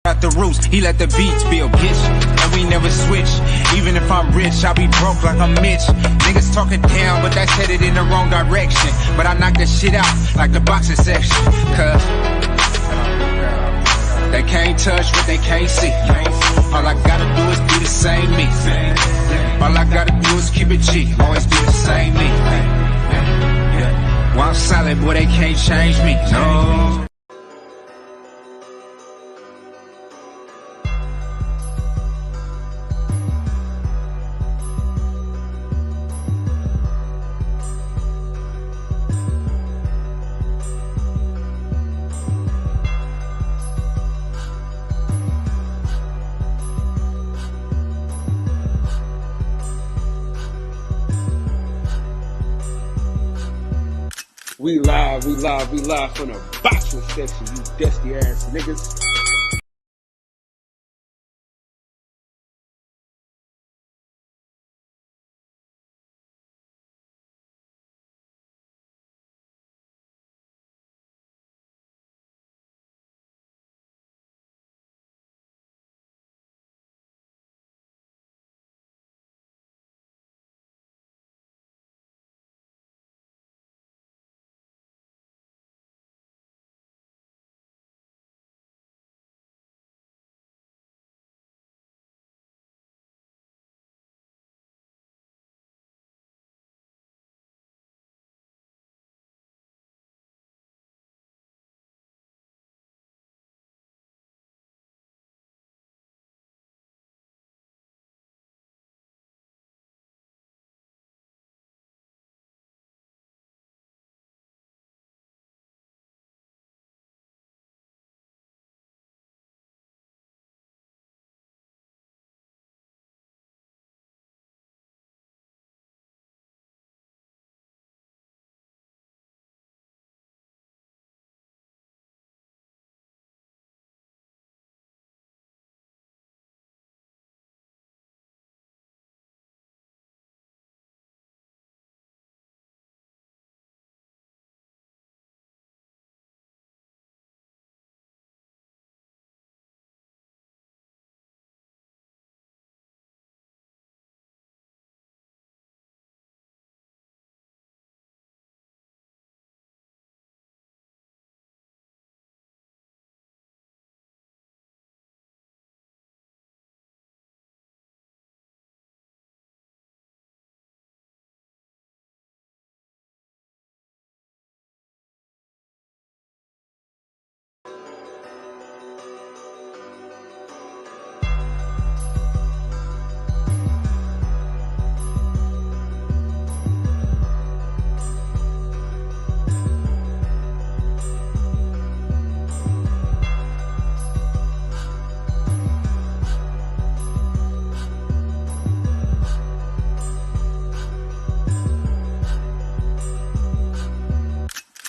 Out the roots, he let the beats build, bitch, and we never switch. Even if I'm rich, I'll be broke like I'm Mitch. Niggas talking down, but that's headed in the wrong direction. But I knock the shit out like the boxing section. Cause they can't touch what they can't see. All I gotta do is be the same me. All I gotta do is keep it G. Always be the same me. While I'm solid, boy, they can't change me. No. We live from the boxing section, you dusty ass niggas.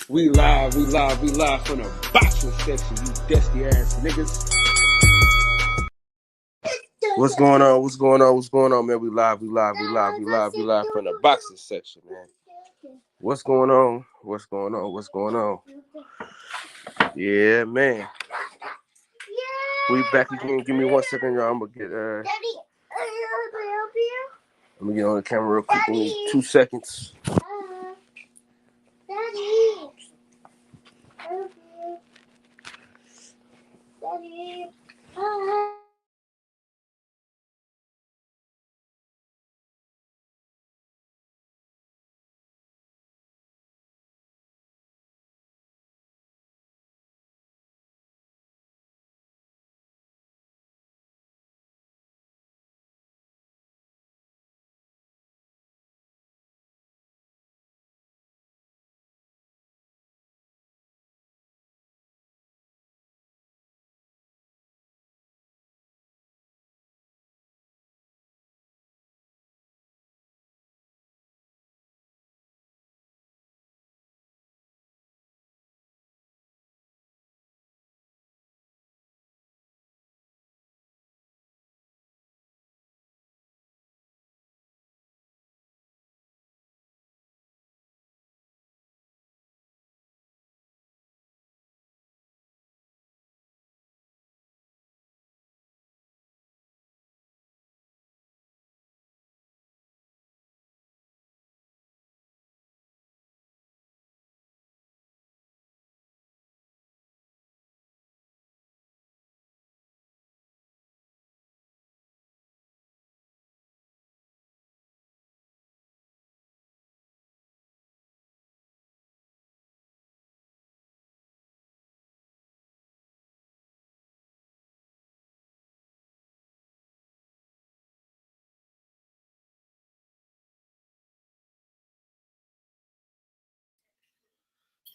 We live from the boxing section, you dusty ass niggas. What's going on, man? We live from the boxing section, man. What's going on? Yeah, man. We back again. Give me 1 second, y'all. I'm gonna get let me get on the camera real quick. Give me 2 seconds. Daddy.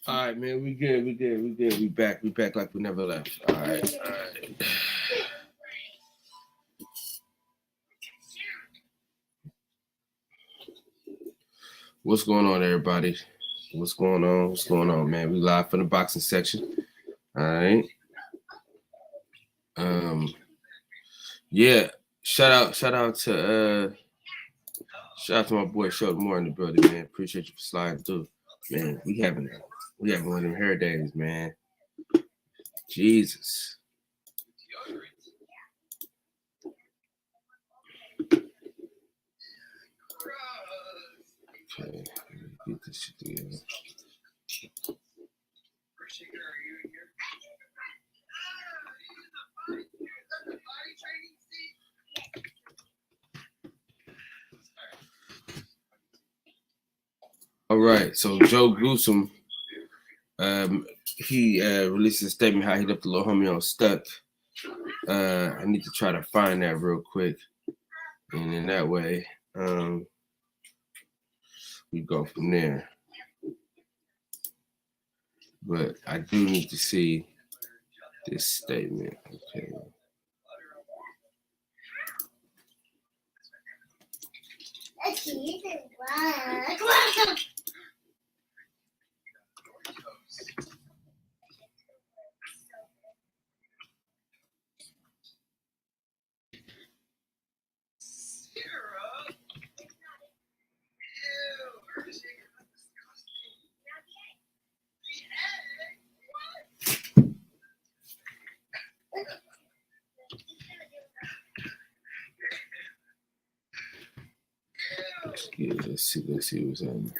All right, man. We good. We back like we never left. All right. What's going on, everybody? What's going on, man? We live from the boxing section. All right. Yeah. Shout out to my boy Sheldon Moore in the building, man. Appreciate you for sliding through. Man, we having one of them hair days, man. Jesus. Okay, get this shit together. All right, so Joe Gruesome, he released a statement how he left the little homie on stuck. I need to try to find that real quick, and in that way, we go from there. But I do need to see this statement. Okay. Let's see what's happening.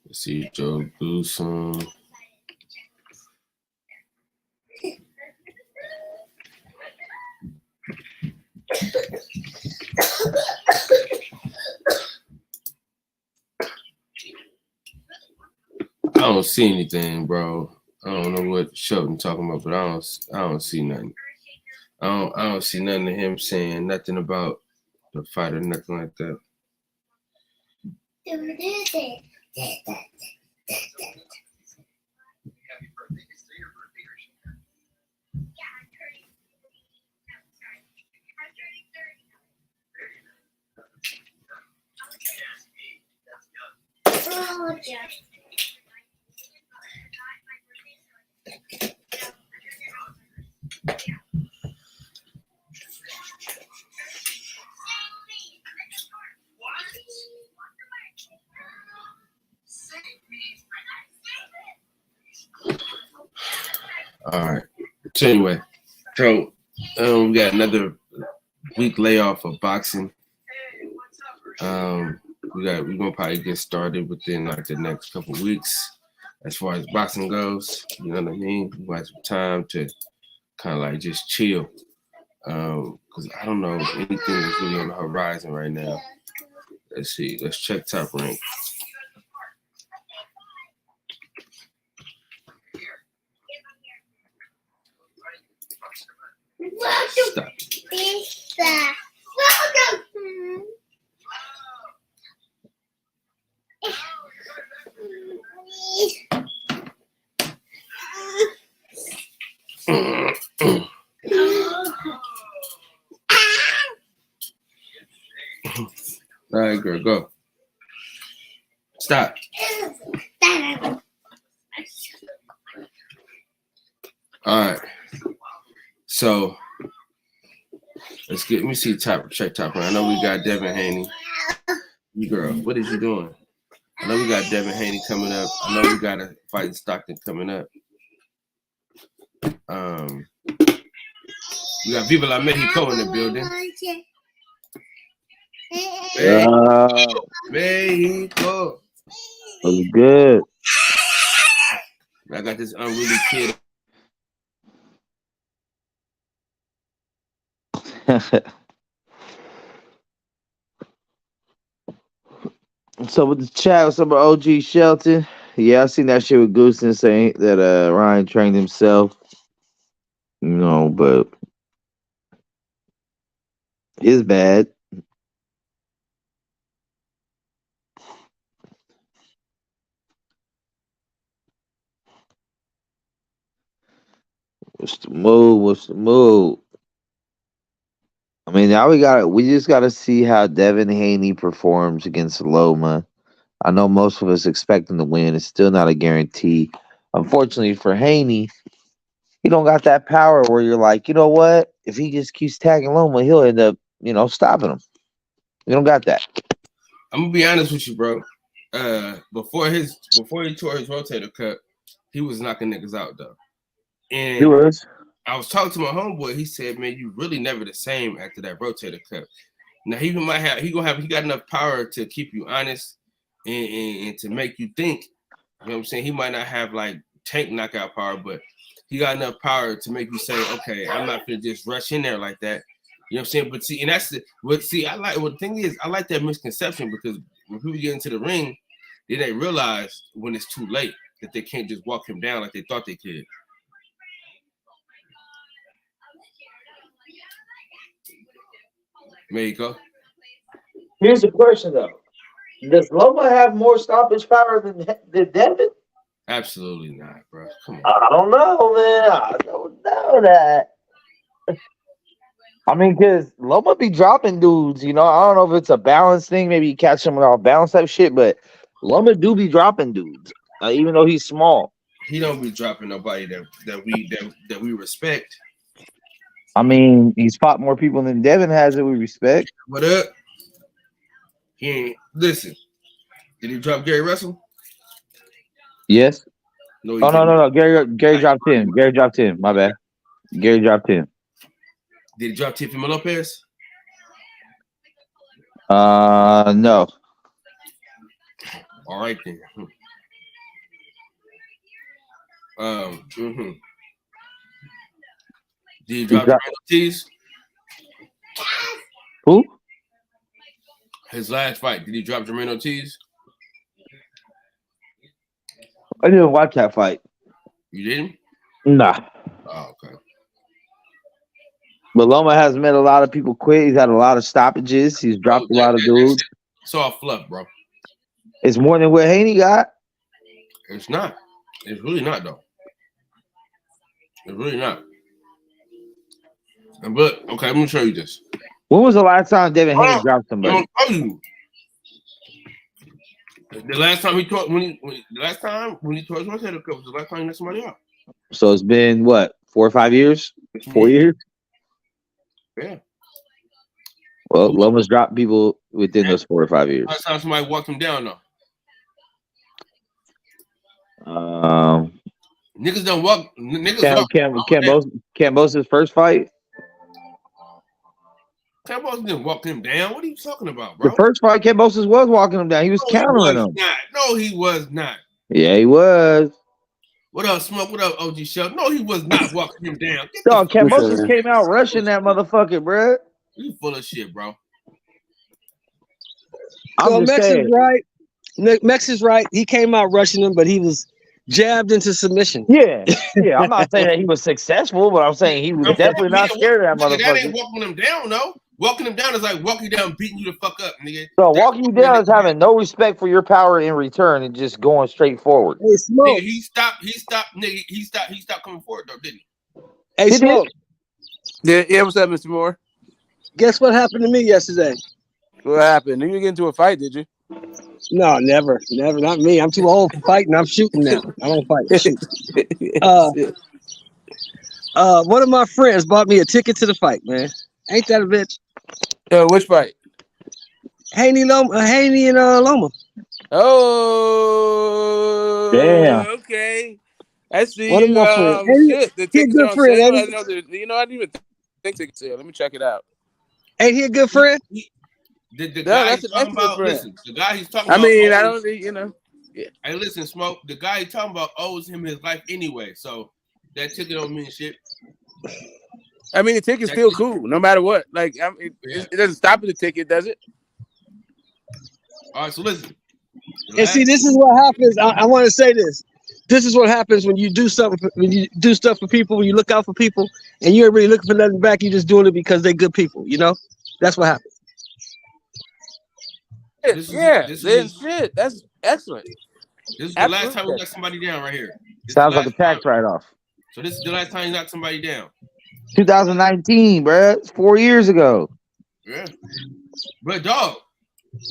Let's see Joe Gruesome. I don't see anything, bro. I don't know what Sheldon talking about, but I don't see nothing. I don't see nothing of him saying nothing about the fight or nothing like that. All right. So anyway, we got another week layoff of boxing. We're gonna probably get started within like the next couple of weeks as far as boxing goes. You know what I mean? We have some time to kind of like just chill. Because I don't know if anything is really on the horizon right now. Let's see. Let's check Top Rank. Stop. All right, girl, go. Stop. All right. So let me see check Top Rank. I know we got Devin Haney. Girl, what is you doing? I know we got Devin Haney coming up. I know we got a fight in Stockton coming up. We got Viva La Mexico in the building. Mexico. What's good? I got this unruly kid. So with the chat with some OG Shelton, yeah, I seen that shit with Goosen saying that Ryan trained himself. but it's bad. What's the move? What's the move? I mean, now we just gotta see how Devin Haney performs against Loma. I know most of us expect him to win. It's still not a guarantee. Unfortunately for Haney, he don't got that power where you're like, you know what? If he just keeps tagging Loma, he'll end up, stopping him. You don't got that. I'm gonna be honest with you, bro. Before he tore his rotator cuff, he was knocking niggas out though. And He was. I was talking to my homeboy. He said, "Man, you really never the same after that rotator cuff." Now he got enough power to keep you honest and to make you think. You know what I'm saying? He might not have like tank knockout power, but he got enough power to make you say, "Okay, I'm not gonna just rush in there like that." You know what I'm saying? But see, and that's the thing is, I like that misconception because when people get into the ring, they realize when it's too late that they can't just walk him down like they thought they could. There you go. Here's the question though: does Loma have more stoppage power than Devin? Absolutely not, bro. Come on. I don't know, man. I don't know that. I mean, because Loma be dropping dudes, I don't know if it's a balance thing. Maybe you catch him with all balance type shit, but Loma do be dropping dudes, even though he's small. He don't be dropping nobody that we respect. I mean, he's fought more people than Devin has that we respect. What up? He ain't listen. Did he drop Gary Russell? Yes. No. No. Gary dropped 10. Gary dropped 10. My bad. Gary dropped 10. Did he drop Teofimo Lopez? No. All right then. Did he drop Jermaine Ortiz? Who? His last fight. Did he drop Jermaine Ortiz? I didn't watch that fight. You didn't? Nah. Oh, okay. But Loma has made a lot of people quit. He's had a lot of stoppages. He's dropped a lot of dudes. It's all fluff, bro. It's more than what Haney got. It's not. It's really not, though. It's really not. But okay, I'm gonna show you this. When was the last time Devin Haney dropped somebody? I'm gonna tell you. The last time he tore his rotator cuff was the last time he knocked somebody out. So it's been what, 4 or 5 years? 4 years? Yeah. Well, Loma's dropped people within those 4 or 5 years. Last time somebody walked him down, though. Niggas don't walk. Cambosa's first fight. Cambosa didn't walk him down. What are you talking about, bro? The first fight, Cambosa was walking him down. He was countering him. No, he was not. Yeah, he was. What up, Smoke? What up, OG Shell? No, he was not walking him down. No, Cambosa came out rushing that motherfucker, bro. You full of shit, bro. So Mex is right. Mex is right. He came out rushing him, but he was jabbed into submission. Yeah. I'm not saying that he was successful, but I'm saying he was definitely not scared of that motherfucker. That ain't walking him down, though. Walking him down is like walking down, beating you the fuck up, nigga. So walking you down is having no respect for your power in return and just going straight forward. Hey, Smoke. Nigga, he stopped, nigga. He stopped coming forward though, didn't he? Hey, Smoke. Yeah, what's up, Mr. Moore? Guess what happened to me yesterday? What happened? You didn't get into a fight, did you? No, never. Not me. I'm too old for fighting. I'm shooting now. I don't fight. I shoot. One of my friends bought me a ticket to the fight, man. Ain't that a bitch? Which fight? Haney and Loma. Oh, damn. Okay. I see. One of my friends. Shit, the tickets are on sale. I didn't even think ticket sale. Let me check it out. Ain't he a good friend? The guy he's talking about. Listen, the guy he's talking about. I mean, I don't. Yeah. Hey, listen, Smoke. The guy he's talking about owes him his life anyway, so that ticket don't mean shit. I mean, the ticket's still cool, no matter what. Like, it doesn't stop at the ticket, does it? All right, so listen. And see, this is what happens. I want to say this. This is what happens when you do something. When you do stuff for people, when you look out for people, and you ain't really looking for nothing back. You're just doing it because they're good people. You know, that's what happens. Shit. That's excellent. This is the last time we got somebody down right here. Sounds like a tax write-off. So this is the last time you got somebody down. 2019, bro. It's 4 years ago. Yeah. But dog.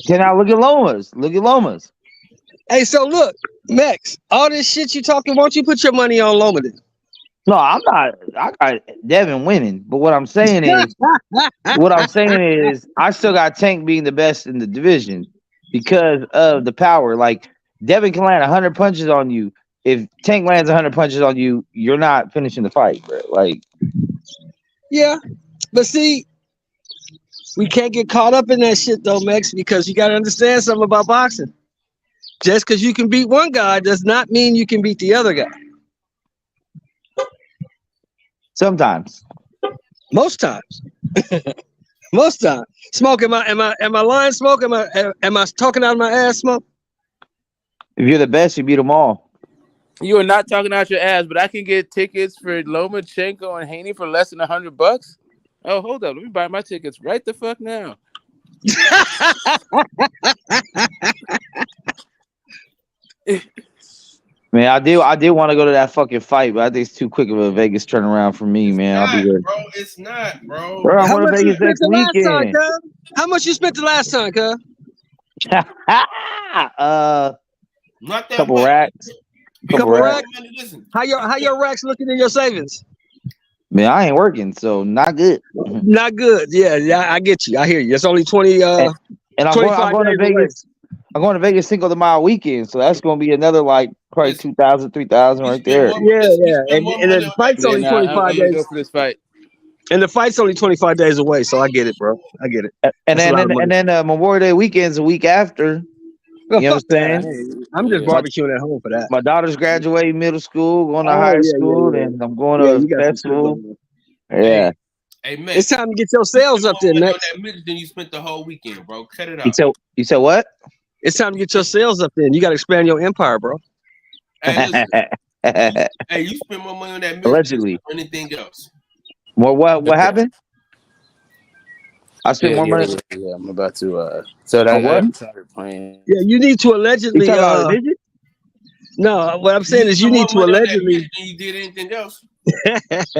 Can I look at Lomas? Look at Lomas. Hey, so look, Max, all this shit you talking, why don't you put your money on Loma then? No, I'm not. I got Devin winning, but what I'm saying is, I still got Tank being the best in the division because of the power. Like Devin can land 100 punches on you. If Tank lands 100 punches on you, you're not finishing the fight, bro. Like, yeah, but see, we can't get caught up in that shit though, Max, because you got to understand something about boxing. Just because you can beat one guy does not mean you can beat the other guy. sometimes. Most times. Most times. Smoke, am I lying, Smoke? Am I talking out of my ass, Smoke? If you're the best, you beat them all. You are not talking out your ass, but I can get tickets for Lomachenko and Haney for less than $100. Oh, hold up. Let me buy my tickets right the fuck now. Man, I did want to go to that fucking fight, but I think it's too quick of a Vegas turnaround for me, man. I'll be good. Bro, it's not, bro. Bro, I'm going to Vegas next weekend. How much you spent the last time, cuz? Not that couple much. racks. Couple racks. How your racks looking in your savings? Man, I ain't working, so not good. Not good. Yeah, I get you. I hear you. It's only 20. And I'm going to Vegas. Away. I'm going to Vegas Cinco de Mayo weekend, so that's going to be another like probably 2,000, 3,000 right there. Yeah. And the fight's only 25 days. Go for this fight. And the fight's only 25 days away, so I get it, bro. I get it. And then Memorial Day weekend's a week after. You know what I'm saying? I'm just barbecuing at home for that. My daughter's graduating middle school, going to high school, and I'm going to festival. Yeah. Hey, man. It's time to get your sales up there, Max. Then you spent the whole weekend, bro. Cut it out. You said what? It's time to get your sales up there. You got to expand your empire, bro. Hey, you spend more money on that allegedly than anything else. Well, what happened? I spent more money. Yeah, I'm about to. So that what? started playing. Yeah, you need to allegedly. No, what I'm saying is you need to allegedly. Than you did anything else.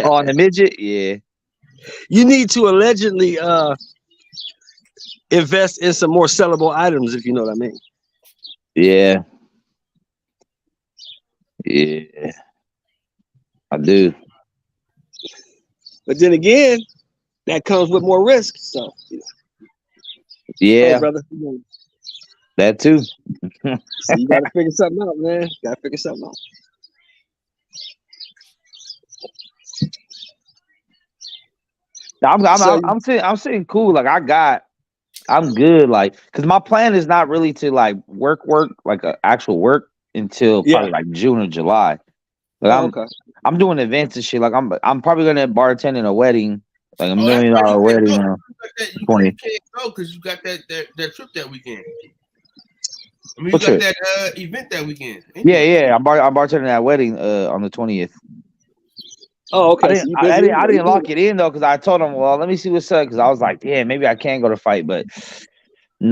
On the midget, yeah. You need to allegedly invest in some more sellable items, if you know what I mean. Yeah. Yeah. I do. But then again, that comes with more risk. So, yeah, brother. That too. So you gotta figure something out, man. Gotta figure something out. I'm sitting cool. Like I'm good. Like, cause my plan is not really to like work like actual work until probably like June or July. Like I'm doing events and shit. Like I'm probably gonna bartend in a wedding, like $1 million wedding. 20. You can't go because you got that trip that weekend. I mean, you got that event that weekend. Yeah. I'm bartending that wedding on the 20th. Oh, okay. I didn't lock it in though, because I told him, well, let me see what's up, because I was like, yeah, maybe I can go to fight, but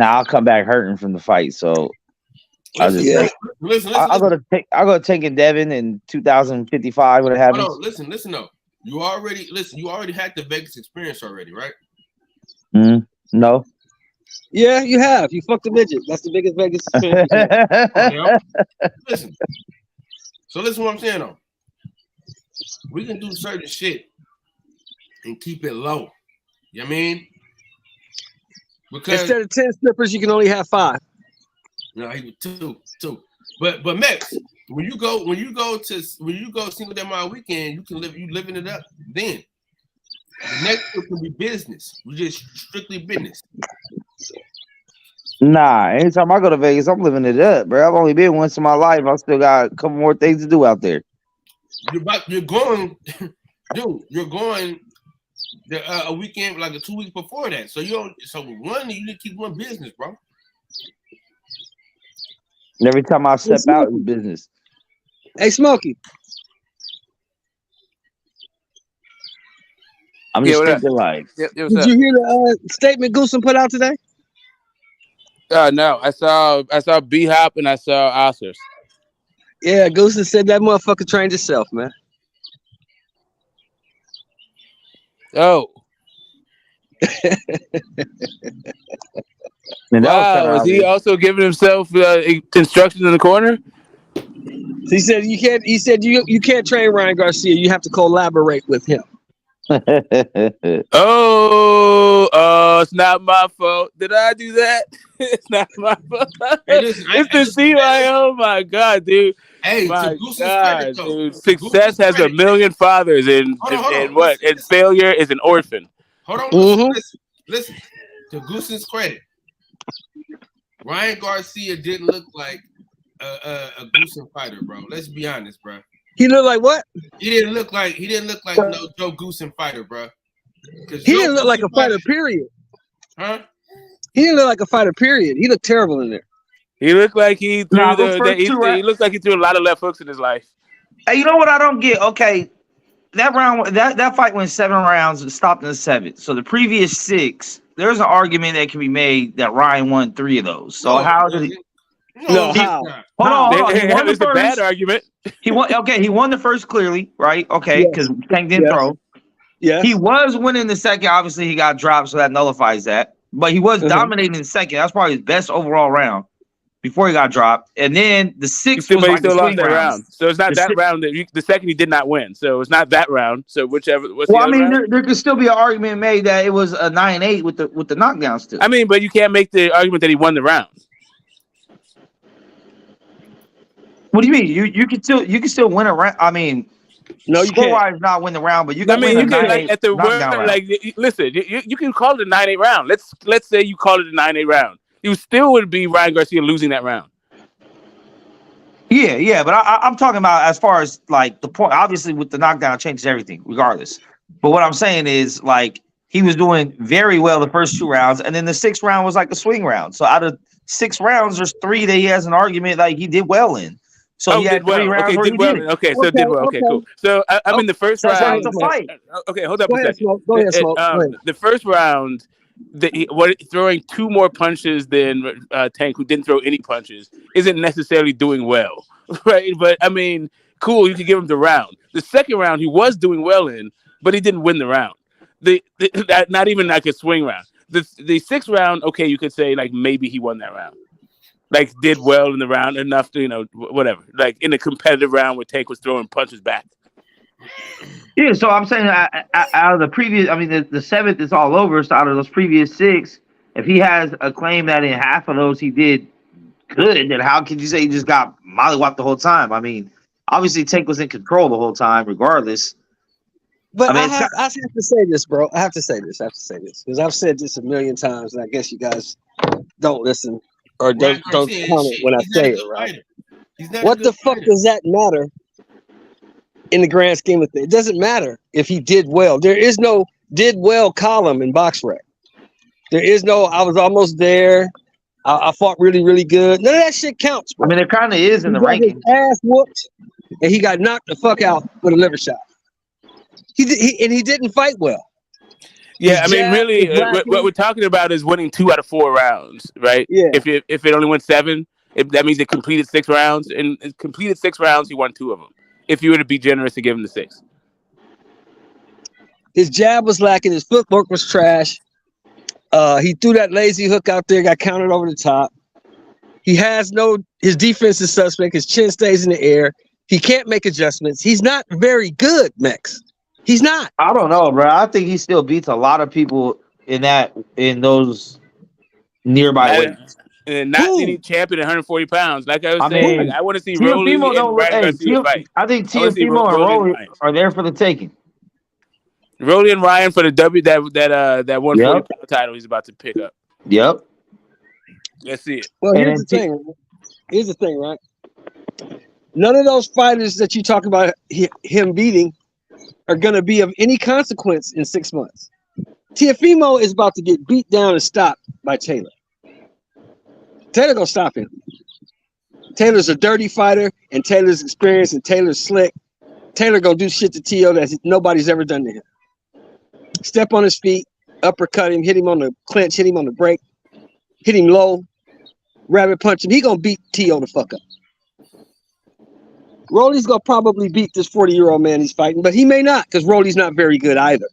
I'll come back hurting from the fight. So I'll go to Tank and Devin in 2055 when it happens. Oh, listen though. You already had the Vegas experience already, right? No. Yeah, you have. You fucked a midget. That's the biggest Vegas experience. Listen. So listen what I'm saying though. We can do certain shit and keep it low. You know what I mean? Because instead of 10 strippers, you can only have 5. No, he was 2. But Max, when you go Cinco de Mayo weekend, you living it up. Then the next one can be business. We just strictly business. Nah, anytime I go to Vegas, I'm living it up, bro. I've only been once in my life. I still got a couple more things to do out there. You're going, dude. You're going a weekend, like 2 weeks before that. So you need to keep one business, bro. Every time I step out, it's business. Hey, Smokey. I'm Yeah, just what up? thinking like, Yep, what's Did up? you hear the statement Goosen put out today? No, I saw B Hop and I saw Oscars. Yeah, Goosen said that motherfucker trained himself, man. Oh, man, that was kind wow! of Is he obvious. also giving himself instructions in the corner? He said you can't. He said you can't train Ryan Garcia. You have to collaborate with him. Oh, it's not my fault. Did I do that? It's not my fault. Hey, listen, It's the CYO. Oh my God, dude. Hey, My to Goose's God, credit, though. dude. To Success Goose's has a credit. million fathers, and Hold on. and what? Listen, And failure is an orphan. Hold on, Mhm. listen. To Goose's credit, Ryan Garcia didn't look like a Goosen fighter, bro. Let's be honest, bro. He looked like what? He didn't look like no Joe Goosen fighter, bro. He didn't look like a fighter. Period. Huh? He didn't look like a fighter. Period. He looked terrible in there. He looked like he threw Nah, those first two he looked like he threw a lot of left hooks in his life. Hey, you know what I don't get? Okay, that round, that fight went 7 rounds and stopped in the 7th. So the previous 6, there's an argument that can be made that Ryan won 3 of those. So how did he? No, how? Hold on. He won the It's a bad first. argument. He won. Okay, he won the first clearly, right? Okay, Yes. because Tank didn't Yes. throw. Yeah. He was winning the second. Obviously, he got dropped, so that nullifies that. But he was dominating the second. That's probably his best overall round before he got dropped. And then the 6th was But he like still a lost swing that round. round. So it's not The that si- round that the second he did not win. So it's not that round. So whichever. What's Well, the I other mean, round? there could still be an argument made that it was a 9-8 with the knockdown still. I mean, but you can't make the argument that he won the round. What do you mean? You can still win a round. I mean, No, you can't. score-wise not win the round, but you I can mean, win you a can 9-8 like at the word knockdown round. like listen. You can call it a 9-8 round. Let's say you call it a 9-8 round. You still would be Ryan Garcia losing that round. Yeah, but I'm talking about as far as like the point. Obviously, with the knockdown, changes everything, regardless. But what I'm saying is, like, he was doing very well the first 2 rounds, and then the 6th round was like a swing round. So out of 6 rounds, there's 3 that he has an argument like he did well in. So he had 3 rounds where he did. Okay, so did well. Okay, cool. So I'm in the first That's why round. it's a fight. Okay, hold up Go a ahead, second. Smoke. Go ahead, Smoke. Go ahead. The first round, throwing 2 more punches than Tank, who didn't throw any punches, isn't necessarily doing well, right? But I mean, cool, you can give him the round. The second round, he was doing well in, but he didn't win the round. Not even like a swing round. The 6th round, okay, you could say like maybe he won that round. Like did well in the round enough to, whatever. Like in a competitive round where Tank was throwing punches back. Yeah, so I'm saying out of the previous, I mean, the 7th is all over. So out of those previous 6, if he has a claim that in half of those he did good, then how could you say he just got mollywopped the whole time? I mean, obviously Tank was in control the whole time, regardless. But I mean, I have to say this, bro. I have to say this because I've said this a million times, and I guess you guys don't listen or don't comment when I say it, right? What the fuck does that matter in the grand scheme of things? It doesn't matter if he did well. There is no did well column in BoxRec. There is no I was almost there. I fought really, really good. None of that shit counts, bro. I mean, there kind of is in the He got his rankings. ass whooped, and he got knocked the fuck out with a liver shot. He didn't fight well. Yeah, His I mean, jab really, was lacking. what we're talking about is winning 2 out of 4 rounds, right? Yeah. If it only went 7, that means it completed 6 rounds, and it completed 6 rounds, he won 2 of them. If you were to be generous and give him the 6. His jab was lacking. His footwork was trash. He threw that lazy hook out there, got countered over the top. His defense is suspect. His chin stays in the air. He can't make adjustments. He's not very good, Mex. He's not. I don't know, bro. I think he still beats a lot of people in those nearby weights. And not any champion at 140 pounds. Like I was I saying, mean, like, I want to see Teofimo Rolly and don't look. Ryan Hey, Garcia fight. I think I wanna see Teofimo and Rolly Rolly fight. are there for the taking. Rolly and Ryan for the that 140 pound title he's about to pick up. Yep. Let's see it. Well, And here's the thing. Here's the thing, right? None of those fighters that you talk about him beating are going to be of any consequence in 6 months. Teofimo is about to get beat down and stopped by Taylor. Taylor going to stop him. Taylor's a dirty fighter, and Taylor's experienced, and Taylor's slick. Taylor gonna do shit to T.O. that nobody's ever done to him. Step on his feet, uppercut him, hit him on the clinch, hit him on the break, hit him low, rabbit punch him. He gonna beat T.O. the fuck up. Rolly's gonna probably beat this 40-year-old man he's fighting, but he may not, because Rolly's not very good either.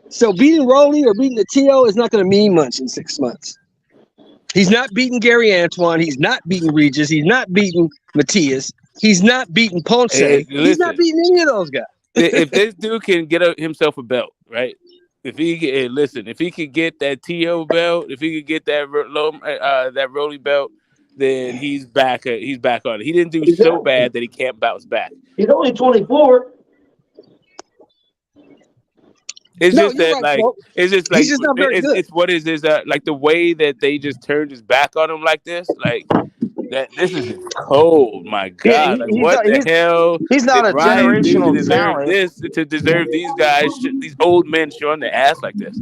So beating Rolly or beating the T.O. is not gonna mean much in 6 months. He's not beating Gary Antoine. He's not beating Regis. He's not beating Matias. He's not beating Ponce. Hey, he's not beating any of those guys. If this dude can get himself a belt, right? If he could get that T.O. belt, if he could get that that Rolly belt, then he's back. He's back on it. He didn't do so bad that he can't bounce back. He's only 24. It's No, just you're that, right, like, Flo. it's just like He's just not very good. it's what is this? Like the way that they just turned his back on him like this, like that. This is just cold. My God, like, what the hell? He's not did a Ryan do to generational deserve talent. this, to deserve these guys, these old men showing their ass like this.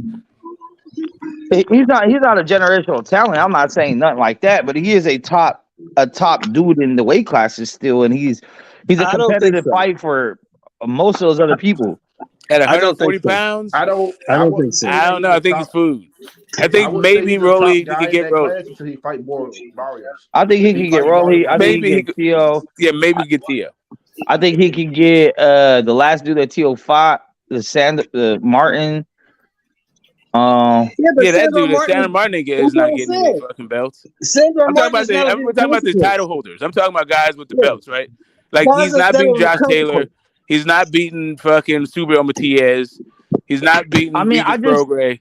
He's not a generational talent. I'm not saying nothing like that, but he is a top dude in the weight classes still, and he's a I don't think competitive so. fight for most of those other people. At I don't 140 think so. pounds, I don't think so. I don't know. I think it's food. I think maybe Rolly could get Rolly. until he fight more Barrios. I think he can get Rolly. I think he can get T.O. Yeah, maybe get T.O. I think he can get the last dude that T.O. fought, the Martin. But Yeah, that Sandro dude, Martin- Sandro Martin is that's not what getting I'm any saying. fucking belts. Sandro I'm talking Martin's about not we're talking about the a title holders. I'm talking about guys with the Yeah. belts, right? Like Guys he's not that beating are Josh comfortable. Taylor. He's not beating fucking Subriel Matias. He's not beating I mean, I Regis just- Prograis.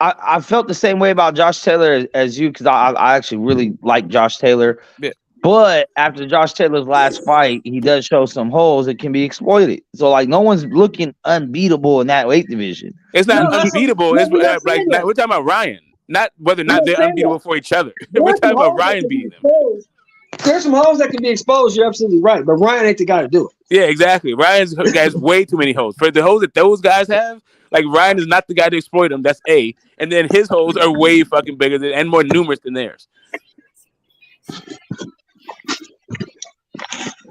I felt the same way about Josh Taylor as you because I actually really like Josh Taylor. Yeah. But after Josh Taylor's last fight, he does show some holes that can be exploited. So like no one's looking unbeatable in that weight division. It's not No, that's- unbeatable. It's we're not like saying that. we're talking about Ryan, not whether or We're not not they're saying unbeatable that. for each other. We're talking about Ryan beating them. There's some holes that can be exposed. You're absolutely right, but Ryan ain't the guy to do it. Yeah, exactly. Ryan's has way too many holes. For the holes that those guys have, like Ryan is not the guy to exploit them. That's A. And then his holes are way fucking bigger and more numerous than theirs.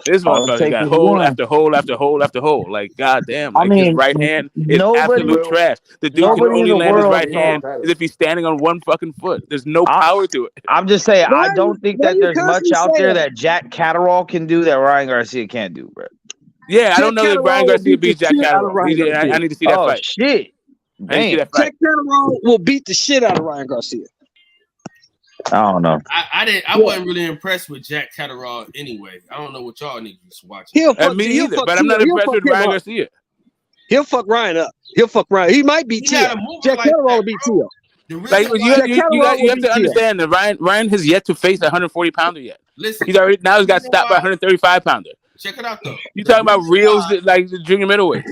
This motherfucker take got it hole one. after hole after hole after hole. Like, goddamn. Like, I mean, his right hand is nobody- absolute trash. The dude can nobody in only the land his world right hand saw that. as if he's standing on one fucking foot. There's no I- power to it. I'm just saying Why I you- don't think why that you there's much constantly out say there that? that Jack Catterall can do that Ryan Garcia can't do, bro. Yeah, I Jack don't know that Ryan Catterall Garcia will beat beats the Jack shit out of Catterall. Ryan Garcia. I need to see that Oh fight. shit! I need to see Damn, that fight. Jack Catterall will beat the shit out of Ryan Garcia. I don't know. I wasn't really impressed with Jack Catterall anyway. I don't know what y'all niggas watching. He'll fuck Me he'll either, fuck but I'm not T.O. impressed with He'll fuck Ryan him up. Garcia. He'll fuck Ryan up. He'll fuck Ryan. He might beat He not T.O. a mover Jack like Catterall that, will beat bro. T.O. The reason Like why- you Catterall have will to beat T.O. understand that Ryan has yet to face a 140 pounder yet. listen, He's got stopped by a 135 pounder. check it out though. You talking about reels like the junior middleweights?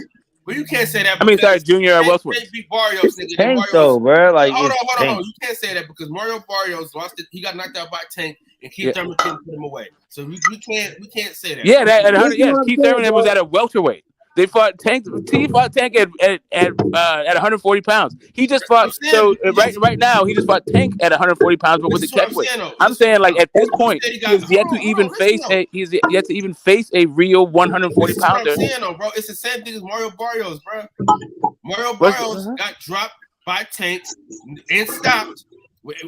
Well, you can't say that. I mean, sorry, because junior Tank welterweight. beat Barrios, It's nigga. and Tank Barrios- though, bro. Like Hold it's on. Tank. You can't say that because Mario Barrios lost it. He got knocked out by Tank, and Keith Yeah. Thurman couldn't put him away. So we can't say that. Yeah, that at 100. Listen Yeah, what I'm Keith saying, Thurman was bro. at a welterweight. They fought Tank. T fought Tank at 140 pounds. He just fought. That's what I'm saying. Right now, he just fought Tank at 140 pounds, but with the This is what catch weight. I'm saying, though. I'm saying, like, at this point, He he got- has yet to hold on, even listen, face though. he's yet to even face a real 140 This is what pounder. I'm saying, though, bro. It's the same thing as Mario Barrios, bro. Mario What's- Barrios got dropped by Tank and stopped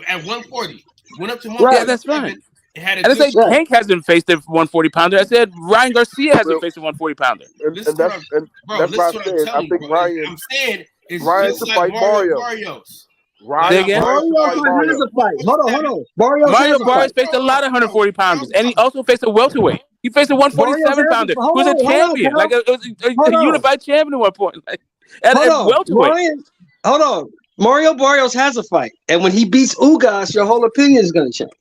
at 140. Went up to 147. Yeah, that's fine. It had a I didn't say good- Tank hasn't faced a 140 pounder. I said Ryan Garcia hasn't Well- faced a 140 pounder. And Listen that's to Bro, that's listen what to I what I'm said. I telling you, think bro. Ryan I'm saying it's Ryan just should like fight Mario Barrios. Barrios. Ryan Say again? Ryan should fight Barrios has a fight. Hold on. Barrios Mario has a Barrios fight. faced a lot of 140 pounders, and he also faced a welterweight. He faced a 147 pounder Barrios who was has a a- hold on, champion, hold on, like a hold on. unified champion at one point. Like, at Hold on. welterweight. Hold on. Mario Barrios has a fight. And when he beats Ugas, your whole opinion is going to change.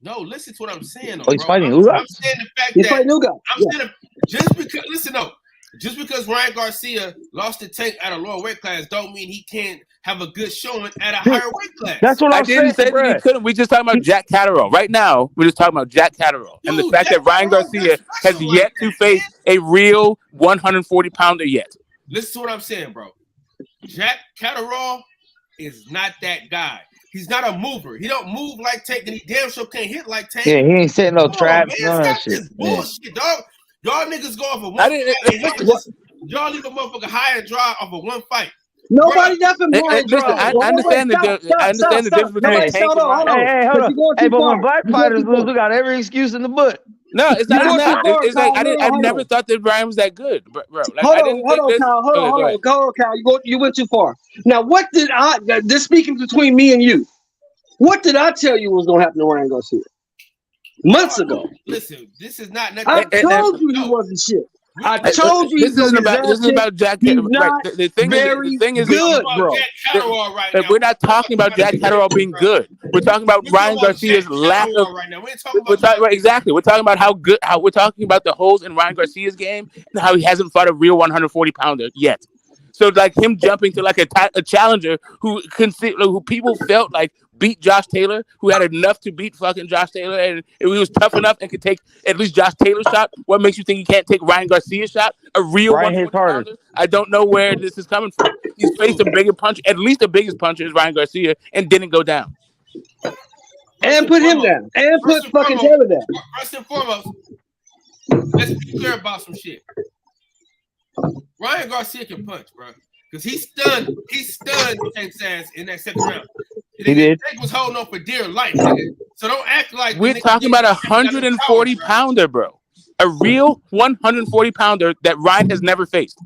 No, listen to what I'm saying. Though, Oh, he's bro. fighting I'm Ugas? saying the fact He's that fighting Ugas. I'm saying just because Ryan Garcia lost to Tank at a lower weight class don't mean he can't have a good showing at a higher weight class. That's what I I'm didn't say saying, that he bro. couldn't. We're just talking about Jack Catterall. Right now, we're just talking about Jack Catterall. And the Dude, fact Jack that Ryan Catterall, Garcia that's has special yet like to that, face a real 140 pounder yet. Listen to what I'm saying, bro. Jack Catterall is not that guy. He's not a mover. He don't move like Tank, and he damn sure can't hit like Tank. Yeah, he ain't setting no Come on, traps, man, none of that stop shit. this bullshit, dog. Y'all niggas go off of one I didn't- fight, and y'all leave a motherfucker high and dry off of one fight. Nobody nothing blind Listen, draw. I understand the difference between Nobody, Tank hold and on, hold Ryan. on. Hey, hold But on. you're going Hey, too but far. when black You're going fighters too lose, far. we got every excuse in the book. No, it's not You're even going that. too far, It's like Kyle. I Hold never on. thought that Ryan was that good, bro. Like, Hold I on, didn't hold think on, this. Kyle. Hold Okay, on, go hold ahead. on. Hold on, Kyle. You went too far. Now, what did I? This speaking between me and you. What did I tell you was going to happen to Ryan Garcia months ago? Listen, this is not I nothing. told you he No. wasn't shit. I told you This he's isn't gonna get about. This his is ass about Jack. He's Right. not The thing very is, We're talking good, about bro. Jack Catterall right now. we're not talking about Jack Catterall being good. We're talking about We're talking Ryan about Garcia's Jack lack of. Catterall right now. We ain't talking We're about talking right, exactly. We're talking about how good. How we're talking about the holes in Ryan Garcia's game and how he hasn't fought a real 140 pounder yet. So like him jumping to like a challenger who people felt like beat Josh Taylor, who had enough to beat fucking Josh Taylor, and he was tough enough and could take at least Josh Taylor's shot. What makes you think he can't take Ryan Garcia's shot? A real Ryan hits 140 harder. pounder? I don't know where this is coming from. He's faced a bigger punch, at least the biggest puncher is Ryan Garcia, and didn't go down. And put him down. And put fucking Taylor down. First and foremost, let's be clear about some shit. Ryan Garcia can punch, bro. Because he stunned Tank's ass in that second round. He did. Tank was holding on for dear life, nigga. So don't act like We're talking about a 140 pounder, bro. A real 140 pounder that Ryan has never faced.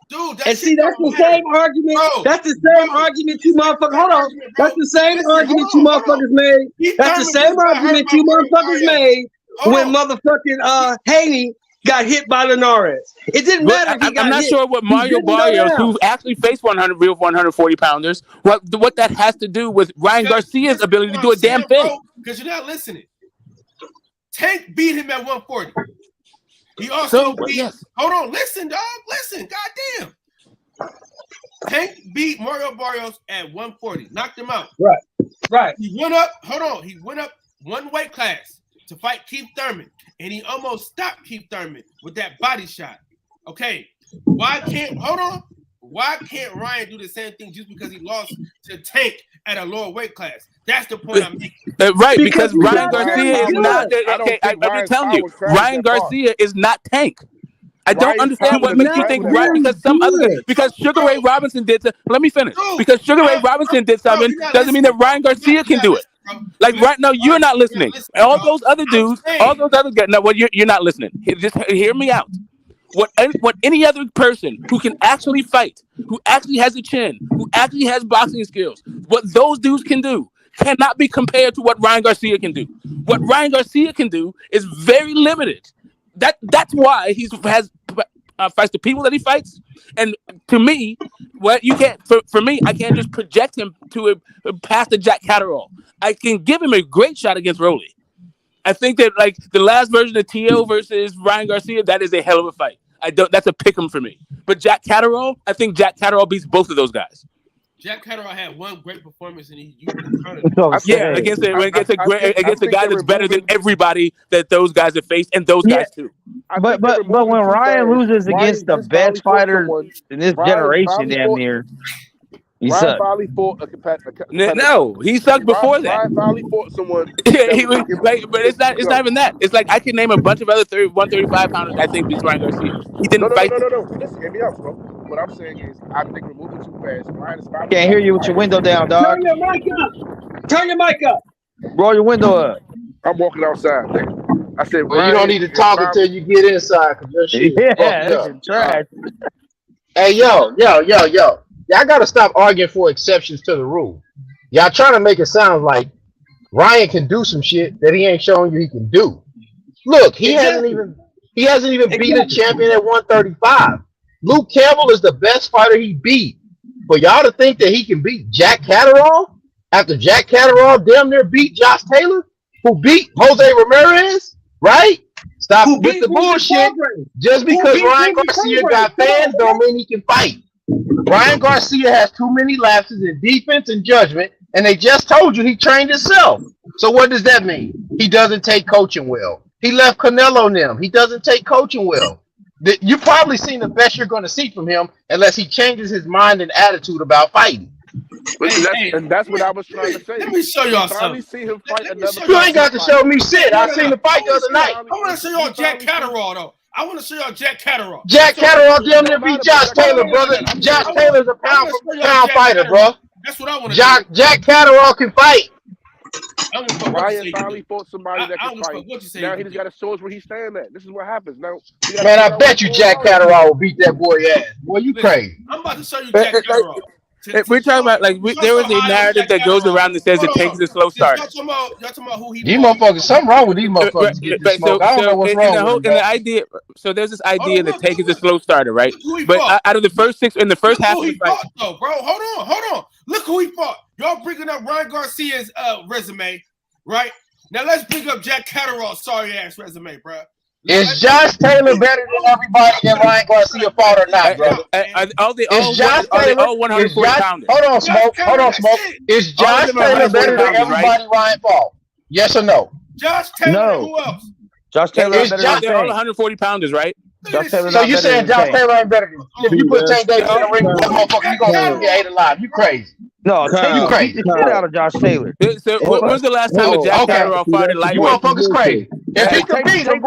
Dude, that And shit see, that's don't the matter. same argument. Bro, That's the same argument you motherfuckers. Hold on. That's the same argument you motherfuckers made. That's the same argument you motherfuckers made when motherfucking Haney got hit by Linares. It didn't matter if he got I'm not hit. sure what He Mario didn't go Barrios, down. who actually faced 140 pounders, what that has to do with Ryan Garcia's ability to do a damn thing. Because you're not listening. Tank beat him at 140. He also beat. Yes. Hold on, listen, dog. Listen, goddamn. Tank beat Mario Barrios at 140, knocked him out. Right. He went up. Hold on. He went up one weight class to fight Keith Thurman, and he almost stopped Keith Thurman with that body shot. Okay, why can't Ryan do the same thing just because he lost to Tank at a lower weight class? That's the point I'm making. Right, Because because Ryan he's not Garcia is very not. good. Okay, I'm Ryan's telling you, power carries Ryan that far. Garcia is not Tank. I don't Ryan's understand power what makes you doesn't think carry that right far. because some other guy, because Sugar Ray Robinson did. Let me finish. Dude, Because Sugar Ray Robinson did something you're not doesn't mean that listening. Ryan Garcia can do it. Like right now, you're not listening. All those other dudes, all those other guys. No, well, you're not listening. Just hear me out. What any other person who can actually fight, who actually has a chin, who actually has boxing skills, what those dudes can do cannot be compared to what Ryan Garcia can do. What Ryan Garcia can do is very limited. That's why he has fights the people that he fights. And to me, what you can't for me, I can't just project him to past the Jack Catterall. I can give him a great shot against Rolly. I think that like the last version of T.O. versus Ryan Garcia, that is a hell of a fight. That's a pick 'em for me. But Jack Catterall, I think Jack Catterall beats both of those guys. Jack Catterall had one great performance, and he used Against a guy that's better than everybody that those guys have faced, and those guys too. But when Ryan loses against the best fighter in this generation, damn near, he Ryan sucked. finally fought a competitor. No, he sucked before that. Ryan finally fought someone. Yeah, he was like, but it's not even that. It's like I can name a bunch of other 135 pounders I think beats Ryan Garcia. He didn't fight. No. Listen, hear me out, bro. What I'm saying is, I think we're moving too fast. Ryan is finally. Can't hear you with your window down, dog. Turn your mic up. Turn your mic up. Roll your window up. I'm walking outside, nigga. I said, Well, you don't need to talk until you get inside, cause your shit is Yeah, fucked that's up. trash. Hey, yo. Y'all gotta stop arguing for exceptions to the rule. Y'all trying to make it sound like Ryan can do some shit that he ain't showing you he can do. Look, he hasn't even beat a champion at 135. Luke Campbell is the best fighter he beat. For y'all to think that he can beat Jack Catterall after Jack Catterall damn near beat Josh Taylor, who beat Jose Ramirez, right? Stop with the bullshit. Just because Ryan Garcia got fans don't mean he can fight. Ryan Garcia has too many lapses in defense and judgment, and they just told you he trained himself. So what does that mean? He doesn't take coaching well. He left Canelo and them. He doesn't take coaching well. You've probably seen the best you're going to see from him unless he changes his mind and attitude about fighting. And that's what I was trying to say. Let me show y'all Finally something. see him fight another. You ain't got to show me shit. I seen the fight the other night. I want to show y'all Jack Catterall though. I want to show y'all Jack Catterall. Jack Catterall damn near beat Josh Taylor, brother. Josh Taylor's a pound for pound fighter, bro. That's what I want to Jack Catterall can fight. Ryan finally fought somebody that can fight. Now he just got to show us where he's standing at. This is what happens now. Man, I bet you Jack Catterall will beat that boy ass. Boy, you crazy. I'm about to show you Jack Catterall. If we're talking about there was a narrative that goes around that says it takes a slow start. Y'all talking about who he These motherfuckers, something wrong with these motherfuckers getting this smoke. I don't know what's wrong with them. The idea, so there's this idea that Tank is a slow starter, right? But out of the first six, in the first half of the fight, though, bro, hold on. Look who he fought. Y'all bringing up Ryan Garcia's resume, right? Now let's bring up Jack Catterall's sorry ass resume, bro. Is Josh Taylor better than everybody that Ryan Garcia fought or not, brother? All 140 pounders. Hold on, Smoke. Is Josh Taylor better than everybody Ryan fought? Yes or no? Josh Taylor, who else? Josh Taylor is better They're all 140 pounders, right? So you saying Josh Taylor ain't better than if you put Tank Davis in the ring with that motherfucker, you gonna get ate alive. You crazy. No, you crazy. Get out of Josh Taylor. So when was the last time that Jack Catterall fought at lightweight? You motherfuckers crazy. If he can beat him,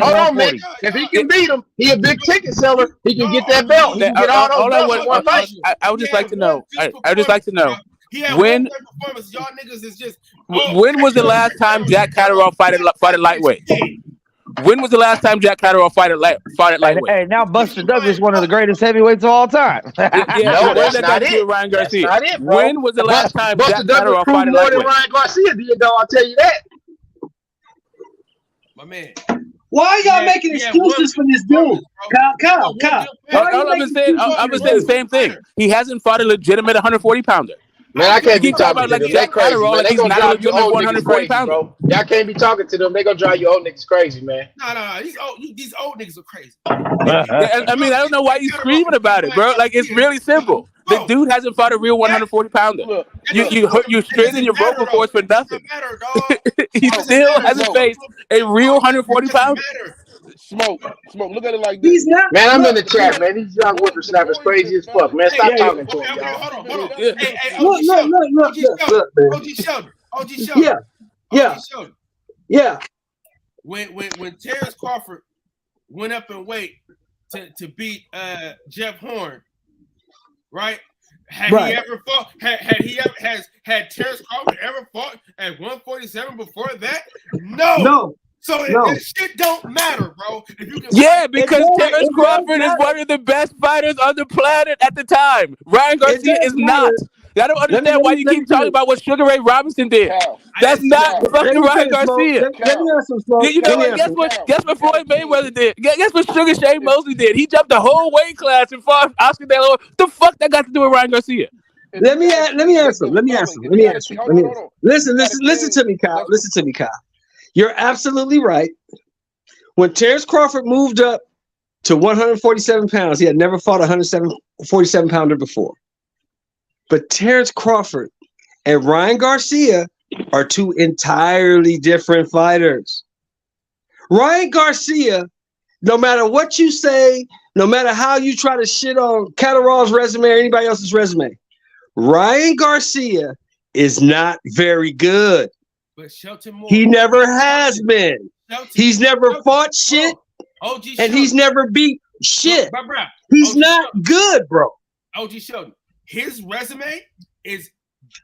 hold on, man. If he can beat him, he a big ticket seller. He can get that belt. He can get all those belts in one fight. I would just like to know. I would just like to know when. Y'all niggas is just. When was the last time Jack Catterall fought at lightweight? When was the last time Jack Catterall fought at lightweight? Hey, now Buster Douglas is one of the greatest heavyweights of all time. No, that's not it. Ryan Garcia. That's not it, bro. When was the last time Buster Jack Catterall Douglas fought at proved more than lightweight? Ryan Garcia did, though. I'll tell you that. My man. Why are y'all making excuses for this dude? Kyle. I'm just saying the same thing. He hasn't fought a legitimate 140 pounder. Man, I can't be talking about to like them. Jack They crazy, Catterall, man. like They he's gonna not a drive you legitimate old 140 niggas crazy, pounder. bro. Y'all can't be talking to them. They gonna drive you old niggas crazy, man. No. These old niggas are crazy. I mean, I don't know why you screaming about it, bro. Like, it's really simple. The dude hasn't fought a real 140 pounder. You straighten your vocal cords for nothing. He still hasn't faced a real 140 pounder. Smoke. Look at it like this. He's not. Man, I'm in the chat, man. These young whippersnappers crazy as fuck, man. Stop talking to him, y'all. Hold on. Yeah. Hey, Look, OG Sheldon. Yeah. When Terrence Crawford went up in weight to beat Jeff Horn, right? Had Terrence Crawford ever fought at 147 before that? No. So this shit don't matter, bro. If you can because Terrence Crawford is one of the best fighters on the planet at the time. Ryan Garcia is not. I don't understand why you keep talking about what Sugar Ray Robinson did. That's not fucking Ryan Garcia. You know what? Guess what Floyd Mayweather did? Guess what Sugar Shane Mosley did? He jumped the whole weight class and fought Oscar De La Hoya. The fuck that got to do with Ryan Garcia? Let me answer. Listen to me, Kyle. You're absolutely right. When Terrence Crawford moved up to 147 pounds, he had never fought a 147 pounder before. But Terrence Crawford and Ryan Garcia are two entirely different fighters. Ryan Garcia, no matter what you say, no matter how you try to shit on Catterall's resume or anybody else's resume, Ryan Garcia is not very good. But Shelton Moore, he never has been. He's never fought shit, and he's never beat shit. He's not good, bro. OG Sheldon, his resume is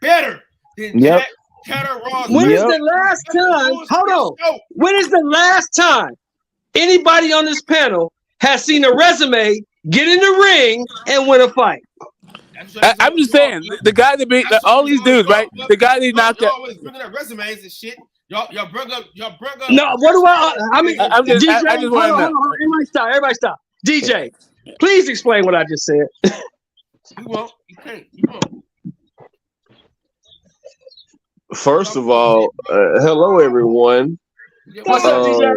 better than Jack Catterall's. When is the last time? Hold on. When is the last time anybody on this panel has seen a resume get in the ring and win a fight? I'm just saying, the guy that beat all these dudes, right? The guy that knocked out. Y'all always bringing up resumes and shit. Y'all bring up. No, what do I mean, I just want to know. Everybody stop. DJ, please explain what I just said. You won't. You can't. You won't. First of all, hello everyone. What's up, DJ?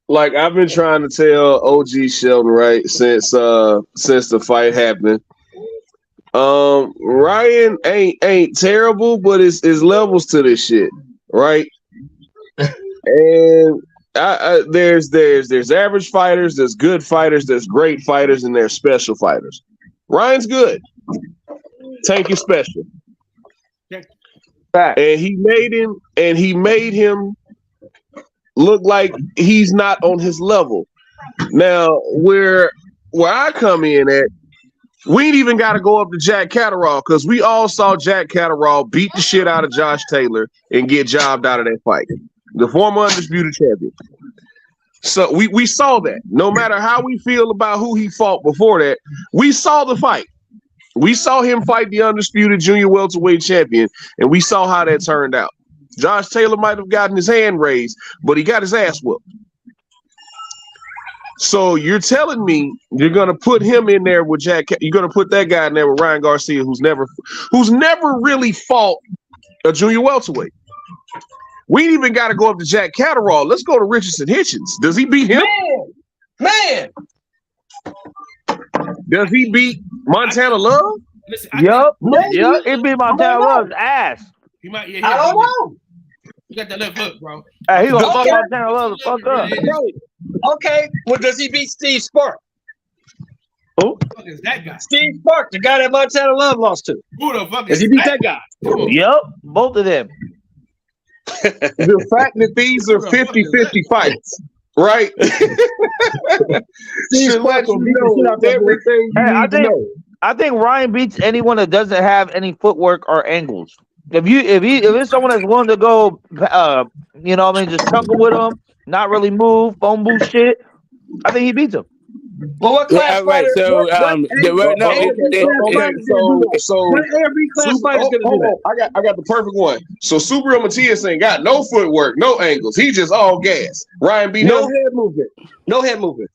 Like I've been trying to tell OG Sheldon, right, since the fight happened. Ryan ain't terrible, but it's levels to this shit, right? And there's average fighters, there's good fighters, there's great fighters, and there's special fighters. Ryan's good. Tank is special. Fact. And he made him look like he's not on his level. Now, where I come in at, we ain't even got to go up to Jack Catterall because we all saw Jack Catterall beat the shit out of Josh Taylor and get jobbed out of that fight. The former undisputed champion. So we saw that. No matter how we feel about who he fought before that, we saw the fight. We saw him fight the undisputed junior welterweight champion, and we saw how that turned out. Josh Taylor might have gotten his hand raised, but he got his ass whooped. So you're telling me you're gonna put him in there with Jack? You're gonna put that guy in there with Ryan Garcia, who's never really fought a junior welterweight. We ain't even got to go up to Jack Catterall. Let's go to Richardson Hitchens. Does he beat him? Man. Does he beat Montana Love? Yup. It beat Montana Love's ass. He might. I don't know. You got that left hook, bro. Hey, he gonna fuck Montana Love the fuck up. Okay. Well, does he beat Steve Spark? Who the fuck is that guy? Steve Spark, the guy that Montana Love lost to. Who the fuck Does is he beat that guy? Yup. Both of them. The fact that these are 50-50 fights, right? Should let you know everything you need to know. I think Ryan beats anyone that doesn't have any footwork or angles. If it's someone that's willing to go, you know what I mean, just chuckle with him, not really move, phone booth shit, I think he beats him. But what class right? So, what ARB class fighter is gonna do that? I got the perfect one. So Subriel Matias ain't got no footwork, no angles. He just all gas. Ryan beat No him. head movement. No head movement.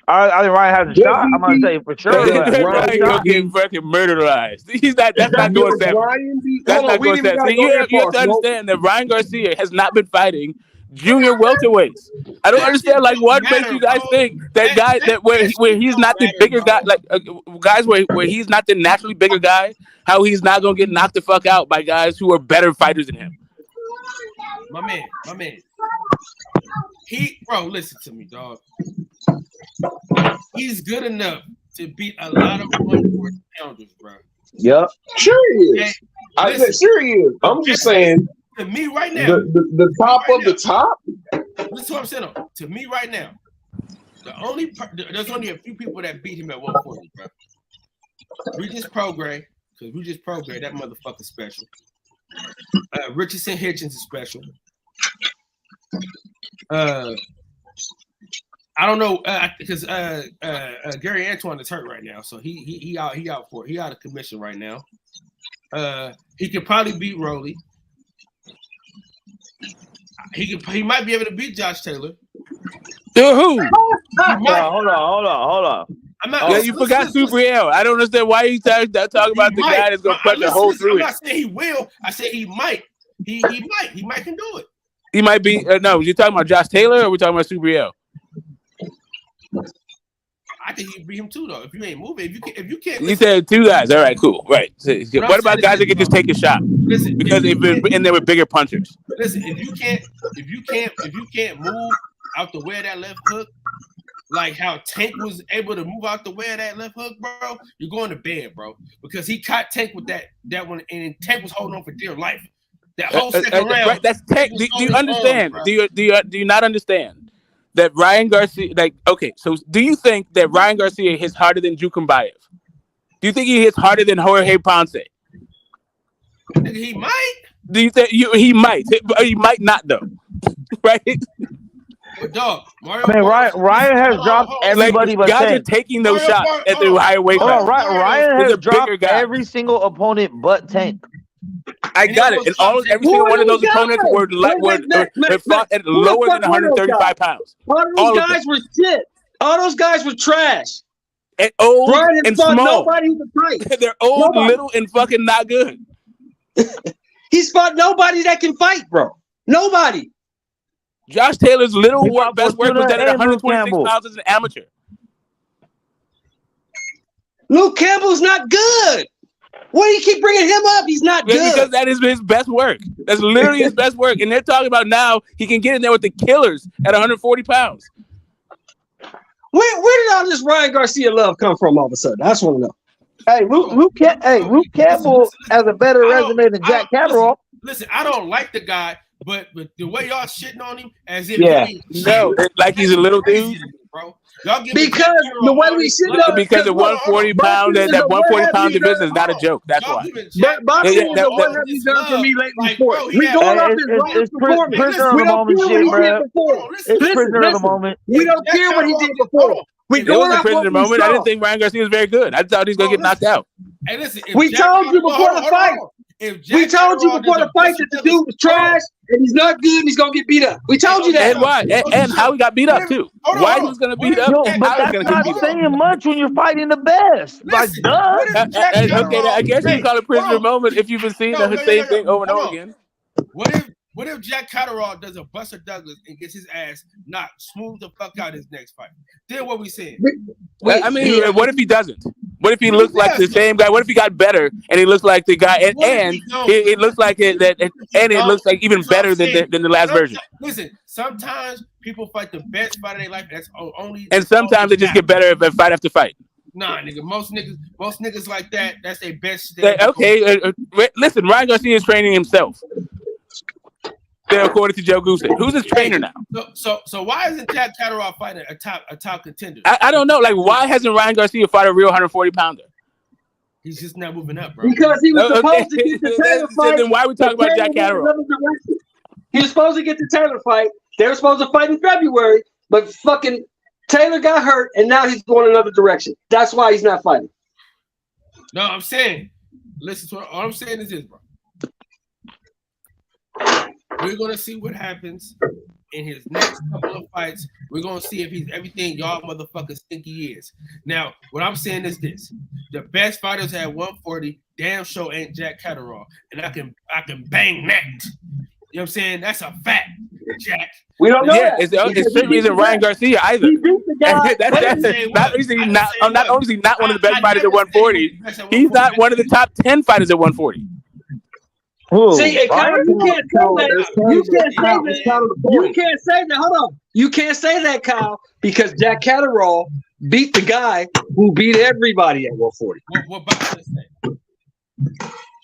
I think Ryan has a shot. I'm gonna say for sure. Ryan gonna get fucking murderized. That's not going seven. That's not going seven. So you have to understand that Ryan Garcia has not been fighting junior welterweights. I don't understand what makes you guys think that guy that where he's not the bigger guy, guys where he's not the naturally bigger guy, how he's not gonna get knocked the fuck out by guys who are better fighters than him. My man. Listen to me, dog. He's good enough to beat a lot of 140-pounders, bro. Yep. Sure he is. I said sure he is. I'm just saying. To me right now, the top of the top. Listen to what I'm saying. To me right now, there's only a few people that beat him at 140, bro. Regis Prograis, because Regis Prograis, that motherfucker's special. Richardson Hitchens is special. I don't know because Gary Antoine is hurt right now, so he out of commission right now. He could probably beat Rolly. He might be able to beat Josh Taylor. Who? Hold on. You forgot Subriel. I don't understand why you talking about the guy that's gonna punch a hole through it. I'm not saying he will. I said he might. He might can do it. He might be. No, you're talking about Josh Taylor, or we're talking about Subriel? I think he beat him too, though. If you ain't moving, if you can't. You said two guys. All right, cool. Right. So, what about guys that can just take a shot? Listen, because they've been in there with bigger punchers. Listen, if you can't move out the way of that left hook, like how Tank was able to move out the way of that left hook, bro, you're going to bed, bro. Because he caught Tank with that one, and Tank was holding on for dear life. That whole second round. Right, that's Tank. Do you understand? Do you not understand that Ryan Garcia? Okay, so do you think that Ryan Garcia hits harder than Jukumbayev? Do you think he hits harder than Jorge Ponce? He might. Do you think he might? He might not though, right? But dog, Ryan has dropped everybody but guys Tank. are taking those shots at the higher weight class. Ryan has dropped every single opponent but Tank. I got it. And every single one of those opponents were fought at lower than 135 pounds. All those guys were shit. All those guys were trash. And old and small. Nobody who could fight. They're old, little, and fucking not good. He's fought nobody that can fight, bro. Nobody. Josh Taylor's best work was at 126 pounds as an amateur. Luke Campbell's not good. Why do you keep bringing him up? He's not good. Because that is his best work. That's literally his best work. And they're talking about now he can get in there with the killers at 140 pounds. Where did all this Ryan Garcia love come from all of a sudden? I just want to know. Hey, Luke Campbell has a better resume than Jack Catterall. Listen, I don't like the guy, but the way y'all shitting on him as if like he's a little dude, bro. Y'all give because the way we shit on because the 140 pound that 140 pound division is not a joke. That's why. Boxing is the one that he's done for me lately. We going off his last performance. We don't care what he did before. It's prisoner of the moment. We don't care what he did before. It was a prisoner moment. I didn't think Ryan Garcia was very good. I thought he was gonna get knocked out. Hey, listen, we told you before the fight. We told you before the fight that the dude was trash and he's not good and he's gonna get beat up. We told you that. And why? And how he got beat up too. Why he was gonna beat up? Yo, but that's not saying much when you're fighting the best. Like, duh. Okay, I guess you call it prisoner moment if you've been seeing the same thing over and over again. What if Jack Catterall does a Buster Douglas and gets his ass knocked smooth the fuck out his next fight? Then what we saying? I mean, what if he doesn't? What if he looks like the same guy? What if he got better and he looks like the guy, and it looks like it looks like even better than the last version? Listen, sometimes people fight the best fight of their life. That's only. And sometimes they just get better if fight after fight. Nah, nigga, most niggas like that. That's their best. Okay, listen, Ryan Garcia is training himself. According to Joe Goosen, who's his trainer now? So why isn't Jack Catterall fighting a top contender? I don't know. Like, why hasn't Ryan Garcia fought a real 140 pounder? He's just not moving up, bro. Because he was supposed to get the Taylor fight. Then why are we talking about Jack Catterall? He was supposed to get the Taylor fight. They were supposed to fight in February, but fucking Taylor got hurt, and now he's going another direction. That's why he's not fighting. No, I'm saying, listen to all I'm saying is this, bro. We're gonna see what happens in his next couple of fights. We're gonna see if he's everything y'all motherfuckers think he is. Now, what I'm saying is this: the best fighters at 140, damn sure ain't Jack Catterall, and I can bang that. You know what I'm saying? That's a fact, Jack. We don't know. Yeah, it certainly isn't Ryan Garcia either. That's not only is he not one of the best fighters at 140, he's not one of the top 10 fighters at 140. Ooh, see, you can't say that. You can't say that. Hold on. You can't say that, Kyle, because Jack Catterall beat the guy who beat everybody at 140. What boxer say?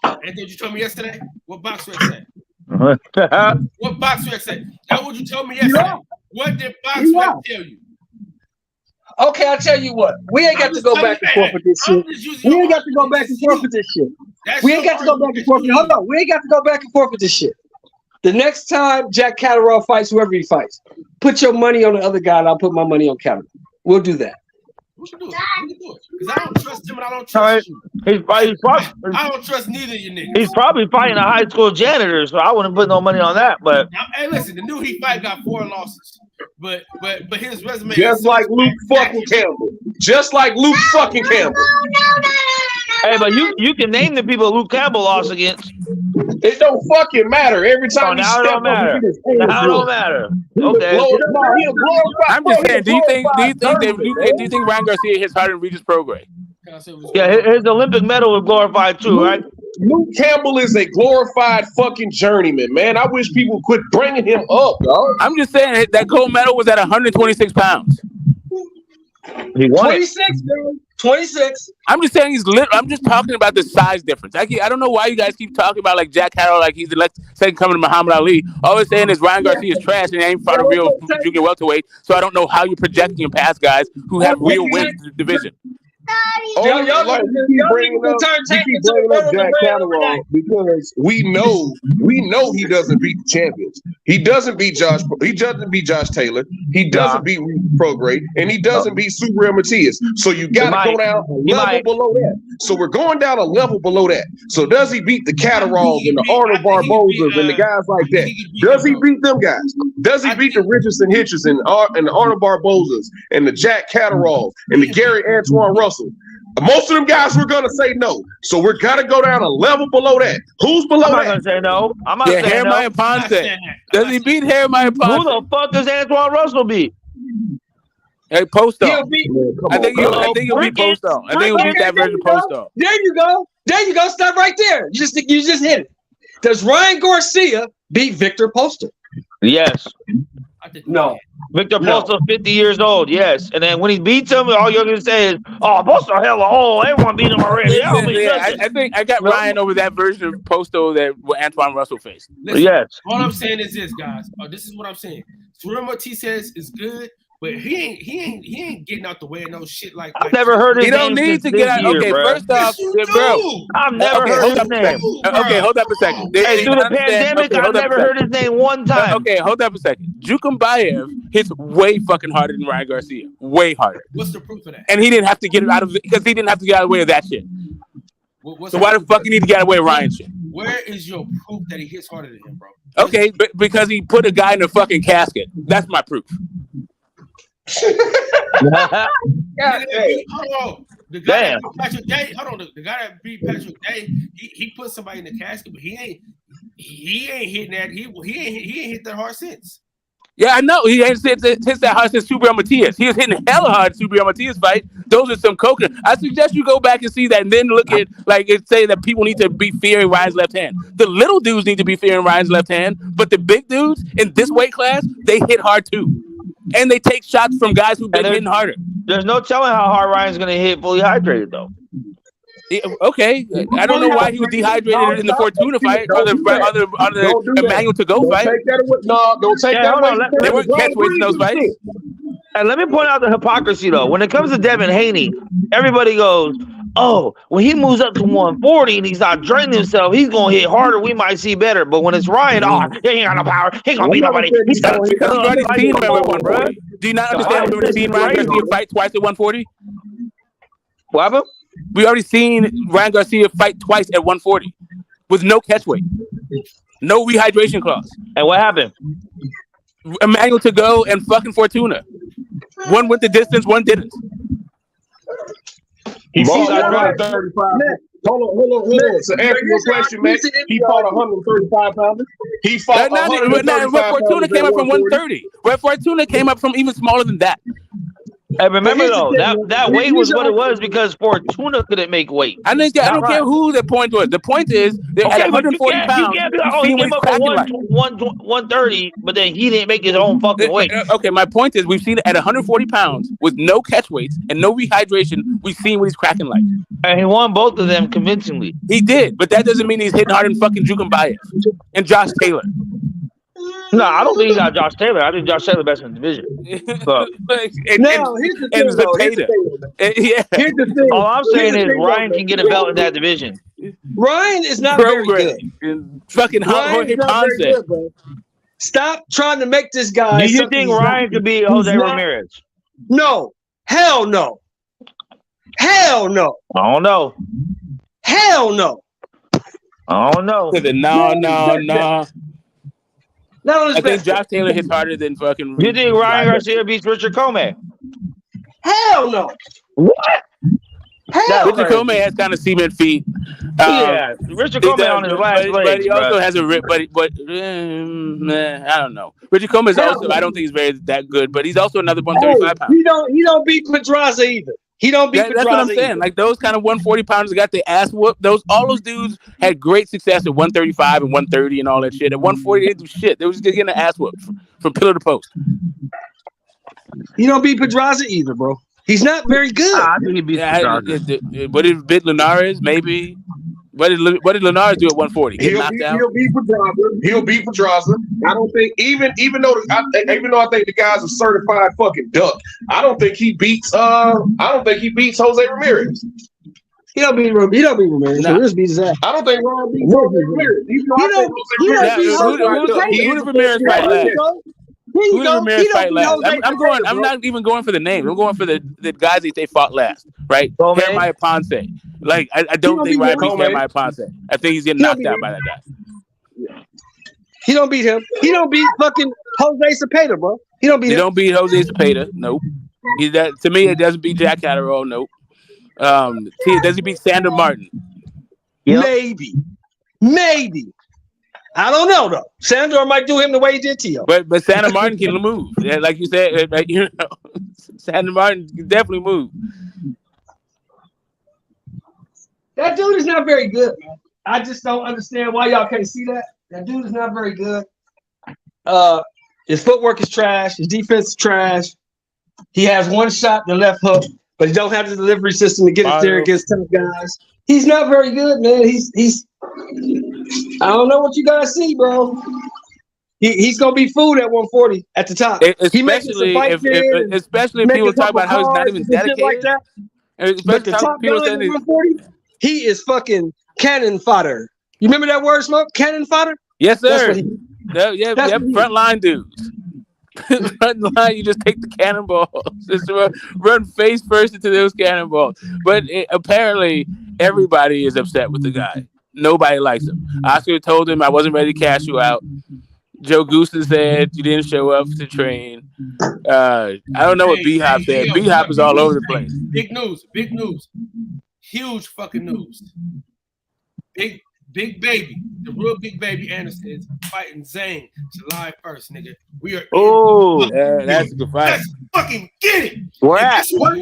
And did you tell me yesterday? What boxer say? What boxer say? That's what you told me yesterday. Yeah. What did boxer tell you? Okay, I'll tell you what. We ain't got to go back and forth with this shit. We ain't got to go back and forth with this shit. We ain't got to go back and forth. Hold on. We ain't got to go back and forth with this shit. The next time Jack Catterall fights whoever he fights, put your money on the other guy and I'll put my money on Catterall. We'll do that. We should do it. Because I don't trust him and I don't trust you. I don't trust neither of you niggas. He's probably fighting a high school janitor, so I wouldn't put no money on that. But now, hey, listen, the dude he fight got 4 losses. But his resume just like Luke fucking Campbell. Just like Luke fucking Campbell. Hey, but you can name the people Luke Campbell lost against. It don't fucking matter. Every time now it don't matter. Now it don't matter. Okay. I'm just saying. Do you think Ryan Garcia hits harder than Regis Prograis? Yeah, his Olympic medal was glorified too, right? Luke Campbell is a glorified fucking journeyman, man. I wish people quit bringing him up, dog. I'm just saying that gold medal was at 126 pounds. He won 26, man. 26. I'm just saying I'm just talking about the size difference. I don't know why you guys keep talking about like Jack Catterall like he's the second coming to Muhammad Ali. All we're saying is Ryan Garcia is trash and he ain't fought a real junior welterweight. So I don't know how you're projecting him past guys who have real wins in the division. Y'all keep bringing up Jack Catterall because we know he doesn't beat the champions. He doesn't beat Josh Taylor. He doesn't beat Prograis, and he doesn't beat Subriel Matias. So you got to go down a level below that. So we're going down a level below that. So does he beat the Catteralls and the Arnold Barbosas and the guys like that? Does he beat them guys? Does he beat the Richardson Hitchens and the Arnold Barbosas and the Jack Catteralls and the Gary Antoine Russell? Most of them guys were gonna say no, so we're gonna go down a level below that. Who's below that? I'm not gonna say no. I'm not saying no. Jeremiah Ponce. Does he beat Jeremiah Ponce? Who the fuck does Antoine Russell beat? Hey, Posto. I think he'll beat Posto. I think he'll beat that version of Posto. There you go. Stop right there. You just hit it. Does Ryan Garcia beat Victor Posto? Yes. No. Victor No. Posto, 50 years old, yes. And then when he beats him, all you're going to say is, oh, Posto hella old. Everyone beat him already. That don't mean nothing. I think I got Ryan over that version of Posto that Antoine Russell faced. Listen, Yes. All I'm saying is this, guys. This is what I'm saying. Subriel Matias is good, but he ain't getting out the way of no shit like. I've never heard his He don't name need since to get this out. year, Okay, bro. first off, Yes, bro. I've never heard his name. Okay, hold up a second. Hey, through the pandemic, I've never heard his name one time. Okay, hold up a second. Jukumbayev hits way fucking harder than Ryan Garcia. Way harder. What's the proof of that? And he didn't have to get it out of it because he didn't have to get out of the way of that shit. So why the fuck you need to get out of the way of Ryan shit? Where is your proof that he hits harder than him, bro? Okay, but because he put a guy in a fucking casket. That's my proof. Hold on. The guy that beat Patrick Day, the guy that beat Patrick Day, he put somebody in the casket, but he ain't hitting that. He ain't hit that hard since. Yeah, I know. He ain't hit that hard since Subriel Matias. He was hitting hella hard Subriel Matias fight. Those are some coconut. I suggest you go back and see that and then look at say that people need to be fearing Ryan's left hand. The little dudes need to be fearing Ryan's left hand, but the big dudes in this weight class, they hit hard too. And they take shots from guys who've been hitting harder. There's no telling how hard Ryan's going to hit fully hydrated, though. Yeah, okay, I don't know why he was dehydrated in the Fortuna fight or the Emmanuel to-go fight. Don't take that away. They weren't catchweights in those fights. And let me point out the hypocrisy, though. When it comes to Devin Haney, everybody goes, oh, when he moves up to 140 and he's not draining himself, he's going to hit harder. We might see better. But when it's Ryan, he ain't got no power. He ain't going to beat nobody. He's got We've already seen him at 140. Do you not understand we've already seen Ryan Garcia fight twice at 140? What happened? We already seen Ryan Garcia fight twice at 140 with no catch weight, no rehydration clause. And what happened? Emmanuel to go and fucking Fortuna. One went the distance, one didn't. He fought 135. Hold on. So answer your question, man. He fought 135 pounds. He fought 135 pounds. Fortuna came up from 130. Where Fortuna came up from even smaller than that. And remember though, that weight was what it was because Fortuna couldn't make weight. I don't care who the point was. The point is they're at 140 pounds. You can't be like, oh, he came up at 130, but then he didn't make his own fucking weight. Okay, my point is we've seen it at 140 pounds with no catch weights and no rehydration. We've seen what he's cracking like. And he won both of them convincingly. He did, but that doesn't mean he's hitting hard than fucking Jukumbayev and Josh Taylor. No, I don't think he got Josh Taylor. I think Josh Taylor best in the division. Here's the thing. All I'm saying is Ryan can get a belt in that division. Ryan is not very good. Fucking Jorge Ponce. Stop trying to make this guy. Do you think Ryan could beat Jose Ramirez? No. Hell no. Hell no. I don't know. Hell no. I don't know. No. I think Josh Taylor hits harder than fucking. You think Ryan Garcia beats Richard Comey? Hell no. What? Hell Richard Comey has kind of cement feet. Richard Comey on his last legs, but he also has a rip. But I don't know. Richard Comey is also. I don't think he's that good, but he's also another 135 pounds. He don't beat Pedraza either. He don't beat Pedraza. That's what I'm saying. Like those kind of 140 pounders got their ass whooped. All those dudes had great success at 135 and 130 and all that shit. At 140, they didn't do shit. They was just getting their ass whooped from pillar to post. He don't beat Pedraza either, bro. He's not very good. I think he beats Pedraza. What did beat Linares? Maybe. What did Linares do at 140? He'll beat Pedraza. I don't think even though I think the guy's a certified fucking duck. I don't think he beats Jose Ramirez. He don't beat Ramirez. Nah. Ramirez beats his ass. I don't think Ron beats Jose Ramirez. Who did Ramirez fight last? Who did Ramirez fight last? I'm not even going for the name. I'm going for the guys that they fought last, right? Jeremiah Ponce. Like I don't think Ryan beats Jeremiah Ponce. I think he's getting knocked out by that guy. He don't beat him. He don't beat fucking Jose Cepeda, bro. He don't beat him. He don't beat Jose Cepeda. Nope. To me, it doesn't beat Jack Catterall. Nope. Does he beat Sandor Martin? Yep. Maybe. I don't know though. Sandor might do him the way he did to you. But Sandor Martin can move. Like you said, Sandor Martin can definitely move. That dude is not very good, man. I just don't understand why y'all can't see that. That dude is not very good. His footwork is trash. His defense is trash. He has one shot, the left hook, but he don't have the delivery system to get it there against tough guys. He's not very good, man. He's. I don't know what you guys see, bro. He's gonna be food at 140 at the top. Especially if people talk about how he's not even dedicated. Like that. But the top guy at 140, he is fucking cannon fodder. You remember that word, Smoke? Cannon fodder? Yes, sir. Front line dudes. Front line, you just take the cannonballs. Just run face first into those cannonballs. But apparently, everybody is upset with the guy. Nobody likes him. Oscar told him, I wasn't ready to cash you out. Joe Goosen said you didn't show up to train. I don't know what B-Hop said. B-Hop is all over the place. Big news. Huge fucking news. Big Baby, the real Big Baby Anderson is fighting Zane July 1st, nigga. We are. Oh, that's a good fight. Let's fucking get it. Where at? Guess wow.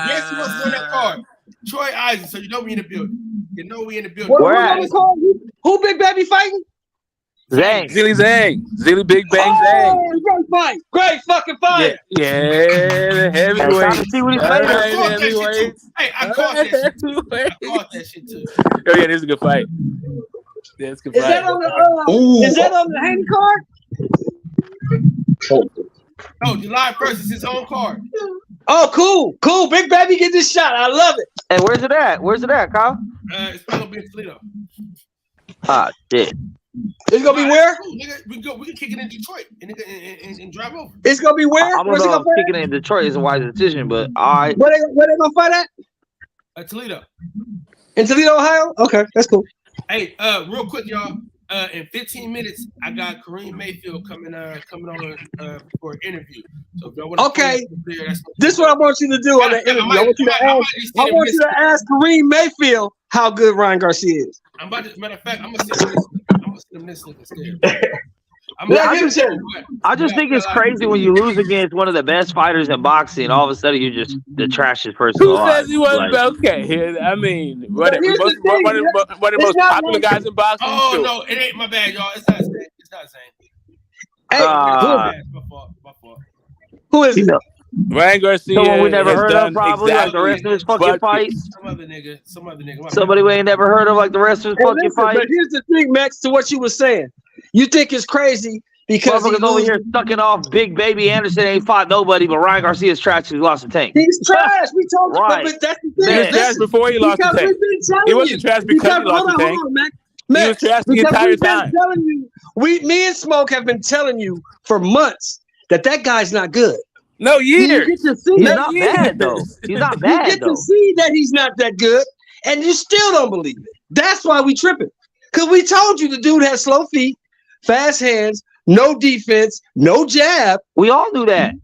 Guess what's on that card? Troy Eisen. So you know we in the building. Where at? Who Big Baby fighting? Zang. Zilly Zang. Zilly Big Bang Zang. Great fight. Great fucking fight. Yeah, the heavyweight. See what he's Heavyweight. Hey, I caught that shit. I caught that shit too. Oh yeah, this is a good fight. Yeah, it's a good Is fight. that on the Haney card? No, July 1st is his own card. Oh, cool. Big Baby get this shot. I love it. Hey, where's it at, Kyle? It's probably gonna be in Toledo. Ah, shit. It's gonna be where? Cool, nigga. We can kick it in Detroit and drive over. It's gonna be where? I don't know if kicking it in Detroit is a wise decision, but all right. Where they gonna fight at? Toledo. In Toledo, Ohio? Okay, that's cool. Hey, real quick, y'all. In 15 minutes, I got Kareem Mayfield coming on for an interview. So if y'all want to this is what I want you to do on the interview. I want you to ask Kareem Mayfield how good Ryan Garcia is. Matter of fact, I'm gonna send him this looking scared. I just think it's crazy when you lose against one of the best fighters in boxing. All of a sudden, you're just the trashiest person. Who says he wasn't okay? I mean, one of the most popular guys in boxing. Oh no, it ain't my bad, y'all. It's not Zane. Hey, my fault. Who is it? Ryan Garcia. Someone we never heard of, probably like the rest of his fucking fights. Some other nigga. Somebody we ain't never heard of, like the rest of his fucking fights. But here's the thing, Max, to what you were saying. You think it's crazy because he's over here sucking off Big Baby Anderson ain't fought nobody, but Ryan Garcia's trash. He lost the Tank. He's trash. We told you, right. but that's the thing. He was trash before he lost the Tank. He wasn't trash because he lost the Tank. He was trash the entire time. Me and Smoke have been telling you for months that guy's not good. No years. He's not bad though. He's not bad. You get to see that he's not that good, and you still don't believe it. That's why we tripping. Because we told you the dude has slow feet, fast hands, no defense, no jab. We all knew that.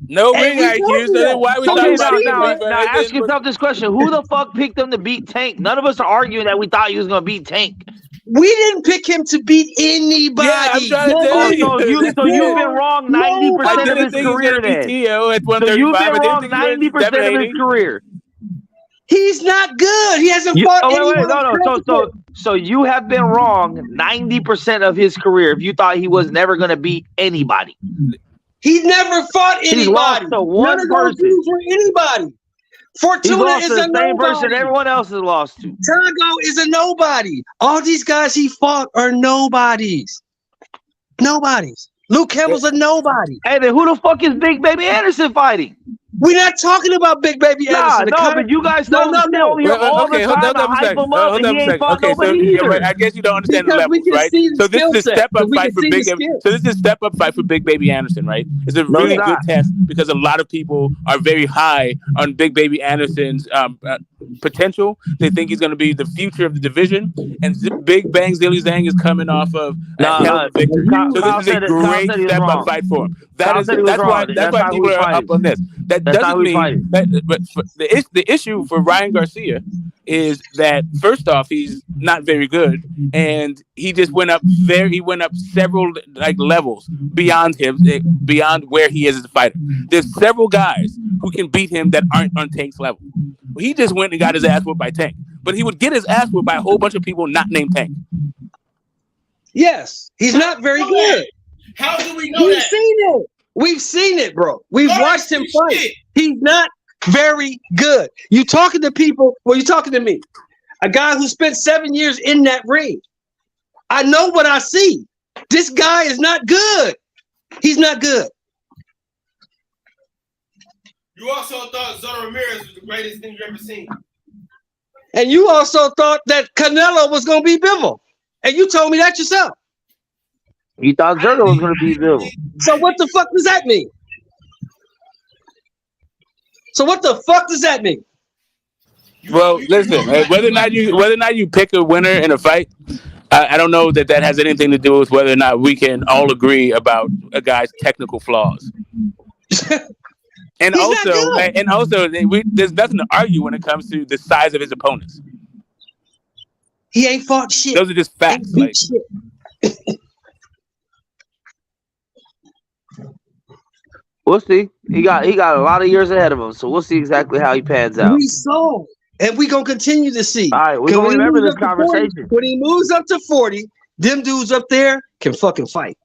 No ring IQ. So then why we talking about now ask yourself this question: who the fuck picked him to beat Tank? None of us are arguing that we thought he was gonna beat Tank. We didn't pick him to beat anybody. Yeah, I'm trying to tell you. So you've been wrong 90% of his career then. So you've been wrong 90% of his career. He's not good. He hasn't fought anyone. So you have been wrong 90% of his career if you thought he was never going to beat anybody. He never fought anybody. He's lost to one person. For anybody. Fortuna is a same nobody. Person everyone else has lost to. Tago is a nobody. All these guys he fought are nobodies. Nobodies. Luke Campbell's a nobody. Hey, then who the fuck is Big Baby Anderson fighting? We're not talking about Big Baby Anderson. But you guys don't know here all the time to hype him up, and he ain't fought nobody either. I guess you don't understand the levels, right? So this is a step-up fight for Big. So this is a step-up fight for Big Baby Anderson, right? It's a really good test because a lot of people are very high on Big Baby Anderson's potential. They think he's going to be the future of the division, and Big Bang Zilly Zhang is coming off of a victory. So this is a great step-up fight for him. That's why people are up on this. That doesn't mean that, but the issue for Ryan Garcia is that first off, he's not very good, and he just went up several levels beyond where he is as a fighter. There's several guys who can beat him that aren't on Tank's level. He just went and got his ass whooped by Tank, but he would get his ass whooped by a whole bunch of people not named Tank. Yes, he's not very good. How do we know We've that? seen it. We've seen it, bro. We've watched him fight. Shit. He's not very good. You talking to people? Well, you talking to me, a guy who spent 7 years in that ring. I know what I see. This guy is not good. He's not good. You also thought Zona Ramirez was the greatest thing you ever seen. And you also thought that Canelo was going to be Bivol. And you told me that yourself. You thought Zergo was going to be Bivol. So what the fuck does that mean? So what the fuck does that mean? Well, listen, whether or not you pick a winner in a fight, I don't know that has anything to do with whether or not we can all agree about a guy's technical flaws. And also, there's nothing to argue when it comes to the size of his opponents. He ain't fought shit. Those are just facts. Like, we'll see. He got a lot of years ahead of him, so we'll see exactly how he pans out. We saw, and we're gonna continue to see. All right, we're gonna remember this conversation. 40, when he moves up to 40, them dudes up there can fucking fight.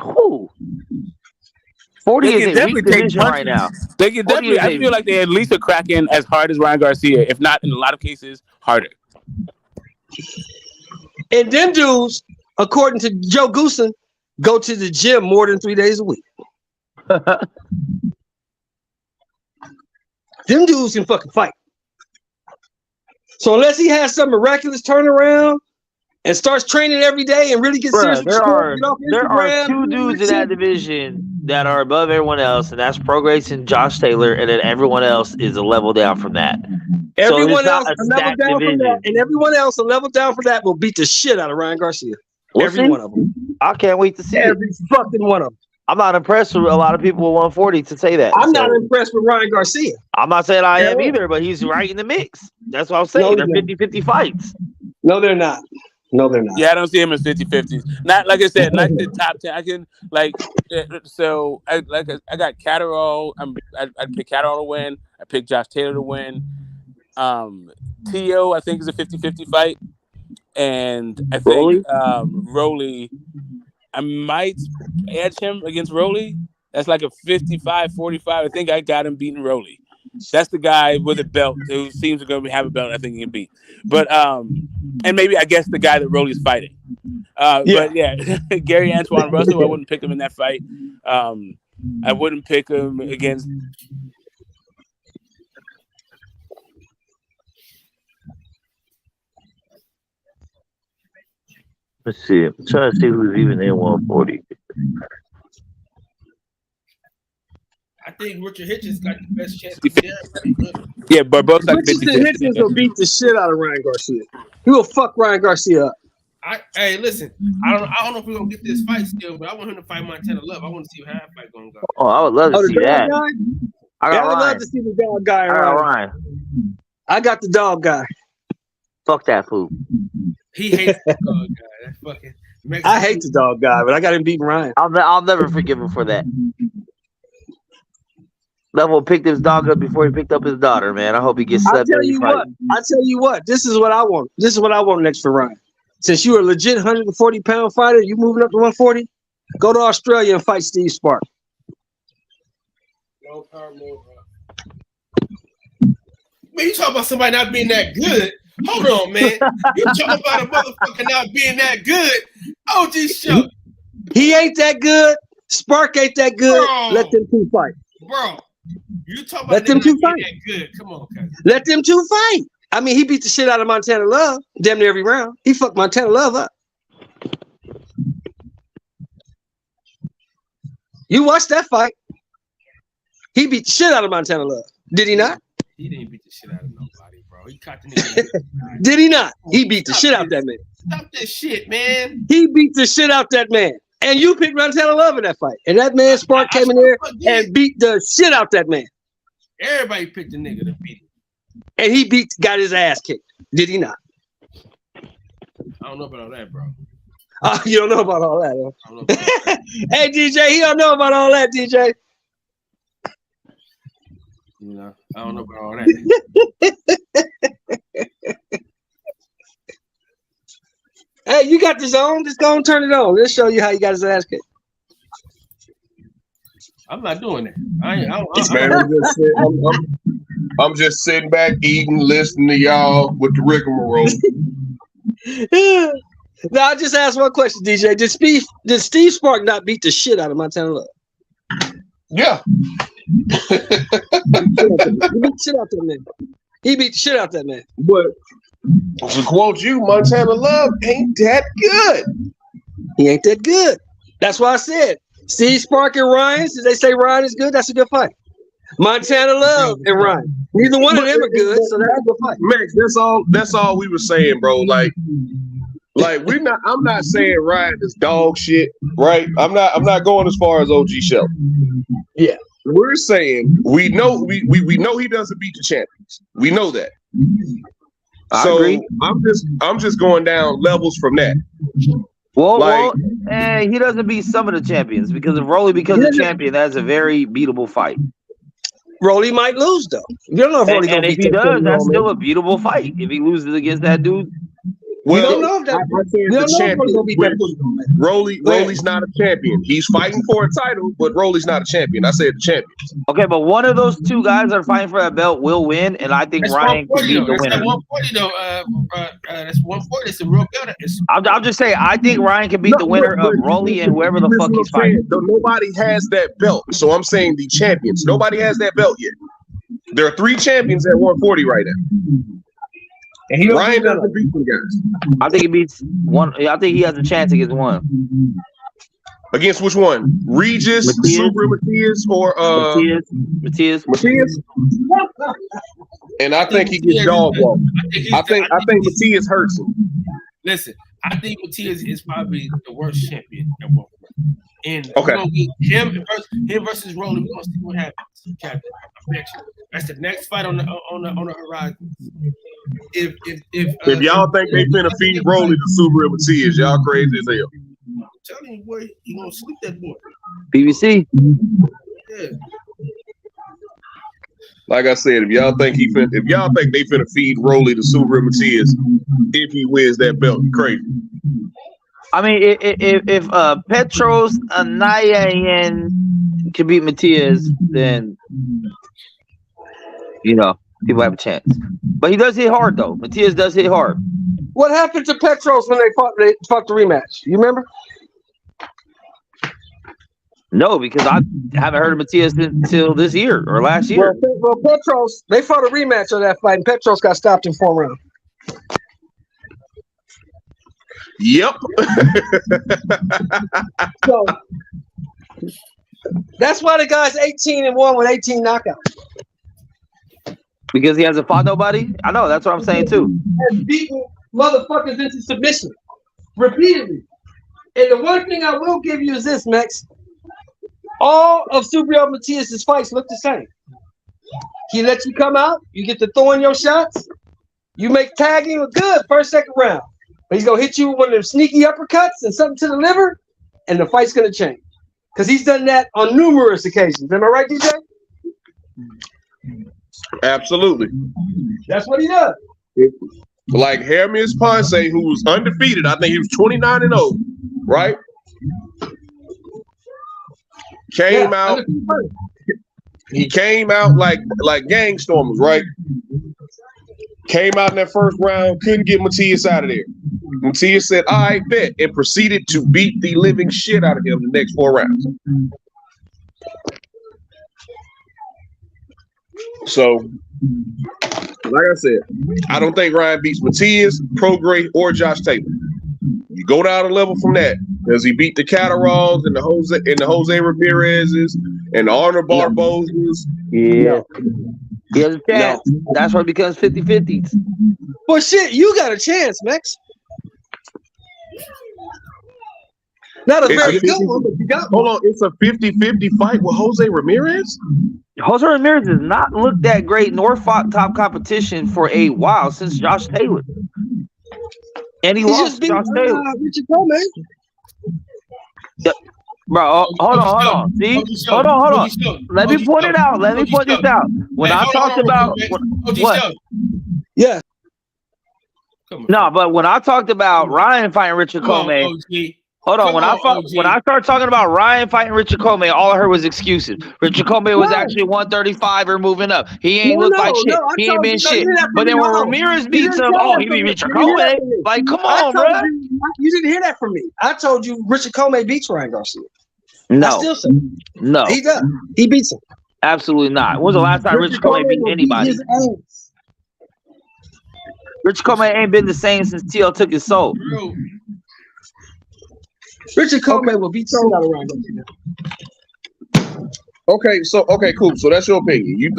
Who? 40 is a weak division right now. They can definitely. I feel like they at least are cracking as hard as Ryan Garcia, if not in a lot of cases harder. And them dudes, according to Joe Goosen, go to the gym more than 3 days a week. Them dudes can fucking fight. So unless he has some miraculous turnaround and starts training every day and really gets serious, there are 2 dudes in that division that are above everyone else, and that's Prograis and Josh Taylor, and then everyone else is a level down from that. Everyone else a level down from that, and everyone else a level down from that will beat the shit out of Ryan Garcia. Every one of them. I can't wait to see every fucking one of them. I'm not impressed with a lot of people with 140 to say that. I'm not impressed with Ryan Garcia. I'm not saying I am either, but he's right in the mix. That's what I'm saying. They're 50-50 fights. No, they're not. No, they're not. Yeah, I don't see him as 50-50s. Not like I said, like the top 10. I can I got Catterall. I pick Catterall to win. I picked Josh Taylor to win. T.O. I think is a 50-50 fight, and I think Rolly. I might edge him against Rolly. That's like a 55-45. I think I got him beating Rolly. That's the guy with a belt who seems to have a belt. I think he can beat. But and maybe I guess the guy that Rolly's fighting. But yeah, Gary Antoine Russell. I wouldn't pick him in that fight. I wouldn't pick him against. Let's see. I'm trying to see who's even in 140. I think Richard Hitchens got the best chance. Yeah, but both like Richard Hitchens will beat the shit out of Ryan Garcia. He will fuck Ryan Garcia up. Hey, listen. I don't know if we're gonna get this fight still, but I want him to fight Montana Love. I want to see how that fight gonna go. Oh, I would love to see that. I would love to see the dog guy. Ryan. I got the dog guy. Fuck that fool. He hates the dog guy. That fucking I hate the dog guy, but I got him beating Ryan. I'll never forgive him for that. Level picked his dog up before he picked up his daughter, man. I hope he gets slept. I tell you what. This is what I want. This is what I want next for Ryan. Since you're a legit 140-pound fighter, you moving up to 140, go to Australia and fight Steve Spark. No power move. Man, you talking about somebody not being that good? Hold on, man. You talking about a motherfucker not being that good? OG Show. He ain't that good. Spark ain't that good. Bro. Let them two fight. Bro, you talking about Let them two fight. That good? Come on, guys. Let them two fight. I mean, he beat the shit out of Montana Love damn near every round. He fucked Montana Love up. You watched that fight. He beat the shit out of Montana Love. Did he not? He didn't beat the shit out of nobody, bro. He caught the nigga. Did he not? He beat the shit out that man. Stop this shit, man. He beat the shit out that man. And you picked Montana Love in that fight. And that man Spark came in there and beat the shit out that man. Everybody picked the nigga to beat him. And he got his ass kicked. Did he not? I don't know about all that, bro. You don't know about all that, huh? I don't know about that. Hey, DJ, he don't know about all that, DJ. You know, I don't know about all that. Hey, you got got the zone. Just go and turn it on. Let's show you how you got his ass kicked. I'm not doing that. I'm just sitting back, eating, listening to y'all with the rigmarole. Now, I just asked one question, DJ. Did Steve Spark not beat the shit out of Montana Love? Yeah. He beat the shit out that man. He beat the shit out that man. But to quote you, Montana Love ain't that good. He ain't that good. That's why I said Steve Spark and Ryan. Did they say Ryan is good? That's a good fight. Montana Love and Ryan. Neither one of them are good, so that's a good fight. Max, that's all we were saying, bro. Like I'm not saying Ryan is dog shit, right? I'm not going as far as OG Shelby. Yeah. We're saying we know he doesn't beat the champions. We know that. I agree. I'm just going down levels from that. Well, he doesn't beat some of the champions because if Rolly becomes a champion, that's a very beatable fight. Rolly might lose though. You don't know if Rolly and if he does, that's still a beatable fight. If he loses against that dude. We don't know if that. Rolly's not a champion. He's fighting for a title, but Rolly's not a champion. I said the champion. Okay, but one of those two guys that are fighting for that belt will win, and I think Ryan could be the winner. That's 140 though. That's 140. It's a real belt. I'm just saying, I think Ryan can beat the winner of Rolly and whoever the fuck he's fighting. Nobody has that belt, so I'm saying the champions. Nobody has that belt yet. There are 3 champions at 140 right now. And Ryan doesn't beat them guys. I think he beats one. I think he has a chance against one. Against which one? Regis, Super Matias, or Matias. And I think he gets dog walked. I think Matias hurts him. Listen, I think Matias is probably the worst champion at 140. And okay, him versus Rolly. We're gonna see what happens, Captain. That's the next fight on the horizon. If y'all think they finna feed Rolly to Subaru Matias, y'all crazy as hell. I'm telling you, boy, you gonna sleep that boy. BBC. Yeah. Like I said, if y'all think they finna feed Rolly to Subaru Matias, if he wins that belt, crazy. I mean, if Petros Anayan can beat Matias, then people have a chance. But he does hit hard, though. Matias does hit hard. What happened to Petros when they fought the rematch? You remember? No, because I haven't heard of Matias until this year or last year. Well, Petros, they fought a rematch of that fight, and Petros got stopped in 4 rounds. Yep. So that's why the guy's 18-1 with 18 knockouts. Because he hasn't fought nobody? I know, that's what I'm saying too. Has beaten motherfuckers into submission repeatedly. And the one thing I will give you is this, Max. All of Subriel Matias' fights look the same. He lets you come out, you get to throw in your shots, you make tagging look good first, second round. But he's gonna hit you with one of them sneaky uppercuts and something to the liver, and the fight's gonna change. Because he's done that on numerous occasions. Am I right, DJ? Absolutely. That's what he does. Like Hermes Ponce, who was undefeated. I think he was 29-0, right? Came out. He came out like gangstormers, right? Came out in that first round, couldn't get Matias out of there. Matias said, "All right, bet," and proceeded to beat the living shit out of him the next 4 rounds. So, like I said, I don't think Ryan beats Matias, Prograis, or Josh Taylor. You go down a level from that, because he beat the Catteralls and the Jose Ramirez's and the Arnold Barbosas. Yeah. He has a chance. That's why it becomes 50-50. Well, shit, you got a chance, Max. Not a very good one, but you got one. Hold on, it's a 50-50 fight with Jose Ramirez? Jose Ramirez has not looked that great nor fought top competition for a while since Josh Taylor. And he lost Josh Taylor. Richard Gomez. Bro, hold on. See? Hold on. Let me point it out. Let me point this out. When I talked about what? Yeah. No, but when I talked about Ryan fighting Richard Commey, hold on. When I started talking about Ryan fighting Richard Commey, all I heard was excuses. Richard Commey was actually 135 or moving up. He ain't looked like shit. He ain't been shit. But then when Ramirez beats him, he beat Richard Commey. Like, come on, bro. You didn't hear that from me. I told you Richard Commey beats Ryan Garcia. No. I still say no. He does. He beats him. Absolutely not. When was the last time Richard Commey beat anybody? Richard Commey ain't been the same since TL took his soul. Richard Commey will beat you out of Ryan Garcia. Okay, cool. So that's your opinion. You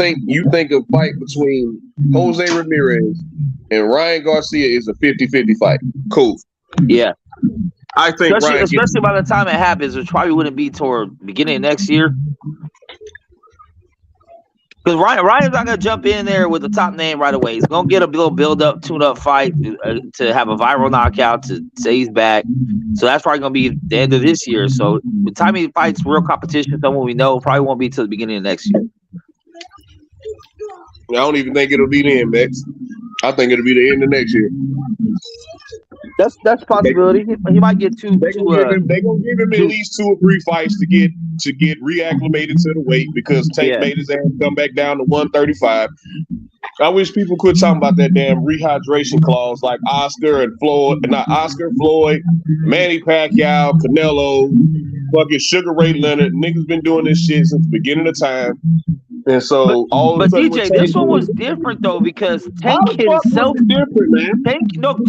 think a fight between Jose Ramirez and Ryan Garcia is a 50-50 fight. Cool. Yeah. I think especially by the time it happens, which probably wouldn't be toward beginning of next year. Because Ryan's not gonna jump in there with the top name right away. He's gonna get a little build-up, tune-up fight to have a viral knockout to say he's back. So that's probably gonna be the end of this year. So by the time he fights real competition, someone we know, probably won't be till the beginning of next year. I don't even think it'll be then, Max. I think it'll be the end of next year. That's a possibility. He might get two. They're gonna give him at least 2 or 3 fights to get reacclimated to the weight because Tank made his ass come back down to 135. I wish people could talk about that damn rehydration clause like Oscar, Floyd, Manny Pacquiao, Canelo, fucking Sugar Ray Leonard. Niggas been doing this shit since the beginning of time. And so but DJ, this one was different though because Tank himself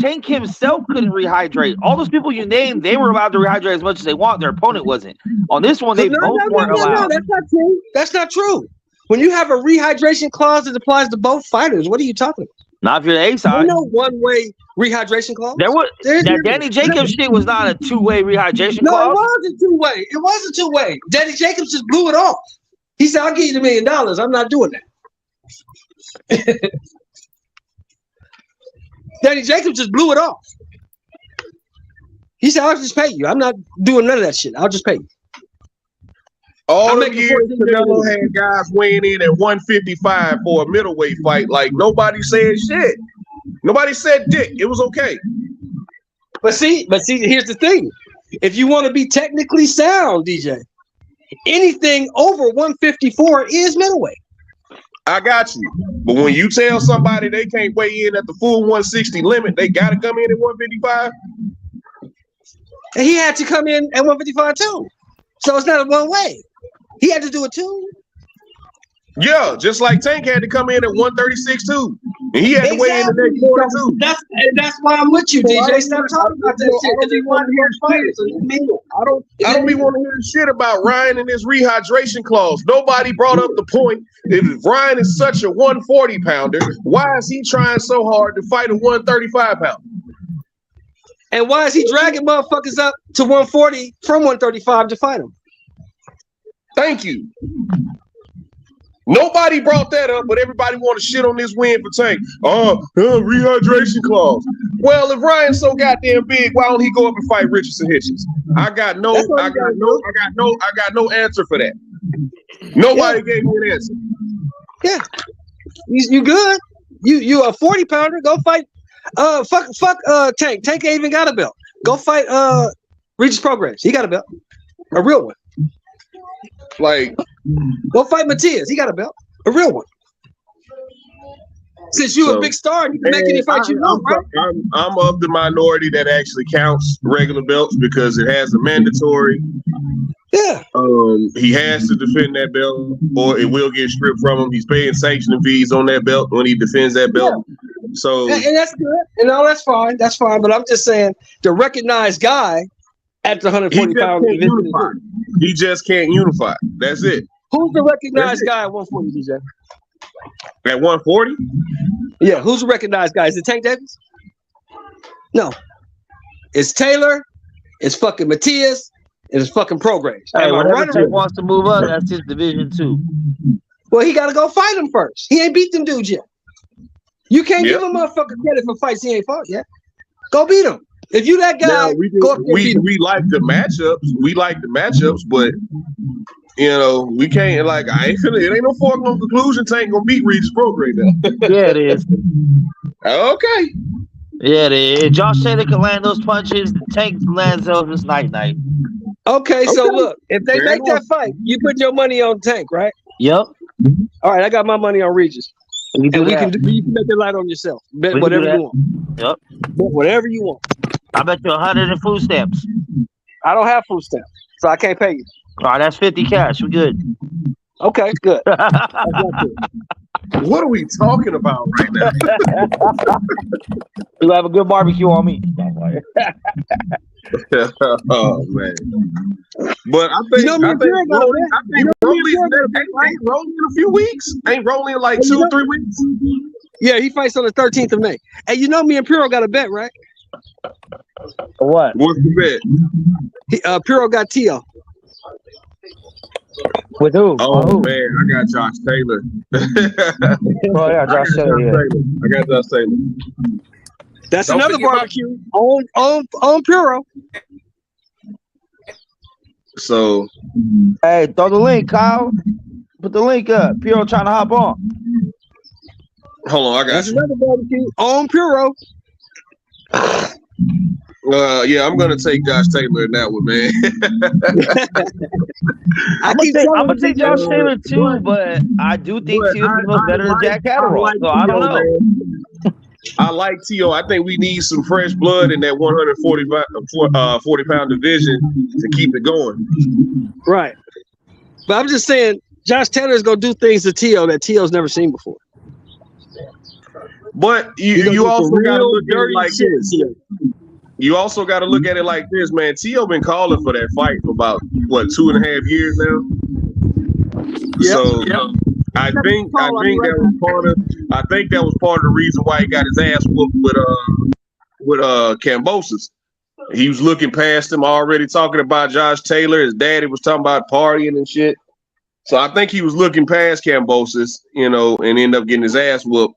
Tank himself couldn't rehydrate. All those people you named, they were allowed to rehydrate as much as they want. Their opponent wasn't. On this one, they both weren't allowed. No, that's not true. That's not true. When you have a rehydration clause that applies to both fighters, what are you talking about? Not if you're the A side. No one-way rehydration clause. That Danny Jacobs shit was not a 2-way rehydration clause. No, it wasn't 2-way. It wasn't 2-way. Danny Jacobs just blew it off. He said, "I'll give you $1 million. I'm not doing that." Danny Jacobs just blew it off. He said, "I'll just pay you. I'm not doing none of that shit. I'll just pay you." All the years Canelo had guys weighing in at 155 for a middleweight fight, like nobody said shit. Nobody said dick. It was okay. But see, here's the thing. If you want to be technically sound, DJ, anything over 154 is middleweight. I got you. But when you tell somebody they can't weigh in at the full 160 limit, they got to come in at 155. And he had to come in at 155 too. So it's not a one way. He had to do it too. Yeah, just like Tank had to come in at 136 too. And he had to weigh in the next quarter too. That's why I'm with you, DJ. Stop talking about that shit. Because you want to hear fighters. I don't be wanting to hear shit about Ryan and his rehydration clause. Nobody brought up the point. If Ryan is such a 140 pounder, why is he trying so hard to fight a 135 pounder? And why is he dragging motherfuckers up to 140 from 135 to fight him? Thank you. Nobody brought that up, but everybody want to shit on this win for Tank. Rehydration clause. Well, if Ryan's so goddamn big, why don't he go up and fight Richardson Hitchens? I got no answer for that. Nobody gave me an answer. Yeah, you good? You a 40 pounder? Go fight. Fuck. Tank. Tank ain't even got a belt. Go fight. Regis Progress. He got a belt, a real one. Like, go fight Matias. He got a belt, a real one. Since you a big star, you can make any fight you want, right? I'm of the minority that actually counts regular belts because it has a mandatory. Yeah. He has to defend that belt, or it will get stripped from him. He's paying sanctioning fees on that belt when he defends that belt. Yeah. So, and that's good. And all that's fine. That's fine. But I'm just saying, the recognized guy at the 140 pound division. He just can't unify. That's it. Who's the recognized guy at 140, DJ? At 140? Yeah, who's the recognized guy? Is it Tank Davis? No. It's Taylor. It's fucking Matias. And it's fucking Progress. Hey, whenever Tank wants to move up, that's his division too. Well, he got to go fight him first. He ain't beat them dudes yet. You can't give him motherfucking credit for fights he ain't fought yet. Go beat him. If you that guy, now, we like the matchups. We like the matchups, but you know, we can't like it ain't no foregone conclusion Tank gonna beat Regis Progress now. Yeah, it is. Okay. Yeah, Josh Taylor can land those punches. Tank lands those. It's night. Okay, so look, if they Fair make enough. that fight, you put your money on Tank, right? Yep. All right, I got my money on Regis. We can do that. You can make it light on yourself. Bet We can whatever do that. you want. Yep. Bet whatever you want. I bet you 100 in food stamps. I don't have food stamps, so I can't pay you. All right, that's 50 cash. We good. Okay, good. What are we talking about right now? We'll have a good barbecue on me. Oh man! But I think ain't rolling in a few weeks. Ain't rolling in like 2 or 3 weeks. Yeah, he fights on the 13th of May. Hey, you know me and Piro got a bet, right? What? What's the bet? Piro got Tio. With who? Oh man, I got Josh Taylor. Oh yeah, Josh Taylor. Yeah. I got Josh Taylor. That's Don't another forget barbecue on Piro. So Hey, throw the link, Kyle. Put the link up. Piro trying to hop on. hold on, I got That's you. another barbecue on Piro. Yeah, I'm gonna take Josh Taylor in that one, man. I'm I'm gonna take Josh Taylor too, but I do think Tio was better than Jack Catterall. So I don't know. Man. I like Tio. I think we need some fresh blood in that 40-pound division to keep it going. Right. But I'm just saying, Josh Taylor's gonna do things to Tio that Tio's never seen before. But you also got to look at it like this. You also got to look at it like this, man. Tio been calling for that fight for about 2.5 years now. Yep. So I think that was part of the reason why he got his ass whooped with Kambosos. He was looking past him, already talking about Josh Taylor. His daddy was talking about partying and shit. So I think he was looking past Kambosos, and ended up getting his ass whooped.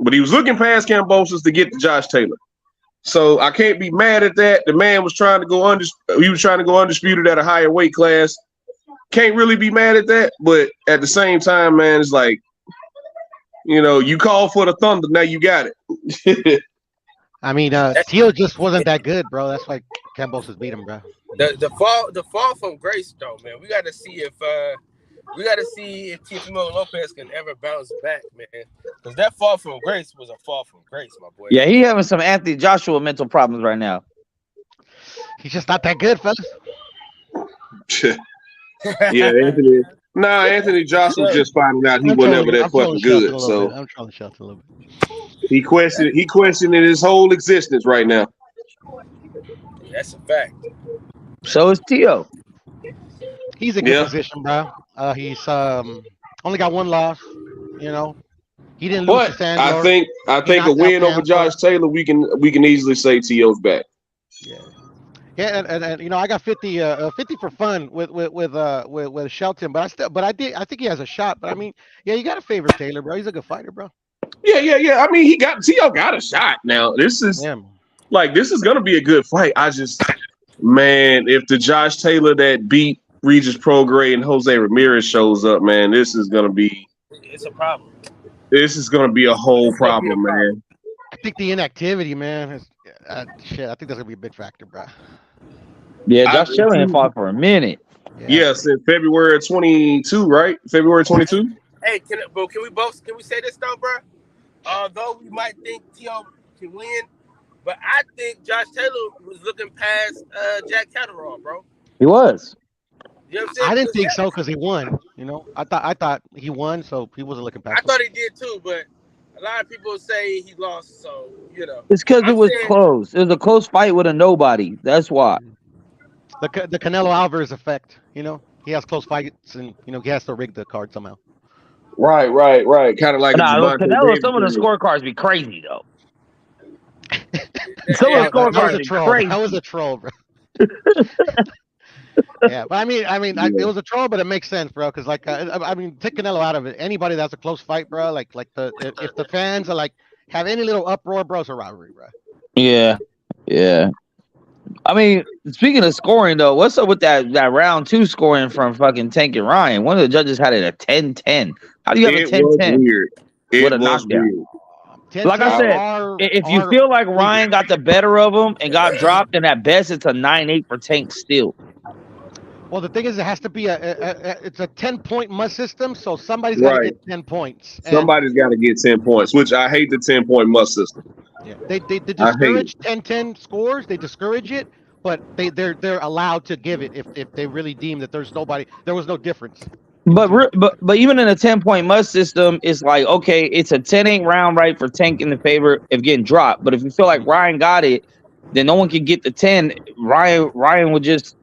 But he was looking past Kambosos to get to Josh Taylor. So I can't be mad at that. The man was trying to go undisputed at a higher weight class. Can't really be mad at that. But at the same time, man, it's like, you called for the thunder, now you got it. I mean, Tio just wasn't that good, bro. That's why Kambosos beat him, bro. The fall from grace, though, man. We got to see if Teofimo Lopez can ever bounce back, man. Because that fall from grace was a fall from grace, my boy. Yeah, he having some Anthony Joshua mental problems right now. He's just not that good, fellas. Yeah, Anthony Joshua's just finding out he wasn't ever that fucking good. So I'm trying to shout a little bit. He questioning his whole existence right now. That's a fact. So is Tio. He's in good position, bro. He's only got one loss. He didn't lose to Sandor. I think a win over Josh Taylor, we can easily say Tio's back. Yeah, and I got 50 for fun with Shelton, but I think he has a shot. But I mean, you got to favor Taylor, bro. He's a good fighter, bro. Yeah. I mean, Tio got a shot. Now this is gonna be a good fight. Man, if the Josh Taylor that beat Regis Prograis and Jose Ramirez shows up, man, it's a problem. This is gonna be a whole problem, man. I think the inactivity, man, I think that's gonna be a big factor, bro. Yeah, Josh Taylor ain't fought for a minute. Yeah, since February 22, right? February 22. Hey, can we say this though, bro? Although we might think Tio can win, but I think Josh Taylor was looking past Jack Catterall, bro. He was. You know what I'm saying? I didn't think so because he won. I thought he won, so he wasn't looking past. I thought he did too, but a lot of people say he lost. So it's because it was close. It was a close fight with a nobody. That's why. The Canelo Alvarez effect. He has close fights, and he has to rig the card somehow. Right. Kind of like Canelo. Some of the scorecards be crazy though. Some of the scorecards be crazy. That was a troll, bro. Yeah, but I mean, it was a troll, but it makes sense, bro. Because take Canelo out of it. Anybody that's a close fight, bro. If the fans are have any little uproar, bro, it's a rivalry, bro. Yeah. I mean, speaking of scoring though, what's up with that round 2 scoring from fucking Tank and Ryan? One of the judges had it a 10-10. How do you have a 10-10? Weird. With a knockdown. Like I said, if you feel like Ryan got the better of him and got dropped, then at best it's a 9-8 for Tank still. Well, the thing is, it has to be it's a 10-point must system, so somebody's got to get 10 points. Somebody's got to get 10 points, which I hate the 10-point must system. Yeah, they discourage 10-10 scores. They discourage it, but they're allowed to give it if they really deem that there was no difference. But even in a 10-point must system, it's like, okay, it's a 10-8 round, right, for Tank in the favor of getting dropped. But if you feel like Ryan got it, then no one can get the 10. Ryan would just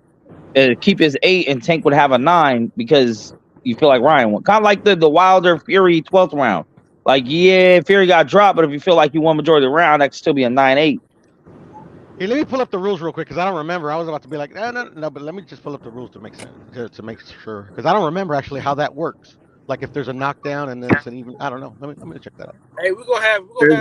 keep his 8 and Tank would have a 9 because you feel like Ryan won. Kind of like the Wilder Fury 12th round. Like, yeah, Fury got dropped, but if you feel like you won majority of the round, that could still be a 9-8. Hey, let me pull up the rules real quick because I don't remember. I was about to be like, no, but let me just pull up the rules to make sense, to make sure, because I don't remember actually how that works. Like if there's a knockdown and there's an even, I don't know. Let me check that out. Hey,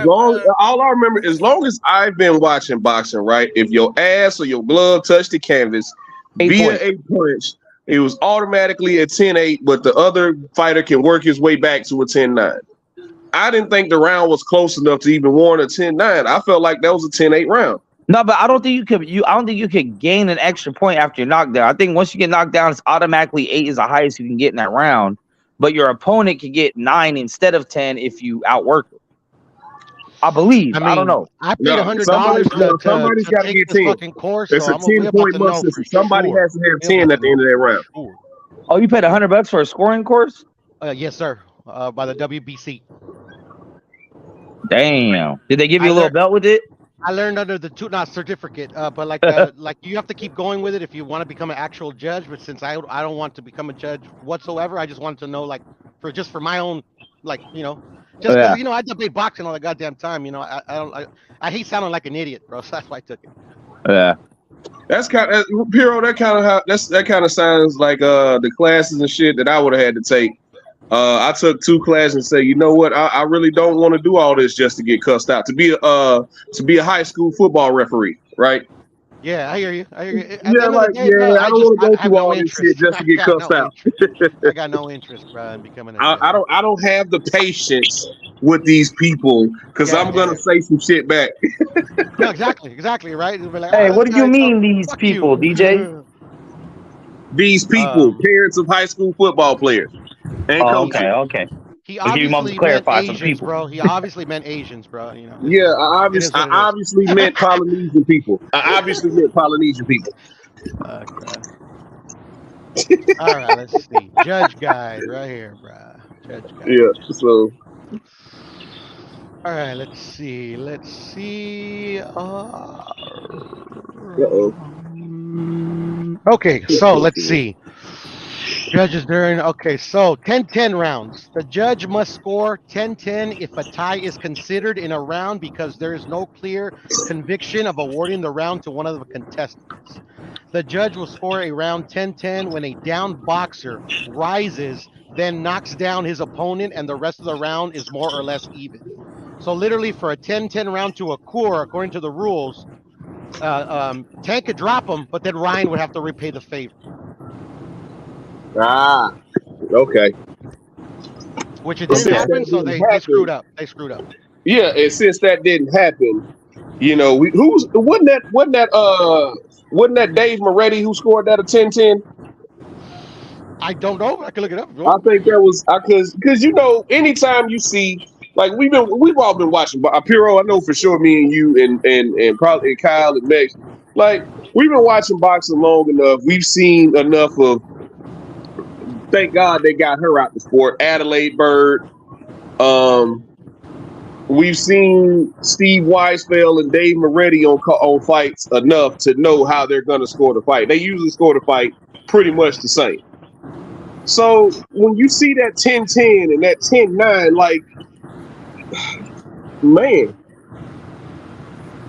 all I remember, as long as I've been watching boxing, right? If your ass or your glove touched the canvas via a punch, it was automatically a 10-8, but the other fighter can work his way back to a 10-9. I didn't think the round was close enough to even warrant a 10-9. I felt like that was a 10-8 round. No, but I don't think you could gain an extra point after your knockdown. I think once you get knocked down, it's automatically 8 is the highest you can get in that round. But your opponent can get 9 instead of 10 if you outwork them. I believe. I don't know. I paid $100. Somebody's got to get 10. Course, it's so a 10-point must system. Somebody has to have 10 at the end of that round. Oh, you paid $100 for a scoring course? Yes, sir. By the WBC. Damn. Did they give you a little belt with it? I learned under the not certificate, but like you have to keep going with it if you want to become an actual judge. But since I don't want to become a judge whatsoever, I just wanted to know, like, for my own, like, just because I play boxing all the goddamn time. I hate sounding like an idiot, bro. So that's why I took it. Yeah. That's kind of Piro. That kind of sounds like the classes and shit that I would have had to take. I took 2 classes and say, you know what? I really don't want to do all this just to get cussed out. To be a high school football referee, right? Yeah, I hear you. I don't want to go through all this shit just to get cussed out. I got no interest, bro, in becoming. I don't have the patience with these people because I'm gonna say some shit back. No, exactly, right? Like, hey, what do you mean these people, DJ? These people, parents of high school football players. Okay. He obviously meant Asians, bro. He obviously meant Asians, bro. Yeah, I obviously meant Polynesian people. Okay. All right, let's see. Judge guide right here, bro. Judge guide. Yeah. So. All right, let's see. Okay, so let's see. Judges during, okay, so 10-10 rounds. The judge must score 10-10 if a tie is considered in a round because there is no clear conviction of awarding the round to one of the contestants. The judge will score a round 10-10 when a down boxer rises, then knocks down his opponent, and the rest of the round is more or less even. So literally for a 10-10 round to occur, according to the rules, Tank could drop him, but then Ryan would have to repay the favor. Ah, okay. Which it didn't happen, so they screwed up. Yeah, and since that didn't happen, wasn't that Dave Moretti who scored that a 10-10? I don't know. I can look it up. I think that was because anytime you see, like we've all been watching, but Piro, I know for sure, me and you and probably Kyle and Max, like we've been watching boxing long enough. We've seen enough of. Thank God they got her out the sport. Adelaide Bird. We've seen Steve Weisfeld and Dave Moretti on fights enough to know how they're going to score the fight. They usually score the fight pretty much the same. So when you see that 10-10 and that 10-9, like, man,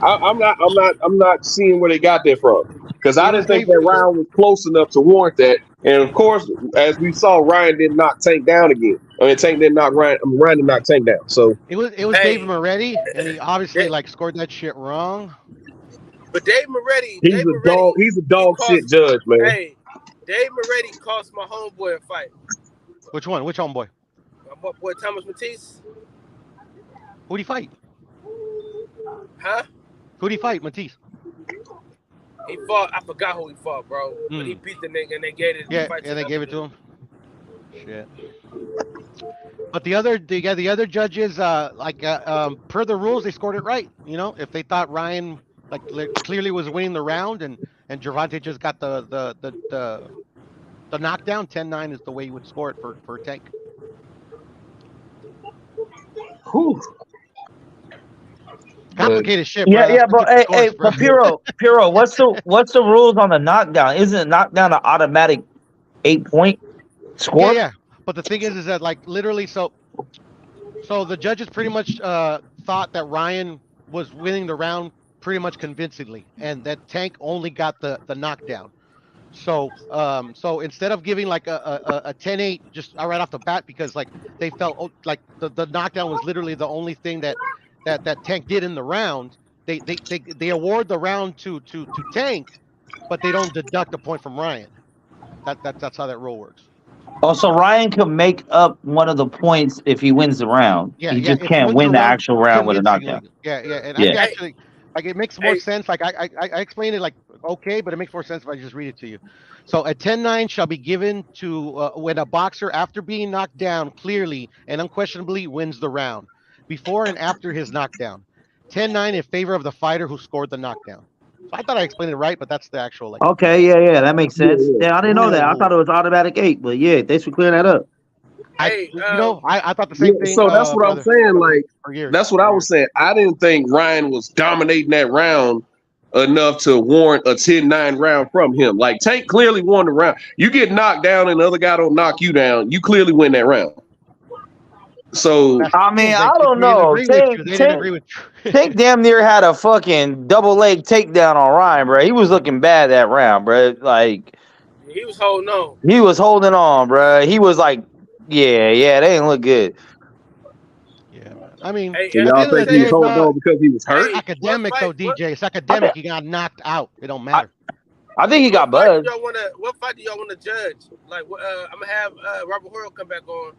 I'm not seeing where they got that from because I didn't think that round was close enough to warrant that. And of course, as we saw, Ryan didn't knock Tank down again. I mean, Tank didn't knock Ryan. Ryan didn't knock Tank down. So it was Dave Moretti, and he obviously scored that shit wrong. But Dave Moretti, he's a dog shit judge, man. Hey, Dave Moretti cost my homeboy a fight. Which one? Which homeboy? My boy Thomas Matisse. Who'd he fight? Huh? Who'd he fight, Matisse? He fought. I forgot who he fought, bro. But he beat the nigga, and they gave it. Yeah, and they gave it to him. Shit. But the other judges, per the rules, they scored it right. You know, if they thought Ryan clearly was winning the round, and Gervonta just got the knockdown, 10-9 is the way you would score it for Tank. Whew. Complicated shit. Yeah, but but Piro, what's the rules on the knockdown? Isn't knockdown an automatic 8-point score? Yeah. But the thing is that like literally, so the judges pretty much thought that Ryan was winning the round pretty much convincingly, and that Tank only got the knockdown. So instead of giving like a 10-8 just right off the bat, because like they felt like the knockdown was literally the only thing that Tank did in the round, they award the round to Tank, but they don't deduct a point from Ryan. That's how that rule works. Oh, so Ryan can make up one of the points if he wins the round. He just can't win the actual round with a knockdown. And I actually, like, it makes more sense. Like I explained it like okay, but it makes more sense if I just read it to you. So a 10-9 shall be given to when a boxer, after being knocked down clearly and unquestionably, wins the round, before and after his knockdown. 10-9 in favor of the fighter who scored the knockdown. So I thought I explained it right, but that's the actual like. Okay, yeah, that makes sense. Yeah, I didn't know that. I thought it was automatic 8, but yeah, thanks for clearing that up. I thought the same thing. So that's what I'm saying. Like, that's what I was saying. I didn't think Ryan was dominating that round enough to warrant a 10-9 round from him. Like, Tank clearly won the round. You get knocked down and the other guy don't knock you down, you clearly win that round. So I mean, I don't know. Tank damn near had a fucking double leg takedown on Ryan, bro. He was looking bad that round, bro. Like, he was holding on. He was holding on, bro. He was like, yeah, they didn't look good. Yeah, I mean, y'all think he was holding on because he was hurt? It's academic though, DJ. It's academic. He got knocked out. It don't matter. I think he got buzzed. What fight do y'all want to judge? Like, I'm gonna have Robert Hoyle come back on.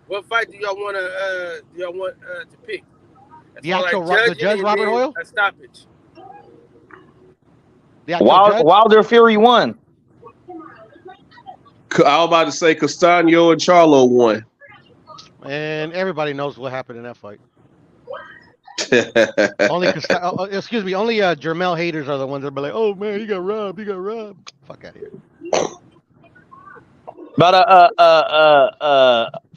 What fight do y'all want to pick? The actual the judge, Robert Hoyle? A stoppage. Wilder Fury won. I was about to say Castaño and Charlo won. And everybody knows what happened in that fight. Only Jermell haters are the ones that be like, "Oh man, he got robbed. Fuck out of here. About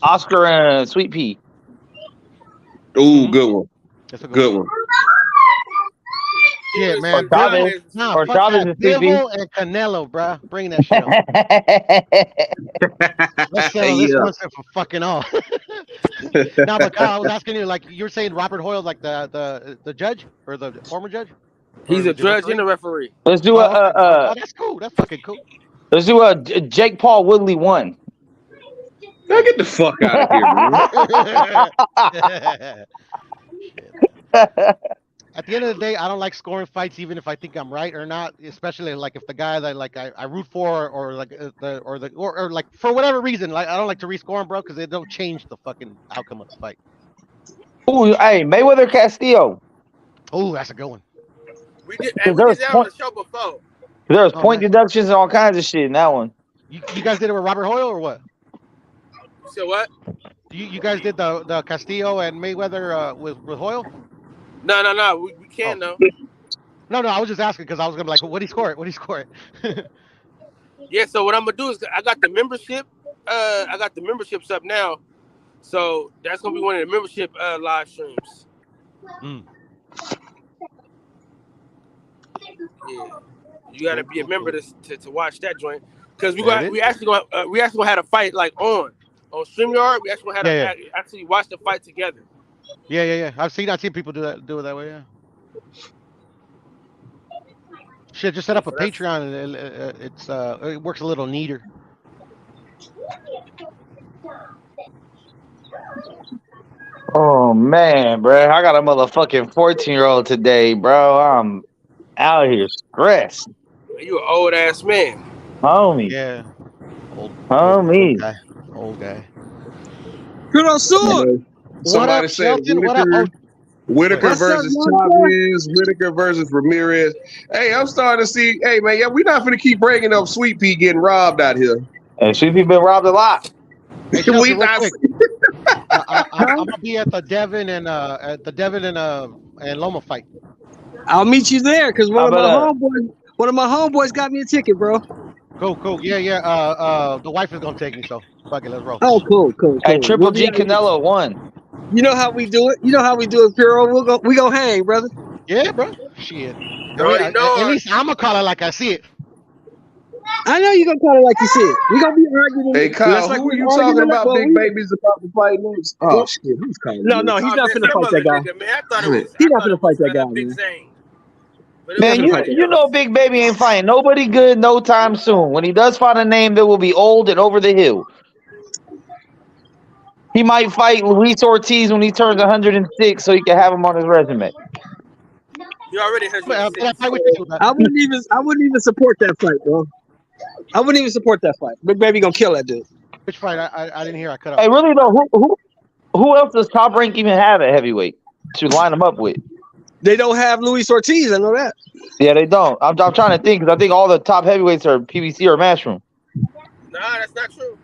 Oscar and Sweet Pea. Ooh, good one. That's a good one. Yeah, man. Bivol and Canelo, bro. Bring that shit on. Let's settle this one for fucking all. Now, but Kyle, I was asking you, like, you were saying Robert Hoyle, like the judge or the former judge? He's a judge and a referee. Let's do that's cool. That's fucking cool. Let's do Jake Paul Woodley 1. Now get the fuck out of here, bro. At the end of the day, I don't like scoring fights, even if I think I'm right or not. Especially like if the guy that like I root for, or like or like for whatever reason, like I don't like to rescore him, bro, because they don't change the fucking outcome of the fight. Ooh, hey, Mayweather Castillo. Ooh, that's a good one. We did that on the show before. There was point deductions and all kinds of shit in that one. You guys did it with Robert Hoyle or what? You said what? You guys did the Castillo and Mayweather with Hoyle? No. We can't though. No. I was just asking because I was gonna be like, what do you score it? Yeah. So what I'm gonna do is I got the membership. I got the memberships up now. So that's gonna be one of the membership live streams. Yeah. You gotta be a member to watch that joint because we actually gonna have a fight like on StreamYard. We actually gonna have to actually watch the fight together. Yeah. I've seen people do it that way. Yeah. Shit, just set up a Patreon. And it works a little neater. Oh man, bro, I got a motherfucking 14-year-old today, bro. I'm out here stressed. You an old ass man. Homie. Yeah. Homie. Old guy. Good on sword. What up, Shelton? What up? Whitaker What's up, versus young boy? Chavez, Whitaker versus Ramirez. Hey, I'm starting to see. Hey, man, yeah, we're not going to keep bringing up Sweet Pea getting robbed out here. And Sweet Pea been robbed a lot. Hey, We Chelsea, real not. quick. I'm gonna be at the Devin and Loma fight. I'll meet you there because How about one of my homeboys got me a ticket, bro. Cool. Yeah. The wife is gonna take me, so fuck it, let's roll. Oh, cool. Hey, Triple We'll be G out here. Canelo won. You know how we do it. Puro. We go hang, brother. Yeah, bro. Shit. You already know At her. least I'm gonna call it like I see it. I know you're gonna call it like you said. We gonna be arguing. Hey, Kyle, That's like who are we you arguing talking about about? Big we- Baby's about to fight next. Oh, shit. Who's calling? No, he's not man, finna some fight that other guy. nigga, man. I thought it was. He's I not thought finna it fight was, that guy, Big man. Zane. But it Man, was somebody you else. know Big Baby ain't fighting nobody good no time soon. When he does find a name that will be old and over the hill. He might fight Luis Ortiz when he turns 106 so he can have him on his resume. You already had I wouldn't even support that fight, bro. I wouldn't even support that fight. Big Baby gonna kill that dude. Which fight? I didn't hear. I cut off. Hey, really though, who else does Top Rank even have at heavyweight to line him up with? They don't have Luis Ortiz. I know that. Yeah, they don't. I'm trying to think because I think all the top heavyweights are PBC or Matchroom. Nah, that's not true.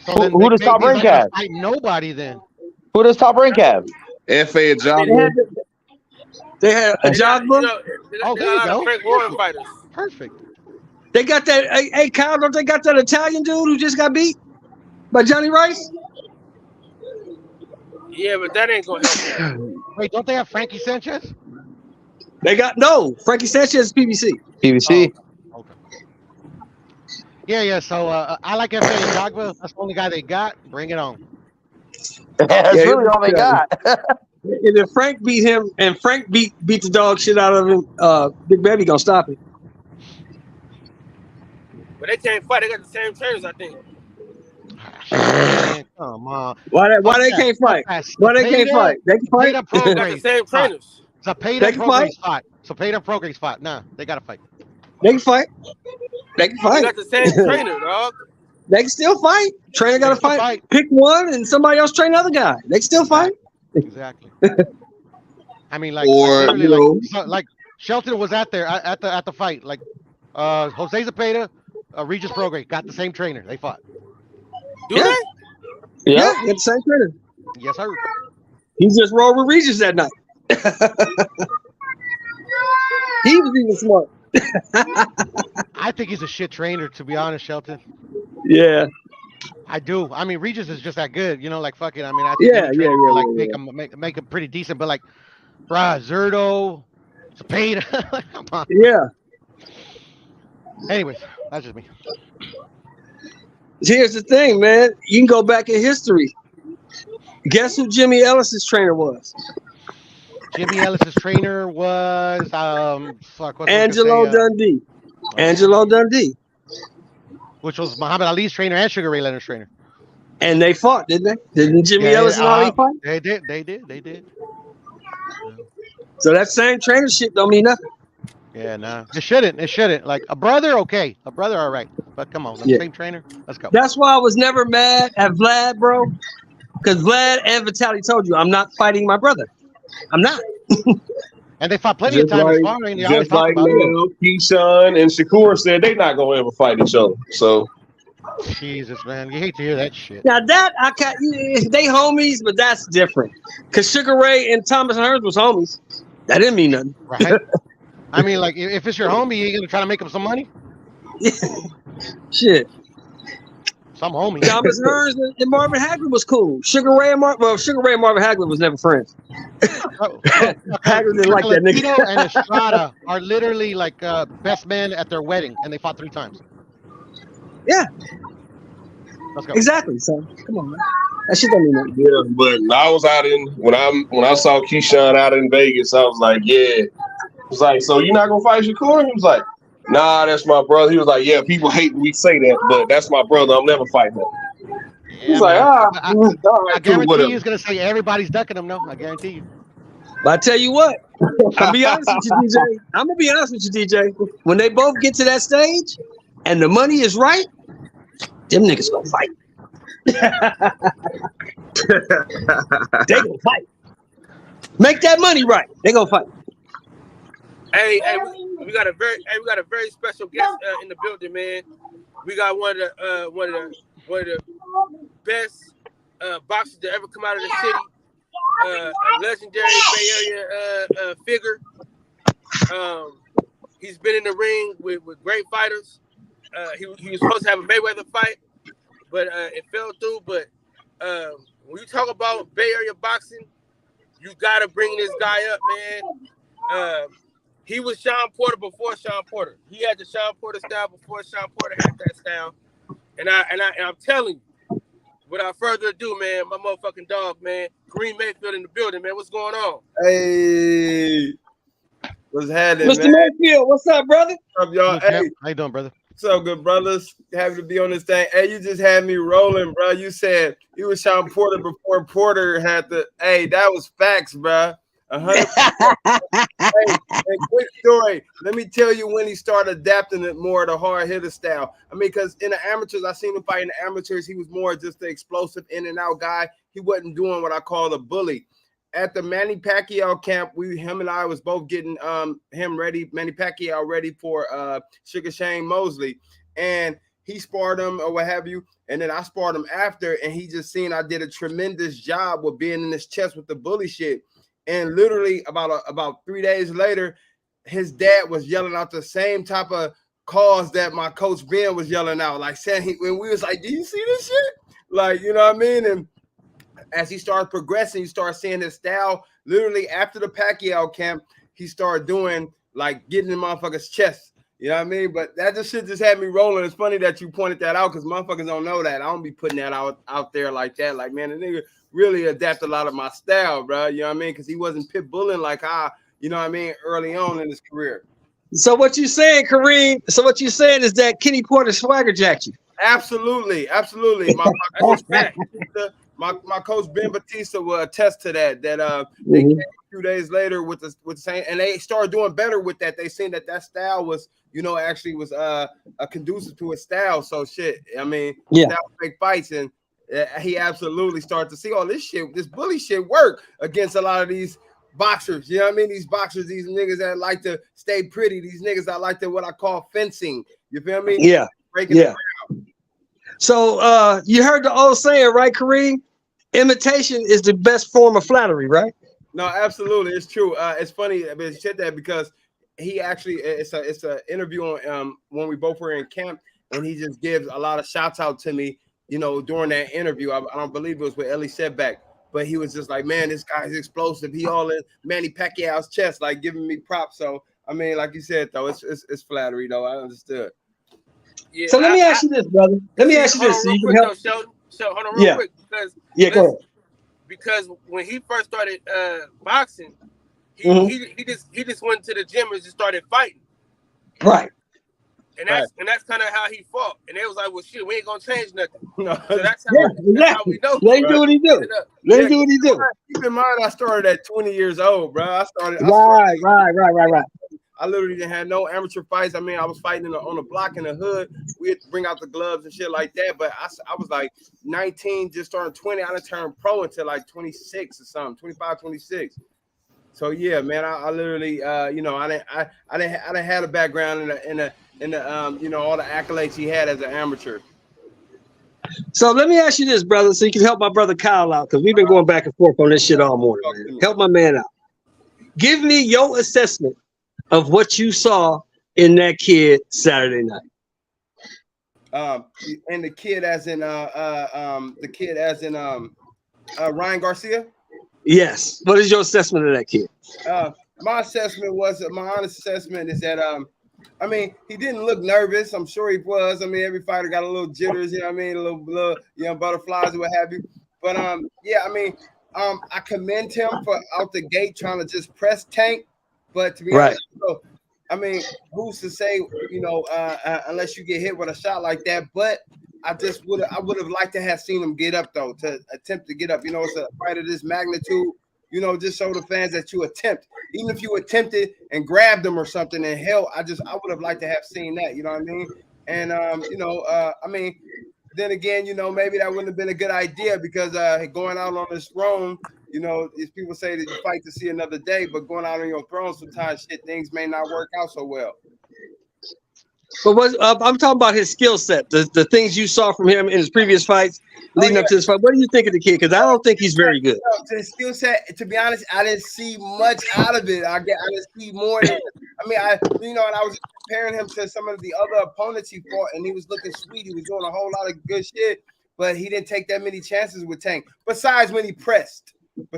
So Who then does Big Top Baby's Rank not gonna have? fight nobody then. Who does Top Rank have? F.A. Ajagba. They had a job book. Oh, there you go. Frank Warren fighters. Perfect. They got that. Hey, Kyle, don't they got that Italian dude who just got beat by Johnny Rice? Yeah, but that ain't gonna help. Wait, don't they have Frankie Sanchez? They got Frankie Sanchez is PBC. PBC. Oh, okay. Yeah. So I like F.A. Ajagba. That's the only guy they got. Bring it on. That's really all they got. And if Frank beat him, and Frank beat the dog shit out of him, Big Baby gonna stop it. But they can't fight. They got the same trainers, I think. Man, come on. Why they can't fight? Why they can't fight? They can fight. They got the same trainers. Zapata Progress fought. Zapata Progress fought. Nah, they gotta fight. They can fight. They can They fight. got the same trainer, dog. They can still fight. Trainer got to fight. Pick one, and somebody else train the other guy. They can still fight. Exactly. I mean, like, Or, like, you literally, know- like Shelton was at the fight. Like, Jose Zapata, Regis Prograis got the same trainer. They fought. Do they? Yeah, got the same trainer. Yes, sir. He just rolled with Regis that night. He was even smart. I think he's a shit trainer, to be honest, Shelton. Yeah. I do. I mean, Regis is just that good, you know. Like fucking. I mean, I think Yeah, he yeah, like yeah. make him pretty decent. But like, bruh, Zerto, Zapata, come on. Yeah. Anyways, that's just me. Here's the thing, man. You can go back in history. Guess who Jimmy Ellis's trainer was? Jimmy Ellis's trainer was Angelo Dundee. Angelo Dundee. Which was Muhammad Ali's trainer and Sugar Ray Leonard's trainer. And they fought, didn't they? Didn't Jimmy Ellis and Ali fight? They did. So that same trainer shit don't mean nothing. Yeah, nah. It shouldn't. Like a brother, okay. A brother, all right. But come on, the same trainer. Let's go. That's why I was never mad at Vlad, bro. Because Vlad and Vitaly told you, I'm not fighting my brother. I'm not. And they fought plenty of times sparring. They always Just talk like about it. Keyshawn and Shakur said they're not gonna ever fight each other. So Jesus, man, you hate to hear that shit. Now that they homies, but that's different. Because Sugar Ray and Thomas Hearns was homies. That didn't mean nothing. Right? I mean, like, if it's your homie, you gonna try to make him some money? Shit. Some homie. Thomas Hearns and Marvin Hagler was cool. Sugar Ray and Marvin Hagler was never friends. Hagler didn't like that nigga. Latino and Estrada are literally like best men at their wedding, and they fought 3 times. Yeah. Let's go. Exactly. So come on, man. That shit don't mean nothing. yeah, but I was out in when I saw Keyshawn out in Vegas, I was like, yeah. I was like, so you're not gonna fight Shakur? He was like, nah, that's my brother. He was like, yeah, people hate when we say that, but that's my brother. I'm never fighting him. He's like, I cool, guarantee whatever. he's gonna say everybody's ducking him. No, I guarantee you. But I tell you what, I'll be honest with you, DJ. I'm gonna be honest with you, DJ. When they both get to that stage and the money is right, them niggas gonna fight. They gonna fight. Make that money right. They gonna fight. Hey, we got a very special guest in the building, man. We got one of the best boxers to ever come out of the city. A legendary Bay Area figure. He's been in the ring with great fighters. He was supposed to have a Mayweather fight, but it fell through. But when you talk about Bay Area boxing, you gotta bring this guy up, man. He was Sean Porter before Sean Porter. He had the Sean Porter style before Sean Porter had that style. And I'm telling you, without further ado, man, my motherfucking dog, man, Kareem Mayfield in the building, man. What's going on? Hey, what's happening, Mr. man? Mayfield, what's up, brother? What's up, y'all? Hey, how you doing, brother? What's up, good brothers? Happy to be on this thing. Hey, you just had me rolling, bro. You said you was Sean Porter before Porter had the. Hey, that was facts, bro. 100%. Hey, quick story. Let me tell you when he started adapting it more to hard hitter style. I mean, because in the amateurs, I seen him fight in the amateurs. He was more just the explosive in and out guy. He wasn't doing what I call a bully. At the Manny Pacquiao camp, him and I was both getting him ready, Manny Pacquiao ready for Sugar Shane Mosley, and he sparred him or what have you, and then I sparred him after, and he just seen I did a tremendous job with being in his chest with the bully shit. And literally about 3 days later, his dad was yelling out the same type of calls that my coach Ben was yelling out, like saying when we was like, "Do you see this shit?" Like, you know what I mean? And as he started progressing, you start seeing his style. Literally after the Pacquiao camp, he started doing like getting in motherfuckers' chest. You know what I mean? But that shit just had me rolling. It's funny that you pointed that out because motherfuckers don't know that. I don't be putting that out there like that. Like, man, the nigga really adapt a lot of my style, bro. You know what I mean? Because he wasn't pit bullying like how, you know what I mean, early on in his career. So what you saying, Kareem? So what you saying is that Kenny Porter swagger jacked you? Absolutely. My coach Ben Batista will attest to that. They came 2 days later with the same, and they started doing better with that. They seen that style was, you know, actually was conducive to his style. So shit, I mean, style fake fights, and he absolutely started to see all this shit, this bully shit work against a lot of these boxers. You know what I mean? These boxers, these niggas that like to stay pretty, these niggas that like to what I call fencing. You feel me? Yeah. Breaking it down. So you heard the old saying, right, Kareem? Imitation is the best form of flattery, right? No, absolutely, it's true. It's funny you said that because he actually it's a interview on when we both were in camp, and he just gives a lot of shouts out to me, you know, during that interview. I don't believe it was with Ellie Setback, but he was just like, man, this guy's explosive. He all in Manny Pacquiao's chest, like giving me props. So I mean, like you said, though, it's flattery, though. I understood. Yeah, so let me ask you this, brother. Let me ask you this. So you can help. Hold on real quick, because go ahead. Because when he first started boxing, he just went to the gym and just started fighting. Right. And that's kind of how he fought. And they was like, well, shit, we ain't gonna change nothing. No. So that's how we know. Let him do what he do. Let him do what he do. Keep in mind, I started at 20 years old, bro. I started. Right. I literally didn't have no amateur fights. I mean, I was fighting on the block in the hood. We had to bring out the gloves and shit like that. But I was like 19, just starting 20. I didn't turn pro until like 26 or something, 25, 26. So yeah, man, I literally, you know, I didn't have a background in the you know, all the accolades he had as an amateur. So let me ask you this, brother, so you can help my brother Kyle out, because we've been going back and forth on this shit all morning. Man. Help my man out. Give me your assessment of what you saw in that kid Saturday night. And the kid as in Ryan Garcia? Yes. What is your assessment of that kid? My assessment was, my honest assessment is that I mean, he didn't look nervous. I'm sure he was. I mean, every fighter got a little jitters, you know what I mean, a little you know, butterflies or what have you. But yeah, I mean, I commend him for out the gate trying to just press Tank. But to be honest, so, I mean, who's to say, you know, unless you get hit with a shot like that. But I would have liked to have seen him get up, though, to attempt to get up. You know, it's a fight of this magnitude. You know, just show the fans that you attempt. Even if you attempted and grabbed them or something and hell, I would have liked to have seen that. You know what I mean? And you know, I mean, then again, you know, maybe that wouldn't have been a good idea because going out on this throne You know, it's people say that you fight to see another day, but going out on your throne, sometimes shit, things may not work out so well. But what I'm talking about his skill set, the things you saw from him in his previous fights leading up to this fight. What do you think of the kid? Because I don't think he's very good. His skill set, to be honest, I didn't see much out of it. I didn't see more. And I was comparing him to some of the other opponents he fought, and he was looking sweet. He was doing a whole lot of good shit, but he didn't take that many chances with Tank. Besides when he pressed, you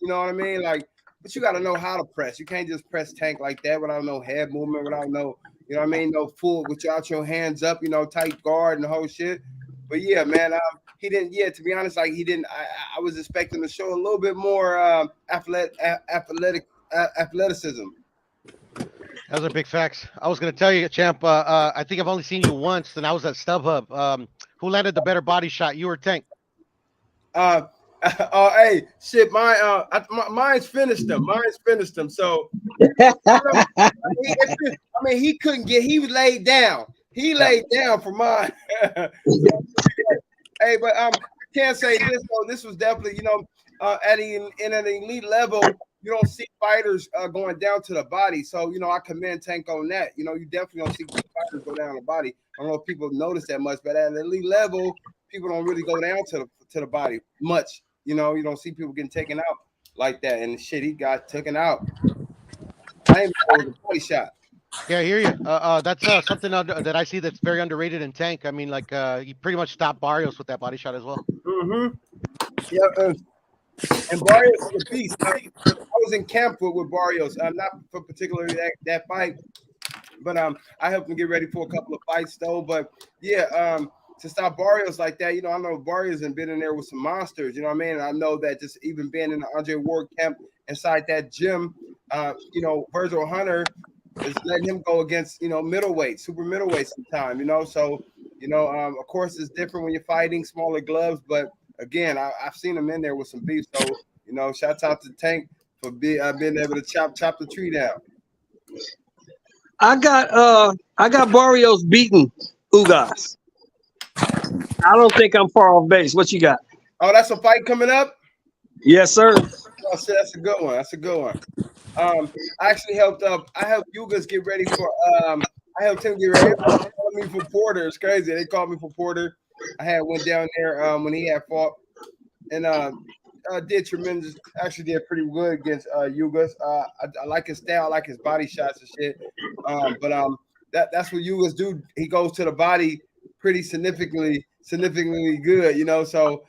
know what I mean? Like, but you got to know how to press. You can't just press Tank like that without no head movement, without no. You know what I mean? No full without your hands up, you know, tight guard and the whole shit. But yeah, man, he didn't. Yeah, to be honest, like he didn't. I was expecting to show a little bit more athleticism. Those are big facts. I was gonna tell you, champ. I think I've only seen you once, and I was at StubHub. Who landed the better body shot, you or Tank? Hey, shit, mine's finished him. So, he couldn't get. He was laid down. He laid down for mine. Hey, but I can't say this though. This was definitely, you know, at an elite level, you don't see fighters going down to the body. So, you know, I commend Tank on that. You know, you definitely don't see fighters go down the body. I don't know if people notice that much, but at an elite level, people don't really go down to the body much. You know, you don't see people getting taken out like that. And shit, he got taken out. I ain't a body shot. Yeah, I hear you. That's something that I see that's very underrated in Tank. I mean, like he pretty much stopped Barrios with that body shot as well. Mm-hmm. Yeah, and Barrios is a beast. I was in camp with Barrios. Not for particularly that fight, but I helped him get ready for a couple of fights though. But yeah, to stop Barrios like that, you know, I know Barrios has been in there with some monsters. You know what I mean? And I know that just even being in the Andre Ward camp inside that gym, you know, Virgil Hunter is letting him go against, you know, middleweight, super middleweight sometime, you know. So, you know, of course it's different when you're fighting smaller gloves, but again, I've seen him in there with some beef. So, you know, shouts out to Tank for being able to chop the tree down. I got Barrios beating Ugas. I don't think I'm far off base. What you got? Oh, that's a fight coming up? Yes, sir. Oh, shit, that's a good one. I actually helped Ugas get ready for I helped him get ready. They called me for Porter. It's crazy. They called me for Porter. I went down there when he had fought and did pretty good against Ugas. I like his style, I like his body shots and shit. But that's what Ugas do. He goes to the body pretty significantly good, you know. So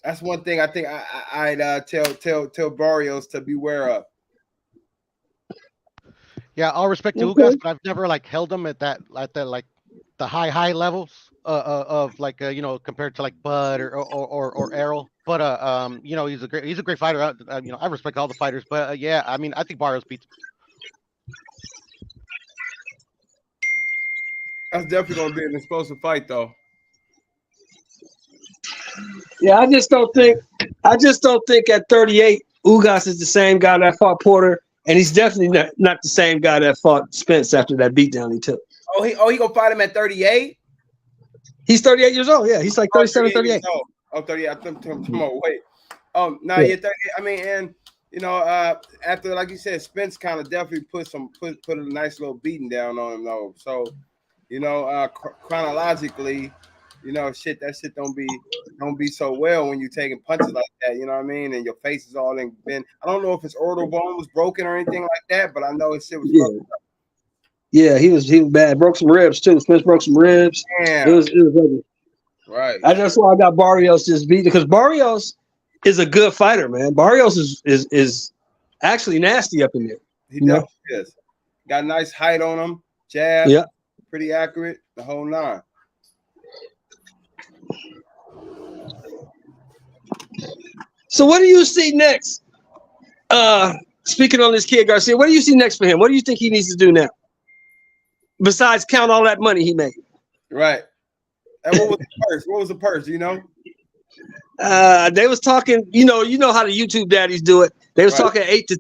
that's one thing I think I'd tell Barrios to beware of. Yeah, all respect to Ugas, but I've never like held him at the like the high levels of like you know, compared to like Bud or Errol. But you know, he's a great fighter. You know, I respect all the fighters, but yeah, I mean, I think Barrios beats him. That's definitely gonna be an explosive fight, though. Yeah, I just don't think at 38 Ugas is the same guy that fought Porter, and he's definitely not the same guy that fought Spence after that beatdown he took. Oh, he gonna fight him at 38? He's 38 years old. Yeah, he's like 37, 38. Oh, 38. I'm wait. Oh, no, yeah, 38. I mean, and you know, after, like you said, Spence kind of definitely put a nice little beating down on him though. So, you know, chronologically, you know, that shit don't be so well when you're taking punches like that, you know what I mean? And your face is all been. I don't know if his orbital bone was broken or anything like that, but I know his shit was broken. Yeah, he was bad. Broke some ribs too. Spence broke some ribs. Damn. It was ugly. Right. That's why I got Barrios just beat, because Barrios is a good fighter, man. Barrios is actually nasty up in there. He definitely is. Got a nice height on him. Jab. Yeah. Pretty accurate. The whole nine. So what do you see next? Speaking on this kid Garcia, what do you see next for him? What do you think he needs to do now? Besides count all that money he made. Right. And what was the purse? What was the purse? Do you know? They was talking, you know how the YouTube daddies do it. They was talking 8 to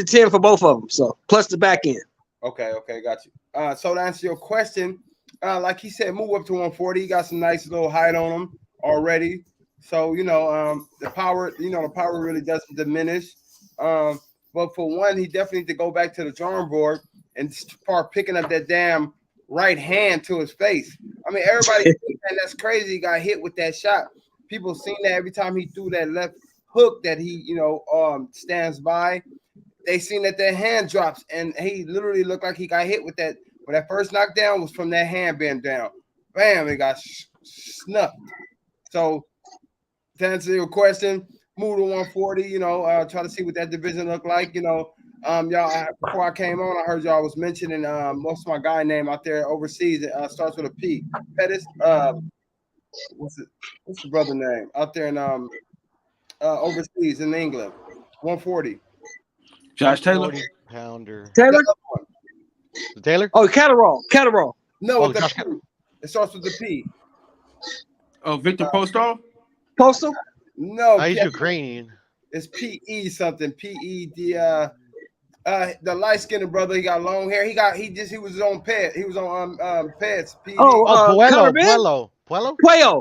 10 for both of them. So plus the back end. Okay, got you. So to answer your question, like he said, move up to 140. He got some nice little height on him already. So the power, the power really doesn't diminish. But for one, he definitely need to go back to the drawing board and start picking up that damn right hand to his face. I mean, everybody thinks that that's crazy. He got hit with that shot. People seen that every time he threw that left hook that he, stands by. They seen that hand drops, and he literally looked like he got hit with that. But that first knockdown was from that hand being down. Bam! It got snuffed. So to answer your question, move to 140. Try to see what that division look like. Y'all. Before I came on, I heard y'all was mentioning most of my guy name out there overseas. It starts with a P. Pettis. What's the brother name out there in overseas in England? 140. Josh Taylor. Pounder. Taylor. Taylor. Oh, Catterall. No, Oh, it starts with the P. Oh, Victor Postal. Postal. No, he's Ukrainian. It's PE something. PED. The light skinned brother. He got long hair. He was on pet. He was on pets. PE. Puello. Alberto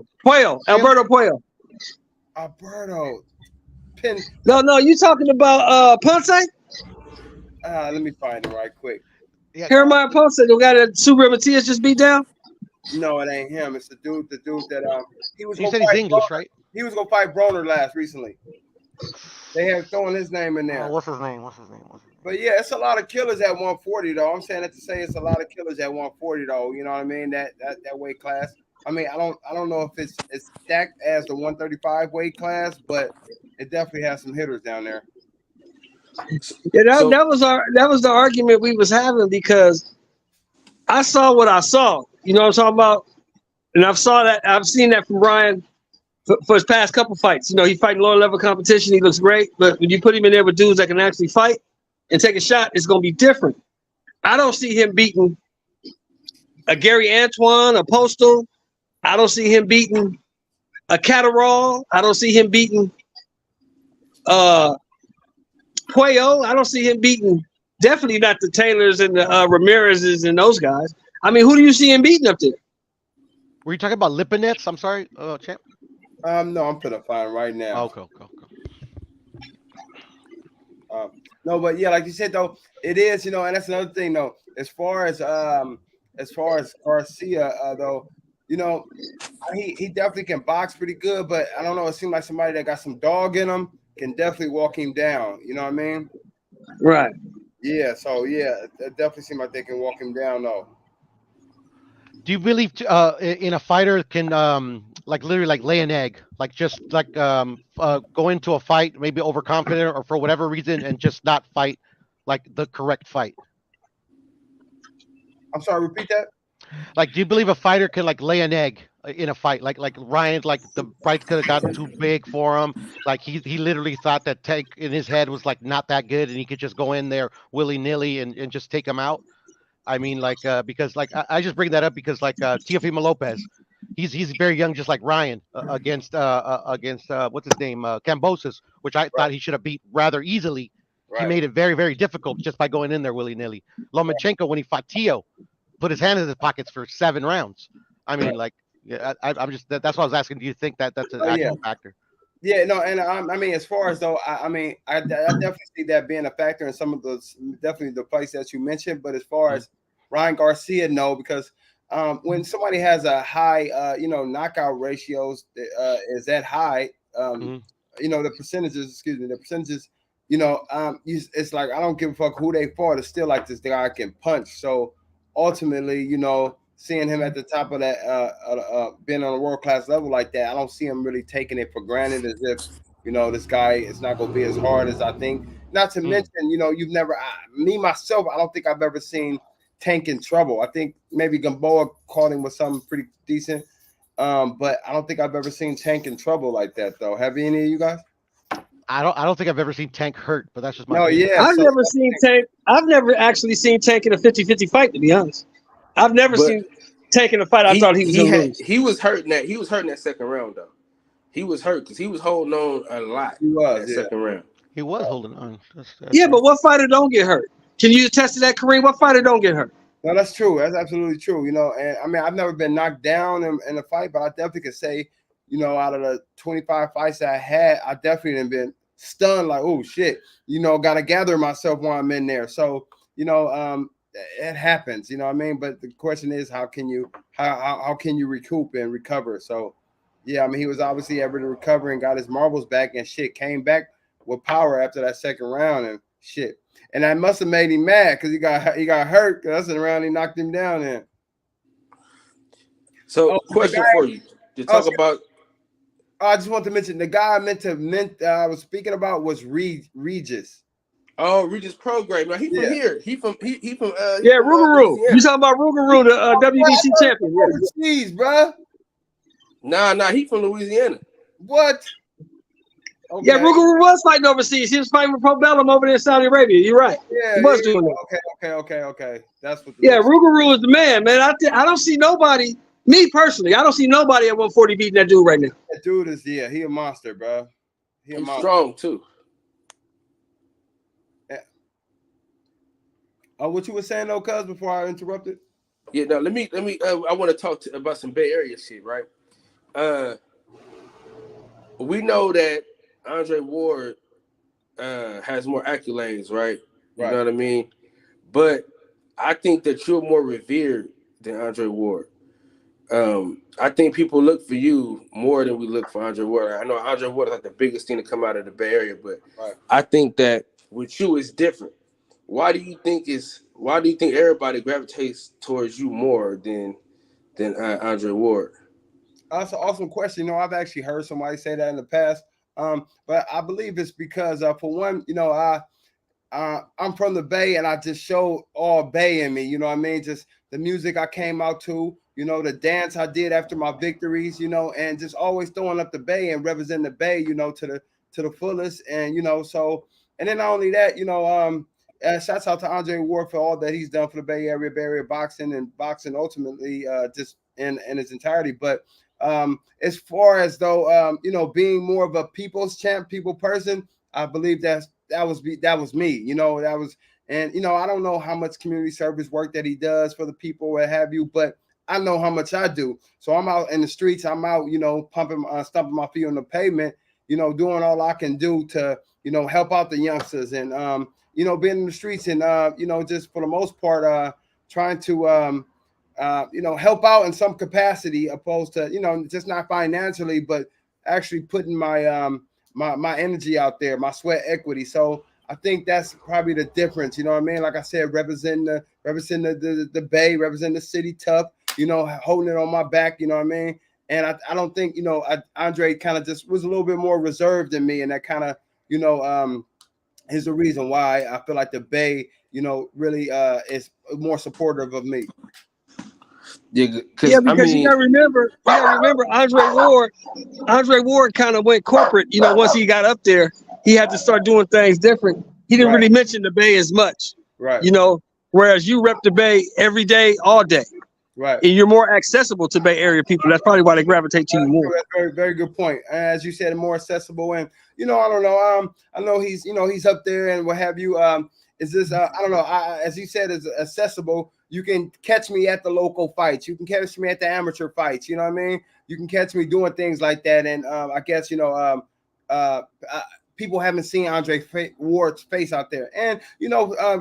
Puello. Alberto. No, you talking about Ponce? Let me find it right quick. Jeremiah Ponce, the guy that Subriel Matias just beat down? No, it ain't him. It's the dude that he was. He said he's English, Broner. right? He was gonna fight Broner recently. They have thrown his name in there. What's his name? But yeah, it's a lot of killers at 140 though. I'm saying that to say it's a lot of killers at 140 though. You know what I mean? That weight class. I mean, I don't know if it's stacked as the 135 weight class, but it definitely has some hitters down there. Yeah, that was the argument we was having because I saw what I saw. You know what I'm talking about? And I've seen that from Brian for his past couple fights. He fighting lower level competition. He looks great, but when you put him in there with dudes that can actually fight and take a shot, it's gonna be different. I don't see him beating a Gary Antoine, a Postal. I don't see him beating a Catterall. I don't see him beating Puello. I don't see him beating definitely not the Taylors and the Ramirez's and those guys. I mean, who do you see him beating up there? Were you talking about Lipinets? I'm sorry, champ. No, I'm gonna find right now. Okay. No, but yeah, like you said though, it is, and that's another thing though. As far as Garcia though, he definitely can box pretty good, but I don't know. It seems like somebody that got some dog in him can definitely walk him down. You know what I mean? Right. Yeah. So yeah, it definitely seems like they can walk him down though. Do you believe in a fighter can literally lay an egg, go into a fight maybe overconfident or for whatever reason and just not fight like the correct fight? I'm sorry, repeat that. Do you believe a fighter can lay an egg in a fight? Like Ryan, the fight could have gotten too big for him. He literally thought that Tank in his head was not that good and he could just go in there willy-nilly and just take him out. I mean, because I just bring that up because Teofimo Lopez, he's very young, just like Ryan against what's his name, Kambosos, which I thought he should have beat rather easily. Right. He made it very, very difficult just by going in there willy-nilly. Lomachenko, when he fought Teo, put his hand in his pockets for 7 rounds. I mean, I'm just that's why I was asking. Do you think that's an actual factor? Yeah, no, and I mean, as far as though, I definitely see that being a factor in some of those, definitely the place that you mentioned. But as far as Ryan Garcia, no, because when somebody has a high, knockout ratios is that high, the percentages, it's like I don't give a fuck who they fought. It's still like this guy can punch. So ultimately, seeing him at the top of that, being on a world-class level like that, I don't see him really taking it for granted as if, this guy is not going to be as hard as I think. Not to mention, you've never, myself, I don't think I've ever seen Tank in trouble. I think maybe Gamboa caught him with something pretty decent, but I don't think I've ever seen Tank in trouble like that, though. Have any of you guys? I don't think I've ever seen Tank hurt, but that's just my opinion. I've never seen Tank. I've never actually seen Tank in a 50-50 fight, to be honest. I've never seen Tank in a fight. I thought he was going to lose. He was hurting that. He was hurting that second round though. He was hurt because he was holding on a lot. He was second round. He was holding on. That's but what fighter don't get hurt? Can you attest to that, Kareem? What fighter don't get hurt? No, that's true. That's absolutely true. And I mean, I've never been knocked down in a fight, but I definitely could say, out of the 25 fights that I had, I definitely have been stunned, like, oh shit, got to gather myself while I'm in there. So, it happens, you know what I mean? But the question is, how can you recoup and recover? So, yeah, I mean, he was obviously able to recover and got his marbles back and shit, came back with power after that second round and shit. And that must have made him mad because he got hurt. That's the round he knocked him down in. So, question for you to talk about. I just want to mention the guy I was speaking about was Regis. Oh, Regis Prograis. Now he from here. He from Rougarou. You talking about Rougarou, the WBC champion? Overseas, bro. Nah. He from Louisiana. What? Okay. Yeah, Rougarou was fighting overseas. He was fighting with Pro Bellum over there in Saudi Arabia. You're right. Yeah, he was doing that. Okay. That's what. Rougarou is the man, man. I don't see nobody. Me personally, I don't see nobody at 140 beating that dude right now. That dude is he a monster, bro. He's strong too. Yeah. What you were saying though, cuz, before I interrupted? Yeah, no, let me. I want to talk about some Bay Area shit, right? We know that Andre Ward has more accolades, right? You know what I mean? But I think that you're more revered than Andre Ward. I think people look for you more than we look for Andre Ward. I know Andre Ward is like the biggest thing to come out of the Bay Area, but I think that with you it's different. Why do you think everybody gravitates towards you more than Andre Ward? That's an awesome question. I've actually heard somebody say that in the past. But I believe it's because for one, I'm from the Bay and I just showed all Bay in me. You know what I mean? Just the music I came out to. The dance I did after my victories, and just always throwing up the Bay and representing the Bay, to the fullest. And, so, and then not only that, shouts out to Andre Ward for all that he's done for the Bay Area boxing and boxing ultimately just in its entirety. But as far as though, being more of a people's champ, people person, I believe that was me, and, I don't know how much community service work that he does for the people, what have you, but I know how much I do. So I'm out in the streets. I'm out, pumping, stomping my feet on the pavement, doing all I can do to, help out the youngsters and, being in the streets and, just for the most part, trying to, help out in some capacity opposed to, just not financially, but actually putting my, my energy out there, my sweat equity. So I think that's probably the difference. You know what I mean? Like I said, represent the Bay, represent the city tough, holding it on my back, you know what I mean? And I don't think, Andre kind of just was a little bit more reserved than me. And that kind of, is the reason why I feel like the Bay, really is more supportive of me. Yeah, because you gotta remember Andre Ward kind of went corporate, once he got up there, he had to start doing things different. He didn't really mention the Bay as much. Right. Whereas you rep the Bay every day, all day. Right. And you're more accessible to Bay Area people. That's probably why they gravitate to you more. That's very, very good point. As you said, more accessible. And, I don't know. I know he's, he's up there and what have you. Is this, I don't know. As you said, is accessible. You can catch me at the local fights. You can catch me at the amateur fights. You know what I mean? You can catch me doing things like that. And I guess, people haven't seen Andre Ward's face out there. And,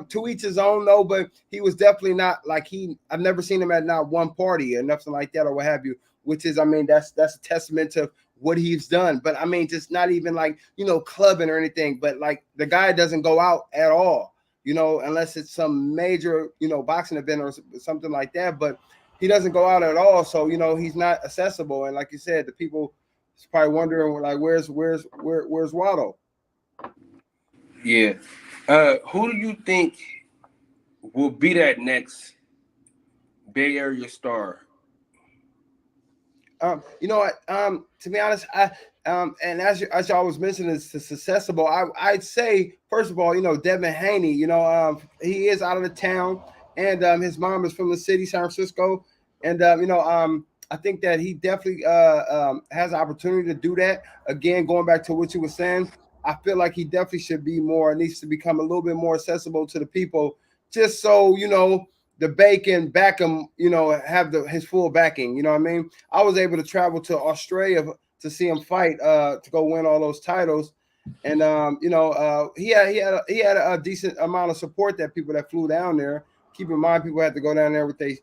to each his own, though, but he was definitely not like I've never seen him at not one party or nothing like that or what have you, which is, I mean, that's a testament to what he's done. But I mean, just not even like, clubbing or anything, but like the guy doesn't go out at all, unless it's some major, boxing event or something like that, but he doesn't go out at all. So, he's not accessible. And like you said, the people is probably wondering like, where's Waldo? Yeah. Who do you think will be that next Bay Area star? To be honest, and as y'all was mentioning, it's accessible. I'd say, first of all, Devin Haney, he is out of the town and his mom is from the city, San Francisco. And, I think that he definitely has an opportunity to do that. Again, going back to what you were saying, I feel like he definitely needs to become a little bit more accessible to the people, just so, the Bay can back him, have his full backing. You know what I mean? I was able to travel to Australia to see him fight to go win all those titles. And he had a decent amount of support that people that flew down there. Keep in mind, people had to go down there with they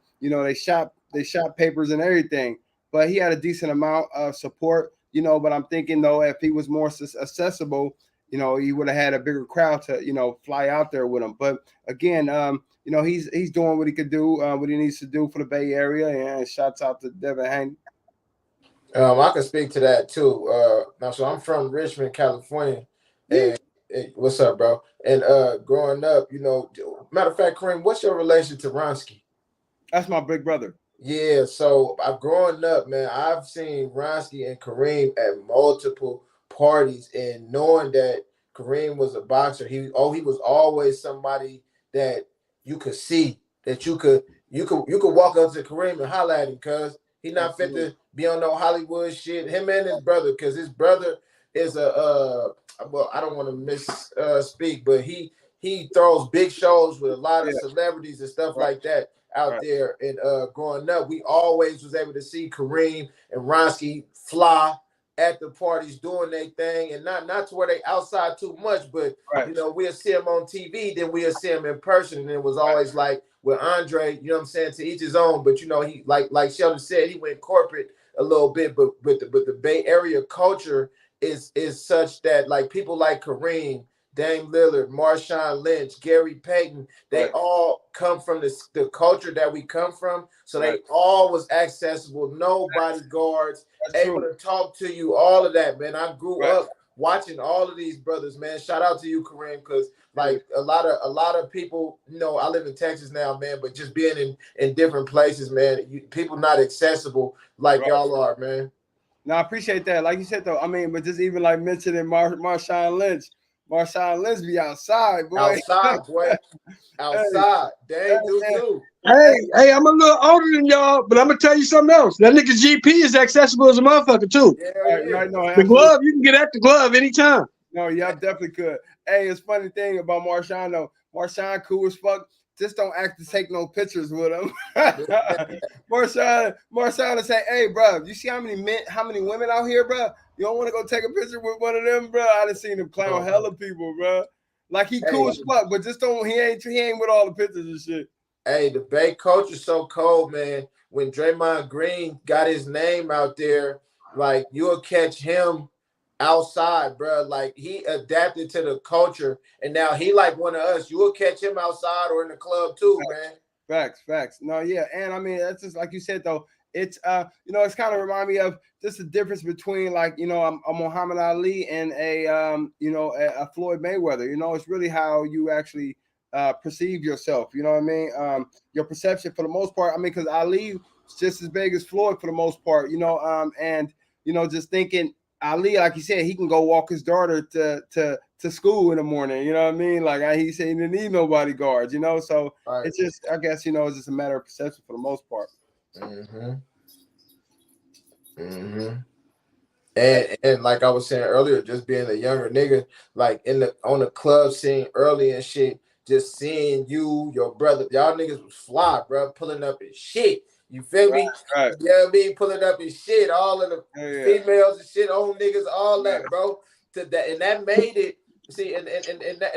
shop papers and everything. But he had a decent amount of support, But I'm thinking though, if he was more accessible, he would have had a bigger crowd to fly out there with him. But again, he's doing what he could do, what he needs to do for the Bay Area. And shouts out to Devin Haney. I can speak to that too. So I'm from Richmond, California. And what's up, bro? And growing up, matter of fact, Kareem, what's your relation to Ronsky? That's my big brother. Yeah, so I've growing up, man, I've seen Ronsky and Kareem at multiple parties, and knowing that Kareem was a boxer, he was always somebody that you could see, that you could walk up to Kareem and holler at him, cuz he not fit to be on no Hollywood shit. Him and his brother, because his brother is well, I don't want to speak, but he throws big shows with a lot of celebrities and stuff like that out there. And growing up, we always was able to see Kareem and Ronsky fly at the parties doing their thing, and not to where they outside too much, but we'll see them on TV, then we'll see them in person. And it was always like with Andre, you know what I'm saying, to each his own. But he like Sheldon said, he went corporate a little bit, but the Bay Area culture is such that like people like Kareem, Dame Lillard, Marshawn Lynch, Gary Payton, they all come from the culture that we come from. So they all was accessible, no bodyguards, able to talk to you, all of that, man. I grew up watching all of these brothers, man. Shout out to you, Kareem, because like a lot of people, I live in Texas now, man, but just being in different places, man, people not accessible like y'all are, man. No, I appreciate that. Like you said, though, I mean, but just even like mentioning Marshawn Lynch. Marshawn Lynch be outside, boy. Outside, boy. Outside. They do too. Hey, I'm a little older than y'all, but I'm gonna tell you something else. That nigga GP is accessible as a motherfucker too. Yeah. The glove, you can get at the glove anytime. No, yeah, I definitely could. Hey, it's funny thing about Marshawn though. Marshawn cool as fuck. Just don't act to take no pictures with him. Marshawn will say, "Hey, bro, you see how many women out here, bro? You don't want to go take a picture with one of them, bro? I done seen him clown hella people, bro. Like he cool as fuck, but just don't. He ain't with all the pictures and shit. Hey, the Bay coach is so cold, man. When Draymond Green got his name out there, like you'll catch him outside, bro. Like he adapted to the culture, and now he like one of us. You will catch him outside or in the club too, man. Facts. No, yeah, and I mean that's just like you said though. It's it's kind of remind me of just the difference between like a Muhammad Ali and a Floyd Mayweather. It's really how you actually perceive yourself. You know what I mean? Your perception for the most part. I mean, because Ali is just as big as Floyd for the most part. And just thinking. Ali, like he said, he can go walk his daughter to school in the morning. You know what I mean? Like he said, he didn't need no bodyguards. So it's just, I guess, it's just a matter of perception for the most part. And like I was saying earlier, just being a younger nigga, like on the club scene early and shit, just seeing you, your brother, y'all niggas was fly, bro, pulling up his shit. You feel me? Right. You know what I mean? Pulling up his shit, all of the females and shit, old niggas, all that, bro. And that made it. See, and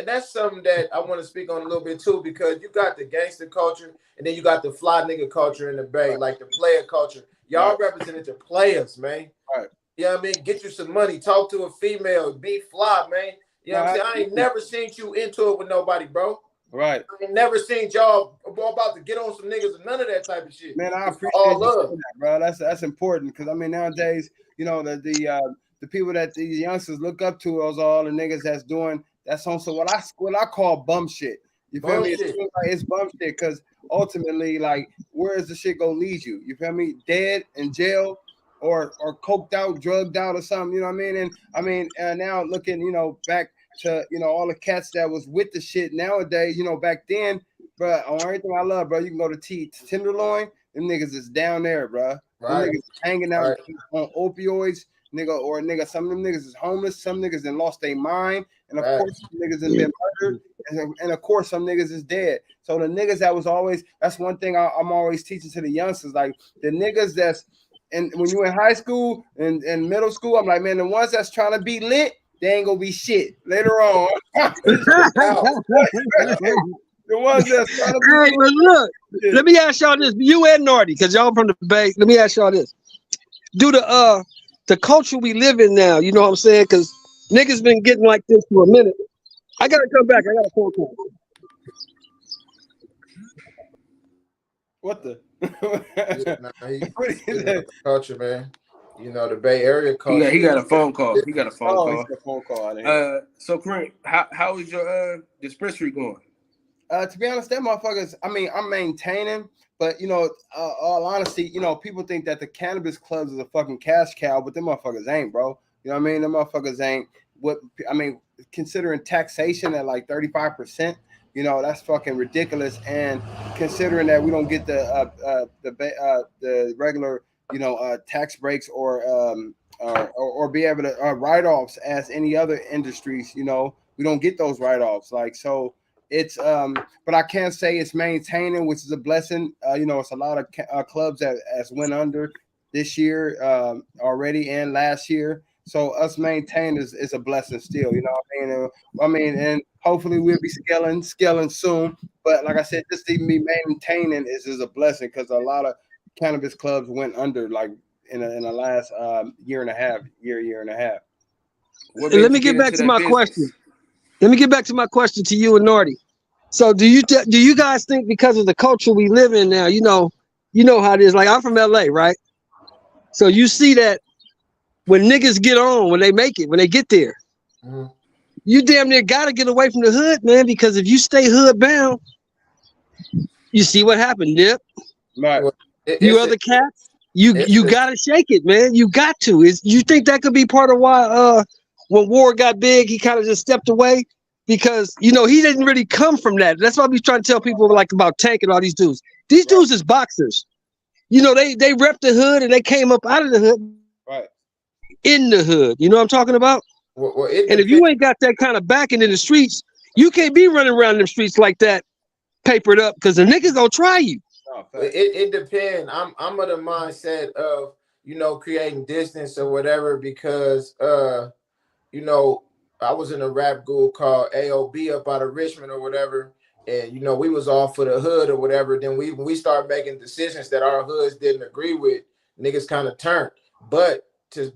that's something that I want to speak on a little bit too, because you got the gangster culture and then you got the fly nigga culture in the Bay, like the player culture. Y'all represented the players, man. Right. You know what I mean? Get you some money, talk to a female, be fly, man. You know what I'm saying? I ain't never seen you into it with nobody, bro. Right. I ain't never seen y'all about to get on some niggas and none of that type of shit. Man, I appreciate all love, that, bro. That's important because I mean nowadays, the people that these youngsters look up to is all the niggas that's on some what I call bum shit. You feel me? It's bum shit because ultimately, like, where is the shit gonna lead you? You feel me? Dead in jail or coked out, drugged out or something. You know what I mean? And I mean now looking, back to all the cats that was with the shit nowadays, back then, bro, on everything I love, bro, you can go to Tenderloin, them niggas is down there, bro. Them niggas hanging out on opioids, nigga, or nigga, some of them niggas is homeless, some niggas then lost their mind, and of course some niggas have been murdered, and of course some niggas is dead. So the niggas that's one thing I'm always teaching to the youngsters, like the niggas that's and when you in high school and middle school, I'm like, man, the ones that's trying to be lit, they ain't gonna be shit later on. The ones that's trying to be hey, but look, let me ask y'all this. You and Nardi, because y'all from the Bay. Let me ask y'all this. Do the culture we live in now, you know what I'm saying? Because niggas been getting like this for a minute. I gotta come back. I got a phone call. What the? Culture, man. You know, the Bay Area culture. He got a phone call. He got a phone call. It's a phone call out of here. So Kareem, how is your dispensary going? To be honest, that motherfuckers, I mean, I'm maintaining, but you know, all honesty, you know, people think that the cannabis clubs is a fucking cash cow, but them motherfuckers ain't, bro. You know what I mean? Them motherfuckers ain't what I mean, considering taxation at like 35%, you know, that's fucking ridiculous. And considering that we don't get the regular, you know, tax breaks or be able to write-offs as any other industries, you know, we don't get those write-offs. Like, so it's but I can't say it's maintaining, which is a blessing. You know, it's a lot of clubs that has went under this year already and last year. So us maintaining is a blessing still, you know what I mean? And hopefully we'll be scaling soon. But like I said, just to be maintaining is a blessing because a lot of cannabis clubs went under like in the last year and a half. Let me get back to my question. Let me get back to my question to you and Nardi. So do you guys think because of the culture we live in now, you know how it is. Like I'm from LA, right? So you see that when niggas get on, when they make it, when they get there, you damn near gotta get away from the hood, man, because if you stay hood bound, you see what happened, Nip. Right. You other cats, you gotta shake it, man. You got to. You think that could be part of why when war got big, he kind of just stepped away because, you know, he didn't really come from that. That's why we trying to tell people like about Tank and all these dudes. These dudes is boxers. You know, they rep the hood and they came up out of the hood. Right. In the hood. You know what I'm talking about? And if you ain't got that kind of backing in the streets, you can't be running around them streets like that, papered up, because the nigga gonna try you. It depends. I'm of the mindset of, you know, creating distance or whatever because you know, I was in a rap group called AOB up out of Richmond or whatever, and you know, we was all for the hood or whatever. Then we started making decisions that our hoods didn't agree with. Niggas kind of turned. But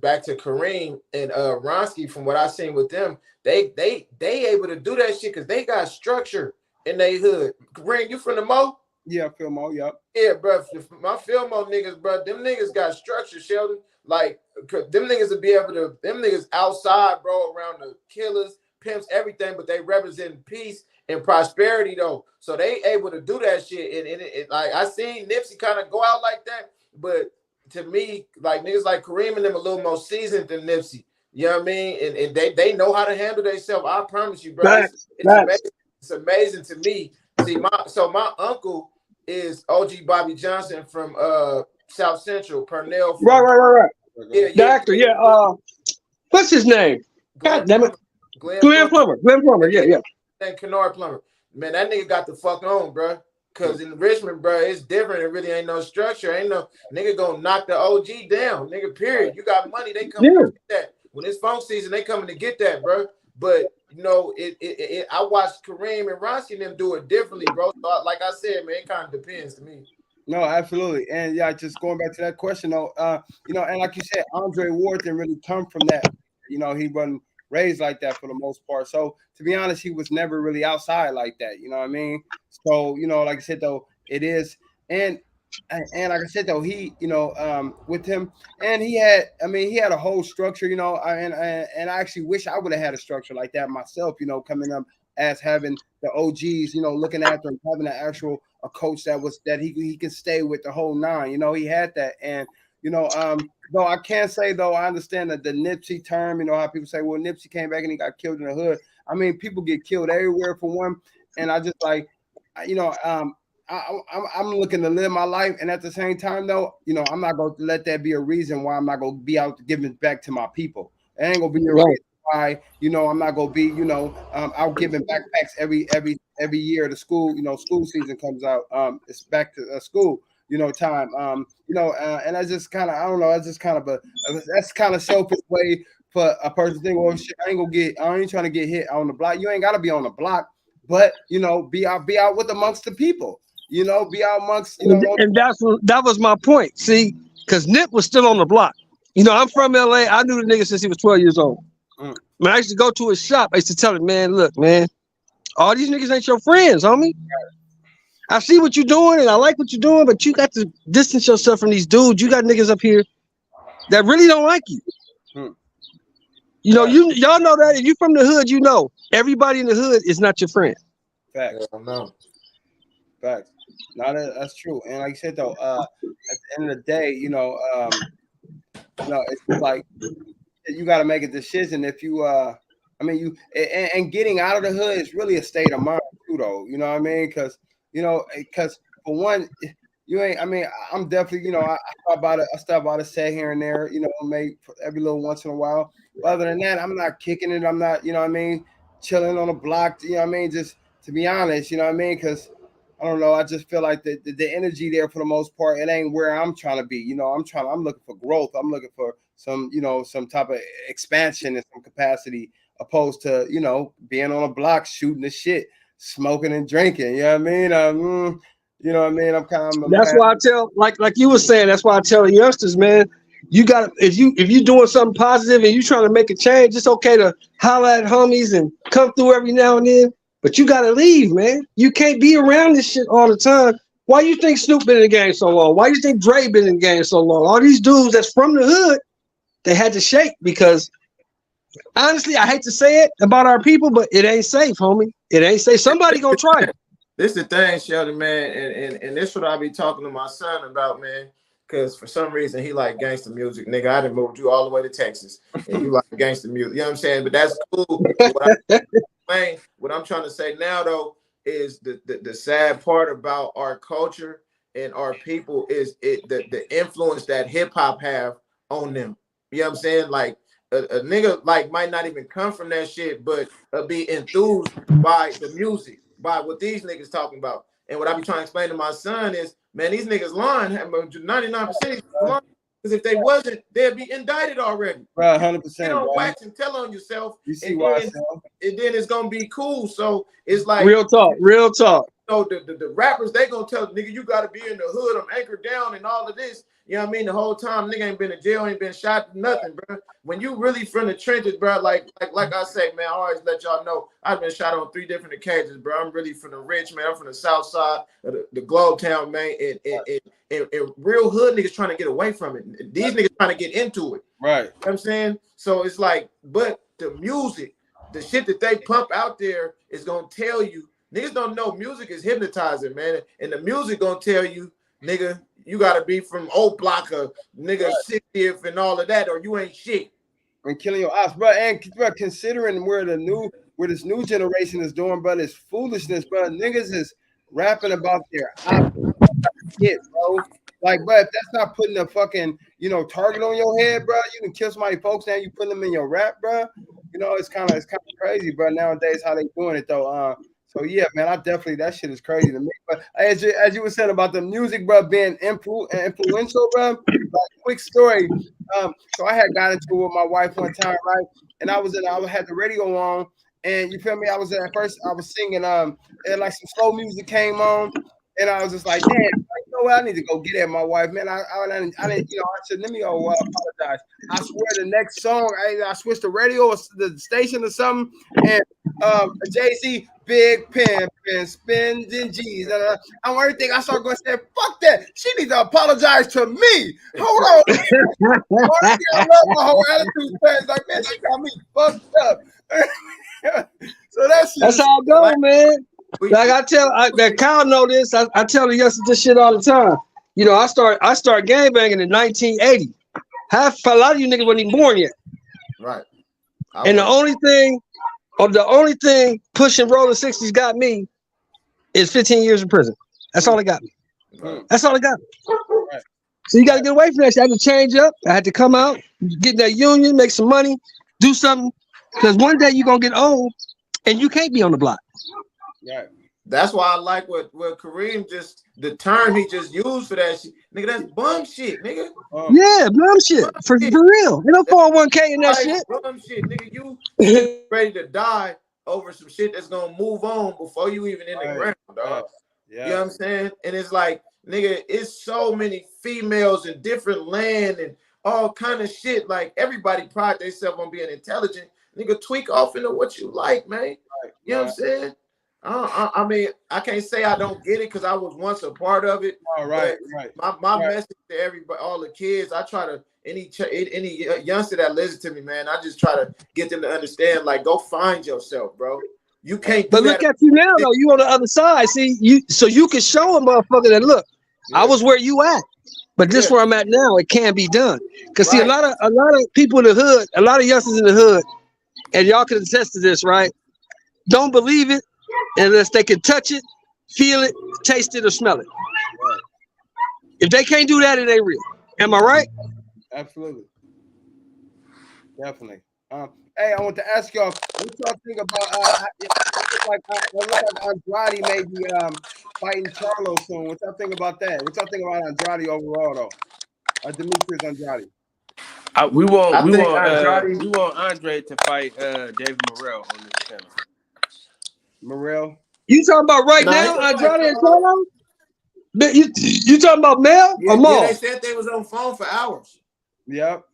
back to Kareem and Ronsky, from what I seen with them, they able to do that shit because they got structure in their hood. Kareem, you from the Mo? Yeah, Fillmore, yep. Yeah, bro. My Fillmore niggas, bro, them niggas got structure, Sheldon. Like, them niggas will be able to, them niggas outside, bro, around the killers, pimps, everything, but they represent peace and prosperity, though. So they able to do that shit. And like, I seen Nipsey kind of go out like that, but to me, like, niggas like Kareem and them a little more seasoned than Nipsey. You know what I mean? And they know how to handle themselves. I promise you, bro. It's amazing to me. See, my uncle is OG Bobby Johnson from South Central, Purnell. Right. Yeah, the actor, yeah. What's his name? God damn it. Glenn Plummer. Yeah. And Kennard Plummer. Man, that nigga got the fuck on, bro. Cause in Richmond, bro, it's different. It really ain't no structure. Ain't no nigga gonna knock the OG down, nigga. Period. You got money, they come to get that. When it's phone season, they coming to get that, bro. But you know, I watched Kareem and Ronsky and them do it differently, bro. So, like I said, man, it kind of depends to me. No, absolutely. And yeah, just going back to that question, though, you know, and like you said, Andre Ward didn't really come from that. You know, he wasn't raised like that for the most part. So to be honest, he was never really outside like that. You know what I mean? So, you know, like I said, though, it is. And like I said, though, he, you know, with him, and he had a whole structure, you know, and I actually wish I would have had a structure like that myself, you know, coming up as having the OGs, you know, looking after him, having an actual a coach that he could stay with the whole nine. You know, he had that. And, you know, though I can't say, though, I understand that the Nipsey term, you know, how people say, well, Nipsey came back and he got killed in the hood. I mean, people get killed everywhere for one. And I just like, you know, I'm looking to live my life. And at the same time, though, you know, I'm not going to let that be a reason why I'm not going to be out giving back to my people. It ain't going to be a reason why, you know, I'm not going to be, you know, out giving backpacks every year to school. You know, school season comes out. It's back to school. time. And I just kind of, I don't know, that's just kind of that's kind of selfish way for a person to think, well, shit, I ain't trying to get hit on the block. You ain't got to be on the block, but be out with amongst the people. Be out amongst, And that was my point. See, because Nip was still on the block. I'm from LA. I knew the nigga since he was 12 years old. Man, I used to go to his shop. I used to tell him, man, look, man, all these niggas ain't your friends, homie. I see what you're doing and I like what you're doing, but you got to distance yourself from these dudes. You got niggas up here that really don't like you. Y'all know that. If you from the hood, everybody in the hood is not your friend. Facts. Facts. No, that's true. And like you said though, at the end of the day, it's like you got to make a decision. If you, and getting out of the hood is really a state of mind too, though. You know what I mean? Because for one, you ain't. I mean, I'm definitely, I stop by to say here and there, maybe every little once in a while. But other than that, I'm not kicking it. I'm not, chilling on the block. Just to be honest, because I don't know. I just feel like the energy there for the most part, it ain't where I'm trying to be. I'm looking for growth. I'm looking for some type of expansion in some capacity, opposed to, being on a block, shooting the shit, smoking and drinking. You know what I mean? I'm kind of. That's why I tell, like you were saying, that's why I tell the youngsters, man, you got to, if you're doing something positive and you trying to make a change, it's okay to holler at homies and come through every now and then. But you gotta leave, man. You can't be around this shit all the time. Why you think Snoop been in the game so long? Why you think Dre been in the game so long? All these dudes that's from the hood, they had to shake because honestly, I hate to say it about our people, but it ain't safe, homie. It ain't safe. Somebody gonna try it. This is the thing, Sheldon, man, and this is what I be talking to my son about, man. Because for some reason he like gangster music, nigga. I done moved you all the way to Texas, and you like gangster music. You know what I'm saying? But that's cool. What I'm trying to say now, though, is the sad part about our culture and our people is the influence that hip hop have on them. You know what I'm saying? Like a nigga like might not even come from that shit, but be enthused by the music, by what these niggas talking about. And what I be trying to explain to my son is, man, these niggas lying. 99% lying. Because if they wasn't, they'd be indicted already. Right, 100%. You don't wax and tell on yourself. You see and why? Then it's gonna be cool. So it's like real talk. So the rappers, they gonna tell nigga, you gotta be in the hood. I'm anchored down and all of this. You know what I mean? The whole time, nigga ain't been in jail, ain't been shot, nothing, bro. When you really from the trenches, bro, like I say, man, I always let y'all know I've been shot on 3 different occasions, bro. I'm really from the rich, man. I'm from the south side of the Globe Town, man. And real hood niggas trying to get away from it. These niggas trying to get into it. Right. You know what I'm saying? So it's like, but the music, the shit that they pump out there is gonna tell you, niggas don't know music is hypnotizing, man. And the music gonna tell you, nigga, you gotta be from old block of nigga 60th and all of that, or you ain't shit. And killing your ops, bro. And bro, considering where this new generation is doing, bro, it's foolishness, bro. Niggas is rapping about their ops. Shit, bro. Like, bro, if that's not putting a fucking, target on your head, bro, you can kill somebody, folks, now you put them in your rap, bro. It's kind of crazy, bro. Nowadays, how they doing it though. So yeah, man, that shit is crazy to me. But as you were saying about the music, bro, being influential, bro. Like, quick story. So I had got into it with my wife one time, right? And I had the radio on, and you feel me? I was singing, and like some slow music came on, and I was just like, damn, you know what? I need to go get at my wife, man. I didn't, I said, let me go apologize. I swear the next song, I switched the radio or the station or something, and Jay-Z, Big Pimp and spending G's. And everything I started going to say, fuck that. She needs to apologize to me. Hold on. I love my whole attitude. Like, man, she got me fucked up. So that's how I go, man. Like that Kyle know this. I tell the youngsters this shit all the time. I start gangbanging in 1980. A lot of you niggas weren't even born yet. Right. And the only thing pushing Rolling 60s got me is 15 years in prison. That's all it got me. Right. That's all it got me. Right. So you got to get away from that shit. I had to change up. I had to come out, get in that union, make some money, do something. Because one day you're going to get old and you can't be on the block. Right. That's why I like what Kareem just the term he just used for that shit. Nigga, that's bum shit, nigga. Yeah, bum shit. For real. Ain't no 401k in that Like, shit. bum shit, nigga. You ready to die over some shit that's gonna move on before you even in the ground, dog. Yeah. You know what I'm saying? And it's like, nigga, it's so many females in different land and all kind of shit. Like, everybody pride themselves on being intelligent. Nigga, tweak off into what you like, man. You know what I'm saying? I mean, I can't say I don't get it because I was once a part of it. All right, My message to everybody, all the kids, I try to any youngster that listens to me, man, I just try to get them to understand. Like, go find yourself, bro. You can't. But look at you now, though. You on the other side. See, you can show a motherfucker that look. I was where you at, but this where I'm at now. It can be done. Cause see, a lot of people in the hood, a lot of youngsters in the hood, and y'all can attest to this, right? Don't believe it unless they can touch it, feel it, taste it, or smell it. Right. If they can't do that, it ain't real. Am I right? Absolutely. Definitely. Hey, I want to ask y'all, what y'all think about it looks like Andrade may be fighting Charlo soon. What y'all think about that? What y'all think about Andrade overall, though? Demetrius Andrade. We want Andre to fight David Morrell on this channel. Morrell. You talking about right now, Andrade and Charlo? You talking about Mel or Maul? Yeah, they said they was on phone for hours. Yep.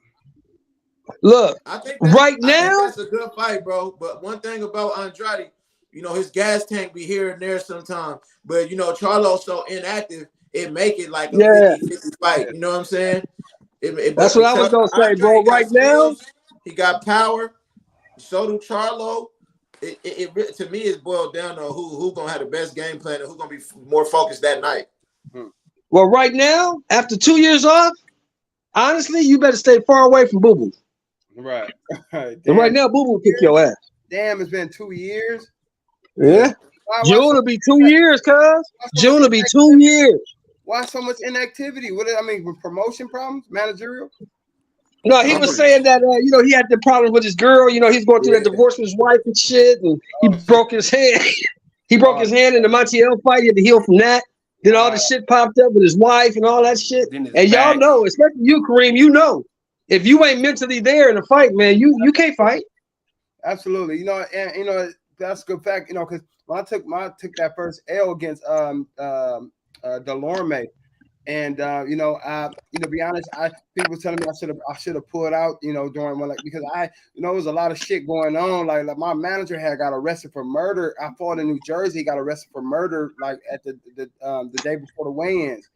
Look, I think now that's a good fight, bro. But one thing about Andrade, you know, his gas tank be here and there sometimes. But you know, Charlo's so inactive, it make it like a 50-50 fight. You know what I'm saying? That's what I was gonna say, bro. Right now, he got power. So do Charlo. It to me is boiled down to who gonna have the best game plan and who gonna be more focused that night. Well, right now, after 2 years off, honestly, you better stay far away from Boo Boo. Right. And right now, Boo Boo kick your ass. Damn, it's been 2 years. Yeah. June will be 2 years, cuz. June will be 2 years. Why so much inactivity? With promotion problems, managerial? No, he was saying that you know, he had the problem with his girl. You know, he's going through that divorce with his wife and shit, and he broke his hand. He broke his hand in the Montiel fight. He had to heal from that. Then all the shit popped up with his wife and all that shit. And y'all know, especially you, Kareem, you know, if you ain't mentally there in a fight, man, you can't fight. Absolutely. You know, and you know, that's a good fact, you know, because when I took that first L against Delorme, and you know, to be honest, people were telling me I should have pulled out, you know, during one, like, because you know, there was a lot of shit going on. Like my manager had got arrested for murder. I fought in New Jersey, got arrested for murder, like at the day before the weigh-ins.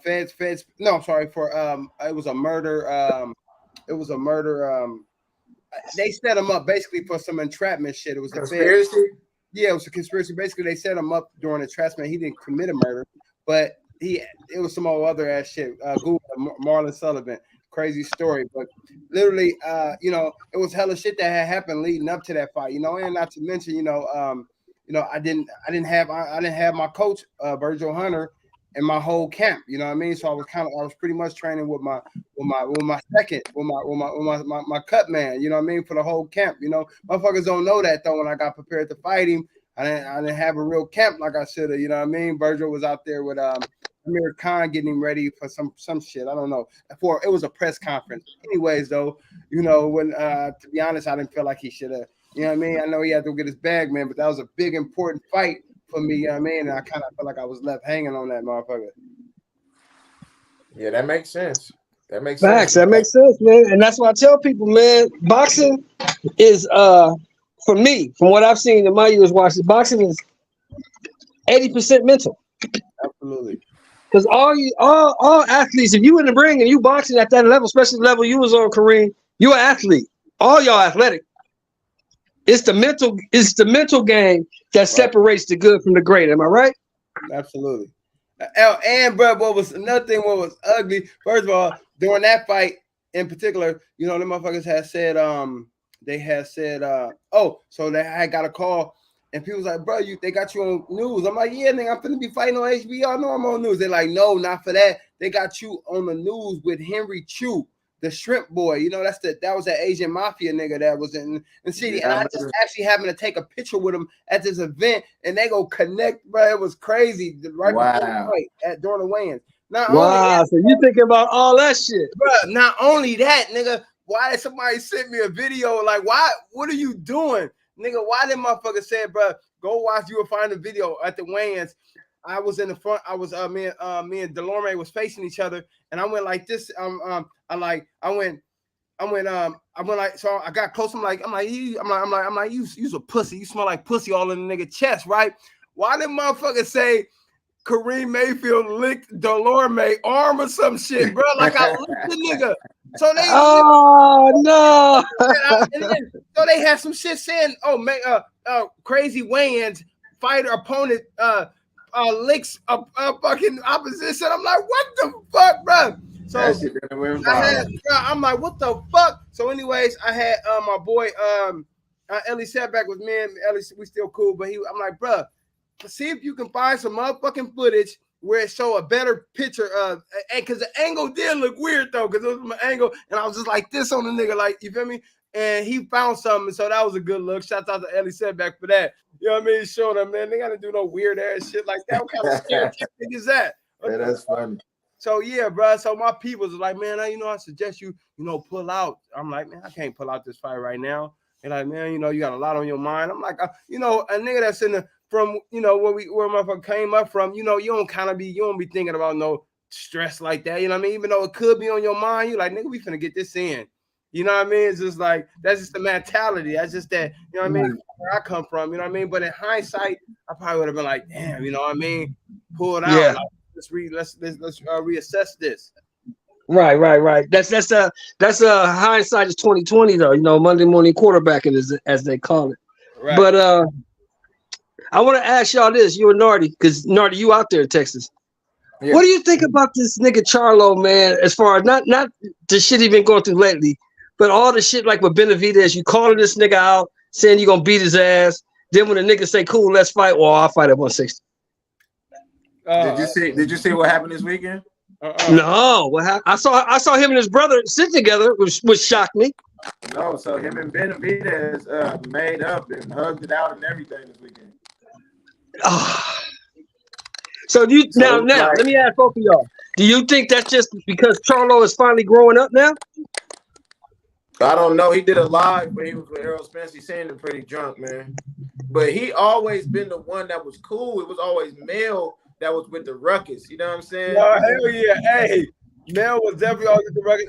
Feds. No, I'm sorry, for it was a murder. They set him up basically for some entrapment shit. It was a conspiracy. Yeah, it was a conspiracy. Basically, they set him up during entrapment. He didn't commit a murder, but it was some other ass shit. Google Marlon Sullivan, crazy story. But literally, you know, it was hella shit that had happened leading up to that fight. You know, and not to mention, you know, I didn't have my coach Virgil Hunter in my whole camp. You know what I mean? So I was pretty much training with my cut man. You know what I mean, for the whole camp. You know, motherfuckers don't know that though. When I got prepared to fight him, I didn't have a real camp like I should have. You know what I mean? Virgil was out there with Amir Khan getting him ready for some shit. I don't know. It was a press conference. Anyways, though, you know, when to be honest, I didn't feel like he should have. You know what I mean? I know he had to go get his bag, man, but that was a big important fight for me. You know what I mean? And I kind of felt like I was left hanging on that motherfucker. Yeah, that makes sense. That makes Facts. sense. That makes sense, man. And that's why I tell people, man, boxing is for me, from what I've seen in my years watching, boxing is 80% mental. Absolutely. Because all athletes, if you in the ring and you boxing at that level, especially the level you was on, Kareem, you're an athlete. All y'all athletic. It's the mental game that separates the good from the great. Am I right? Absolutely. And bro, what was ugly? First of all, during that fight in particular, you know, the motherfuckers had said so they had got a call and people was like, bro, they got you on news. I'm like, yeah, nigga, I'm finna be fighting on HBO. I know I'm on news. They're like, no, not for that. They got you on the news with Henry Chu, the shrimp boy. You know, that was that Asian mafia nigga that was in city. And I just actually happened to take a picture with him at this event, and they go connect, bro. It was crazy. Right before the fight during the weigh-ins. Wow, so you thinking about all that shit, bro? Not only that, nigga. Why did somebody send me a video? Like, why? What are you doing, nigga? Why did motherfucker say, bro? Go watch. You will find the video at the weigh-ins. I was in the front. I was me and Delorme was facing each other, and I went like this. I went like, so I got close. I'm like, you's a pussy. You smell like pussy all in the nigga chest, right? Why did motherfucker say Kareem Mayfield licked Delorme arm or some shit, bro? Like I licked the nigga. So they no. So they had some shit saying, crazy weigh-ins, fighter opponent licks a fucking opposition. I'm like, what the fuck, bro? So I'm like, what the fuck? So anyways, I had my boy Ellie sat back with me, and Ellie, we still cool, but I'm like, bro, see if you can find some motherfucking footage where it show a better picture of, because the angle did look weird though, because it was my angle, and I was just like this on the nigga, like, you feel me? And he found something, so that was a good look. Shout out to Ellie Setback for that. You know what I mean? Showing them, man, they gotta do no weird ass shit like that. What kind of stereotypic is that? Yeah, that's funny. So yeah, bro. So my people's like, man, I suggest you pull out. I'm like, man, I can't pull out this fight right now. They're like, man, you got a lot on your mind. I'm like, a nigga that's in the from where motherfucker came up from, you don't be thinking about no stress like that. You know what I mean? Even though it could be on your mind, you like, nigga, we finna get this in. You know what I mean? It's just like, that's just the mentality. That's just that, you know what I mean? Where I come from, you know what I mean? But in hindsight, I probably would have been like, damn, you know what I mean? Pull it out. Yeah. Like, let's reassess this. Right. That's hindsight is 2020 though. Monday morning quarterbacking as they call it. Right. But I want to ask y'all this, you and Nardi, because Nardi, you out there in Texas. Yeah. What do you think about this nigga Charlo, man? As far as not the shit he been going through lately, but all the shit like with Benavidez, you calling this nigga out, saying you gonna beat his ass. Then when the nigga say, "Cool, let's fight," well, I'll fight at 160. Did you see what happened this weekend? No, what happened? I saw him and his brother sit together, which shocked me. No, so him and Benavidez made up and hugged it out and everything this weekend. So now let me ask both of y'all. Do you think that's just because Charlo is finally growing up now? I don't know. He did a live, but he was with Errol Spence. He seemed pretty drunk, man. But he always been the one that was cool. It was always Mel that was with the ruckus. You know what I'm saying? Oh, hell yeah. Hey, Mel was definitely always with the ruckus.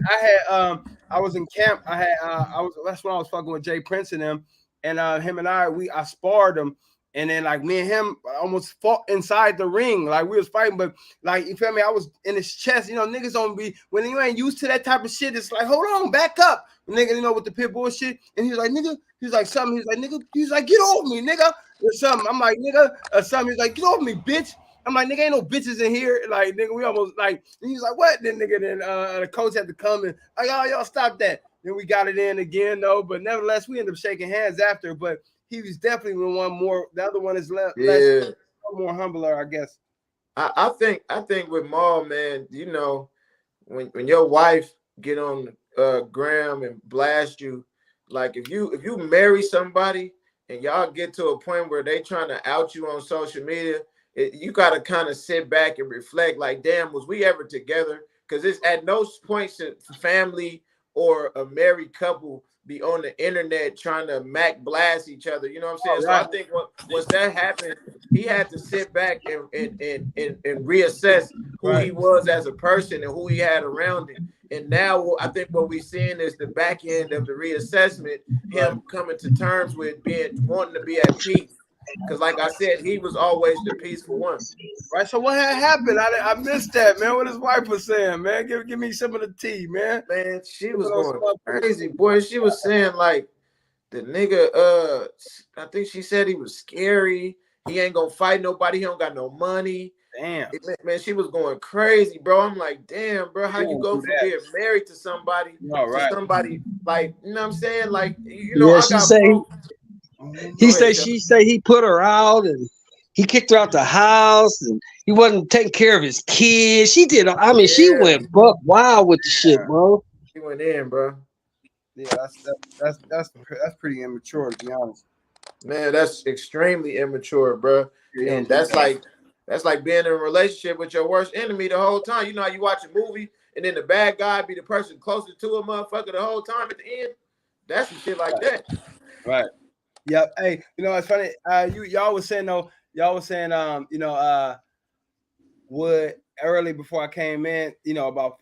I was in camp. That's when I was fucking with Jay Prince and them. And him and I sparred him. And then like me and him almost fought inside the ring. Like we was fighting, but like, you feel me? I was in his chest. Niggas don't be, when you ain't used to that type of shit, it's like, hold on, back up. Nigga, with the pit bull shit. And he was like, nigga, he's like, something. He's like, nigga, he's like, get off me, nigga. Or something. I'm like, nigga, or something. He's like, get off me, bitch. I'm like, nigga, ain't no bitches in here. Like, nigga, we almost like, and he's like, what? Then nigga, the coach had to come and like, oh, y'all stop that. Then we got it in again, though. But nevertheless, we ended up shaking hands after. But he was definitely one more. The other one is less more humbler, I guess. I think with Maul, man, when your wife get on Graham and blast you, like if you marry somebody and y'all get to a point where they trying to out you on social media, you got to kind of sit back and reflect, like, damn, was we ever together? Because it's at no point should family or a married couple be on the internet trying to blast each other. You know what I'm saying? So I think once that happened, he had to sit back and reassess who he was as a person and who he had around him. And now I think what we're seeing is the back end of the reassessment, him coming to terms with wanting to be at peace. Because like I said, he was always the peaceful one. Right. So what had happened? I missed that, man. What his wife was saying, man. Give me some of the tea, man. Man, she was going crazy, boy. She was saying like the nigga, I think she said he was scary. He ain't gonna fight nobody. He don't got no money. Damn. Man, she was going crazy, bro. I'm like, damn, bro, how you go from being married to somebody to somebody like, you know what I'm saying? Like, she say he put her out and he kicked her out the house and he wasn't taking care of his kids. She did. She went buck wild with the shit, bro. went in, bro. Yeah, that's pretty immature, to be honest. Man, that's extremely immature, bro. And that's like being in a relationship with your worst enemy the whole time. You know how you watch a movie and then the bad guy be the person closest to a motherfucker the whole time at the end? That's some shit like that. Right. Yep. Hey, you know, it's funny. Y'all was saying though, what early before I came in, you know, about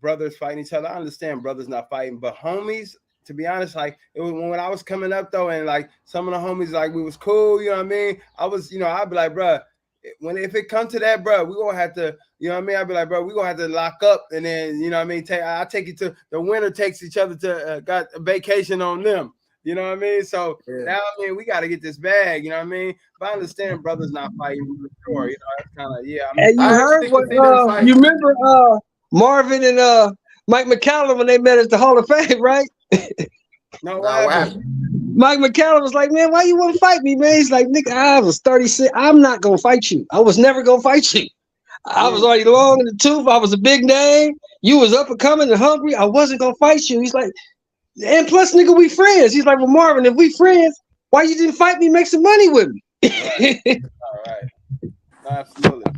brothers fighting each other. I understand brothers not fighting, but homies, to be honest, like it was when I was coming up though, and like some of the homies, like we was cool, you know what I mean? I was, you know, I'd be like, bro, if it comes to that, bro, we gonna have to, you know what I mean? I'd be like, bro, we gonna have to lock up, and then, you know what I mean? I'll take you to the winner takes each other to got a vacation on them. You know what I mean? So now, I mean, we got to get this bag. You know what I mean? But I understand brothers not fighting for sure. You know, that's kind of I mean, and you heard what? You remember Marvin and Mike McCallum when they met at the Hall of Fame, right? No, what happened? Mike McCallum was like, "Man, why you want to fight me, man?" He's like, "Nigga, I was 36. I'm not gonna fight you. I was never gonna fight you. I was already long in the tooth. I was a big name. You was up and coming and hungry. I wasn't gonna fight you." He's like. And plus, nigga, we friends. He's like, well, Marvin, if we friends, why you didn't fight me, make some money with me? All right. Absolutely.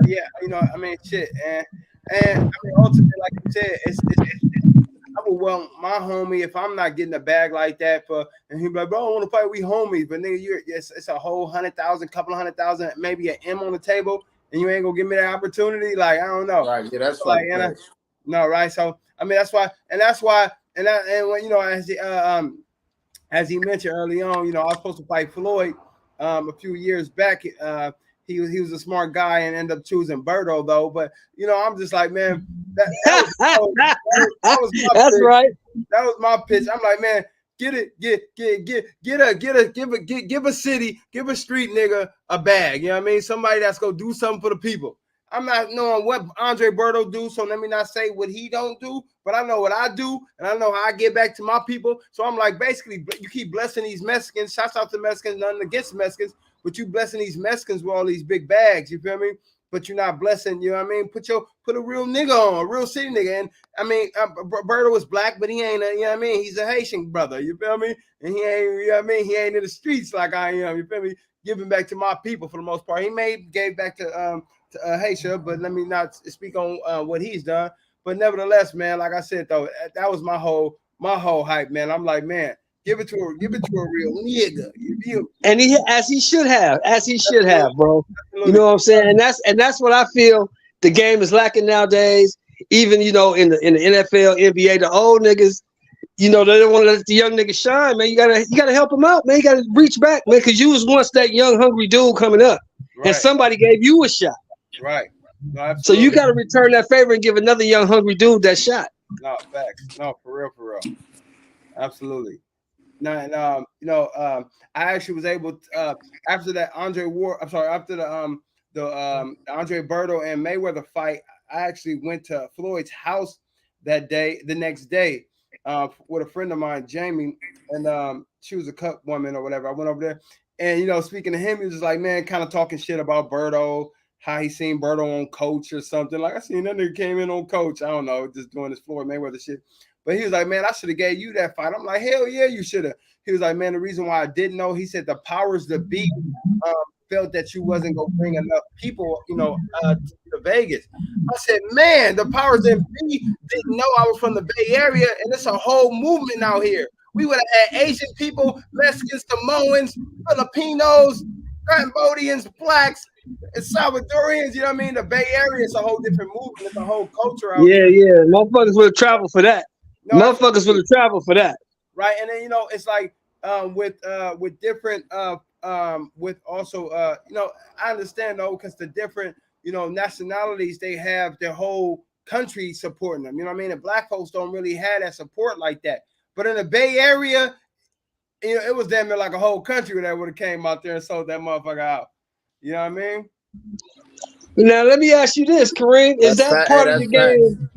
Yeah, you know, I mean, shit. And I mean, ultimately, like you said, I would want my homie if I'm not getting a bag like that and he'd be like, bro, I don't want to fight, we homies. But nigga, it's a whole 100,000, couple of 100,000, maybe an M on the table, and you ain't gonna give me that opportunity. Like, I don't know. Right, yeah, that's like, no, right. So I mean, that's why. And when, you know, as he mentioned early on, you know, I was supposed to fight Floyd a few years back. He was a smart guy and ended up choosing Berto though. But you know, I'm just like, man, that was my that's pitch. right. That was my pitch. I'm like, man, give a city, give a street nigga a bag. You know what I mean? Somebody that's gonna do something for the people. I'm not knowing what Andre Berto do, so let me not say what he don't do, but I know what I do, and I know how I get back to my people. So I'm like, basically, you keep blessing these Mexicans. Shouts out to Mexicans, nothing against Mexicans, but you blessing these Mexicans with all these big bags. You feel me? But you're not blessing. You know what I mean? Put a real nigga on, a real city nigga. And I mean, Berto was black, but he ain't. You know what I mean? He's a Haitian brother. You feel me? And he ain't. You know what I mean? He ain't in the streets like I am. You feel me? Giving back to my people for the most part. He gave back to Haitian, but let me not speak on what he's done. But nevertheless, man, like I said though, that was my whole hype, man. I'm like, man, give it to a real nigga. And as he should have, bro. You know what I'm saying? And that's what I feel the game is lacking nowadays. Even you know, in the NFL, NBA, the old niggas, you know, they don't want to let the young niggas shine, man. You gotta help them out, man. You gotta reach back, man, because you was once that young hungry dude coming up, and somebody gave you a shot. Right. No, so you got to return that favor and give another young hungry dude that shot. No, facts. No, for real. Absolutely. No, and you know, I actually was able to, after that Andre Berto and Mayweather fight, I actually went to Floyd's house the next day, with a friend of mine, Jamie, and she was a cut woman or whatever. I went over there, and you know, speaking to him, he was just like, man, kind of talking shit about Berto. How he seen Berto on Coach or something. Like I seen that nigga came in on Coach. I don't know, just doing this Floyd Mayweather shit. But he was like, man, I should have gave you that fight. I'm like, hell yeah, you should have. He was like, man, the reason why I didn't know, he said the powers that be felt that you wasn't gonna bring enough people, you know, to Vegas. I said, man, the powers that be didn't know I was from the Bay Area, and it's a whole movement out here. We would have had Asian people, Mexicans, Samoans, Filipinos, Cambodians, blacks. It's Salvadorians, you know what I mean? The Bay Area is a whole different movement. It's a whole culture out there. Yeah. Motherfuckers would travel for that. Motherfuckers would travel for that. Right. And then, you know, it's like with different with also you know, I understand though, because the different, you know, nationalities, they have their whole country supporting them. You know what I mean? And black folks don't really have that support like that. But in the Bay Area, you know, it was damn near like a whole country that would have came out there and sold that motherfucker out. You know what I mean? Now let me ask you this, Kareem: Is that part of the game?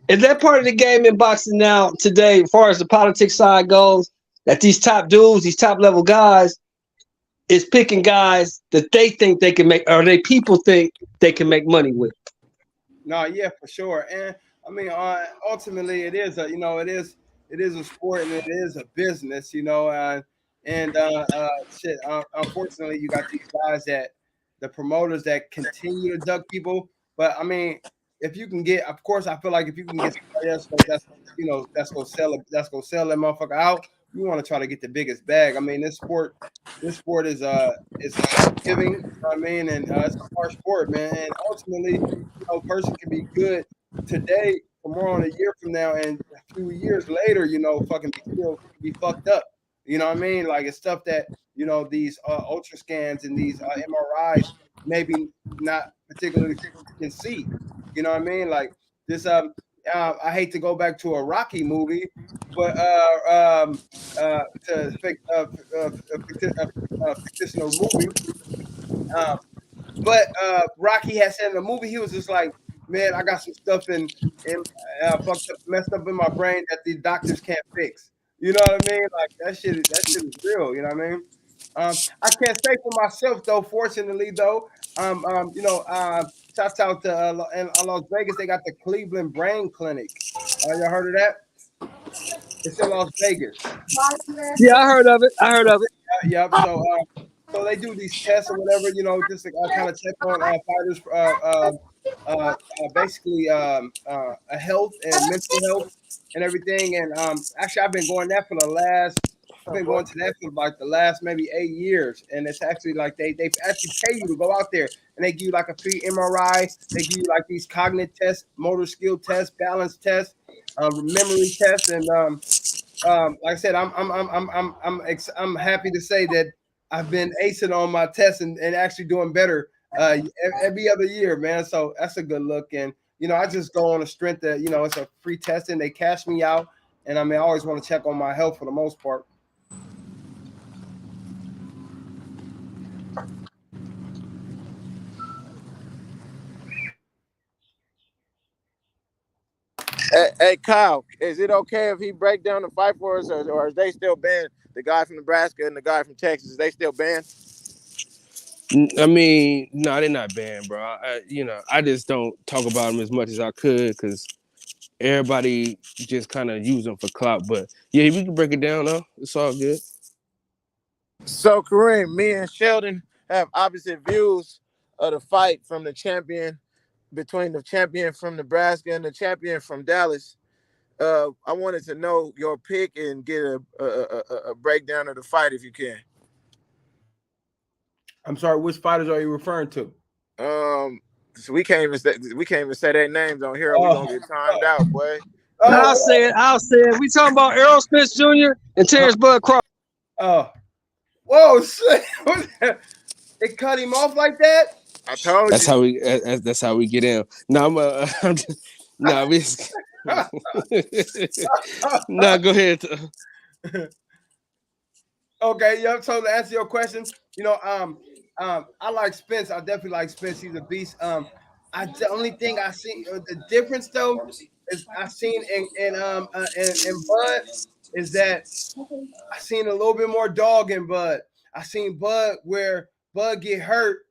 Is that part of the game in boxing now today, as far as the politics side goes? That these top dudes, these top level guys, is picking guys that they think they can make, or they people think they can make money with. No, yeah, for sure. And I mean, ultimately, it is a it is a sport and it is a business, shit. Unfortunately, you got these guys the promoters that continue to duck people. But I mean, if you can get, of course, I feel like if you can get somebody else that's gonna sell it, that's gonna sell that motherfucker out. You want to try to get the biggest bag. I mean, this sport is giving. You know what I mean, and it's a hard sport, man. And ultimately, a person can be good today, tomorrow, and a year from now, and a few years later, fucking be fucked up. You know what I mean? Like it's stuff that these ultra scans and these MRIs maybe not particularly can see. You know what I mean? Like this. I hate to go back to a Rocky movie, but to a fictional movie. But Rocky had said in the movie, he was just like, man, I got some stuff fucked up, messed up in my brain that these doctors can't fix. You know what I mean? Like that shit is real. You know what I mean? I can't say for myself though. Fortunately though, shouts out to in Las Vegas. They got the Cleveland Brain Clinic. Y'all heard of that? It's in Las Vegas. Yeah, I heard of it. Yep. So they do these tests or whatever, just to kind of check on fighters, basically health and mental health and everything. And actually, I've been going to that for like the last maybe 8 years. And it's actually like they actually pay you to go out there and they give you like a free MRI. They give you like these cognitive tests, motor skill tests, balance tests, memory tests, and like I said, I'm happy to say that I've been acing on my tests and actually doing better every other year, man. So that's a good look. And I just go on a strength that it's a free testing. They cash me out, and I always want to check on my health for the most part. Hey, Kyle, is it okay if he break down the fight for us, or is they still banned? The guy from Nebraska and the guy from Texas, is they still banned? I mean, no, they're not banned, bro. I just don't talk about them as much as I could because everybody just kind of use them for clout. But yeah, we can break it down, though. It's all good. So, Kareem, me and Sheldon have opposite views of the fight from the champion, between the champion from Nebraska and the champion from Dallas. I wanted to know your pick and get a breakdown of the fight if you can. I'm sorry, which fighters are you referring to? So we can't even say their names on here. We're gonna get timed out, boy. I'll say it. We talking about Errol Spence Jr. and Terrence Bud Crawford. Whoa, shit! They cut him off like that? I told you. That's how we get in. No, no, go ahead. Okay, yeah. So to answer your question, I like Spence. I definitely like Spence. He's a beast. The only thing I see the difference though is I seen in Bud is that I seen a little bit more dog in Bud. I seen Bud where Bud get hurt.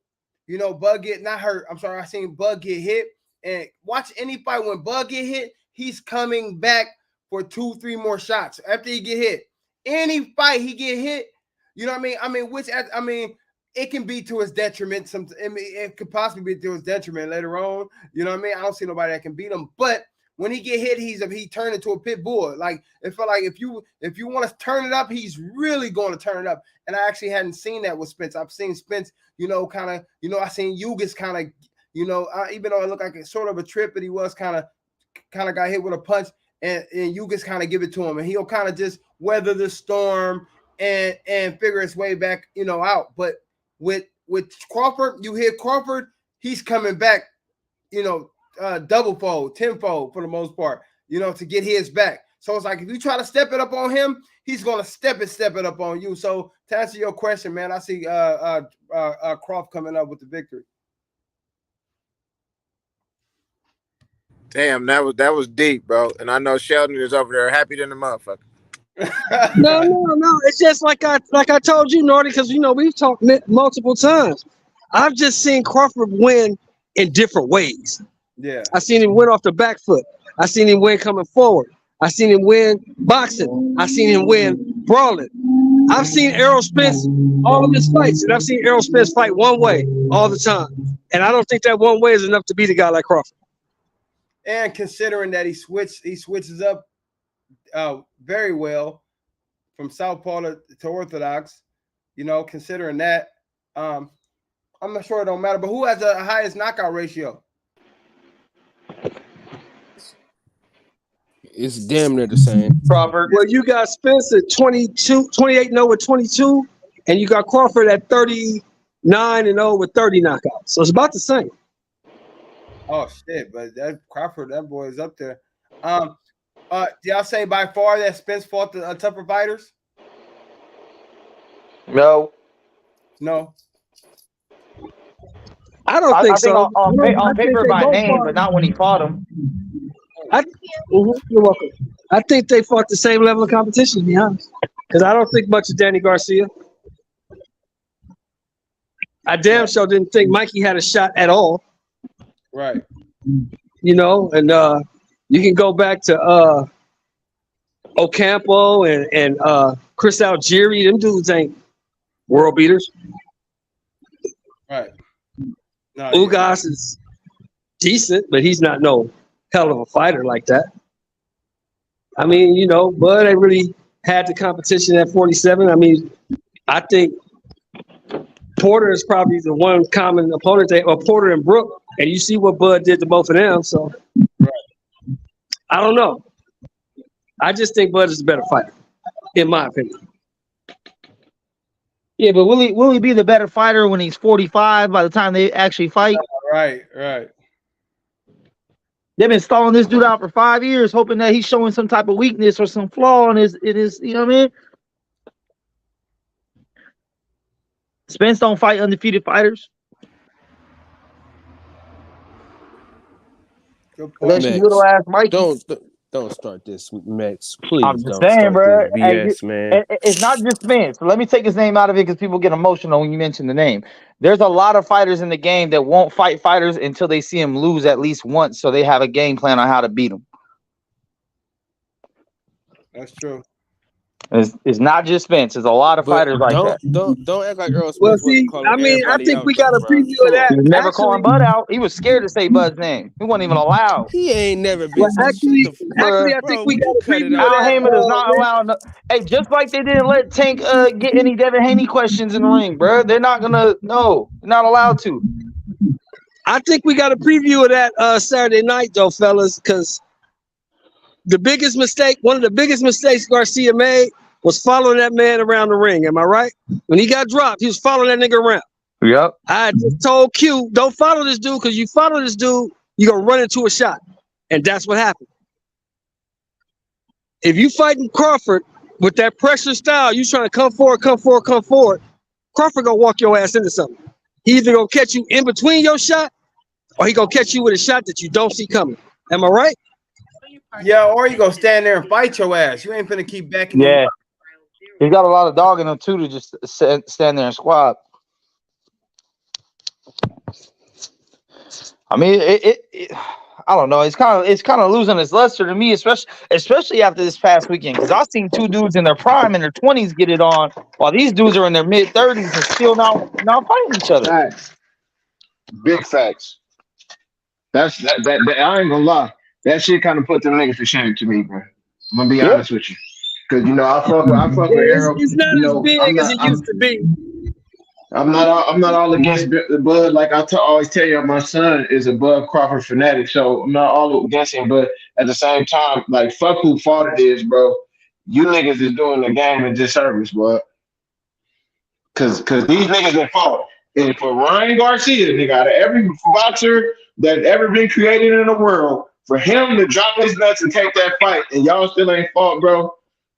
Bud get not hurt. I'm sorry. I seen Bud get hit. And watch any fight when Bud get hit, he's coming back for 2-3 more shots after he get hit. Any fight he get hit, you know what I mean? It can be to his detriment. It could possibly be to his detriment later on. You know what I mean? I don't see nobody that can beat him. But when he get hit, he turned into a pit bull. Like it felt like if you want to turn it up, he's really going to turn it up. And I actually hadn't seen that with Spence. I've seen Spence, I seen Ugas kind of, even though it looked like a sort of a trip, but he was kind of got hit with a punch, and Ugas kind of give it to him, and he'll kind of just weather the storm and figure his way back, out. But with Crawford, you hit Crawford, he's coming back, double-fold, tenfold for the most part, to get his back. So it's like if you try to step it up on him, he's gonna step it up on you. So to answer your question, man, I see Crawford coming up with the victory. Damn, that was deep, bro. And I know Sheldon is over there happy than the motherfucker. No. It's just like I told you, Nordy, because we've talked multiple times. I've just seen Crawford win in different ways. Yeah, I seen him win off the back foot. I seen him win coming forward. I seen him win boxing. I seen him win brawling. I've seen Errol Spence all of his fights, and I've seen Errol Spence fight one way all the time. And I don't think that one way is enough to beat a guy like Crawford. And considering that he switches up very well from southpaw to orthodox, you know, considering that, I'm not sure it don't matter. But who has the highest knockout ratio? It's damn near the same. Crawford. Well, you got Spence at 28-0 with 22, and you got Crawford at 39-0 with 30 knockouts. So it's about the same. Oh shit! But that Crawford, that boy is up there. Do y'all say by far that Spence fought the tougher fighters? No. No. I don't think so. On paper by name, but not when he fought him. You're welcome. I think they fought the same level of competition, to be honest. Because I don't think much of Danny Garcia. I damn sure didn't think Mikey had a shot at all. Right. You know, and you can go back to Ocampo and Chris Algieri. Them dudes ain't world beaters. Right. No, Ugas is decent, but he's not no hell of a fighter like that. I mean, you know, Bud ain't really had the competition at 47. I mean, I think Porter is probably the one common opponent, or Porter and Brook, and you see what Bud did to both of them. So, I don't know. I just think Bud is a better fighter, in my opinion. Yeah, but will he be the better fighter when he's 45 by the time they actually fight? Right. They've been stalling this dude out for 5 years, hoping that he's showing some type of weakness or some flaw in his, you know what I mean? Spence don't fight undefeated fighters. Max, little ass Mikey. Don't start this, Max. Please I'm just don't saying, start bro. this BS, man. It's not just Spence. So let me take his name out of it because people get emotional when you mention the name. There's a lot of fighters in the game that won't fight fighters until they see him lose at least once, so they have a game plan on how to beat him. That's true. It's not just Spence. There's a lot of fighters like that. Don't act like Earl Spence. Well, see, I mean, I think we got a preview of that. He was never calling Bud out. He was scared to say Bud's name. He wasn't even allowed. He ain't never been. Well, actually, I think we got a preview of Al that. Heyman is not allowed. Hey, just like they didn't let Tank get any Devin Haney questions in the ring, bro. They're not gonna. No, they're not allowed to. I think we got a preview of that Saturday night, though, fellas, because one of the biggest mistakes Garcia made was following that man around the ring. Am I right? When he got dropped, he was following that nigga around. Yep. I just told Q, don't follow this dude, because you follow this dude, you're going to run into a shot. And that's what happened. If you fighting Crawford with that pressure style, you trying to come forward, Crawford going to walk your ass into something. He either going to catch you in between your shot, or he going to catch you with a shot that you don't see coming. Am I right? Yeah, or you going to stand there and fight your ass. You ain't finna keep backing. Yeah. He's got a lot of dog in him, too, to just stand there and squat. I mean, I don't know. It's kind of losing its luster to me, especially after this past weekend. Because I've seen two dudes in their prime in their 20s get it on, while these dudes are in their mid 30s and still not fighting each other. Facts. Big facts. That I ain't gonna lie. That shit kind of put them niggas to shame to me, bro. I'm gonna be honest with you, because you know I fuck with Arrow. It's not as big as it used to be. I'm not all against the Bud. Like I always tell you, my son is a Bud Crawford fanatic, so I'm not all against him. But at the same time, like fuck who fault it is, bro. You niggas is doing the game a disservice, bro. Cause these niggas that fought. And for Ryan Garcia, nigga, out of every boxer that ever been created in the world, for him to drop his nuts and take that fight, and y'all still ain't fought, bro.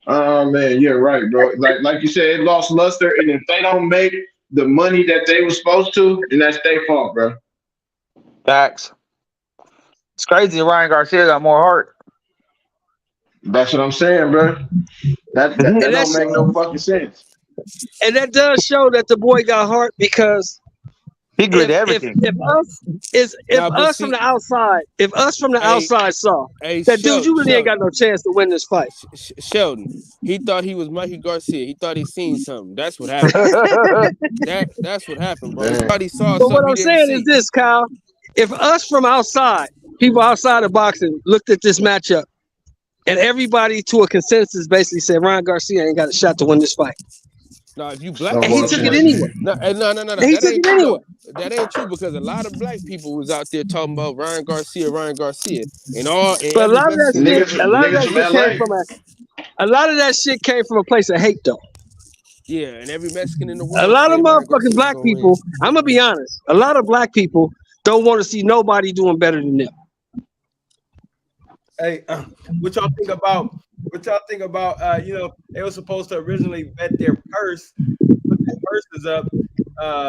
Oh man, you're right, bro. Like you said, it lost luster, and if they don't make the money that they were supposed to, then that's their fault, bro. Facts. It's crazy that Ryan Garcia got more heart. That's what I'm saying, bro. That don't make no fucking sense. And that does show that the boy got heart, because He good at everything. If us from the outside saw that dude, you really ain't got no chance to win this fight. Sheldon, he thought he was Mikey Garcia. He thought he seen something. That's what happened. That's what happened, bro. He thought he saw But something. what I'm saying is this, Kyle. If us from outside, people outside of boxing, looked at this matchup, and everybody to a consensus basically said Ryan Garcia ain't got a shot to win this fight. No, if you black, and he took it anyway. No. He took it anyway. That ain't true because a lot of black people was out there talking about Ryan Garcia, and but a lot of that shit came from a place of hate, though. Yeah, and every Mexican in the world. A lot of motherfucking black people. I'm gonna be honest. A lot of black people don't want to see nobody doing better than them. Hey, what y'all think about? You know, they were supposed to originally bet their purse, put their purses up.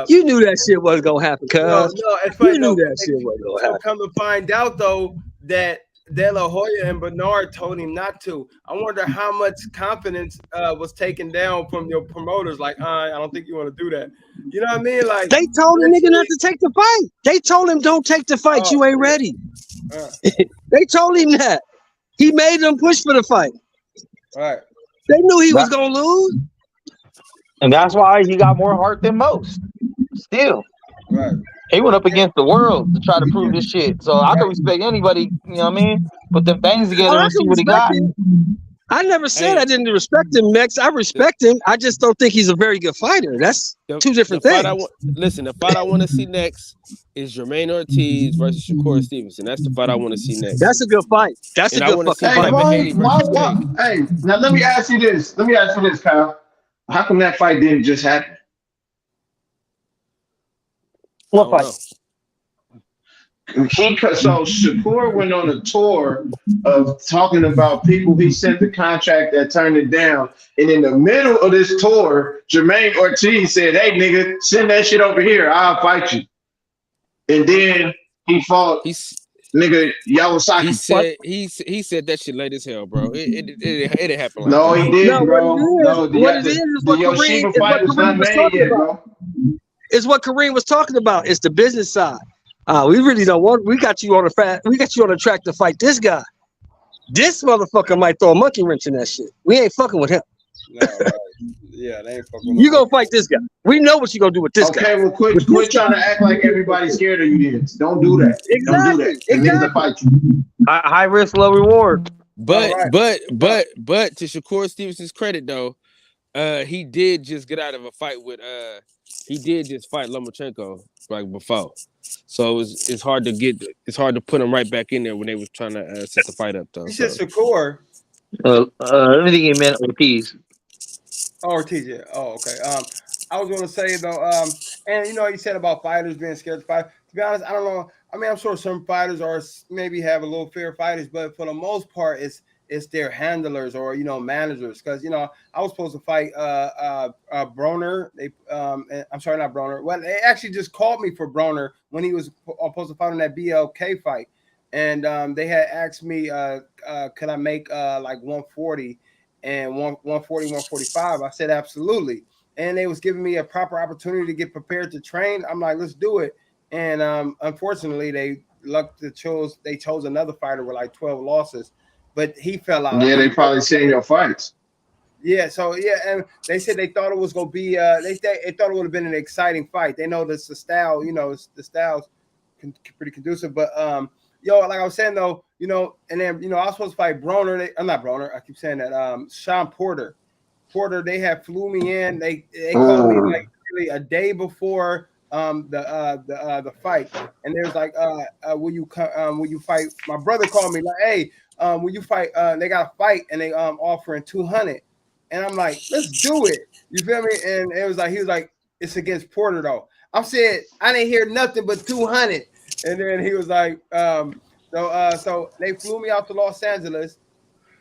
You knew that shit wasn't gonna happen, cuz. No, it's funny. You knew that shit wasn't gonna happen. Come to find out though that De La Hoya and Bernard told him not to. I wonder how much confidence was taken down from your promoters. Like, I don't think you want to do that. You know what I mean? Like they told the nigga not to take the fight. They told him don't take the fight. You ain't ready. They told him that. He made them push for the fight. Right. They knew he was gonna lose. And that's why he got more heart than most. Still. Right. He went up against the world to try to prove this shit. So I can respect anybody, you know what I mean? Put them things together and see what he got. I never said I didn't respect him, Mex. I respect him. I just don't think he's a very good fighter. That's two different things. The fight I want to see next is Jermaine Ortiz versus Shakur Stevenson. That's the fight I want to see next. That's a good fight. That's a good fucking fight. Hey, now let me ask you this, Kyle. How come that fight didn't just happen? What fight? So Shakur went on a tour of talking about people he sent the contract that turned it down. And in the middle of this tour, Jermaine Ortiz said, "Hey, nigga, send that shit over here. I'll fight you." And then he fought nigga Yawasaki. He said that shit late as hell, bro. It didn't happen. Like no, that. he did, bro. What it is what Kareem was talking about. It's what Kareem was talking about. It's the business side. We really don't want. We got you on the track to fight this guy. This motherfucker might throw a monkey wrench in that shit. We ain't fucking with him. No, yeah, they ain't fucking. You gonna fight this guy? We know what you gonna do with this guy. Okay, well, quit trying to act like everybody's scared of you. Then don't do that. Exactly. Don't do that. Exactly. Fight you. High risk, low reward. But to Shakur Stevenson's credit though, he did just get out of a fight with he did just fight Lomachenko like before. So it's hard to put him right back in there when they was trying to set the fight up though. You said Shakur. I think he meant Ortiz. Oh, Ortiz, yeah. Oh, okay. I was gonna say though, and you know, you said about fighters being scared to fight. To be honest, I don't know. I mean, I'm sure some fighters are maybe have a little fear of fighters, but for the most part, it's their handlers or managers. Because I was supposed to fight Broner. I'm sorry, not Broner. Well, they actually just called me for Broner when he was supposed to fight in that BLK fight, and they had asked me, could I make like 140 and 140, 145? I said absolutely, and they was giving me a proper opportunity to get prepared to train. I'm like, let's do it. And unfortunately, they chose another fighter with like 12 losses. But he fell out. Yeah, they probably seen your fights. Yeah, so and they said they thought it was gonna be they thought it would have been an exciting fight. They know that's the style, the style's pretty conducive. But like I was saying though, and then I was supposed to fight Broner. I'm not Broner. I keep saying that. Sean Porter. They had flew me in. They called me like really a day before the fight, and they was like, will you fight? My brother called me like, hey. Will you fight? They got a fight and they offering 200, and I'm like, let's do it. You feel me? And it was like he was like, it's against Porter though. I said I didn't hear nothing but 200, and then he was like, so they flew me out to Los Angeles,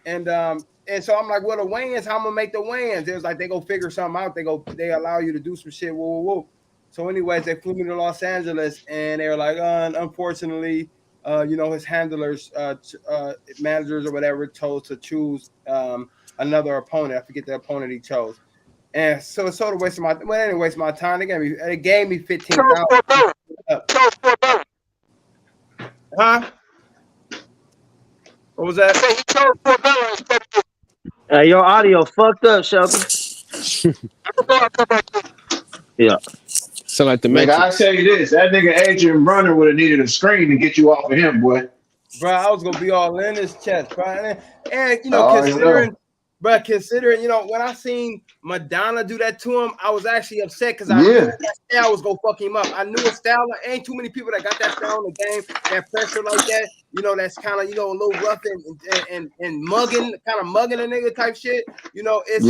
and so I'm like, well, the weigh-ins, how I'm gonna make the weigh-ins? It was like they go figure something out. They allow you to do some shit. Whoa. So anyways, they flew me to Los Angeles, and they were like, unfortunately. His handlers, managers or whatever, chose to choose another opponent. I forget the opponent he chose, and so it sort of wasted my. Well, it didn't waste my time. They gave me $15,000. Huh? What was that? Hey, your audio fucked up, Shelby. Yeah. Sound like the Nigga, Matrix. I tell you this, that nigga Adrian Brunner would have needed a screen to get you off of him, boy. Bro, I was gonna be all in his chest, bro. And you know, Oh, considering, you know, when I seen Madonna do that to him, I was actually upset because I knew that style was gonna fuck him up. I knew a style. Ain't too many people that got that style in the game, that pressure like that. You know, that's kind of, you know, a little rough and mugging, kind of mugging a nigga type shit. You know, it's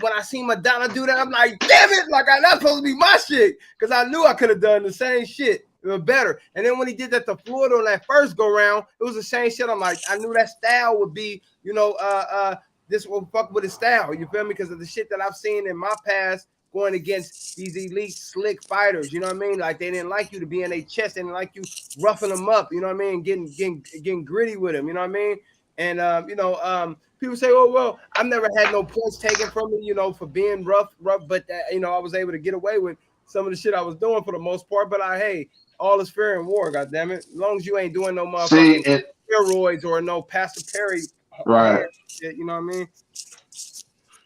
when I seen Madonna do that, I'm like, damn it, like that's supposed to be my shit, because I knew I could have done the same shit. Better. And then when he did that to Florida on that first go round, it was the same shit. I'm like, I knew that style would be, you know, this will fuck with his style. You feel me? Because of the shit that I've seen in my past going against these elite slick fighters. You know what I mean? Like they didn't like you to be in their chest, they didn't like you roughing them up. You know what I mean? Getting gritty with them. You know what I mean? And you know, people say, oh well, I've never had no points taken from me, you know, for being rough, but you know, I was able to get away with some of the shit I was doing for the most part. But hey, all is fair in war, goddammit. As long as you ain't doing no motherfucking steroids or no Pastor Perry, right? Shit, you know what I mean?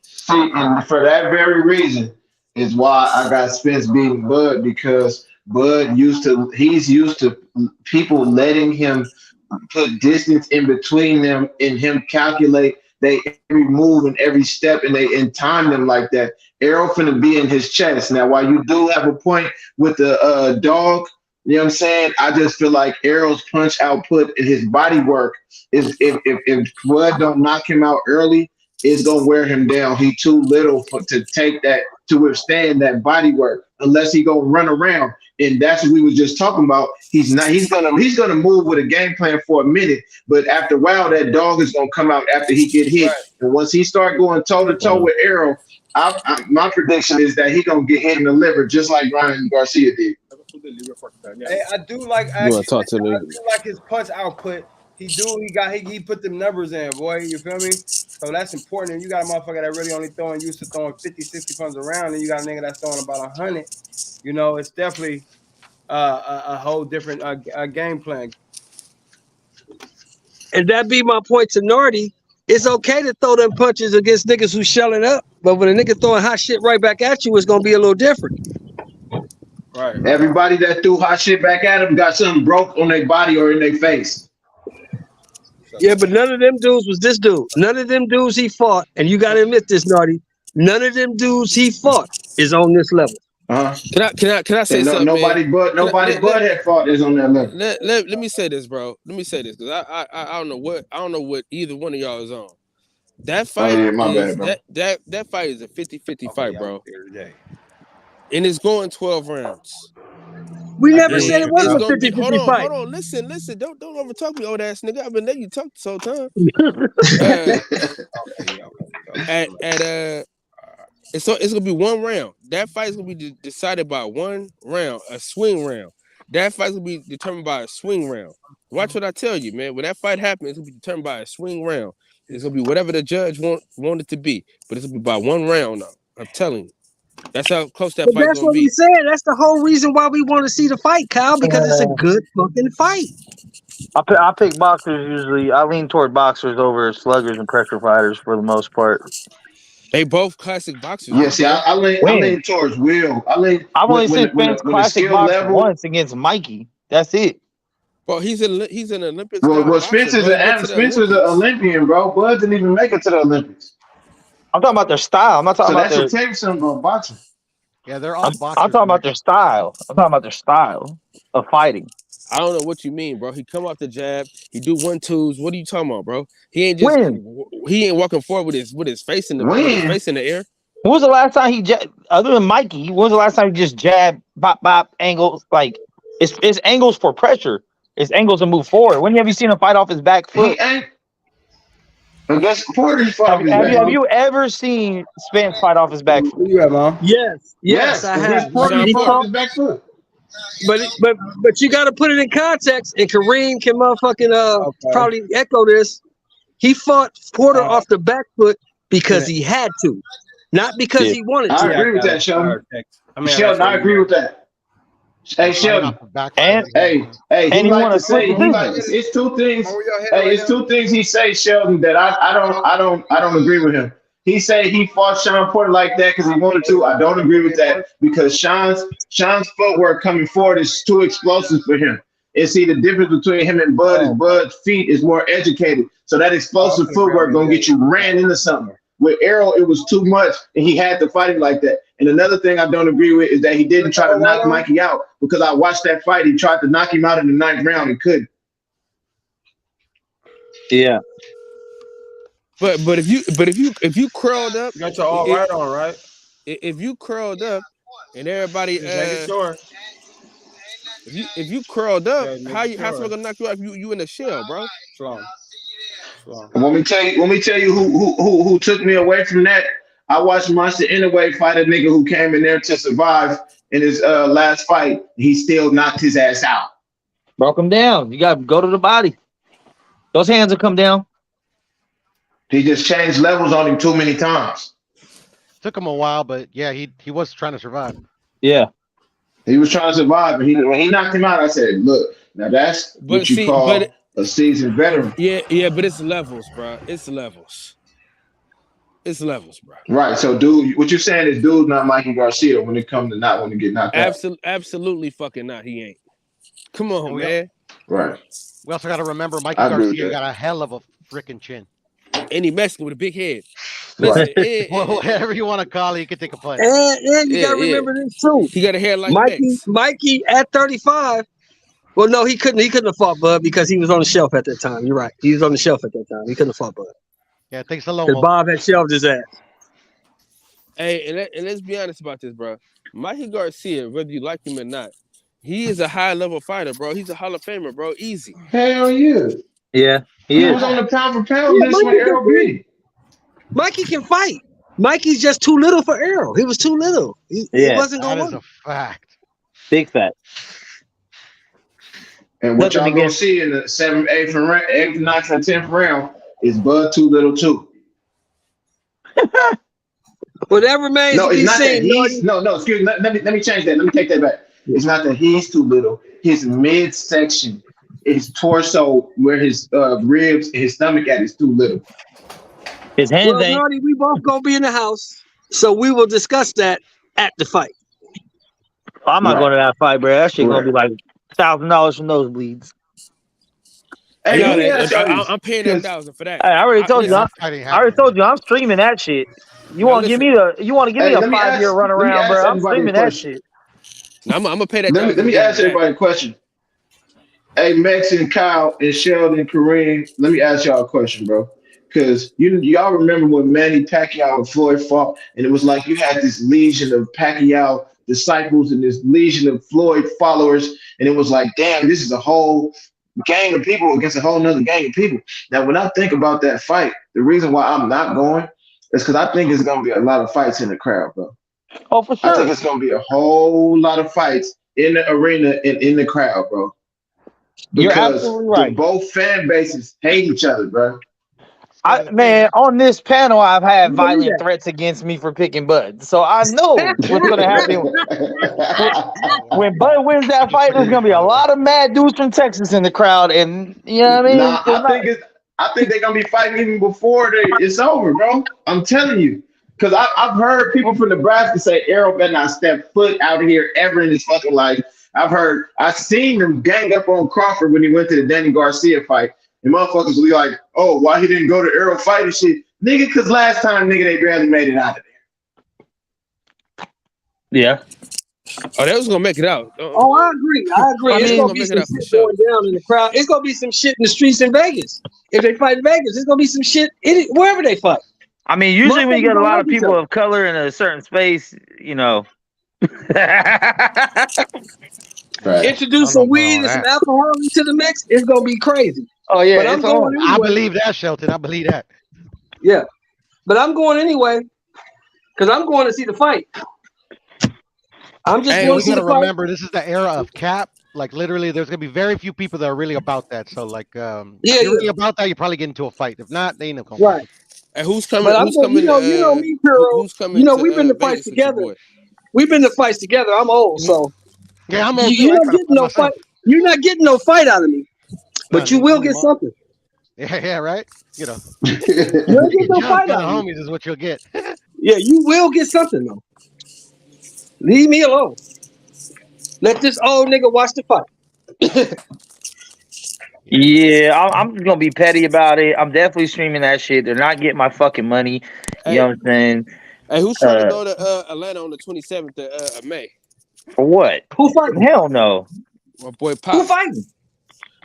See, and for that very reason is why I got Spence beating Bud, because Bud he's used to people letting him put distance in between them and him calculate they every move and every step and time them like that. Errol finna be in his chest. Now, while you do have a point with the dog, you know what I'm saying? I just feel like Errol's punch output and his body work is if Bud don't knock him out early, it's gonna wear him down. He too little to take that, to withstand that body work, unless he gonna run around. And that's what we was just talking about. He's gonna move with a game plan for a minute, but after a while, that dog is gonna come out after he get hit. Right. And once he start going toe to toe with Errol, my prediction is that he gonna get hit in the liver, just like Ryan Garcia did. Hey, I do like his punch output. He put them numbers in, boy. You feel me? So that's important. And you got a motherfucker that really only used to throwing 50, 60 pounds around, and you got a nigga that's throwing about 100. You know, it's definitely a whole different game plan. And that be my point to Nardi. It's okay to throw them punches against niggas who's shelling up, but when a nigga throwing hot shit right back at you, it's gonna be a little different. Right. Everybody that threw hot shit back at him got something broke on their body or in their face. Yeah, but none of them dudes was this dude. None of them dudes he fought, and you gotta admit this, Nardi. None of them dudes he fought is on this level. Can I say something? Nobody but had fought is on that level. Let me say this, bro. Let me say this, because I don't know what either one of y'all is on. That fight that fight is a 50-50 fight, bro. And it's going 12 rounds. We never said it was a 50-50 fight. Hold on, listen. Don't overtalk me, old ass nigga. I've been letting you talk this whole time. It's gonna be one round. That fight's gonna be decided by one round, a swing round. That fight's gonna be determined by a swing round. Watch what I tell you, man. When that fight happens, it's gonna be determined by a swing round. It's gonna be whatever the judge want it to be, but it's gonna be by one round now. I'm telling you. That's how close that fight's that's gonna what be. we said. That's the whole reason why we want to see the fight, Kyle, because it's a good fucking fight. I pick boxers usually. I lean toward boxers over sluggers and pressure fighters for the most part. They both classic boxers. Yeah, see, I lean towards Will. I've only seen Spence classic boxer once against Mikey. That's it. Well, he's an Olympics. Well, Spencer's an Olympian, bro. Bud didn't even make it to the Olympics. I'm talking about their style. I'm not talking about their. So that should take some boxing. Yeah, they're all boxers. I'm talking about their style. I'm talking about their style of fighting. I don't know what you mean, bro. He come off the jab. He do 1-2s. What are you talking about, bro? He ain't just he ain't walking forward with his face in the air. When was the last time he other than Mikey? When was the last time he just jabbed, bop angles? Like it's angles for pressure. It's angles to move forward. When have you seen him fight off his back foot? That's have you ever seen Spence fight off his back foot? Yeah, Mom. Yes, I have. His back foot. But you got to put it in context, and Kareem can motherfucking probably echo this. He fought Porter off the back foot because he had to, not because he wanted to. I agree with that, Sheldon. I agree with that. Hey Running Sheldon. off the back. And Hey, he you like want to to split say the he like defense. it's two things. Hold your head Hey, right it's two things he say, Sheldon, that I don't agree with him. He say he fought Sean Porter like that because he wanted to. I don't agree with that because Sean's footwork coming forward is too explosive for him. And see the difference between him and Bud is Bud's feet is more educated. So that explosive footwork gonna get you ran into something. With Errol, it was too much, and he had to fight him like that. And another thing I don't agree with is that he didn't try to knock Mikey out because I watched that fight. He tried to knock him out in the 9th round and couldn't. Yeah. But if you curled up, You got your all right on, right? if you curled up and everybody Just make it sure. if you curled up, Yeah, how make someone sure. gonna knock you out if you in the shell, bro? Slow. And let me tell you who took me away from that. I watched Monster Inoue fight a nigga who came in there to survive in his last fight. He still knocked his ass out. Broke him down. You got to go to the body. Those hands will come down. He just changed levels on him too many times. Took him a while, but yeah, he was trying to survive. Yeah. He was trying to survive, and when he knocked him out, I said, "Look, now that's what you call a seasoned veteran." Yeah, but it's levels, bro. It's levels. It's levels, bro. Right. So, dude, what you're saying is, dude, not Mikey Garcia when it comes to not want to get knocked out. Absolutely fucking not. He ain't. Come on, man. Right. We also got to remember Mikey I agree with Garcia that. got a hell of a freaking chin. And he Mexican with a big head. Right. Listen, Whatever you want to call it, you can take a punch. And you got to remember this too. He got a hair like Mikey at 35. Well, no, he couldn't have fought Bud because he was on the shelf at that time. You're right. He was on the shelf at that time. He couldn't have fought Bud. Yeah, thanks a lot. Because Bob had shelved his ass. Hey, and let's be honest about this, bro. Mikey Garcia, whether you like him or not, he is a high level fighter, bro. He's a Hall of Famer, bro. Easy. Hell yeah. Yeah, he was on the pound for pound list with Errol B. Mikey can fight. Mikey's just too little for Errol. He was too little. He wasn't going to That is a fact. Big fact. And what y'all gonna see in the 7th, 8th, 9th, and 10th round is Bud too little too. Whatever remains No, to it's be not that seen. he's no. Excuse me. Let me change that. Let me take that back. It's not that he's too little. His midsection, his torso, where his ribs, his stomach at is too little. His hands Well, ain't. Marty, we both gonna be in the house, so we will discuss that at the fight. I'm not Right. going to that fight, bro. That shit Right. gonna be like $1,000 for nosebleeds. Hey, Yo, let me ask y'all this, I'm paying that 'cause- $1,000 for that. Hey, I already told you. listen, I already told you. I'm streaming that shit. You want to give me a? You want to give Hey, me a let me 5-year ask- run let me around, ask bro? I'm everybody a streaming that question. shit. I'm gonna pay that. Let me ask everybody a question. Hey, Max and Kyle and Sheldon, Kareem, let me ask y'all a question, bro. Because y'all remember when Manny Pacquiao and Floyd fought, and it was like you had this legion of Pacquiao disciples and this legion of Floyd followers, and it was like, damn, this is a whole gang of people against a whole nother gang of people. Now, when I think about that fight, the reason why I'm not going is because I think it's going to be a lot of fights in the crowd, bro. Oh, for sure. I think it's going to be a whole lot of fights in the arena and in the crowd, bro. You're Because absolutely right. both fan bases hate each other, bro. Man, on this panel, I've had violent threats against me for picking Bud, so I know what's gonna happen when Bud wins that fight. There's gonna be a lot of mad dudes from Texas in the crowd, and you know what I mean. Nah, I think they're gonna be fighting even before it's over, bro. I'm telling you, because I've heard people from Nebraska say Errol better not step foot out of here ever in his fucking life. I've seen them gang up on Crawford when he went to the Danny Garcia fight, and motherfuckers will be like, "Oh, why he didn't go to Errol fight and shit, nigga?" Because last time, nigga, they barely made it out of there. Yeah. Oh, they was gonna make it out. Oh, I agree. It's gonna be some shit going down in the crowd. It's gonna be some shit in the streets in Vegas. If they fight in Vegas, it's gonna be some shit wherever they fight. I mean, usually when you get a Motherfuckers lot don't of like each people other. of color in a certain space, you know. Introduce some weed and some alcohol into the mix, it's gonna be crazy. Oh yeah, but I'm going anyway. I believe that, Shelton. I believe that. Yeah, but I'm going anyway because I'm going to see the fight. I'm just Hey, going we to see gotta the fight. remember this is the era of cap. Like literally, there's gonna be very few people that are really about that. So like, if you're really about that, you probably get into a fight. If not, they ain't no gonna fight. Right. And who's coming? But I'm Who's going, coming? you know me, Puro. Who's coming? You know to, we've been to Vegas fights with your together. boy? We've been to fights together. I'm old, so Yeah, I'm old too. You're I not try to getting find no fight. myself. You're not getting no fight out of me, but you None. will get something. Yeah, right. You know, You don't get no jump fight on out the of me. homies is what you'll get. Yeah, you will get something though. Leave me alone. Let this old nigga watch the fight. Yeah, I'm just gonna be petty about it. I'm definitely streaming that shit. They're not getting my fucking money. You know Hey, what I'm saying? hey, who's trying to go to Atlanta on the 27th of May? For what? Who fighting? Hell no. My boy Who Pop. fighting?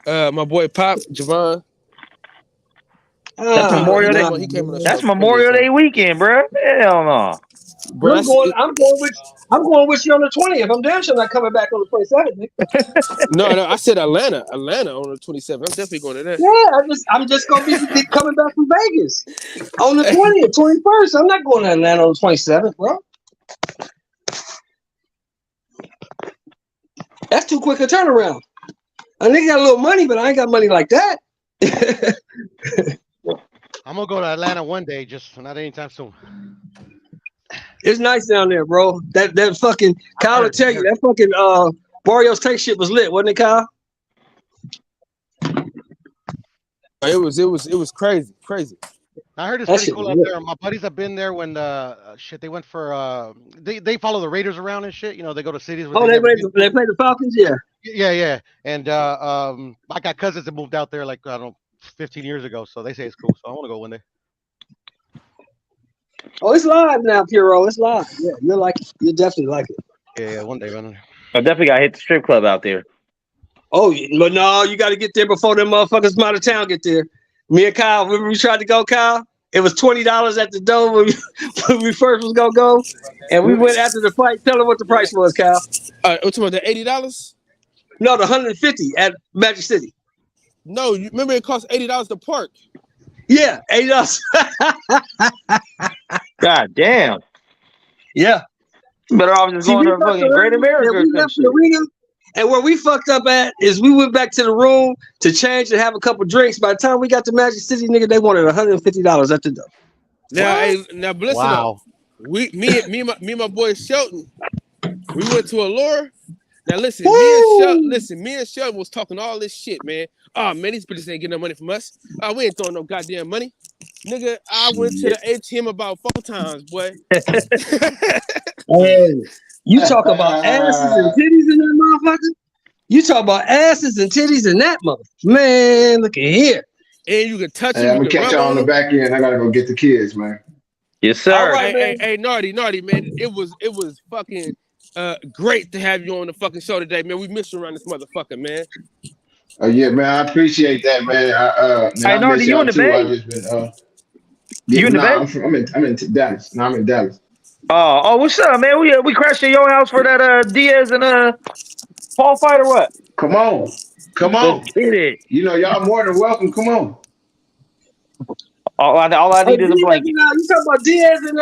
My boy Pop, Javon. That's Memorial Day. He came on the show That's plenty of Memorial Day times. weekend, bro. Hell no. Bro, I'm going with you on the 20th. I'm damn sure not coming back on the 27th. Nigga. no, I said Atlanta on the 27th. I'm definitely going to that. Yeah, I'm just gonna be coming back from Vegas on the 20th, 21st. I'm not going to Atlanta on the 27th, bro. That's too quick a turnaround. I nigga got a little money, but I ain't got money like that. I'm gonna go to Atlanta one day, just not anytime soon. It's nice down there, bro. That fucking Kyle will tell you that fucking Barrios Take shit was lit, wasn't it, Kyle? It was crazy. I heard it's That pretty shit cool was out lit. there. My buddies have been there when they went for they follow the Raiders around and shit. You know, they go to cities where Oh, they never played been. they played the Falcons, yeah. Yeah. And I got cousins that moved out there like I don't know 15 years ago, so they say it's cool. So I want to go one day. Oh, it's live now, Puro. It's live. Yeah, you'll like it. You'll definitely like it. Yeah, one day, man. I definitely gotta hit the strip club out there. Oh, but no, you got to get there before them motherfuckers from out of town get there. Me and Kyle, when we tried to go, Kyle, it was $20 at the door when we first was gonna go, and we went after the fight. Tell them what the price was, Kyle. What's about the $80? No, the 150 at Magic City. No, you remember it cost $80 to park. Yeah, $80. God damn. Yeah. Better off just going to fucking Great America or we some left shit. the arena, and where we fucked up at is we went back to the room to change and have a couple drinks. By the time we got to Magic City, nigga, they wanted $150 at the door. Now listen up. Me and my boy Shelton, we went to Allure. Now listen, me and Shelton was talking all this shit, man. Oh man, these bitches ain't getting no money from us. We ain't throwing no goddamn money. Nigga, I went to the ATM about 4 times, boy. Hey, you talk about asses and titties in that motherfucker? You talk about asses and titties in that motherfucker. Man, look at here. And you can touch Hey, it. I'm gonna catch y'all on the back end. I gotta go get the kids, man. Yes, sir. All right, hey, naughty, man. It was fucking great to have you on the fucking show today, man. We missed you around this motherfucker, man. Oh yeah, man. I appreciate that, man. I Nardi, miss you y'all in the too. Bay? I just been You in the Bay? I'm in Dallas. No, I'm in Dallas. Oh, what's up, man? We crashed at your house for that Diaz and Paul fight or what? Come on. Let's get it. You know, y'all more than welcome. Come on. All I need is a blanket. You talking about Diaz and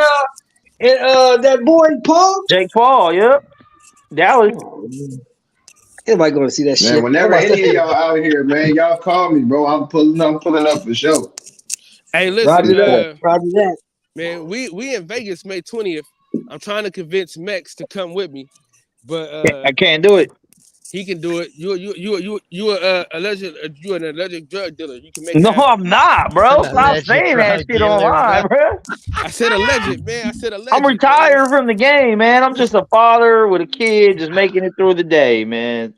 that boy Paul? Jake Paul, yep. Dallas. Anybody going to see that shit? Man, whenever any of y'all out here, man, y'all call me, bro. I'm pulling up for sure. Hey, listen, Roger that. Man, we in Vegas May 20th. I'm trying to convince Mex to come with me, but I can't do it. He can do it. You an alleged drug dealer. You can make. No, that. I'm not, bro. Stop saying that shit online, bro. I said alleged, man. I said alleged. I'm retired from the game, man. I'm just a father with a kid, just making it through the day, man.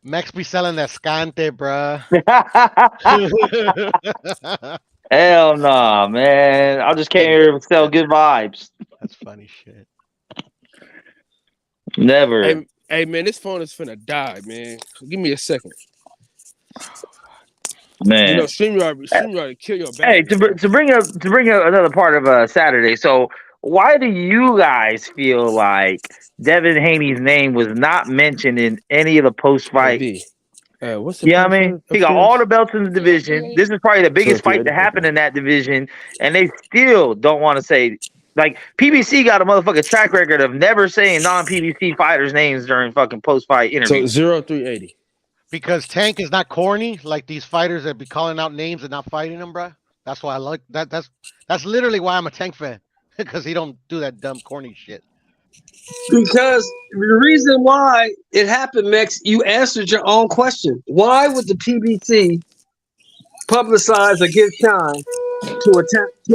Max be selling that scante, bruh. Hell nah, man. I just came here to sell good vibes. That's funny shit. Never. Hey, man, this phone is finna die, man. Give me a second. Man, you know, StreamYard kill your Hey, battery. to bring up another part of Saturday. So, why do you guys feel like Devin Haney's name was not mentioned in any of the post fight? What's the I mean, he got all the belts in the division. This is probably the biggest fight to happen in that division, and they still don't want to say. Like, PBC got a motherfucking track record of never saying non-PBC fighters' names during fucking post-fight interviews. So 0380. Because Tank is not corny like these fighters that be calling out names and not fighting them, bruh. That's why I like that. That's literally why I'm a Tank fan, because he don't do that dumb corny shit. Because the reason why it happened, Max, you answered your own question. Why would the PBC publicize or give shine to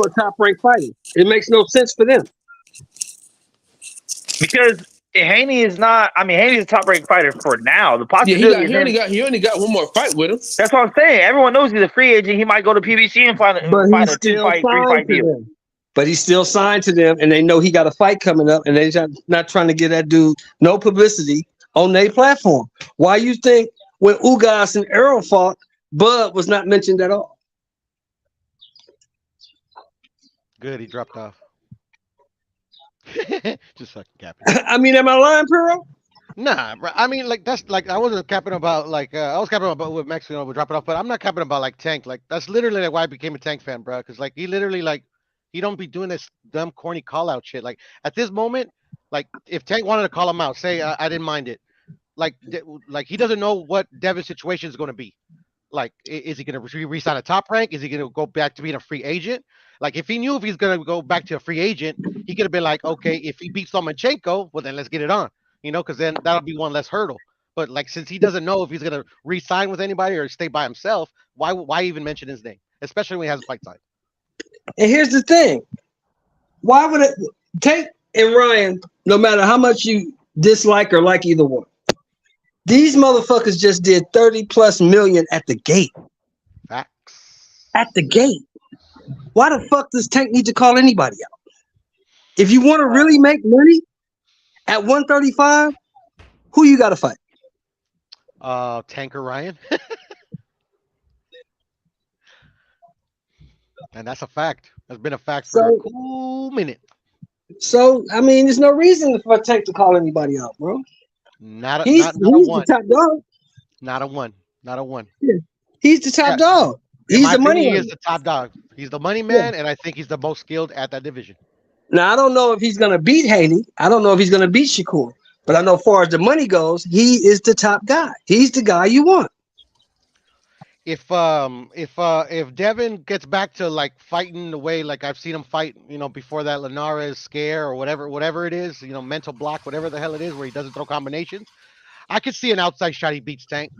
a top ranked fighter? It makes no sense for them. Because Haney is not. I mean, Haney's a top ranked fighter for now. The Yeah, possibility he only got one more fight with him. That's what I'm saying. Everyone knows he's a free agent. He might go to PBC and find a 2-fight, 3-fight deal. Them. But he's still signed to them, and they know he got a fight coming up, and they're not trying to give that dude no publicity on their platform. Why you think when Ugas and Errol fought, Bud was not mentioned at all? Good, he dropped off. Just fucking capping. I mean, am I lying, Puro? Nah, I mean, like that's like I wasn't capping about like I was capping about with Mexico would drop it off, but I'm not capping about like Tank. Like that's literally like why I became a Tank fan, bro. Because like he literally like he don't be doing this dumb corny call out shit. Like at this moment, like if Tank wanted to call him out, say I didn't mind it. Like he doesn't know what Devin's situation is going to be. Like, is he going to re-sign a top rank? Is he going to go back to being a free agent? Like, if he knew if he's going to go back to a free agent, he could have been like, okay, if he beats Lomachenko, well, then let's get it on, you know, because then that'll be one less hurdle. But, like, since he doesn't know if he's going to re-sign with anybody or stay by himself, why even mention his name, especially when he has a fight time? And here's the thing. Why would it Tank and Ryan, no matter how much you dislike or like either one, these motherfuckers just did 30+ million at the gate. Facts. At the gate. Why the fuck does Tank need to call anybody out? If you want to really make money at 135, who you got to fight? Tank or Ryan. And that's a fact. That's been a fact for a cool minute. So, I mean, there's no reason for Tank to call anybody out, bro. He's the top dog. Not a one. Yeah. He's the top dog. He's the money man. He is the top dog. He's the money man, and I think he's the most skilled at that division. Now, I don't know if he's going to beat Haney. I don't know if he's going to beat Shakur. But I know as far as the money goes, he is the top guy. He's the guy you want. If Devin gets back to like fighting the way like I've seen him fight, you know, before that Linares scare or whatever it is, you know, mental block, whatever the hell it is, where he doesn't throw combinations, I could see an outside shot he beats Tank.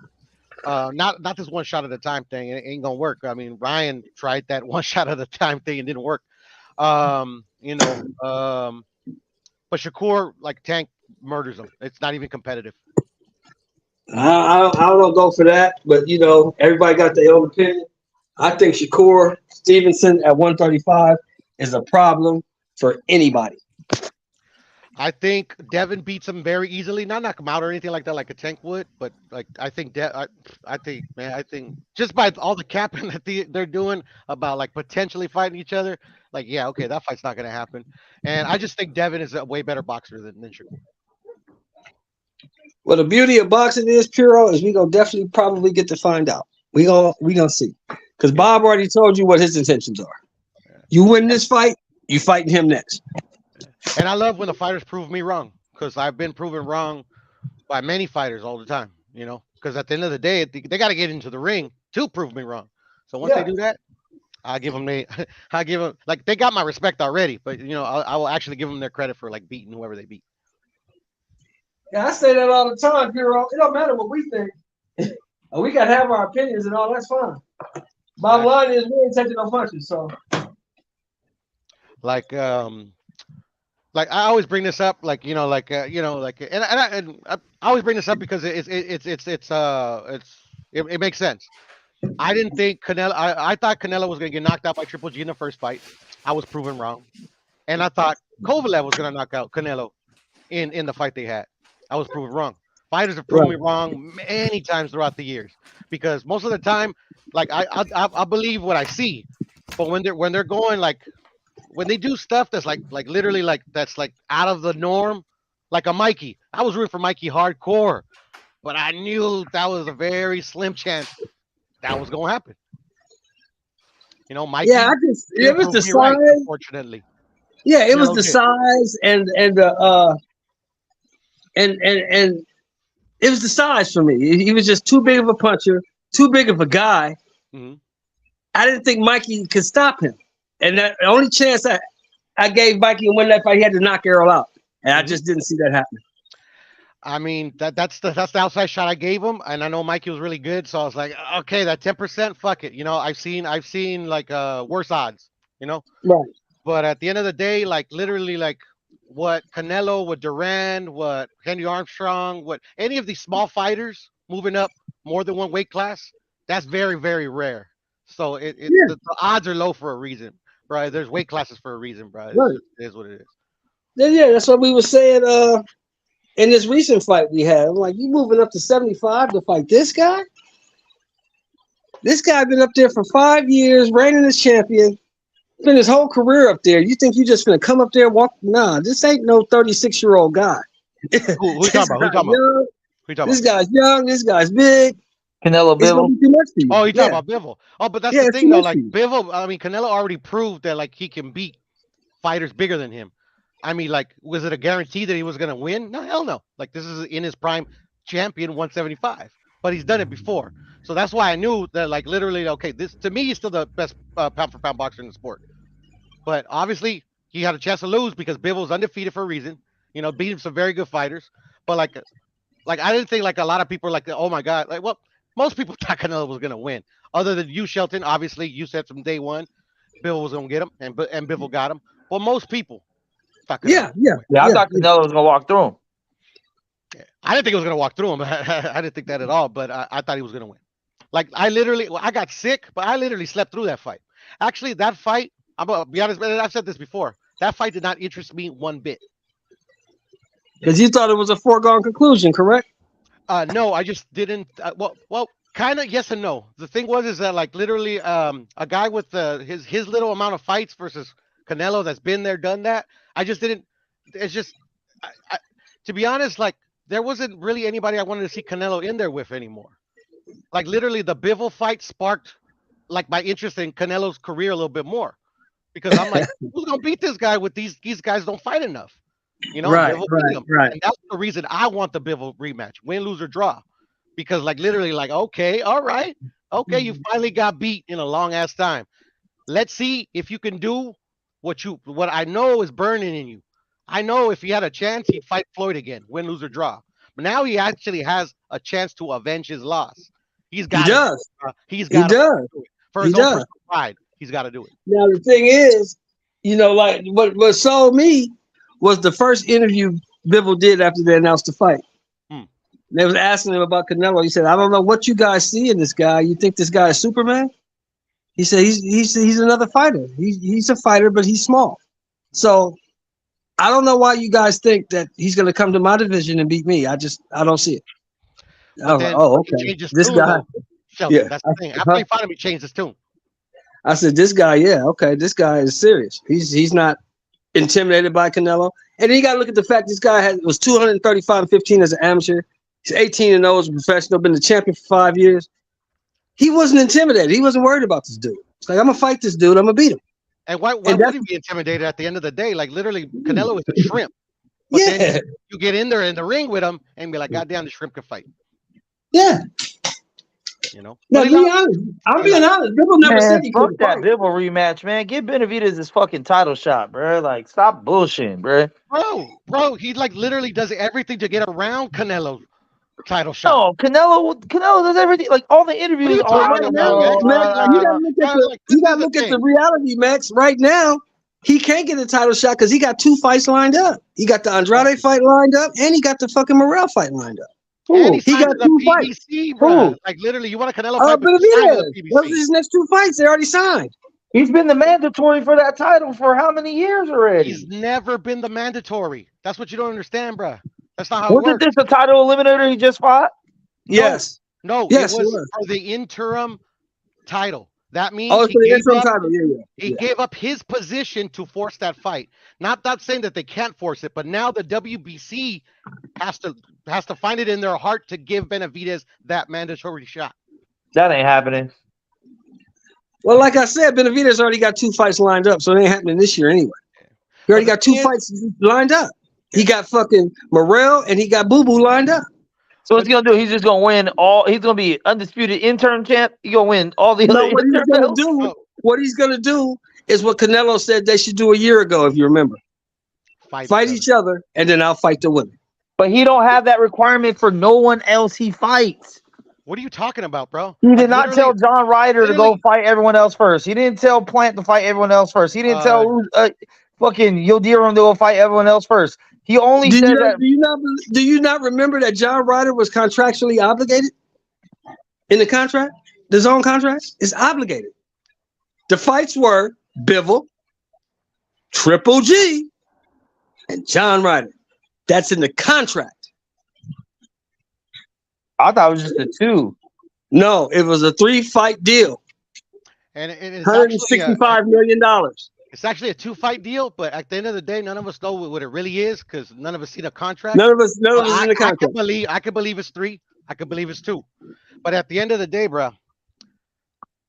Not this one shot at a time thing. It ain't gonna work. I mean, Ryan tried that one shot at a time thing and didn't work. But Shakur, like Tank murders him. It's not even competitive. I don't go for that, but you know, everybody got their own opinion. I think Shakur Stevenson at 135 is a problem for anybody. I think Devin beats him very easily. Not knock him out or anything like that, like a Tank would, but like I think just by all the capping that they're doing about like potentially fighting each other, like yeah, okay, that fight's not gonna happen. And I just think Devin is a way better boxer than Shakur. Well, the beauty of boxing is, Puro, is we gonna definitely probably get to find out. We gonna see, because Bob already told you what his intentions are. You win this fight, you fighting him next. And I love when the fighters prove me wrong, because I've been proven wrong by many fighters all the time. You know, because at the end of the day, they got to get into the ring to prove me wrong. So once they do that, I give them like they got my respect already. But you know, I will actually give them their credit for like beating whoever they beat. Yeah, I say that all the time, Puro. It don't matter what we think. We gotta have our opinions and all. That's fine. Bottom line is we ain't taking no punches. So, like I always bring this up, and I always bring this up because it makes sense. I didn't think Canelo. I thought Canelo was gonna get knocked out by Triple G in the first fight. I was proven wrong, and I thought Kovalev was gonna knock out Canelo in the fight they had. I was proven wrong. Fighters have proven me wrong many times throughout the years, because most of the time, like I believe what I see, but when they're going like when they do stuff that's like literally like that's like out of the norm, like a Mikey. I was rooting for Mikey hardcore, but I knew that was a very slim chance that was gonna happen. You know, Mikey. Yeah, it was the size. Unfortunately. Yeah, it was the size and it was the size for me. He was just too big of a puncher, too big of a guy. Mm-hmm. I didn't think Mikey could stop him. And the only chance I gave Mikey to win that fight, he had to knock Errol out. And I just didn't see that happen. I mean, that's the outside shot I gave him, and I know Mikey was really good, so I was like, okay, that 10%, fuck it. You know, I've seen like worse odds, you know. Right. But at the end of the day, like literally, like what Canelo, what Duran, what Henry Armstrong, what any of these small fighters moving up more than one weight class, that's very, very rare. So the odds are low for a reason, right? There's weight classes for a reason, bro. Right. It is what it is. Yeah, that's what we were saying in this recent fight we had. I'm like, you moving up to 75 to fight this guy? This guy been up there for 5 years, reigning as champion, spent his whole career up there. You think you just gonna come up there and walk? Nah, this ain't no 36-year-old guy. Who you talking about? This guy's young, this guy's big. Canelo It's gonna Bivol. be too much for you. Oh, you talking Yeah. about Bivol? Oh, but that's Yeah, the it's thing too though. much Like for you. Bivol, I mean, Canelo already proved that like he can beat fighters bigger than him. I mean, like, was it a guarantee that he was gonna win? No, hell no. Like, this is in his prime champion 175, but he's done it before. So that's why I knew that, like, literally, okay, this to me, he's still the best pound for pound boxer in the sport. But obviously, he had a chance to lose because Bivol's undefeated for a reason. You know, beating some very good fighters. But like I didn't think like a lot of people like, oh my god, like, well, most people thought Canelo was gonna win. Other than you, Shelton, obviously, you said from day one, Bivol was gonna get him, and Bivol got him. But most people thought Canelo. Yeah, I thought Canelo was gonna walk through him. I didn't think he was gonna walk through him. I didn't think that at all. But I thought he was gonna win. Like I got sick, but I literally slept through that fight. Actually, that fight, I'm gonna be honest, man, I've said this before. That fight did not interest me one bit. Because you thought it was a foregone conclusion, correct? No, I just didn't. Well, kind of yes and no. The thing was is that like literally, a guy with his little amount of fights versus Canelo that's been there, done that. I just didn't. It's just, to be honest, like there wasn't really anybody I wanted to see Canelo in there with anymore. Like literally, the Bivol fight sparked like my interest in Canelo's career a little bit more, because I'm like, who's gonna beat this guy with these guys don't fight enough. You know, Right, Bivol beat him. right. And that's the reason I want the Bivol rematch, win, lose, or draw. Because like literally, like, okay, all right, okay, you finally got beat in a long ass time. Let's see if you can do what I know is burning in you. I know if he had a chance, he'd fight Floyd again, win, lose, or draw. But now he actually has a chance to avenge his loss. He's got He it. does. He's He got does. to do it. For He his own does. personal pride, he's got to do it. Now the thing is, you know, like what sold me was the first interview Bivol did after they announced the fight. They was asking him about Canelo. He said, "I don't know what you guys see in this guy. You think this guy is Superman?" He said, "He's another fighter. He's a fighter, but he's small. So I don't know why you guys think that he's going to come to my division and beat me. I don't see it." I was like, "Oh, okay. This guy." Shelton, Yeah. that's the thing. After he fought him, he changed his tune. I said, "This guy, yeah, okay. This guy is serious. He's not intimidated by Canelo." And then you got to look at the fact this guy was 235-15 as an amateur. He's 18-0 as a professional, been the champion for 5 years. He wasn't intimidated. He wasn't worried about this dude. It's like, I'm gonna fight this dude. I'm gonna beat him. And why would he be intimidated at the end of the day? Like literally, Canelo is a shrimp. But then you get in there in the ring with him and be like, God damn, the shrimp can fight. Yeah. You know? No, be honest. I'm being honest. Bivol never said he fuck couldn't that fight. Bivol rematch, man. Give Benavidez his fucking title shot, bro. Like, stop bullshitting, bro. Bro, he like literally does everything to get around Canelo title shot. No, Canelo does everything. Like all the interviews. All right, Max, you gotta look at the reality, Max. Right now, he can't get a title shot because he got 2 fights lined up. He got the Andrade fight lined up, and he got the fucking Morrell fight lined up. And He got 2 fights. PBC, bro. Like literally, you want a Canelo fight? But Benavidez. Those are his next 2 fights. They already signed. He's been the mandatory for that title for how many years already? He's never been the mandatory. That's what you don't understand, bro. That's not how it Wasn't works. this a title eliminator he just fought? Yes. No, Yes, it it was was. for the interim title. That means Oh, it's for the interim title. Yeah. he gave up his position to force that fight. Not saying that they can't force it, but now the WBC has to find it in their heart to give Benavidez that mandatory shot. That ain't happening. Well, like I said, Benavidez already got 2 fights lined up, so it ain't happening this year anyway. He already got 2 fights lined up. He got fucking Morrell and he got Boo Boo lined up. So what's he gonna do? He's just gonna win all. He's gonna be undisputed interim champ. He gonna win all the other. What he's gonna do is what Canelo said they should do a year ago, if you remember. fight each other, and then I'll fight the winner. But he don't have that requirement for no one else he fights. What are you talking about, bro? He did not tell John Ryder to go fight everyone else first. He didn't tell Plant to fight everyone else first. He didn't tell fucking Yildirim to go fight everyone else first. He only said that. Do you not remember that John Ryder was contractually obligated in the contract? The zone contract is obligated. The fights were Bivol, Triple G, and John Ryder. That's in the contract. I thought it was just a 2. No, it was a 3-fight deal. And it's $165 million. It's actually a 2-fight deal, but at the end of the day, none of us know what it really is because none of us seen a contract. None of us in the contract. I could believe it's 3. I could believe it's 2. But at the end of the day, bro,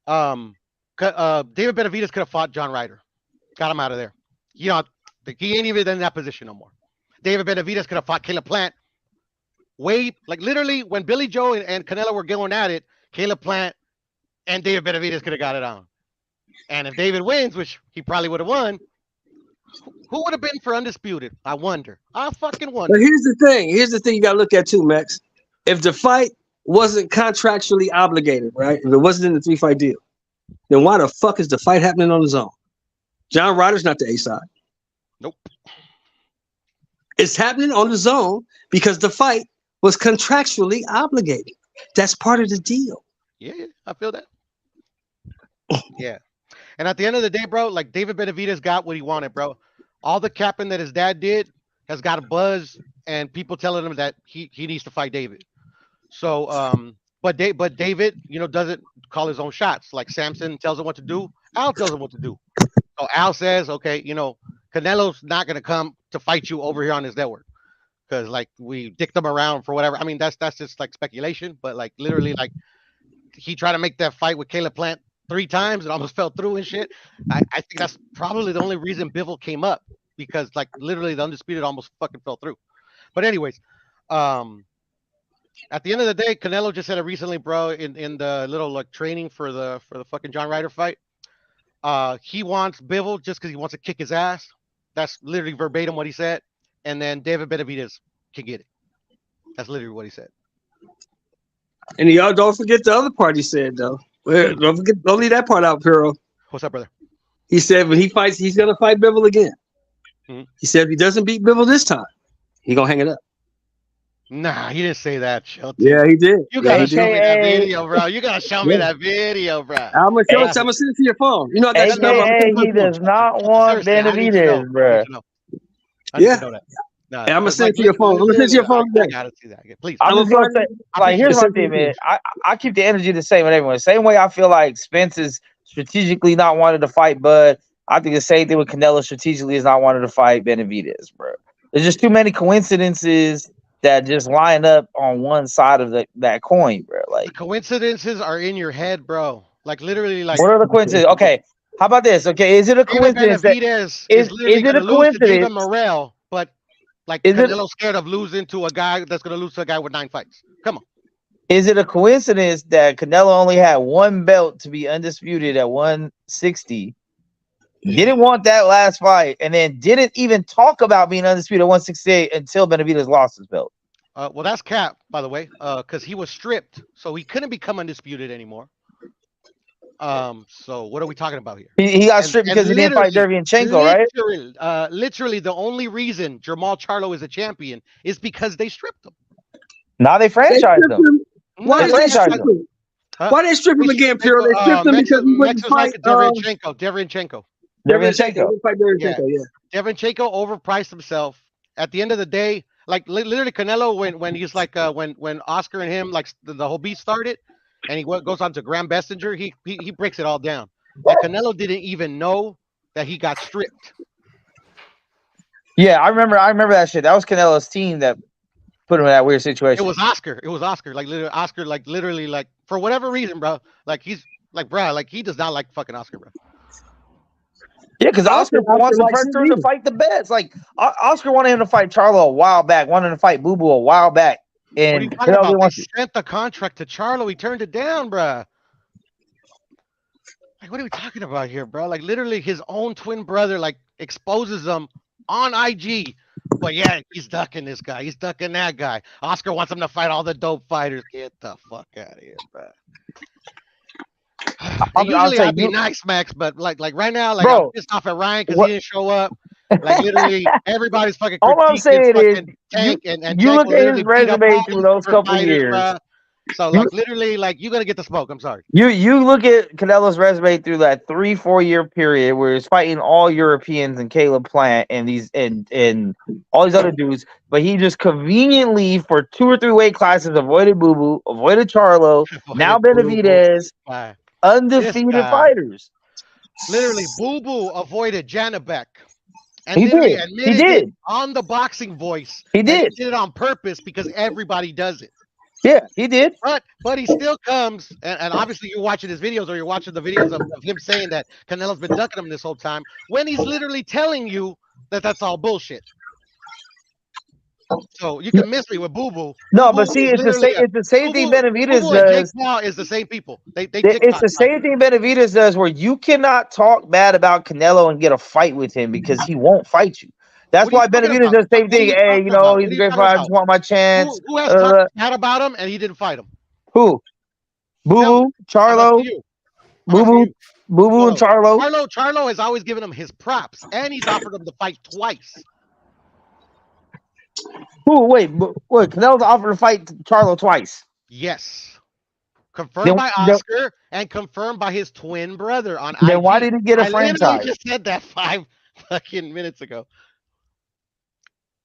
David Benavidez could have fought John Ryder. Got him out of there. You know, he ain't even in that position no more. David Benavidez could have fought Caleb Plant. Literally, when Billy Joe and Canelo were going at it, Caleb Plant and David Benavidez could have got it on. And if David wins, which he probably would have won, who would have been for undisputed? I wonder. I fucking wonder. But here's the thing. Here's the thing you got to look at too, Max. If the fight wasn't contractually obligated, right? If it wasn't in the 3-fight deal, then why the fuck is the fight happening on the zone? John Ryder's not the A side. Nope. It's happening on the zone because the fight was contractually obligated. That's part of the deal. Yeah, I feel that. Yeah. And at the end of the day, bro, like David Benavidez got what he wanted, bro. All the capping that his dad did has got a buzz and people telling him that he needs to fight David. So, but David, you know, doesn't call his own shots. Like Samson tells him what to do. Al tells him what to do. So Al says, okay, you know, Canelo's not going to come to fight you over here on his network. Because like we dicked them around for whatever. I mean, that's just like speculation, but like literally, like he tried to make that fight with Caleb Plant 3 times and almost fell through and shit. I think that's probably the only reason Bivol came up because like literally the Undisputed almost fucking fell through. But anyways, at the end of the day, Canelo just said it recently, bro, in the little like training for the fucking John Ryder fight. He wants Bivol just because he wants to kick his ass. That's literally verbatim what he said. And then David Benavidez can get it. That's literally what he said. And y'all don't forget the other part he said though. Don't leave that part out, Piro. What's up, brother? He said when he fights, he's gonna fight Bivol again. Mm-hmm. He said if he doesn't beat Bivol this time, he gonna hang it up. Nah, he didn't say that. Shelton. Yeah, he did. You gotta show me that AKA video, bro. You gotta show me that video, bro. I'm gonna show it. I'm gonna send it to your phone. You know that. AKA he does not want Benavidez, bro. Yeah. I'm gonna send it to your phone. I'm gonna send it to your phone today. I gotta see that. Please. I'm just gonna say, like, here's my thing, man. I keep the energy the same with everyone. Same way I feel like Spence is strategically not wanted to fight Bud. I think the same thing with Canelo strategically is not wanted to fight Benavidez, bro. There's just too many coincidences that just line up on one side of that coin, bro. Like the coincidences are in your head, bro. Like literally, like what are the coincidences? Okay, how about this? Okay, is it a coincidence? Benavidez is it a coincidence? Morrell, but like Canelo's scared of losing to a guy that's gonna lose to a guy with 9 fights. Come on. Is it a coincidence that Canelo only had 1 belt to be undisputed at 160? Didn't want that last fight, and then didn't even talk about being undisputed at 168 until Benavidez lost his belt. Well, that's cap, by the way, because he was stripped, so he couldn't become undisputed anymore. So what are we talking about here? He got stripped because he didn't fight Derevyanchenko, right? Literally, the only reason Jermall Charlo is a champion is because they stripped him. Now they franchised him. Why did they strip him? Why they strip him again, Piro? They stripped him because he wouldn't fight Derevyanchenko. Yeah. Derevyanchenko overpriced himself. At the end of the day, like literally Canelo, when he's like when Oscar and him like the whole beat started, and he goes on to Graham Bessinger, he breaks it all down. And Canelo didn't even know that he got stripped. Yeah, I remember that shit. That was Canelo's team that put him in that weird situation. It was Oscar. Like literally, Oscar, like literally, like for whatever reason, bro. Like he's like, bro, like he does not like fucking Oscar, bro. Yeah, because Oscar wants the person to fight the best. Like Oscar wanted him to fight Charlo a while back, wanted him to fight Boo Boo a while back. And what are you talking about? They sent the contract to Charlo. He turned it down, bro. Like, what are we talking about here, bro? Like, literally, his own twin brother like exposes him on IG. But yeah, he's ducking this guy. He's ducking that guy. Oscar wants him to fight all the dope fighters. Get the fuck out of here, bro. Usually I'd be nice, Max, but like right now, like I'm pissed off at Ryan because he didn't show up. Like literally, everybody's fucking. All I'm saying is, Tank and you Tank look will at his literally beat up resume all through them those different couple fighters, years. bruh. So like literally, like you're gonna get the smoke. I'm sorry. You look at Canelo's resume through that 3-4 year period where he's fighting all Europeans and Caleb Plant and these and all these other dudes, but he just conveniently for 2 or 3 weight classes avoided Boo Boo, avoided Charlo, now Benavidez, undefeated fighters. Literally, Boo Boo avoided Janabek. And He literally did. admitted He did. it on the Boxing Voice. He that did. He did it on purpose because everybody does it. Yeah, he did. But he still comes, and obviously you're watching his videos or you're watching the videos of him saying that Canelo's been ducking him this whole time when he's literally telling you that that's all bullshit. So you can miss me with Boo Boo. No, but see, it's the same thing Benavidez Boo Boo and Jake does. Paul is the same people. They It's the same thing Benavidez does, where you cannot talk bad about Canelo and get a fight with him because he won't fight you. That's why Benavidez does the same thing. Hey, you know, he's a great fighter. I just want my chance. Who has talked bad about him and he didn't fight him? Who? Boo Boo, Charlo, Boo Boo, and Charlo. Charlo has always given him his props, and he's offered him to fight twice. Who? Wait, Canelo's offered to fight Charlo twice. Yes. Confirmed by Oscar and confirmed by his twin brother on IG. Then why did he get a I literally franchise? just said that 5 fucking minutes ago.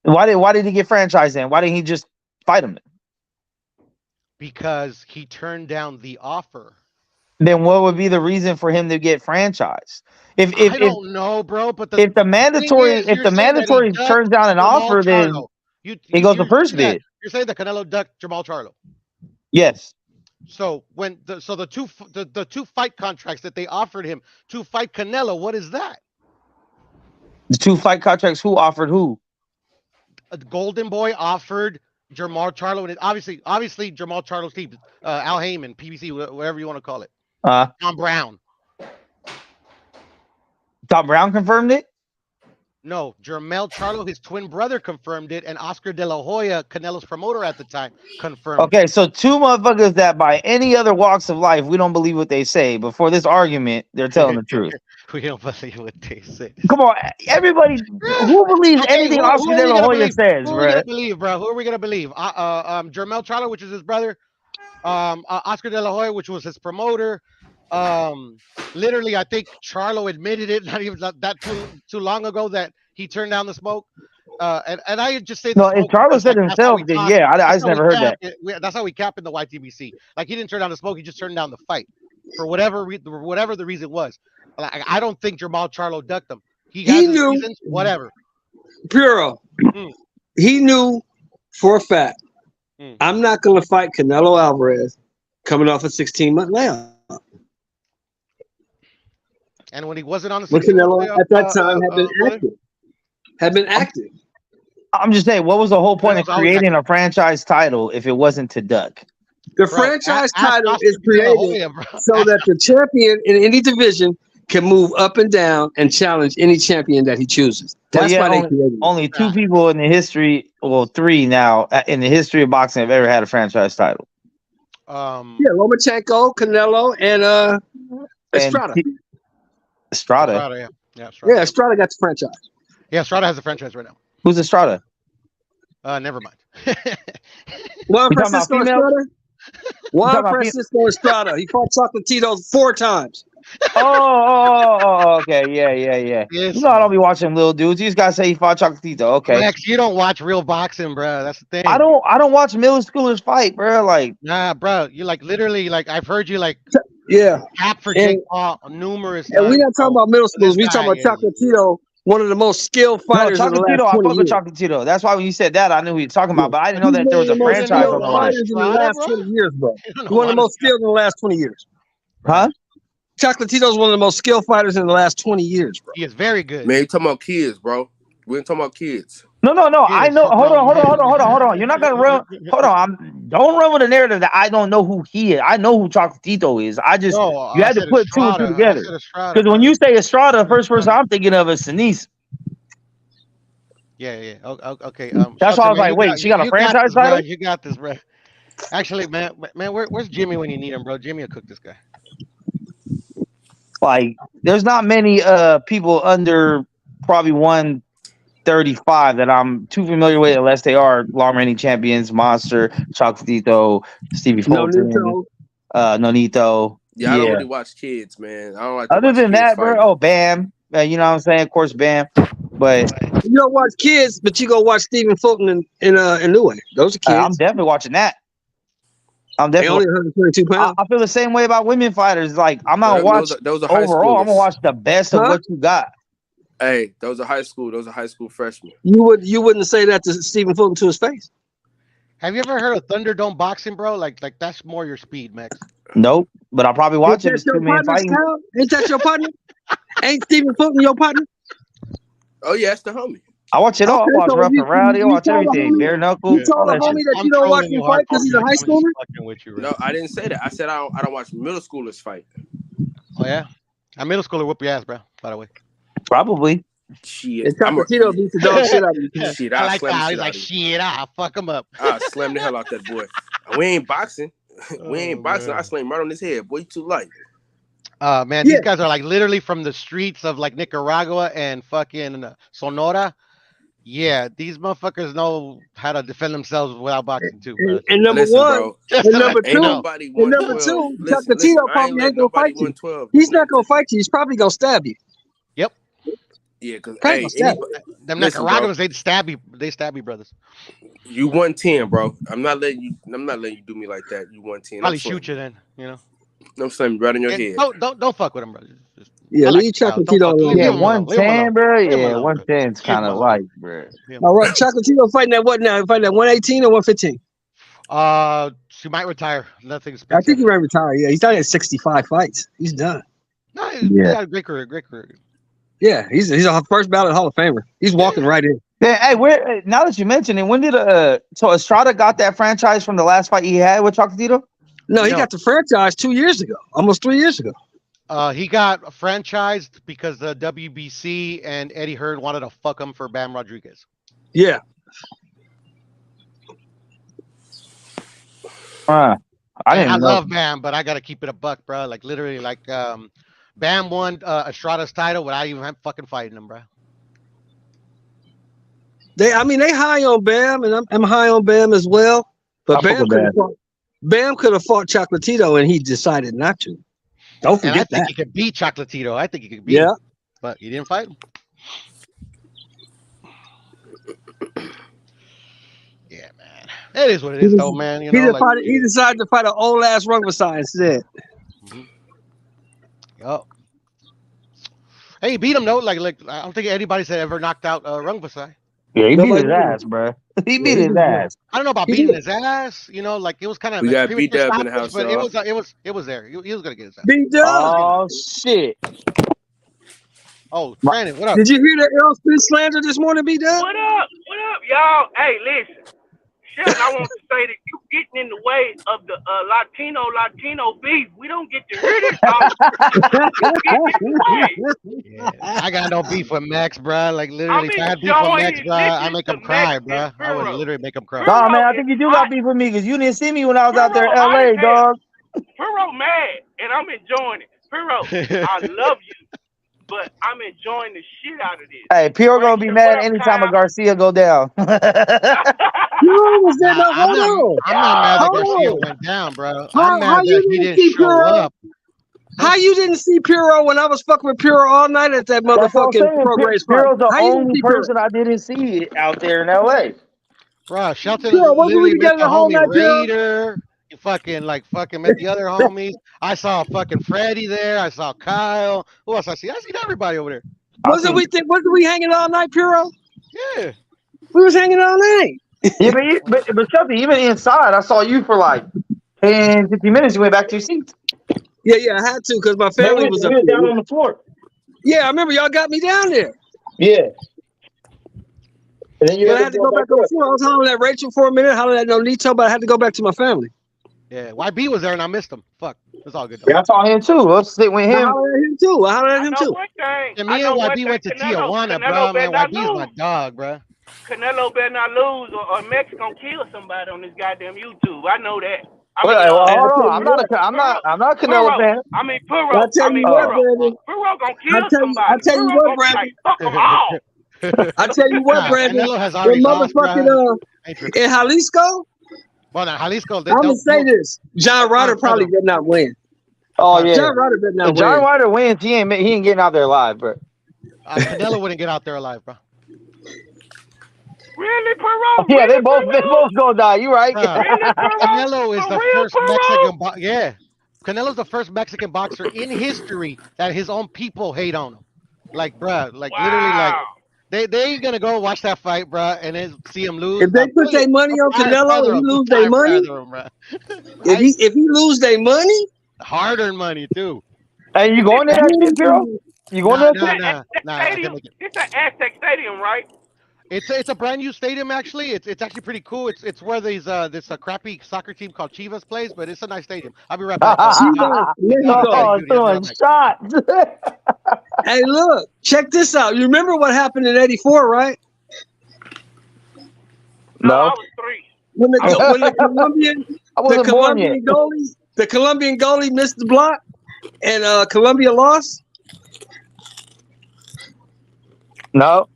Why did he get franchised then? Why didn't he just fight him? Because he turned down the offer. Then what would be the reason for him to get franchised? I don't know, bro. But if the mandatory turns down an offer, then he goes to first bid. You're saying that Canelo ducked Jamal Charlo. Yes. So when the two fight contracts that they offered him to fight Canelo, what is that? The 2 fight contracts. Who offered who? Golden Boy offered Jamal Charlo, and obviously Jamal Charlo's team, Al Heyman, PBC, whatever you want to call it. Tom Brown. Tom Brown confirmed it? No, Jermell Charlo, his twin brother, confirmed it, and Oscar De La Hoya, Canelo's promoter at the time, confirmed it. Okay, so 2 motherfuckers that by any other walks of life, we don't believe what they say, but for this argument, they're telling the truth. We don't believe what they say. Come on, everybody, who believes anything Oscar De La Hoya says, Who are we gonna believe, bro? Who are we gonna believe? Jermell Charlo, which is his brother, Oscar De La Hoya, which was his promoter. Literally, I think Charlo admitted it not even that too long ago that he turned down the smoke. And I just say no, if Charlo said himself, then yeah, I just never heard that. That's how we cap in the YTBC. Like he didn't turn down the smoke, he just turned down the fight for whatever the reason was. Like I don't think Jamal Charlo ducked him. He knew reasons, whatever. Puro. He knew for a fact. I'm not going to fight Canelo Alvarez coming off a 16-month layoff. And when he wasn't on the Canelo at that time had been active. I'm just saying, what was the whole point of creating a franchise title if it wasn't to duck? The franchise title is created so that the champion in any division can move up and down and challenge any champion that he chooses. That's why they created it. Only 2 people in the history, well, 3 now in the history of boxing have ever had a franchise title. Lomachenko, Canelo, and Estrada. Estrada. Yeah, Estrada got the franchise. Yeah, Estrada has a franchise right now. Who's Estrada? Never mind. Juan Francisco Estrada. Juan Francisco Estrada. He fought Chocolatito 4 times. Oh, okay, yeah. Yes, you know I don't be watching little dudes. You just gotta say he fought Chocolatito. Okay. Max, you don't watch real boxing, bro. That's the thing. I don't watch middle schoolers fight, bro. Like, nah, bro. You like literally like I've heard you like cap for Jake Paul numerous times. And we're not talking about middle schools. We're talking about Chocolatito, one of the most skilled fighters in the last 20 years. I fuck with Chocolatito. That's why when you said that, I knew who you were talking about. But I didn't know that there was a franchise on the line. In the last 20 years, bro. One of the most skilled in the last 20 years. Huh? Chocolatito is one of the most skilled fighters in the last 20 years, bro. He is very good. Man, you talking about kids, bro. We ain't talking about kids. No. I know. Hold on. You're not gonna run. Hold on. Don't run with the narrative that I don't know who he is. I know who Chocolatito is. You had to put Estrada, 2 and 2 together. Because when you say Estrada, the first person I'm thinking of is Sinise. Yeah. Okay. That's why I Shelton, was man, like, wait, she got a you got franchise this, bro. title? You got this, bro. Actually, man, where's Jimmy when you need him, bro? Jimmy will cook this guy. Like, there's not many people under probably 135 that I'm too familiar with, unless they are long reigning champions, Monster, Chocolatito, Stevie Fulton, Nonito. Yeah, I don't Yeah. really watch kids, man. I don't like to Other watch than kids that, bro, fight. Bam. You know what I'm saying? Of course, Bam. But You don't watch kids, but you go watch Stephen Fulton and Inoue. Those are kids. I'm definitely watching that. I'm They definitely. only 122 pounds. I feel the same way about women fighters. Like, I'm not gonna watch Those are high overall. I'm gonna schoolers. watch the best of what you got. Hey, those are high school freshmen. You wouldn't say that to Stephen Fulton to his face. Have you ever heard of Thunderdome boxing, bro? Like that's more your speed, Max. Nope, but I'll probably watch Ain't it. It's that your 2 men partner, fighting. Kyle? Ain't that your partner? Ain't Stephen Fulton your partner? Oh yeah, it's the homie. I watch it all. Okay, I watch so Rough and Rowdy. I you watch told the everything. homie- Bare knuckle. You told All the that shit. homie that you don't watch him fight because he's a high schooler? You, No, I didn't say that. I said I don't watch middle schoolers fight. Oh yeah, a middle schooler whoop your ass, bro. By the way. Probably. Shit. And Chocolatito beats the dog shit out of you. Shit, I I'll like slam that. the He's shit like, out of you. shit, I'll fuck him up. I'll slam the hell out that boy. We ain't boxing. We ain't boxing. man. I slam right on his head. Boy, you too light. Man, these guys are like literally from the streets of like Nicaragua and fucking Sonora. Yeah, these motherfuckers know how to defend themselves without boxing too, bro. And number Listen, one, bro. and number Ain't two, nobody and number 112. two, Listen, Chocolatito I ain't probably letting ain't gonna nobody fight you. 112. He's not gonna fight you. He's probably gonna stab you. Yep. Yeah, because Probably hey, gonna stab anybody, you. Them listen, bro. Nicaraguans, they stab you, brothers. You 110, bro. I'm not letting you do me like that. You 110. Probably shoot you then, you know. I'm slamming right on your And head. don't fuck with him, bro. Just, Yeah, I like leave Styles. Don't Chocolatito fuck with him. alone. Yeah, Leave him alone. Leave him 110, alone. bro. Leave him Yeah, alone, bro. 110's Leave him kind of alone. light, bro. All right, Chocolatito fighting at what now? Fighting at 118 or 115? She might retire. Nothing I special. think he might retire. Yeah, he's done at 65 fights. He's done. No, he Yeah. got a great career. Great career. Yeah, he's a first ballot Hall of Famer. He's walking right in. Yeah, hey, where? Now that you mention it, when did so Estrada got that franchise from the last fight he had with Chocolatito? No, he No. got the franchise 2 years ago, almost 3 years ago. He got franchised because the WBC and Eddie Hearn wanted to fuck him for Bam Rodriguez. Yeah. I didn't I know. love Bam, but I gotta keep it a buck, bro. Like literally, like Bam won Estrada's title without even fucking fighting him, bro. They high on Bam, and I'm high on Bam as well. But I fuck with Bam could have fought Chocolatito, and he decided not to. Don't And I forget think that. he could beat Chocolatito. I think he could beat Yeah. him, but he didn't fight him. Yeah, man. It is what it is, though, man. You know, like, He decided to fight an old ass Rungvisai instead. oh. Hey, he beat him though. Like I don't think anybody's ever knocked out Rungvisai. Yeah, he beat Nobody his did. ass, bro. He beat he his did. ass. I don't know about He beating did. his ass. You know, like it was kind of We like got beat premature up in the stoppage, house, but y'all. it was there. He was gonna get his ass. Be done. Oh shit! Oh, Brandon, what up? Did you hear that Errol Spence slander this morning, B Dub? What up, y'all? Hey, listen. Sheldon, I want to say that you getting in the way of the Latino beef. We don't get to hear this. Yeah, I got no beef with Max, bro. Like literally, if I had beef with enjoying Max, bro, I listening make to him cry, Max bro. and I would Pharaoh. literally make him cry. Nah, man, I think you do got beef with me because you didn't see me when I was out there in LA, dog. Pharaoh mad, and I'm enjoying it. Pharaoh, I love you, but I'm enjoying the shit out of this. Hey, Pierre gonna be mad anytime a Garcia go down. You was there. No, I'm hold on. not mad that Hold Garcia on. went down, bro. How I'm mad you that he didn't didn't see show Puro? up. How you didn't see Puro when I was fucking with Puro all night at that That's what I'm motherfucking saying. program spot? Pierre's the How you didn't only see Puro? person I didn't see out there in LA. Bro, Shelton Puro, wasn't we literally met together the the whole homie night, Puro? Raider. He fucking met the other homies. I saw fucking Freddie there. I saw Kyle. Who else I see? I seen everybody over there. Wasn't we hanging all night, Puro? Yeah. We was hanging all night. Yeah, but Shelby, even inside, I saw you for like 10, 15 minutes. You went back to your seats. Yeah, I had to because my family was up down there. on the floor. Yeah, I remember y'all got me down there. Yeah. And then But I had to go back on the floor. I was hollering at Rachel for a minute, hollering at Nonito, but I had to go back to my family. Yeah, YB was there and I missed him. Fuck. It's all good though. Yeah, I saw him too. Let's sit with I him. hollered at him too. I hollered at him too. And me and YB went to Tijuana, bro. Man, YB is my dog, bro. Canelo better not lose, or Mex gonna kill somebody on this goddamn YouTube. I know that. I Well, mean, well, And I hold tell on. you I'm not what, a Canelo fan. I mean, I tell you what, Brandon. Puro gonna I kill tell somebody. you Puro what, gonna be Brandon. like, fuck them all. I tell you what, Nah, Brandon. Canelo has The already lost, bro. motherfucking Ain't tripping. in Jalisco, Well, now Jalisco, I'm gonna say this: John Ryder probably better not win. Oh yeah. John Ryder better not If John win. Ryder wins, he ain't getting out there alive, bro. Canelo wouldn't get out there alive, bro. Really, Puro? Yeah, Really, they both gonna die. You right? Bruh, Really, Puro? Canelo is For the real, first Puro? Mexican yeah. Canelo's the first Mexican boxer in history that his own people hate on him. Like, bruh, like literally, like they ain't gonna go watch that fight, bruh, and then see him lose. If they put their money on Canelo and he lose their money, if he lose their money, hard-earned money too. Hey, you going to that shit, Puro? You going to that shit? Nah, I can make it. It's an Aztec Stadium, right? It's a brand new stadium actually. It's actually pretty cool. It's where this crappy soccer team called Chivas plays, but it's a nice stadium. I'll be right back. Chivas, Mexico. Throwing shots. Hey, look, check this out. You remember what happened in '84, right? No. I was 3. When the Colombian, I wasn't born yet. the Colombian goalie missed the block, and Colombia lost. No.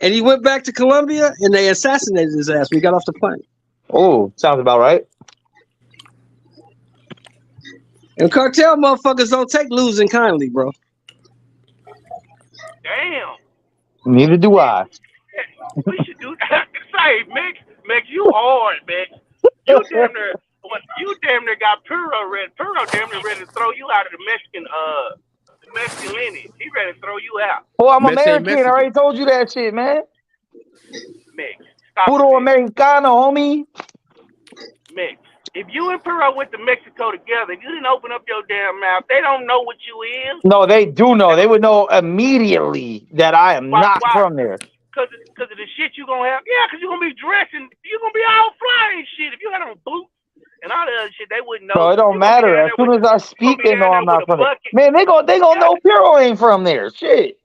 And he went back to Colombia, and they assassinated his ass when he got off the plane. Oh, sounds about right. And cartel motherfuckers don't take losing kindly, bro. Damn. Neither do I. We should do that. Say, Mix, you hard, Mix. You damn near got Puro ready. Puro damn near ready to throw you out of the Mexican lineage. He ready to throw you out. Oh, I'm American. I already told you that shit, man. Mix. Puro Americano, homie. Mix. If you and Puro went to Mexico together, if you didn't open up your damn mouth, they don't know what you is. No, they do know. They would know immediately that I am not from there. Cause of the shit you gonna have. Yeah, cause you're gonna be dressing. You're gonna be all fly and shit. If you had on boots and all the other shit, they wouldn't know. So it don't matter. As soon as I speak, they know I'm not from there. Man, they gonna know Puro ain't from there. Shit.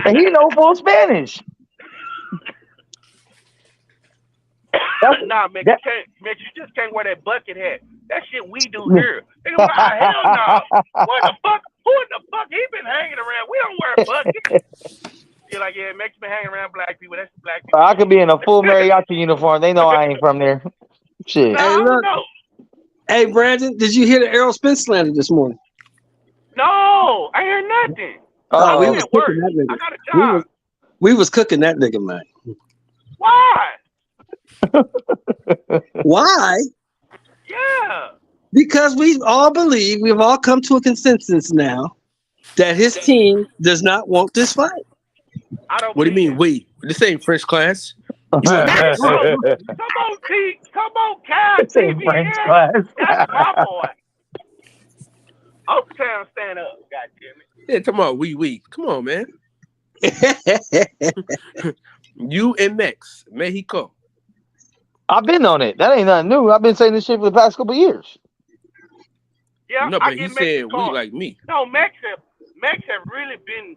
And he know full Spanish. Nah, man, you just can't wear that bucket hat. That shit we do here. They go, hell no. What the fuck? Who in the fuck? He been hanging around. We don't wear buckets. You're like, yeah, it makes me hang around black people. That's black people. I could be in a full mariachi uniform. They know I ain't from there. Shit. Hey, look. Hey, Brandon, did you hear the Errol Spence slander this morning? No, I hear nothing. Oh, we I'm was at work. cooking that nigga. I got a job. We was cooking that nigga, man. Why? Why? Yeah. Because we all believe, we've all come to a consensus now that his team does not want this fight. What do you mean, we? This ain't French class. Come on, T. Come on, Cal. TV French here. class. That's my boy. Uptown, stand up. God damn it. Yeah, come on, we. Come on, man. You and Mex, Mexico. I've been on it. That ain't nothing new. I've been saying this shit for the past couple of years. Yeah, No, I but he get said Mexico. we like me. No, Mex have really been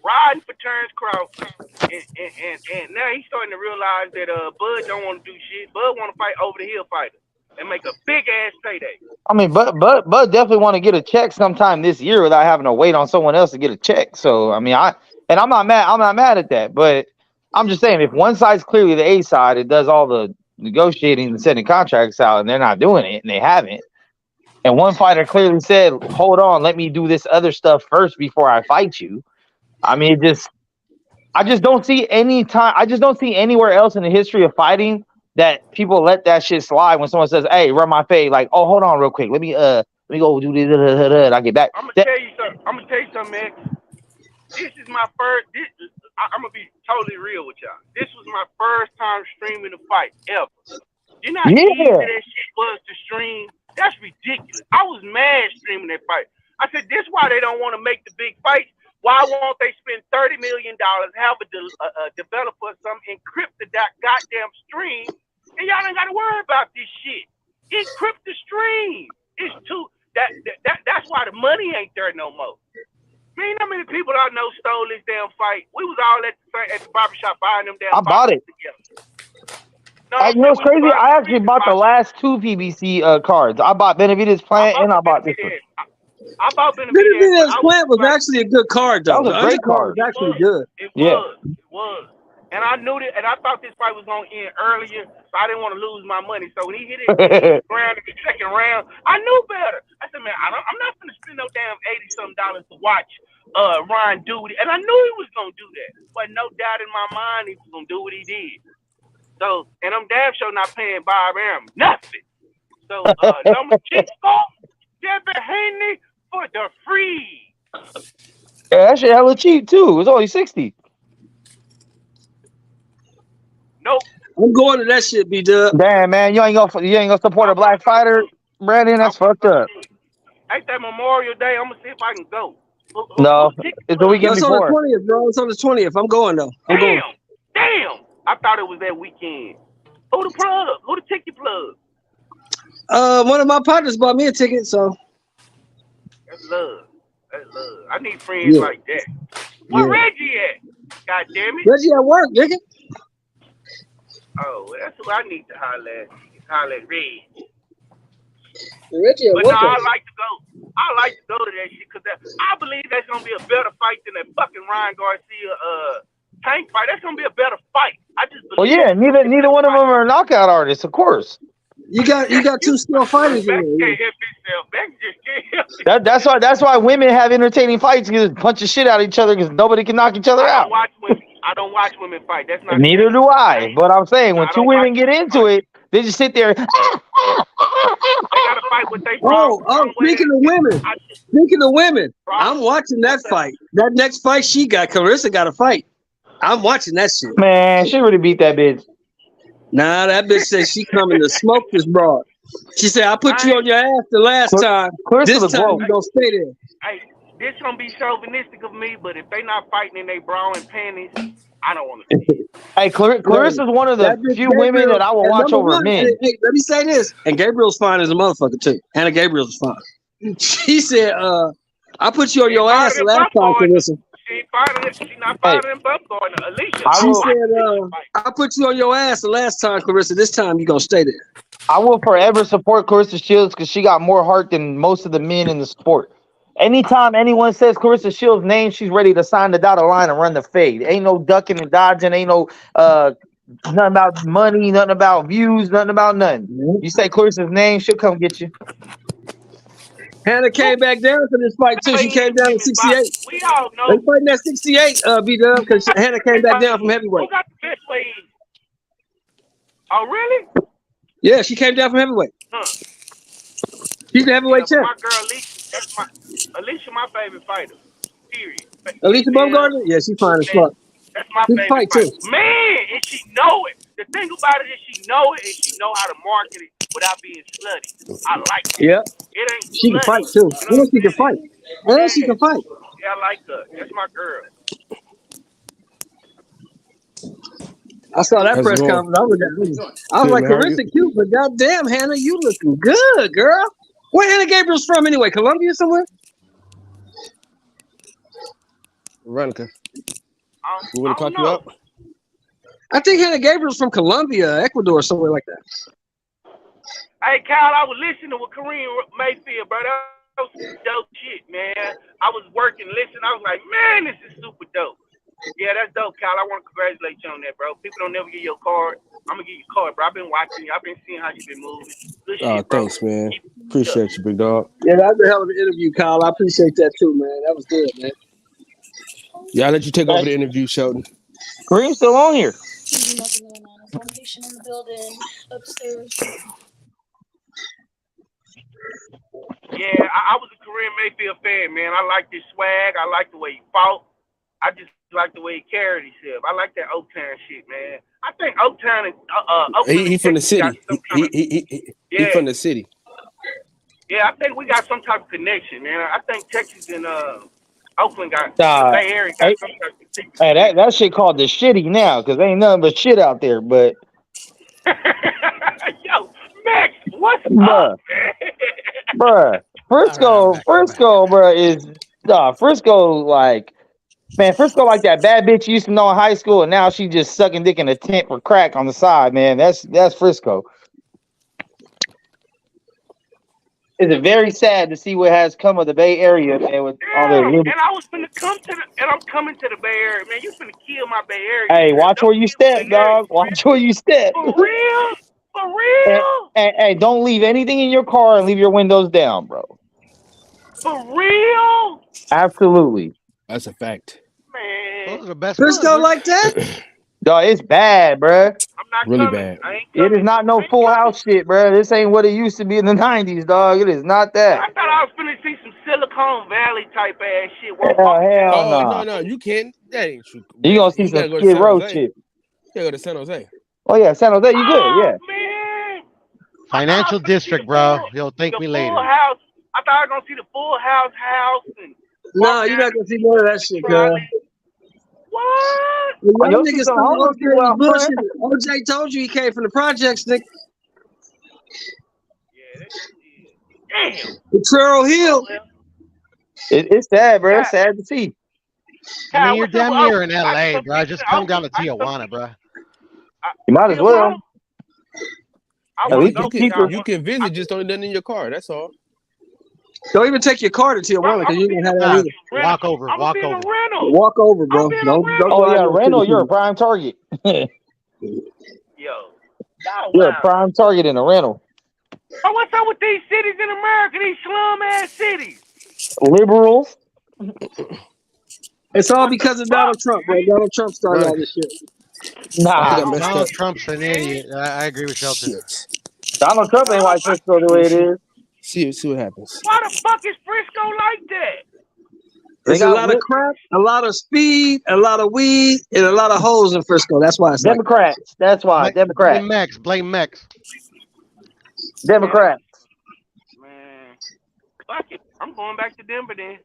riding for Terrence Crawford, and now he's starting to realize that Bud don't want to do shit. Bud want to fight over the hill fighter and make a big ass payday. I mean, Bud definitely want to get a check sometime this year without having to wait on someone else to get a check. So I mean, I'm not mad at that, but I'm just saying if one side's clearly the A side, it does all the negotiating and setting contracts out, and they're not doing it, and they haven't. And one fighter clearly said, "Hold on, let me do this other stuff first before I fight you." I mean, I just don't see any time. I just don't see anywhere else in the history of fighting that people let that shit slide when someone says, "Hey, run my fade." Like, "Oh, hold on, real quick. Let me go do this." And I get back. I'm gonna tell you something, Max. This is my first. I'm gonna be totally real with y'all. This was my first time streaming a fight ever. You know how easy that shit was to stream? That's ridiculous. I was mad streaming that fight. I said, "This why they don't want to make the big fights. Why won't they spend $30 million, have a developer or something, encrypt the goddamn stream, and y'all ain't got to worry about this shit. Encrypt the stream. It's too that's why the money ain't there no more. Man, how many people I know stole this damn fight? We was all at the barbershop buying them damn I bought it. together. No, You know what's crazy? I actually bought the last two PBC cards. I bought Benavidez Plant and I bought this one. I bought Benavidez Plant was actually a good card, though. That was a great card. Was actually good. It was. And I knew that, and I thought this fight was gonna end earlier, so I didn't want to lose my money. So when he hit it ground in the second round, I knew better. I said, man, I'm not gonna spend no damn $80-something to watch Ryan do it. And I knew he was gonna do that. But no doubt in my mind he was gonna do what he did. So, and I'm damn sure not paying Bob Arum nothing. So number 6 Devin Haney for the free. Yeah, that shit hella cheap too. It was only 60. Nope. I'm going to that shit, B-Dub. Damn, man, you ain't gonna support a black fighter, Brandon? That's fucked up. Ain't that Memorial Day? I'm gonna see if I can go. No, it's the weekend It's before. on the 20th, bro. It's on the 20th. I'm going though. I'm going. Damn! I thought it was that weekend. Who the plug? Who the ticket plug? One of my partners bought me a ticket, so That's love. That's love. I need friends like that. Where Reggie at? God damn it. Reggie at work, nigga. Oh, well, that's who I need to holler at. Holler at Reggie. Reggie at But work. no, I like to go. I like to go to that shit because I believe that's gonna be a better fight than that fucking Ryan Garcia Tank fight. That's gonna be a better fight. I just believe. Well, yeah, neither one of them are knockout artists, of course. You got two skilled fighters in there. Can't help himself. Beck just can't help That's why women have entertaining fights because punch the shit out of each other because nobody can knock each other out. I don't watch women fight. That's not. Neither do I. But I'm saying when two women get into it, they just sit there. They gotta fight with they. Speaking of women, I'm watching that fight. That next fight she got, Carissa got a fight. I'm watching that shit. Man, she already beat that bitch. Nah, that bitch said she coming to smoke this broad. She said, I put you on your ass the last time. This time you gonna stay there. Hey, this gonna be chauvinistic of me, but if they not fighting in they bra and panties, I don't want to see it. Hey, Clarissa's one of the few women that I will watch over men. Hey, let me say this. And Gabriel's fine as a motherfucker too. Hannah Gabriel's fine. She said, I put you on your ass the last time, Carissa. She not fighting in bump guard. Alicia. She said, I put you on your ass the last time, Carissa. This time you gonna stay there. I will forever support Clarissa Shields because she got more heart than most of the men in the sport. Anytime anyone says Clarissa Shields' name, she's ready to sign the dotted line and run the fade. Ain't no ducking and dodging. Ain't no nothing about money, nothing about views, nothing about nothing. You say Clarissa's name, she'll come get you. Hannah came back down for this fight too. She came down to 68. We all know. They fighting at 68, B-Dub, because Hannah came back down from heavyweight. Who got the best weight? Oh, really? Yeah, she came down from heavyweight. She's the heavyweight champ. My girl Alicia, Alicia, my favorite fighter. Period. Alicia Baumgartner? Yeah, she's fine as fuck. That's my She favorite fight too. Man, and she know it. The thing about it is she know it and she know how to market it without being slutty. I like it. Yeah. It ain't She can slutty. fight too. And she can fight. And she can fight. Yeah, I like her. That's my girl. I saw that How's it press going? conference. I was Good, like, man. How are Carissa cute, but goddamn, Hannah, you looking good, girl. Where Hannah Gabriel's from anyway? Colombia somewhere? Veronica, you want to clock you up? I think Hannah Gabriel's from Colombia, Ecuador, somewhere like that. Hey, Kyle, I was listening with Kareem Mayfield, bro. That was some dope shit, man. I was working, listening. I was like, man, this is super dope. Yeah, that's dope, Kyle. I want to congratulate you on that, bro. People don't never get your card. I'm going to give you a card, bro. I've been watching you. I've been seeing how you've been moving. Good shit, Oh, bro. thanks, man. Appreciate you, big dog. Yeah, that was a hell of an interview, Kyle. I appreciate that too, man. That was good, man. Yeah, I'll let you take over the interview, Sheldon. Kareem's still on here. Patient in the building upstairs. Yeah, I was a Kareem Mayfield fan, man. I like his swag. I like the way he fought. I just like the way he carried himself. I like that Oaktown shit, man. I think Oaktown is Oakland He from the city. He He from the city. Yeah, I think we got some type of connection, man. I think Texas and Oakland got Nah, the Bay Area got some type of connection. Hey, that shit called the shitty now because ain't nothing but shit out there. But Yo, Max, what's bruh, up, man? bruh, Frisco, bruh, is Frisco, like, man, Frisco like that bad bitch you used to know in high school, and now she just sucking dick in a tent for crack on the side, man. That's Frisco. It's very sad to see what has come of the Bay Area, man, with all the Damn, and I was finna come to the, and I'm coming to the Bay Area, man. You finna kill my Bay Area. Hey, watch where you step, dog. Watch where you step. For real? For real? Hey, don't leave anything in your car and leave your windows down, bro. For real? Absolutely. That's a fact. Man. Those are the best Frisco ones, like that? Dog, it's bad, bro. I'm not Really coming. bad. I ain't It coming. is not no Full House shit, bro. This ain't what it used to be in the 90s, dog. It is not that. I thought I was finna see some Silicon Valley type ass shit. Hell no. No, you can't. That ain't true. You gonna see You some gotta go to Skid San Row Jose. shit. You gotta go to San Jose. Oh yeah, San Jose, you good? Yeah. Man, Financial district, bro. You'll thank me Full later. House. I thought I was gonna see the Full House and No, you're not gonna see none of that shit, girl. what? Y'all You'll see niggas some still homeless out there people in the out front. bushes. OJ told you he came from the projects, nigga. Damn. Potrero Hill. It's sad, bro. It's sad to see. I mean, you're damn near in LA, bro. Just come down to Tijuana, bro. You might as well. I At least wanna it's go. cheaper. You can visit, just don't nothing in your car. That's all. Don't even take your car to Tijuana because you ain't gonna have that either. Walk over, walk over. Walk over, bro. Don't Oh yeah, drive no Randall, city. you're a prime target. Yo. You're a prime target in a rental. Oh, what's up with these cities in America? These slum ass cities. Liberals. It's all because of Donald Trump, bro. Donald Trump started all this shit. Donald Trump's an idiot. I agree with Shelton. Donald Trump ain't like Frisco the way it is. See what happens. Why the fuck is Frisco like that? There's a lot of crap, a lot of speed, a lot of weed, and a lot of hoes in Frisco. That's why it's Democrats. That's why. Democrats. Blame Mex. Blame Mex. Democrats. Man, fuck it. I'm going back to Denver then.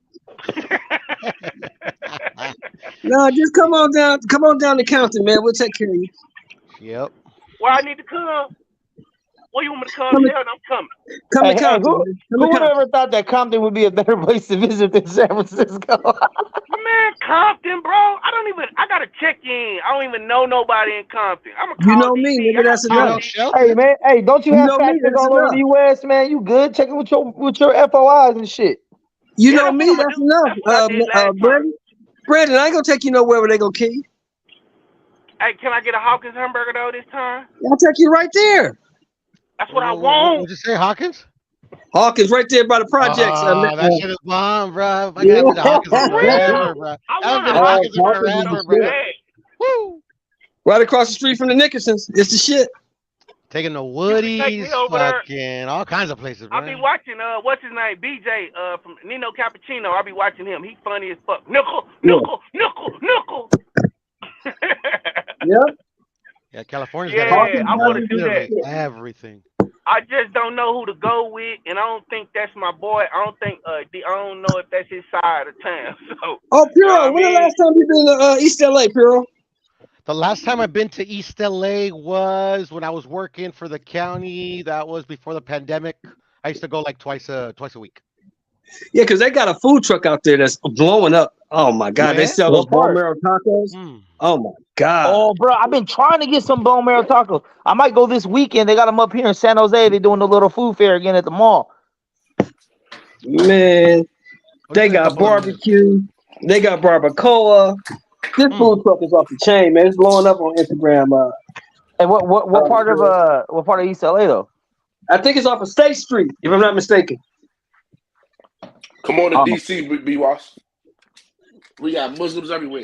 No, just come on down to Compton, man. We'll take care of you. Yep. Where I need to come? Where you want me to come? Come to- Sheldon? I'm coming. Come to Hey, Compton. who man. Come to would have Compton. ever thought that Compton would be a better place to visit than San Francisco? Man, Compton, bro. I gotta check in. I don't even know nobody in Compton. I'm You know me, nigga. That's enough. Hey man, hey, don't you You have know me, factors that's all over enough. the U.S., man? You good? Check it with your FOIs and shit. You know me. That's enough. Brandon, I ain't gonna take you nowhere where they gonna kill you. Hey, can I get a Hawkins hamburger though this time? I'll take you right there. That's what I want. What'd you say, Hawkins? Hawkins right there by the projects. That shit is bomb, bro. I haven't been to Hawkins in forever, bro. I haven't been to Hawkins in forever, bro. Woo! Right across the street from the Nickersons. It's the shit. Taking the take Woodies, me over there. fucking all kinds of places, I'll be bro. watching what's his name? BJ from Nino Cappuccino. I'll be watching him. He's funny as fuck. Nickel. Yep. Yeah, California's Yeah, got I wanna do that. everything. I just don't know who to go with, and I don't think that's my boy. I don't know if that's his side of town. So Oh, you know what I Puro, when the mean? last time you been to East LA, Puro? The last time I've been to East LA was when I was working for the county. That was before the pandemic. I used to go like twice a week. Yeah, because they got a food truck out there that's blowing up. Oh my God, they Yeah? sell those What bone part? marrow tacos. Oh my God. Oh, bro, I've been trying to get some bone marrow tacos. I might go this weekend. They got them up here in San Jose. They're doing the little food fair again at the mall. Man, they got barbecue. They got barbacoa. This food truck is off the chain, man. It's blowing up on Instagram. And what part of East LA though? I think it's off of State Street, if I'm not mistaken. Come on to DC, B. Wash. We got Muslims everywhere.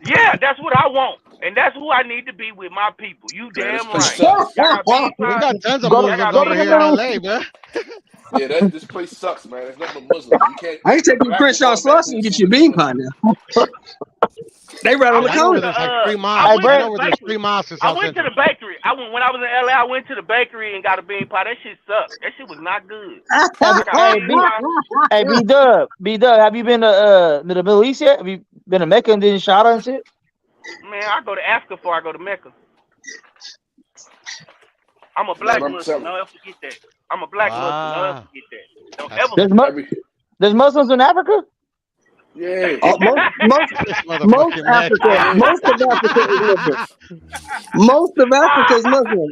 Yeah, that's what I want, and that's who I need to be with my people. You damn right. We got tons of Muslims over here in LA, man. Yeah, this place sucks, man. There's nothing but Muslims. You can't. I can take you to Crenshaw Slauson and get you a bean pie now. They right on the I know where corner. there's like 3 miles. I know where there's 3 miles to I South went to Central. the bakery. When I was in LA, I went to the bakery and got a bean pie. That shit sucked. That shit was not good. Hey, B Dub, have you been to the Middle East yet? Have you been to Mecca and did Shada and shit? Man, I go to Africa before I go to Mecca. I'm a black Muslim. Don't ever forget that. I'm a black Muslim. Don't ever forget that. Don't ever. There's Muslims in Africa? Yeah. Motherfucking Africa, most of Africa is Muslim. Most of Africa is Muslim.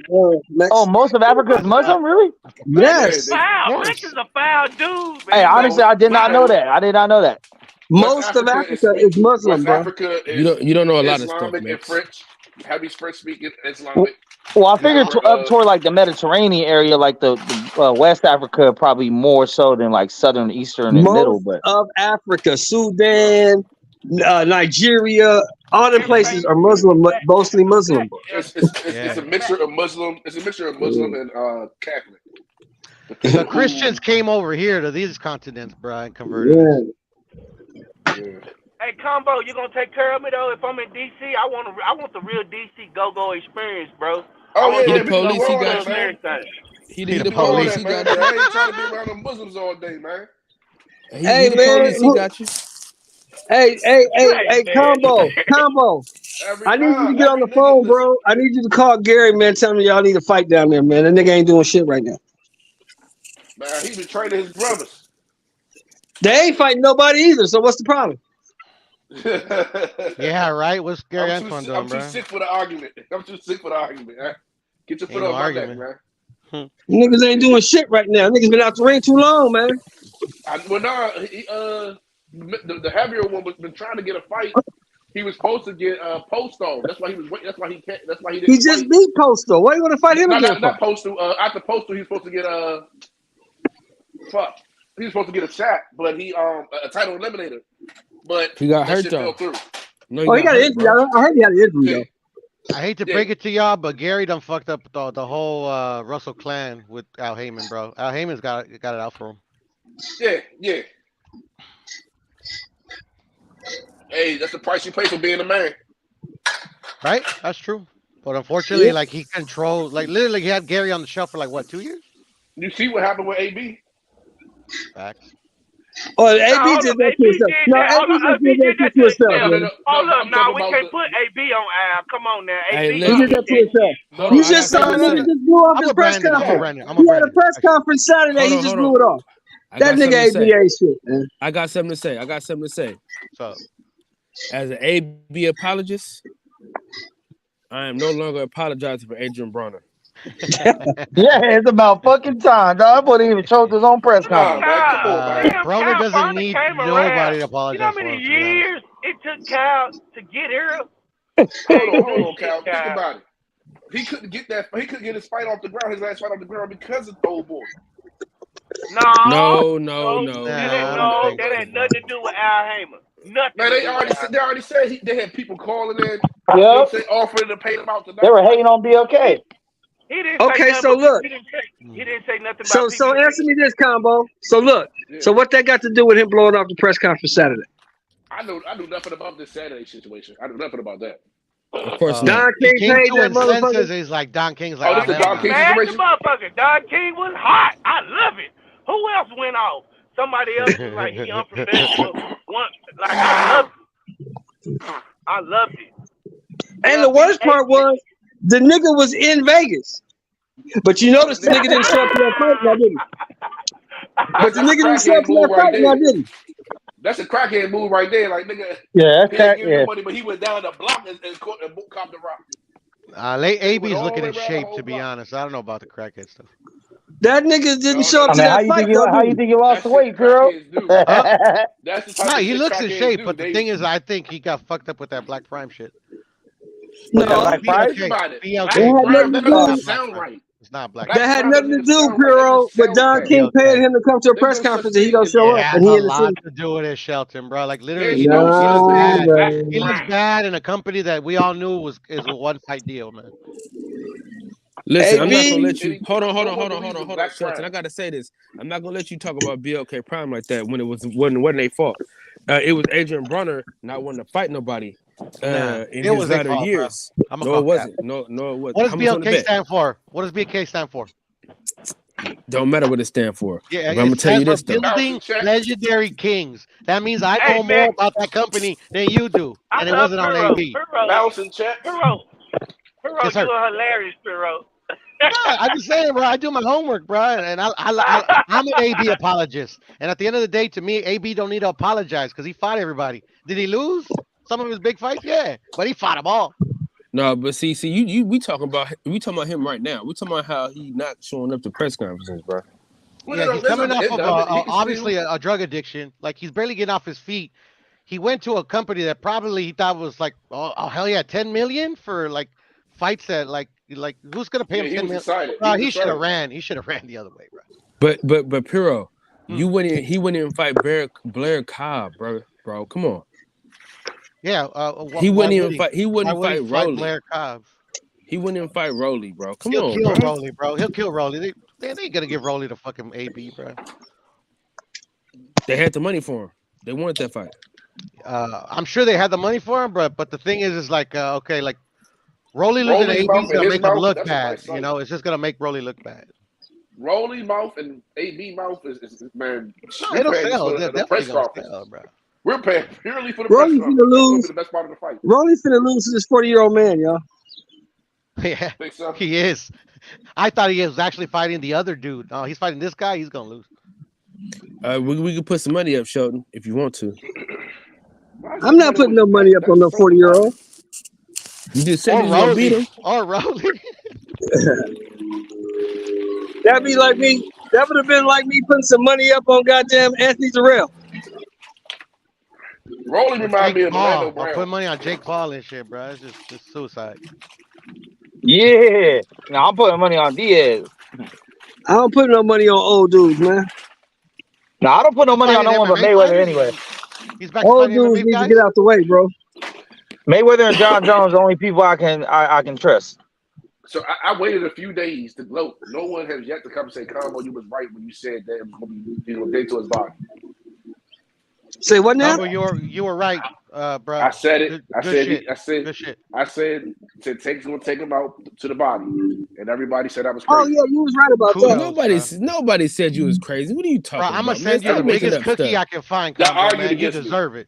Max. Oh, most of Africa is Muslim, really? Yes. Foul. Max is a foul dude, man. Hey, honestly, I did not know that. I did not know that. Most of Africa is Muslim, West bro. Africa is You don't know a lot of stuff, Islamic and Max. French. Heavy French speaking Islamic. Well, I figured up toward like the Mediterranean area, like the West Africa, probably more so than like southern, eastern, and middle. Most But of Africa, Sudan, Nigeria, all the places are Muslim, mostly Muslim. It's a mixture of Muslim. It's a mixture of Muslim and Catholic. The Christians came over here to these continents, bro, and converted. Hey, Combo, you gonna take care of me though? If I'm in DC, I want the real DC go experience, bro. Oh He yeah, the police, he got you. Everything. He the police, he man. got you. I ain't trying to be around the Muslims all day, man. Hey, the man, police, he got you. Hey, Combo. I need you to get on the phone, bro. I need you to call Gary, man. Tell me y'all need to fight down there, man. That nigga ain't doing shit right now. Man, he been training his brothers. They ain't fighting nobody either. So what's the problem? Yeah, right. What's Gary Antoine doing, I'm bro? too sick for the argument. Man. Get your foot Ain't no on my neck, argument. man. Niggas ain't doing shit right now. Niggas been out the ring too long, man. The heavier one was been trying to get a fight. He was supposed to get Postal. That's why he was waiting. That's why he can't. That's why he didn't. He just beat Postal. Why you want to fight him again? Not Postal. After Postal, he was supposed to get He was supposed to get a shot, but he a title eliminator. But He got that hurt shit though. fell through. No, He got an injury. I heard he had an injury though. I hate to break it to y'all, but Gary done fucked up the whole Russell clan with Al Heyman, bro. Al Heyman's got it out for him. Yeah. Hey, that's the price you pay for being a man. Right? That's true. But unfortunately, like he controlled, like literally, he had Gary on the shelf for like what, 2 years? You see what happened with AB? Facts. Oh, AB did that to himself. No, AB just did that to himself. Hold up, now we can't put AB on Al. Come on now, Hey, AB. listen. He did that to himself. You just saw the nigga just blew off his press conference. He had a press conference Saturday. He just blew it off. That nigga ABA shit, man. I got something to say. So, as an AB apologist, I am no longer apologizing for Adrian Bronner. Yeah, it's about fucking time, dog. That boy didn't even show his own press conference. Broner doesn't need nobody to apologize You know how for many him. years it took Cal to get here? Hold on, Cal. Think about it. He couldn't get his fight off the ground. His last fight off the ground because of the old boy. No. That had nothing to do with Al Heyman. Nothing. Man, they already said they had people calling in. Yep. Offering to pay them out tonight. They were hating on BLK. He didn't Okay, say so nothing, look. He didn't say nothing So about answer me this, Combo. So look. So what that got to do with him blowing off the press conference Saturday? I knew nothing about this Saturday situation. I knew nothing about that. Of course Don King King paid to that his senses motherfucker. is like Don King's like, Oh, this is Don King Man, the situation? motherfucker, Don King was hot. I love it. Who else went off? Somebody else was like, he unprofessional. I loved it. And the worst part was the nigga was in Vegas. But you notice the nigga didn't show up to that fight, now did he? But the nigga didn't show up to that fight, now did he? That's a crackhead move right there. Like, nigga, yeah, he didn't give you money, but he went down the block and copped the rock. AB's looking in shape, to be honest. I don't know about the crackhead stuff. That nigga didn't show up to that fight. How you think you lost the weight, girl? That's the type No, of he shit looks in crackheads shape, do. but the thing is, I think he got fucked up with that Black Prime shit. No, Black Prime? Think about it. BLK. That doesn't sound right. It's not Black That had nothing to do, Piro, with Don King paying him to come to a press conference and he don't show It up. has And he a in the lot city. to do with his Shelton, bro. Like literally, Yeah, he you know, looks bad. man. He looks bad in a company that we all knew is a one fight deal, man. Listen, I'm not AB. gonna let you. Hold on, Shelton. I gotta say this. I'm not gonna let you talk about BLK Prime like that when it wasn't their fault. It was Adrian Bronner not wanting to fight nobody in it his was their latter fault, years. bro. No, it wasn't. No, it wasn't. What does How much on the BLK bet? stand for? What does BLK stand for? Don't matter what it stands for. Yeah, But I'm gonna tell you this though. building legendary kings. That means I Hey, know man. more about that company than you do, and it wasn't on AB. Bouncing checks. Piro, Yes, sir. you are hilarious, Piro. I'm just saying, bro. I do my homework, bro, and I'm an AB apologist. And at the end of the day, to me, AB don't need to apologize because he fought everybody. Did he lose some of his big fights? Yeah, but he fought them all. No, but see, we talking about him right now. We talking about how he not showing up to press conferences, bro. Yeah, he's coming off of obviously a drug addiction. Like he's barely getting off his feet. He went to a company that probably he thought was like, oh hell yeah, 10 million for like fights that like who's gonna pay him 10 million? He should have ran. He should have ran the other way, bro. But Piro, he went in and fight Blair Cobb, bro. Come on. Yeah, he wouldn't even fight. He wouldn't fight Rolly. Blair Cobb. He wouldn't even fight Rolly, bro. He'll kill Rolly, bro. He'll kill Rolly. They ain't gonna give Rolly the fucking AB, bro. They had the money for him. They wanted that fight. I'm sure they had the money for him, but the thing is like okay, like Rolly losing AB is gonna make him look bad. You know, it's just gonna make Rolly look bad. Rolly mouth and AB mouth is man. No, it'll sell. They're definitely gonna sell, bro. We're paying purely for the Rolly's press gonna lose. The best part of the fight. Rolly's gonna lose to this 40-year-old man, y'all. Yeah, so? He is. I thought he was actually fighting the other dude. Oh, he's fighting this guy. He's gonna lose. We could put some money up, Sheldon, if you want to. I'm not putting no money up on no 40-year-old. You just said you gonna beat him. Or Rolly. That'd be like me. That would have been like me putting some money up on goddamn Anthony Terrell. Rolly reminds me of Orlando I'll Brown. put money on Jake Paul and shit, bro. It's just suicide. Yeah. No, I'm putting money on Diaz. I don't put no money on old dudes, man. No, I don't put no money on no one but Mayweather anyway. He's back old dudes need to get out the way, bro. Mayweather and John Jones are the only people I can trust. So I waited a few days to gloat. No one has yet to come and say, "Combo, you was right when you said that it was going to be day to his body." Say what now? You were right, bro. I said it. Good shit. I said Tank's gonna take him out to the body, and everybody said I was Oh crazy. yeah, you was right about that. Nobody said you was crazy. What are you talking about? I'm gonna send you the biggest cookie I can find. Combo, man. You deserve it.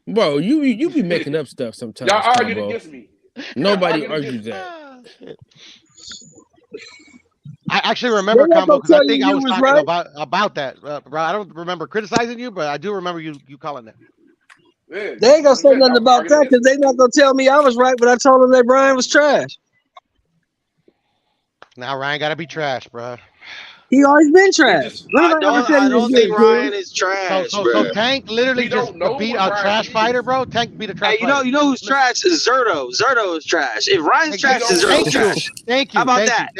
Bro, you be making up stuff sometimes. Y'all argued against me. Nobody argued that. I actually remember Combo because I think I was talking about that, bro. I don't remember criticizing you, but I do remember you calling that. Yeah, they ain't gonna say nothing about that because they not gonna tell me I was right, but I told them that Brian was trash. Now Ryan gotta be trash, bro. He always been trash. I don't think Ryan is trash, so Tank literally just beat a trash fighter, bro. Tank beat a trash fighter. You know who's trash is Zerto. Zerto is trash. If Ryan's trash, then Zerto's trash. Thank you. How about that?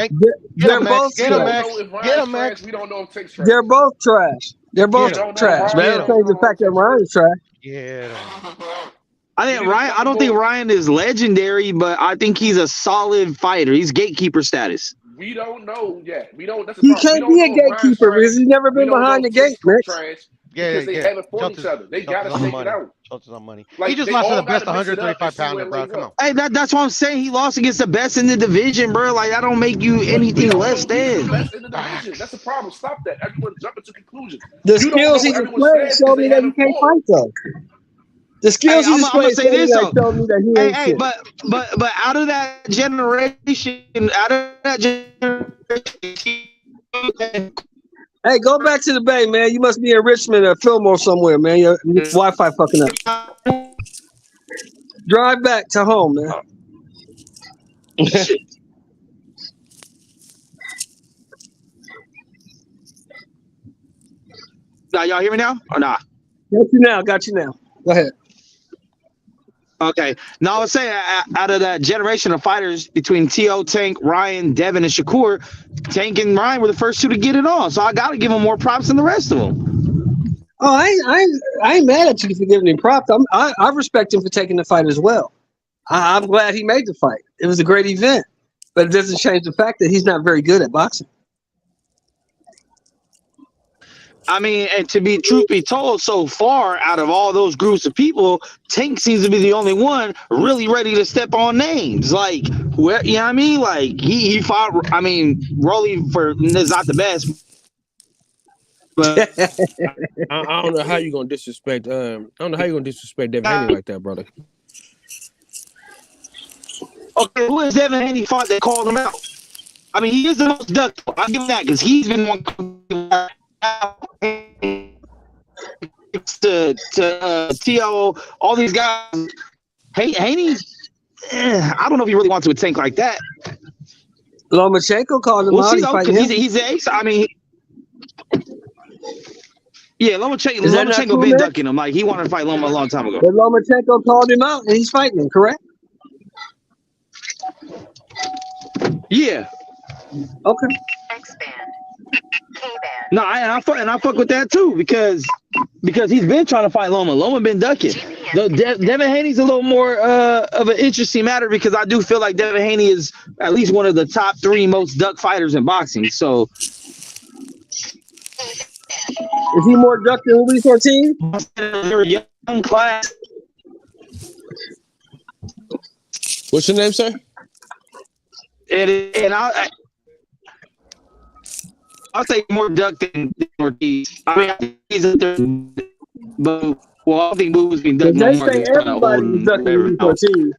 They're both trash. Get him, Max. We don't know if Tank's trash. They're both trash. They're both trash. Man, don't change the fact that Ryan's trash. Yeah. I don't think Ryan is legendary, but I think he's a solid fighter. He's gatekeeper status. We don't know yet. We don't. That's He can't be a gatekeeper because he's never been behind the gate, man. Because they haven't fought each other. They gotta stake it out. On money. Like, he just lost to the best 135 pounder, bro. Come on. Hey, that's what I'm saying. He lost against the best in the division, bro. Like, that don't make you anything less than. Best in the division. That's the problem. Stop that. Everyone jumping to conclusions. The skills he displayed showed me that he can't fight though. The skills he displayed showed me that he ain't shit. But out of that generation, hey, go back to the Bay, man. You must be in Richmond or Fillmore somewhere, man. Your Wi-Fi fucking up. Drive back to home, man. Now, y'all hear me now or not? Got you now. Go ahead. Okay. Now, I was saying, out of that generation of fighters between T.O., Tank, Ryan, Devin, and Shakur, Tank and Ryan were the first two to get it on. So I got to give them more props than the rest of them. Oh, I ain't mad at you for giving him props. I respect him for taking the fight as well. I'm glad he made the fight. It was a great event. But it doesn't change the fact that he's not very good at boxing. I mean, and to be truth be told, so far out of all those groups of people, Tank seems to be the only one really ready to step on names. Like, where, you know what I mean? Like, he fought. I mean, Rolly is not the best, but I don't know how you're gonna disrespect. I don't know how you're gonna disrespect Devin Haney like that, brother. Okay, who is Devin Haney fought that called him out? I mean, he is the most ducked. I'll give him that because he's been one to T.O., all these guys. Hey, Haney, I don't know if he really wants to tank like that. Lomachenko called him We'll out. see He though, fighting because him. he's the ace. I mean, yeah, Is that not Lomachenko cool, been man? ducking him. Like he wanted to fight Loma a long time ago. But Lomachenko called him out, and he's fighting him. Correct? Yeah. Okay. No, I fuck with that too because he's been trying to fight Loma. Loma been ducking. Devin Haney's a little more of an interesting matter because I do feel like Devin Haney is at least one of the top 3 most duck fighters in boxing. So is he more ducked than Luis Ortiz? They're young class. What's your name, sir? And I'll say more duck than Ortiz. I mean, I think he's up there, but I don't think Boo was being ducked no They more. say He's kinda everybody old was and ducking whatever Luis now. Ortiz.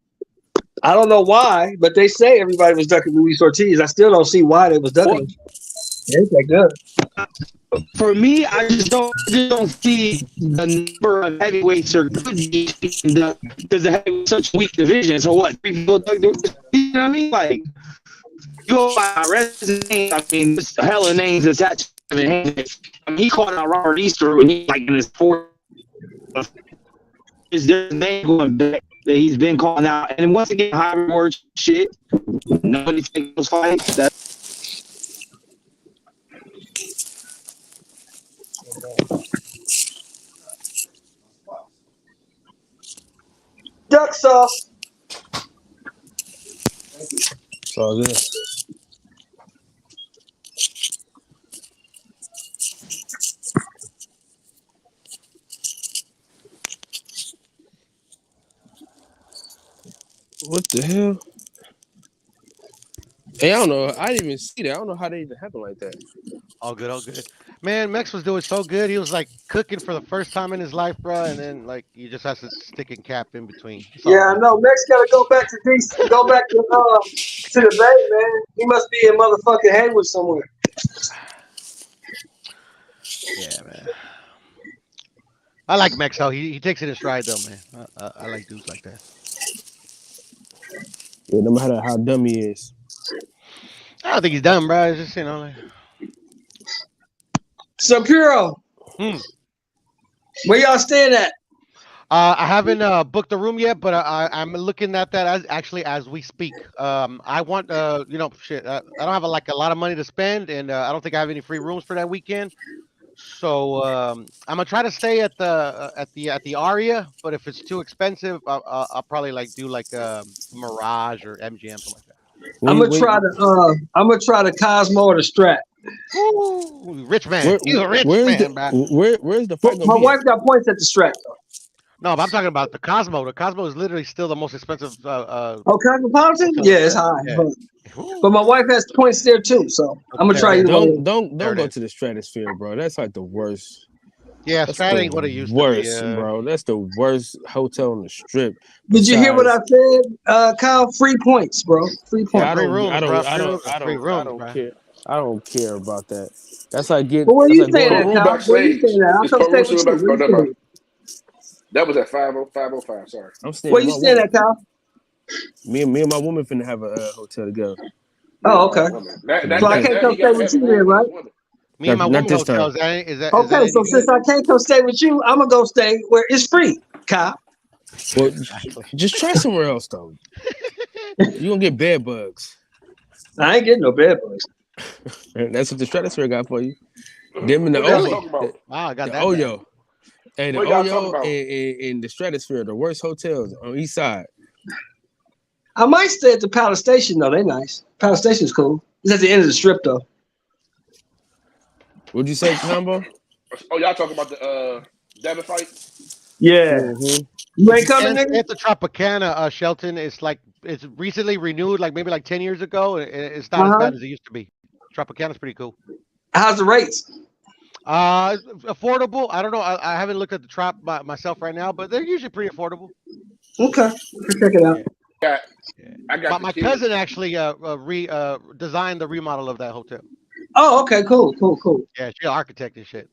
I don't know why, but they say everybody was ducking Luis Ortiz. I still don't see why they was ducking him. They ain't that good. For me, I just don't see the number of heavyweights or could be because the heavyweight such a weak division. So what? 3 people duck you know what I mean? Like you go by my resume. I mean, there's a hell of names attached to him. I mean, he called out Robert Easter when he like in his 4th. Is there a name going back that he's been calling out? And once again, high reward shit. Nobody takes those fights. Duck sauce. It's all good. What the hell? Hey, I don't know. I didn't even see that. I don't know how that even happened like that. All good, all good. Man, Mex was doing so good. He was like cooking for the first time in his life, bro. And then like he just has to stick and cap in between. It's all Yeah, I good. know. Max got to go back to DC. Go back to the Bay, man. He must be in motherfucking Haywood somewhere. Yeah, man. I like Mex though. He takes it in stride though, man. I like dudes like that. Yeah, no matter how dumb he is. I don't think he's dumb, bro. It's just like. Shapiro, where y'all staying at? I haven't booked the room yet, but I'm looking at that as we speak. I want shit. I don't have a lot of money to spend, and I don't think I have any free rooms for that weekend. So I'm gonna try to stay at the Aria, but if it's too expensive, I'll probably do Mirage or MGM, something like that. I'm gonna try the Cosmo or the Strat. Ooh, rich man. He's a rich man, bro. Where's the fight? My wife got points at the Strat. No, but I'm talking about the Cosmo. The Cosmo is literally still the most expensive. Cosmopolitan? Yeah, it's high. Yeah. But my wife has points there too, so I'm gonna try either one. Don't go to the Stratosphere, bro. That's like the worst. Yeah, That's Strat the ain't what it used worst, to be. bro. That's the worst hotel on the strip. Did you hear what I said, Kyle? Free points, bro. Free points. I don't care. I don't care about that. That's like getting. But where you that's like staying going- at, Kyle? Where you staying at? I'll come stay with you. Where you staying? That was at 505. Sorry. I'm staying. Where with you my staying woman. at, Kyle? Me and my woman finna have a hotel together. Oh, okay. So I can't come stay with you then, right? Me and my Not woman this time. hotels. Is that Okay, so since I can't come stay with you, I'm gonna go stay where it's free, Kyle. Well, just try somewhere else though. You gonna get bed bugs. I ain't getting no bed bugs. That's what the Stratosphere got for you. Them and the What y'all Oyo. talking about? Wow, I got the that Oyo. Hey, the What y'all talking Oyo about? and the Stratosphere, the worst hotels on East Side. I might stay at the Palace Station though. They nice. Palace Station's cool. It's at the end of the strip though. What'd you say, Combo? Oh, y'all talking about the Devin fight? Yeah. Mm-hmm. You ain't coming, nigga? It's a Tropicana, Shelton. It's recently renewed, maybe 10 years ago. It's not as bad as it used to be. Tropicana's pretty cool. How's the rates? Affordable. I don't know. I haven't looked at the Trop myself right now, but they're usually pretty affordable. Okay. Check it out. I got My the kids. cousin actually designed the remodel of that hotel. Oh, okay, cool. Yeah, she's an architect and shit.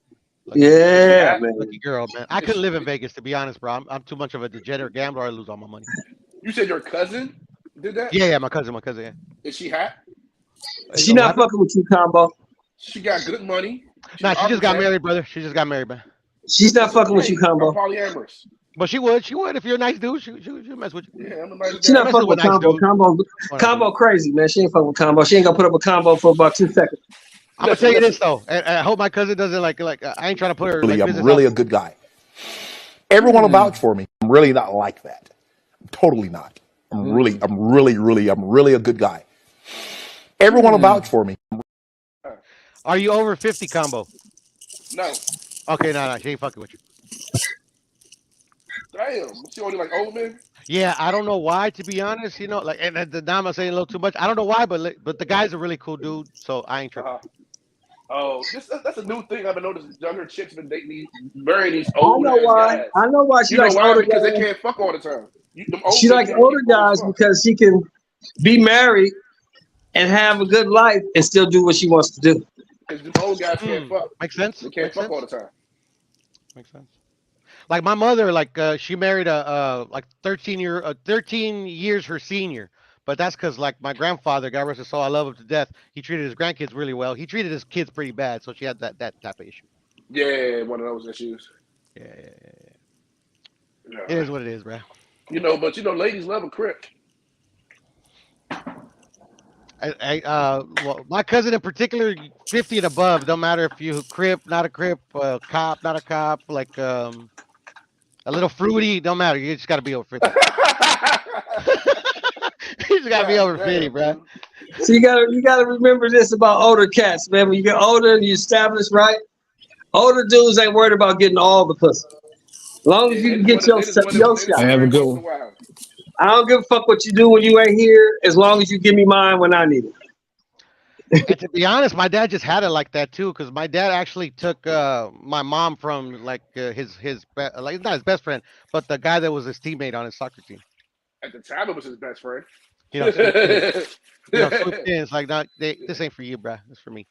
Yeah, man. Lucky girl, man. I couldn't live in Vegas, to be honest, bro. I'm too much of a degenerate gambler. I lose all my money. You said your cousin did that? Yeah, my cousin, yeah. Is she hot? She not fucking with you, Combo. She got good money. Nah, she just got married, brother. She just got married, man. She's not fucking with you, Combo. Polyamorous. But she would if you're a nice dude. She mess with you. Yeah, I'm a nice She not Messing fucking with nice Combo. dudes. Combo crazy, man. She ain't fucking with Combo. She ain't gonna put up a Combo for about 2 seconds. I'm gonna tell you this though, and I hope my cousin doesn't like. I ain't trying to put her. Like, I'm really a good guy. Everyone will vouch for me. I'm really not like that. I'm totally not. I'm really a good guy. Everyone will vouch for me. Are you over 50, Combo? No. Okay, no, she ain't fucking with you. Damn. She only like old men? Yeah, I don't know why, to be honest. You know, like, and now I'm saying a little too much. I don't know why, but the guy's a really cool dude, so I ain't tripping. Oh, that's a new thing I've been noticing. Younger chicks been dating marrying these old guys. I know why she You know likes why? older Because guys. they can't fuck all the time. She likes older guys because she can be married and have a good life and still do what she wants to do. Because the old guys can't fuck. Makes sense. They can't fuck all the time. Makes sense. Like my mother, like she married a 13 years her senior, but that's because like my grandfather, God rest his soul, I love him to death. He treated his grandkids really well. He treated his kids pretty bad, so she had that type of issue. Yeah, one of those issues. Yeah. It is what it is, bro. You know, but ladies love a crip. Well, my cousin in particular, 50 and above, don't matter if you crip, not a crip, cop, not a cop, like a little fruity, don't matter. You just got to be over 50. You just got to be over 50, bro. So you gotta remember this about older cats, man. When you get older and you establish right, older dudes ain't worried about getting all the pussy. As long as you can get your shot. Have a good one. I don't give a fuck what you do when you ain't here, as long as you give me mine when I need it. And to be honest, my dad just had it like that too, because my dad actually took my mom from like his like not his best friend, but the guy that was his teammate on his soccer team. At the time, it was his best friend. You know, it's like, this ain't for you, bro. It's for me.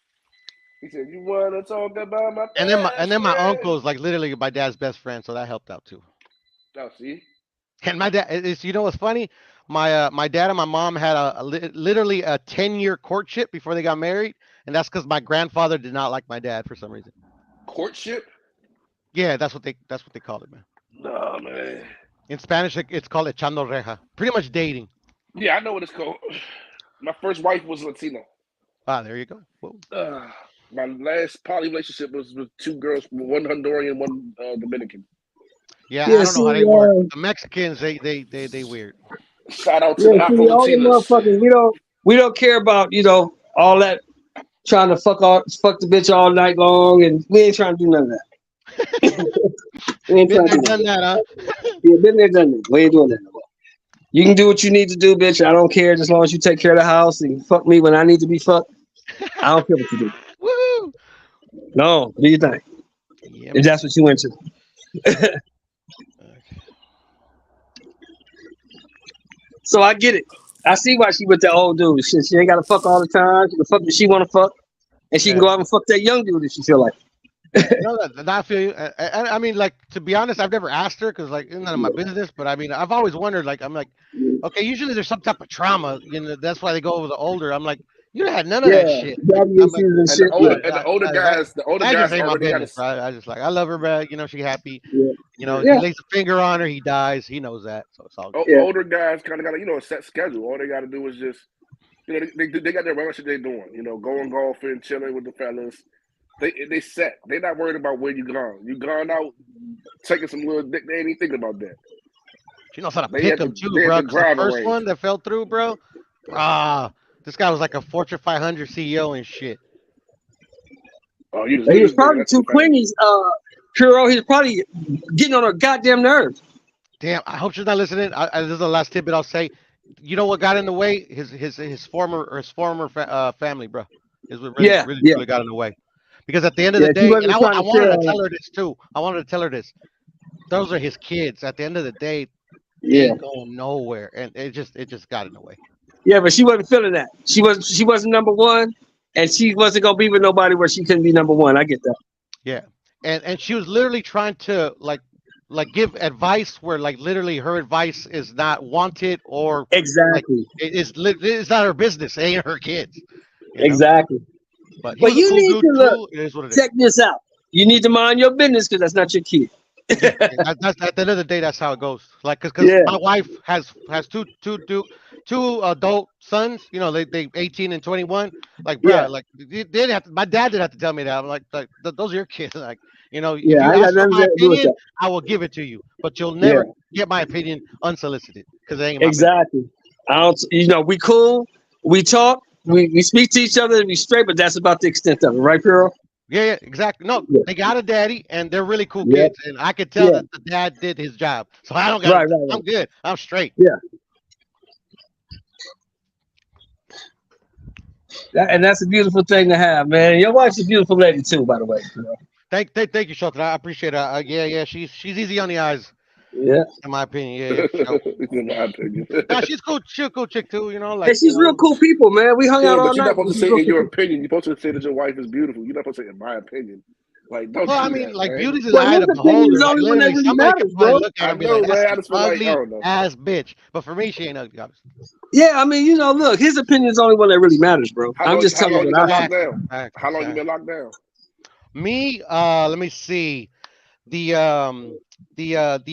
He said, "You want to talk about my?" And then my uncle is like literally my dad's best friend, so that helped out too. Oh, see. And my dad is, you know what's funny? My dad and my mom had literally a 10-year courtship before they got married, and that's because my grandfather did not like my dad for some reason. Courtship? Yeah, that's what they call it, man. No, man. In Spanish, it's called echando reja. Pretty much dating. Yeah, I know what it's called. My first wife was Latina. Ah, there you go. My last poly relationship was with two girls, one Honduran, one Dominican. Yeah, I don't know how they work. The Mexicans, they weird. Shout out to the all the motherfuckers, we don't care about all that trying to fuck the bitch all night long, and we ain't trying to do none of that. We ain't trying to do done that, huh? Yeah, been there, done that. We ain't doing that no more. You can do what you need to do, bitch. I don't care, as long as you take care of the house and fuck me when I need to be fucked. I don't care what you do. Woo! No, do you think? Yeah, if that's what you went to. So I get it. I see why she with that old dude. She ain't got to fuck all the time. She can fuck if she want to fuck, and she can go out and fuck that young dude if she feel like. I feel you. I mean, like, to be honest, I've never asked her because, like, it's none of my business. But I mean, I've always wondered. Like, I'm like, okay, usually there's some type of trauma. That's why they go over the older. I'm like, you had none of that shit. The older guys ain't my already business, right? I just like, I love her, but she happy. Yeah. He lays a finger on her, he dies. He knows that, so it's all good. Older guys kind of got a set schedule. All they got to do is just, they got their regular shit they doing. Going golfing, chilling with the fellas. They set. They not worried about where you gone. You gone out taking some little dick. They ain't even thinking about that. She knows how to pick them too, bro. The first one that fell through, bro. This guy was like a Fortune 500 CEO and shit. Oh, he was probably too queenies. Puro, he's probably getting on her goddamn nerves. Damn, I hope she's not listening. This is the last tidbit I'll say. You know what got in the way? His former family, bro. Is what really got in the way. Because at the end of the day, and I wanted to tell her this too. I wanted to tell her this. Those are his kids. At the end of the day, Yeah. ain't going nowhere, and it just got in the way. Yeah, but she wasn't feeling that. She wasn't number one, and she wasn't gonna be with nobody where she couldn't be number one. I get that. Yeah, and she was literally trying to like give advice where like literally her advice is not wanted or like Exactly. it's not her business. It ain't her kids. You know? Exactly. But he But was a you cool need dude to look. too. It is what it is. Check this out. You need to mind your business because that's not your kid. Yeah, that's at the end of the day, that's how it goes. Like, cause Yeah. my wife has two adult sons. You know, they 18 and 21. Like, bro, Yeah. like they didn't have to, my dad didn't have to tell me that. I'm like those are your kids. Like, you know, if Yeah, you I got ask for nothing my to do with opinion, that. I will give it to you. But you'll Yeah. never get my opinion unsolicited because it ain't my business. Exactly. I don't. You know, we cool. We talk. We speak to each other. We straight, but that's about the extent of it, right, Piro? Yeah, exactly. No, Yeah. they got a daddy, and they're really cool Yeah. kids, and I could tell Yeah. that the dad did his job. So I don't got. Right. I'm good. I'm straight. Yeah. And that's a beautiful thing to have, man. Your wife's a beautiful lady too, by the way. You know? Thank you, Shelton. I appreciate it. Yeah, she's easy on the eyes. Yeah. In my opinion, yeah. For sure. In my opinion. Nah, she's cool. She's a cool chick too. You know, like Hey, she's real cool people, man. We hung Yeah, out all but you're night. not supposed to She's say real in your cool. opinion. You're supposed to say that your wife is beautiful. You're not supposed to say in my opinion. Like, don't Well, I do mean, that, like man. beauty's in the Well, eye his of the opinion beholder. is the Like only one that literally, really somebody matters, can probably bro. look at her I and be know, like, "That's man. I an just feel like, I ugly don't know. ass bitch." But for me, she ain't ugly. Obviously. Yeah, I mean, you know, look, his opinion is the only one that really matters, bro. I'm just How telling long you you what been I locked see. down? How long you been locked down? Me, let me see. The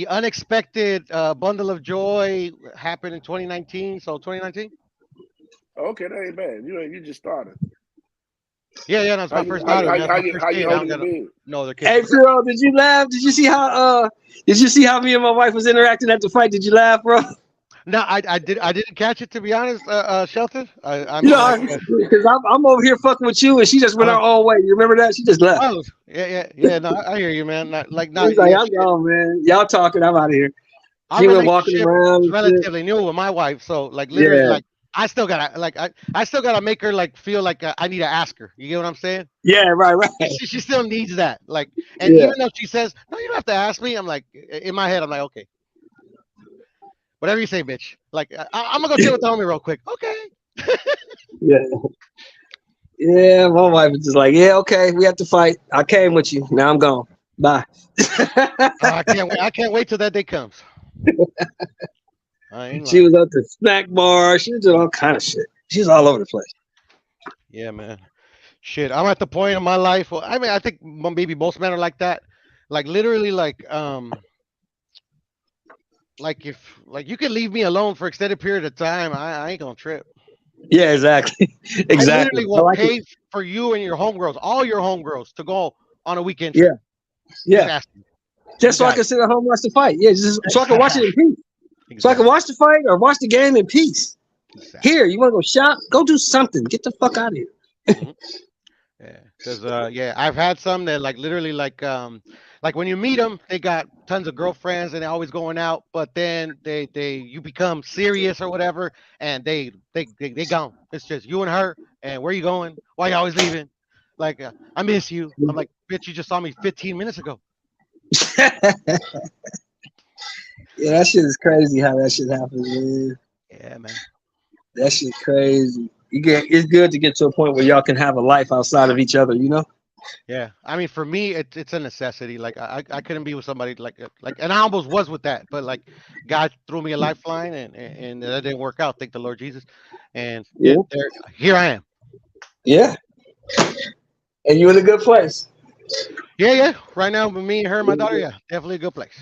unexpected bundle of joy happened in 2019. So 2019. Okay, that ain't bad. You just started. Yeah, that's How my you first how, daughter, how, man. That's how my you first how you kid. I holding don't the got bed? no other kids. Hey, Phil, did you laugh? Did you see how me and my wife was interacting at the fight? Did you laugh, bro? No, I didn't catch it, to be honest, Shelton. I You mean, know, like, because I'm over here fucking with you, and she just went her own way. You remember that? She just left. oh, yeah. No, I hear you, man. Not She's like, yeah. I'm gone, man. Y'all talking. I'm out of here. Our She went walking relationship around is and shit. relatively new with my wife, so like literally, Yeah. like I still gotta make her like feel like I need to ask her. You get what I'm saying? Yeah, right. She still needs that. Like, and Yeah. even though she says, "No, you don't have to ask me," I'm like, in my head, I'm like, okay, whatever you say, bitch. Like, I'm gonna go chill with the homie real quick. Okay. Yeah. Yeah, my wife was just like, yeah, okay, we have to fight. I came with you. Now I'm gone. Bye. I can't wait till that day comes. I ain't She lying. was at the snack bar. She was doing all kind of shit. She was all over the place. Yeah, man. Shit, I'm at the point in my life. Well, I mean, I think maybe most men are like that. Like literally, like if like you can leave me alone for extended period of time, I ain't gonna trip. Yeah, exactly. I Exactly. literally I will like pay it. for you and your homegirls, all your homegirls, to go on a weekend Yeah. trip. Just Yeah. ask me. Just so I got can it. sit at home and watch the fight. Yeah, just so I can watch it in peace. So I can watch the fight or watch the game in peace. Here, you want to go shop? Go do something. Get the fuck out of here. Yeah, because I've had some that like literally like when you meet them, they got tons of girlfriends and they're always going out, but then you become serious or whatever, and they gone. It's just you and her, and where you going? Why you always leaving? Like I miss you. I'm like, bitch, you just saw me 15 minutes ago. Yeah, that shit is crazy how that shit happens, man. Yeah, man. That shit crazy. It's good to get to a point where y'all can have a life outside of each other, you know? Yeah, I mean, for me, it's a necessity. Like I couldn't be with somebody and I almost was with that, but like God threw me a lifeline, and that didn't work out. Thank the Lord Jesus, and Yeah. here I am. Yeah. And you in a good place. Yeah. Right now, with me and her, and my daughter, yeah, definitely a good place.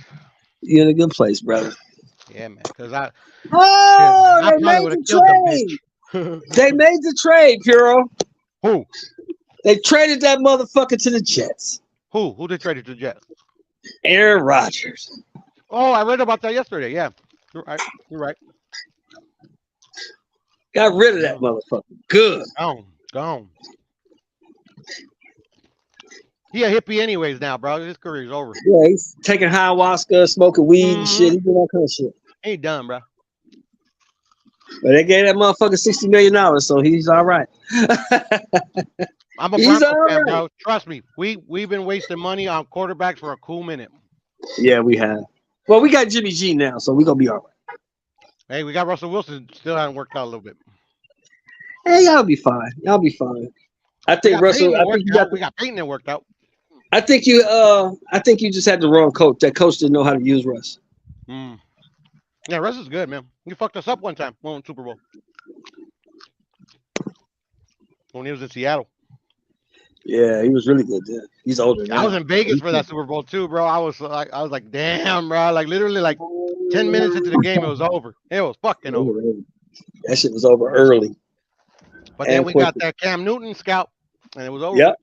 You're in a good place, brother. Yeah, man. Because I Oh, they probably made would have the killed the trade. bitch. They made the trade, Puro. Who? They traded that motherfucker to the Jets. Who they traded to the Jets? Aaron Rodgers. Oh, I read about that yesterday. Yeah, you're right. Got rid of that motherfucker. Good. Gone. He a hippie anyways now, bro. His career's over. Yeah, he's taking ayahuasca, smoking weed and shit. He's doing all kind of shit. Ain't done, bro. But they gave that motherfucker $60 million, so he's all right. I'm a He's Bronco all fan, right. bro. Trust me. We've been wasting money on quarterbacks for a cool minute. Yeah, we have. Well, we got Jimmy G now, so we're gonna be all Hey, we got Russell Wilson. Still hasn't worked out a little bit. Hey, y'all be fine. Y'all be fine. I We think got Russell. Peyton I worked think you got. out. We got Peyton that worked out. I think you. I think you just had the wrong coach. That coach didn't know how to use Russ. Mm. Yeah, Russ is good, man. He fucked us up one time. We won Super Bowl when he was in Seattle. Yeah, he was really good. Yeah. He's older now. I was in Vegas for that Super Bowl too, bro. I was like, damn, bro. Like literally, like 10 minutes into the game, it was over. It was fucking over. That shit was over early. But then And we got quickly. that Cam Newton scout, and it was over. Yep.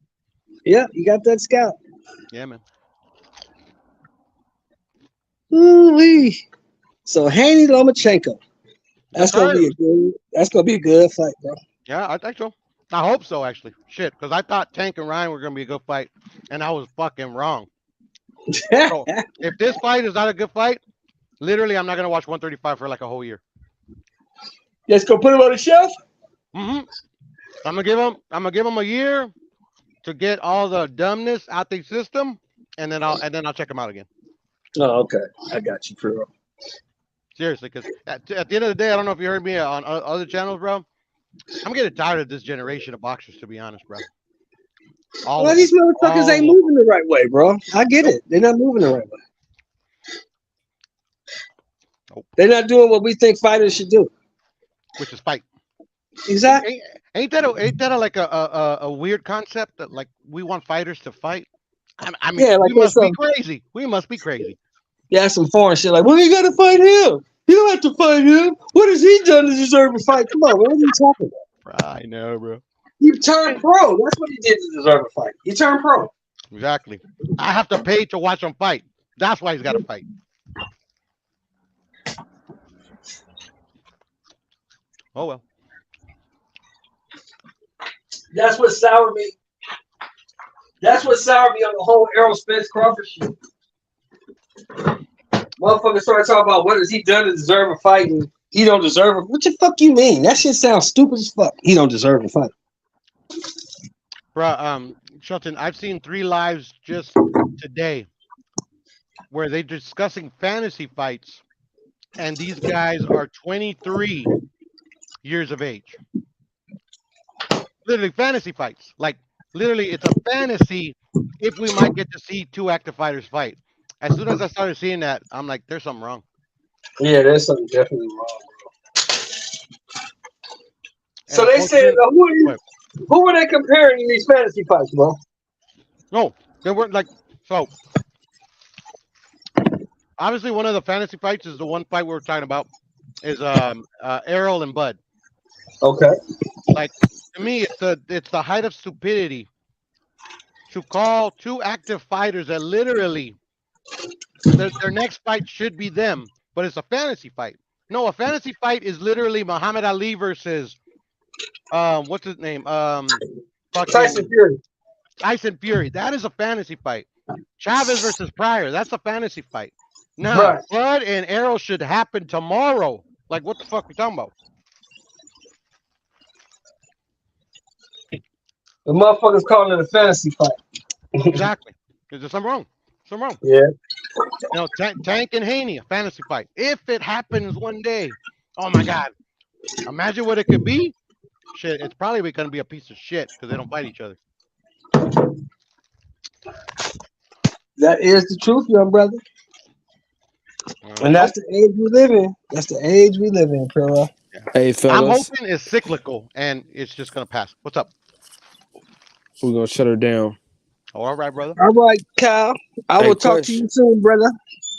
Yeah, you got that scout. Yeah, man. Ooh-wee. So Haney Lomachenko. That's That's gonna right. be a good. That's gonna be a good fight, bro. Yeah, I think so. I hope so, actually. Shit, because I thought Tank and Ryan were gonna be a good fight, and I was fucking wrong. So if this fight is not a good fight, literally, I'm not gonna watch 135 for like a whole year. Let's go put him on the shelf. I'm gonna give him a year to get all the dumbness out the system, and then I'll check him out again. Oh, okay. I got you, bro. Seriously, because at the end of the day, I don't know if you heard me on other channels, bro. I'm getting tired of this generation of boxers, to be honest, bro. All Well, of these them. motherfuckers All ain't of them. moving the right way, bro. I get it. They're not moving the right way. They're not doing what we think fighters should do. Which is fight. Exactly. Ain't that like a weird concept that like we want fighters to fight? I mean, Yeah, like we must there's be crazy. We must be crazy. Yeah, some foreign shit like, well, you gotta fight him. You don't have to fight him. What has he done to deserve a fight? Come on, what are you talking about? I know, bro. He turned pro. That's what he did to deserve a fight. He turned pro. Exactly. I have to pay to watch him fight. That's why he's got to fight. Oh well. That's what soured me. That's what soured me on the whole Errol Spence Crawford shit. Motherfucker started talking about what has he done to deserve a fight, and he don't deserve it. What the fuck you mean? That shit sounds stupid as fuck. He don't deserve a fight. Bruh, Shelton, I've seen 3 lives just today where they're discussing fantasy fights, and these guys are 23 years of age. Literally fantasy fights. Like, literally, it's a fantasy if we might get to see 2 active fighters fight. As soon as I started seeing that, I'm like, there's something wrong. Yeah, there's something definitely wrong, bro. So And they said, unfortunately- who were they comparing in these fantasy fights, bro? No, they weren't like so. Obviously, one of the fantasy fights is the one fight we were talking about is Errol and Bud. Okay. Like to me, it's the height of stupidity to call 2 active fighters that literally their next fight should be them, but it's a fantasy fight. No, a fantasy fight is literally Muhammad Ali versus what's his name? Tyson Fury. Tyson Fury. That is a fantasy fight. Chavez versus Pryor. That's a fantasy fight. No, Right. Bud and Arrow should happen tomorrow. Like, what the fuck we talking about? The motherfuckers calling it a fantasy fight. Exactly. Is there something wrong? Something wrong. Yeah. You know, Tank and Haney, a fantasy fight. If it happens one day, oh my God. Imagine what it could be. Shit, it's probably going to be a piece of shit because they don't fight each other. That is the truth, young brother. And that's the age we live in. That's the age we live in, Pillow. Hey, I'm fellas, hoping it's cyclical and it's just going to pass. What's up? we're gonna shut her down. Oh, all right, brother. All right, Kyle. I Hey, will talk to you soon, brother.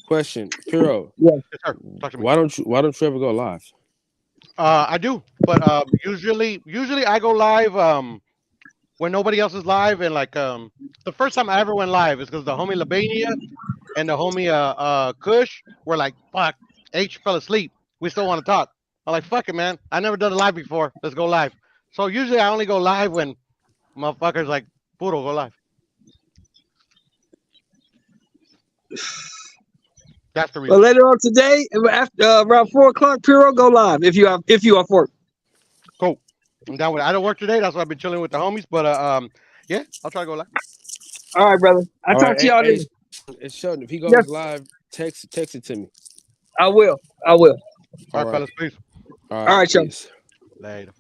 Question, Piro. Yeah. Yes, sir. Talk to me. Why don't you ever go live? I do, but usually I go live when nobody else is live, and like the first time I ever went live is because the homie Labania and the homie Kush were like, "Fuck, H fell asleep. We still want to talk." I'm like, "Fuck it, man. I never done a live before. Let's go live." So usually I only go live when motherfuckers like Puro go live. That's the reason. But later on today, after around 4:00, Piro, go live if you off work. Cool. I'm down with it. I don't work today. That's why I've been chilling with the homies. But yeah, I'll try to go live. All right, brother. I'll All talk right, to y'all Sheldon, if he goes Yes. live, text it to me. I will. All right, fellas. Peace. All All right, y'all. peace. Later.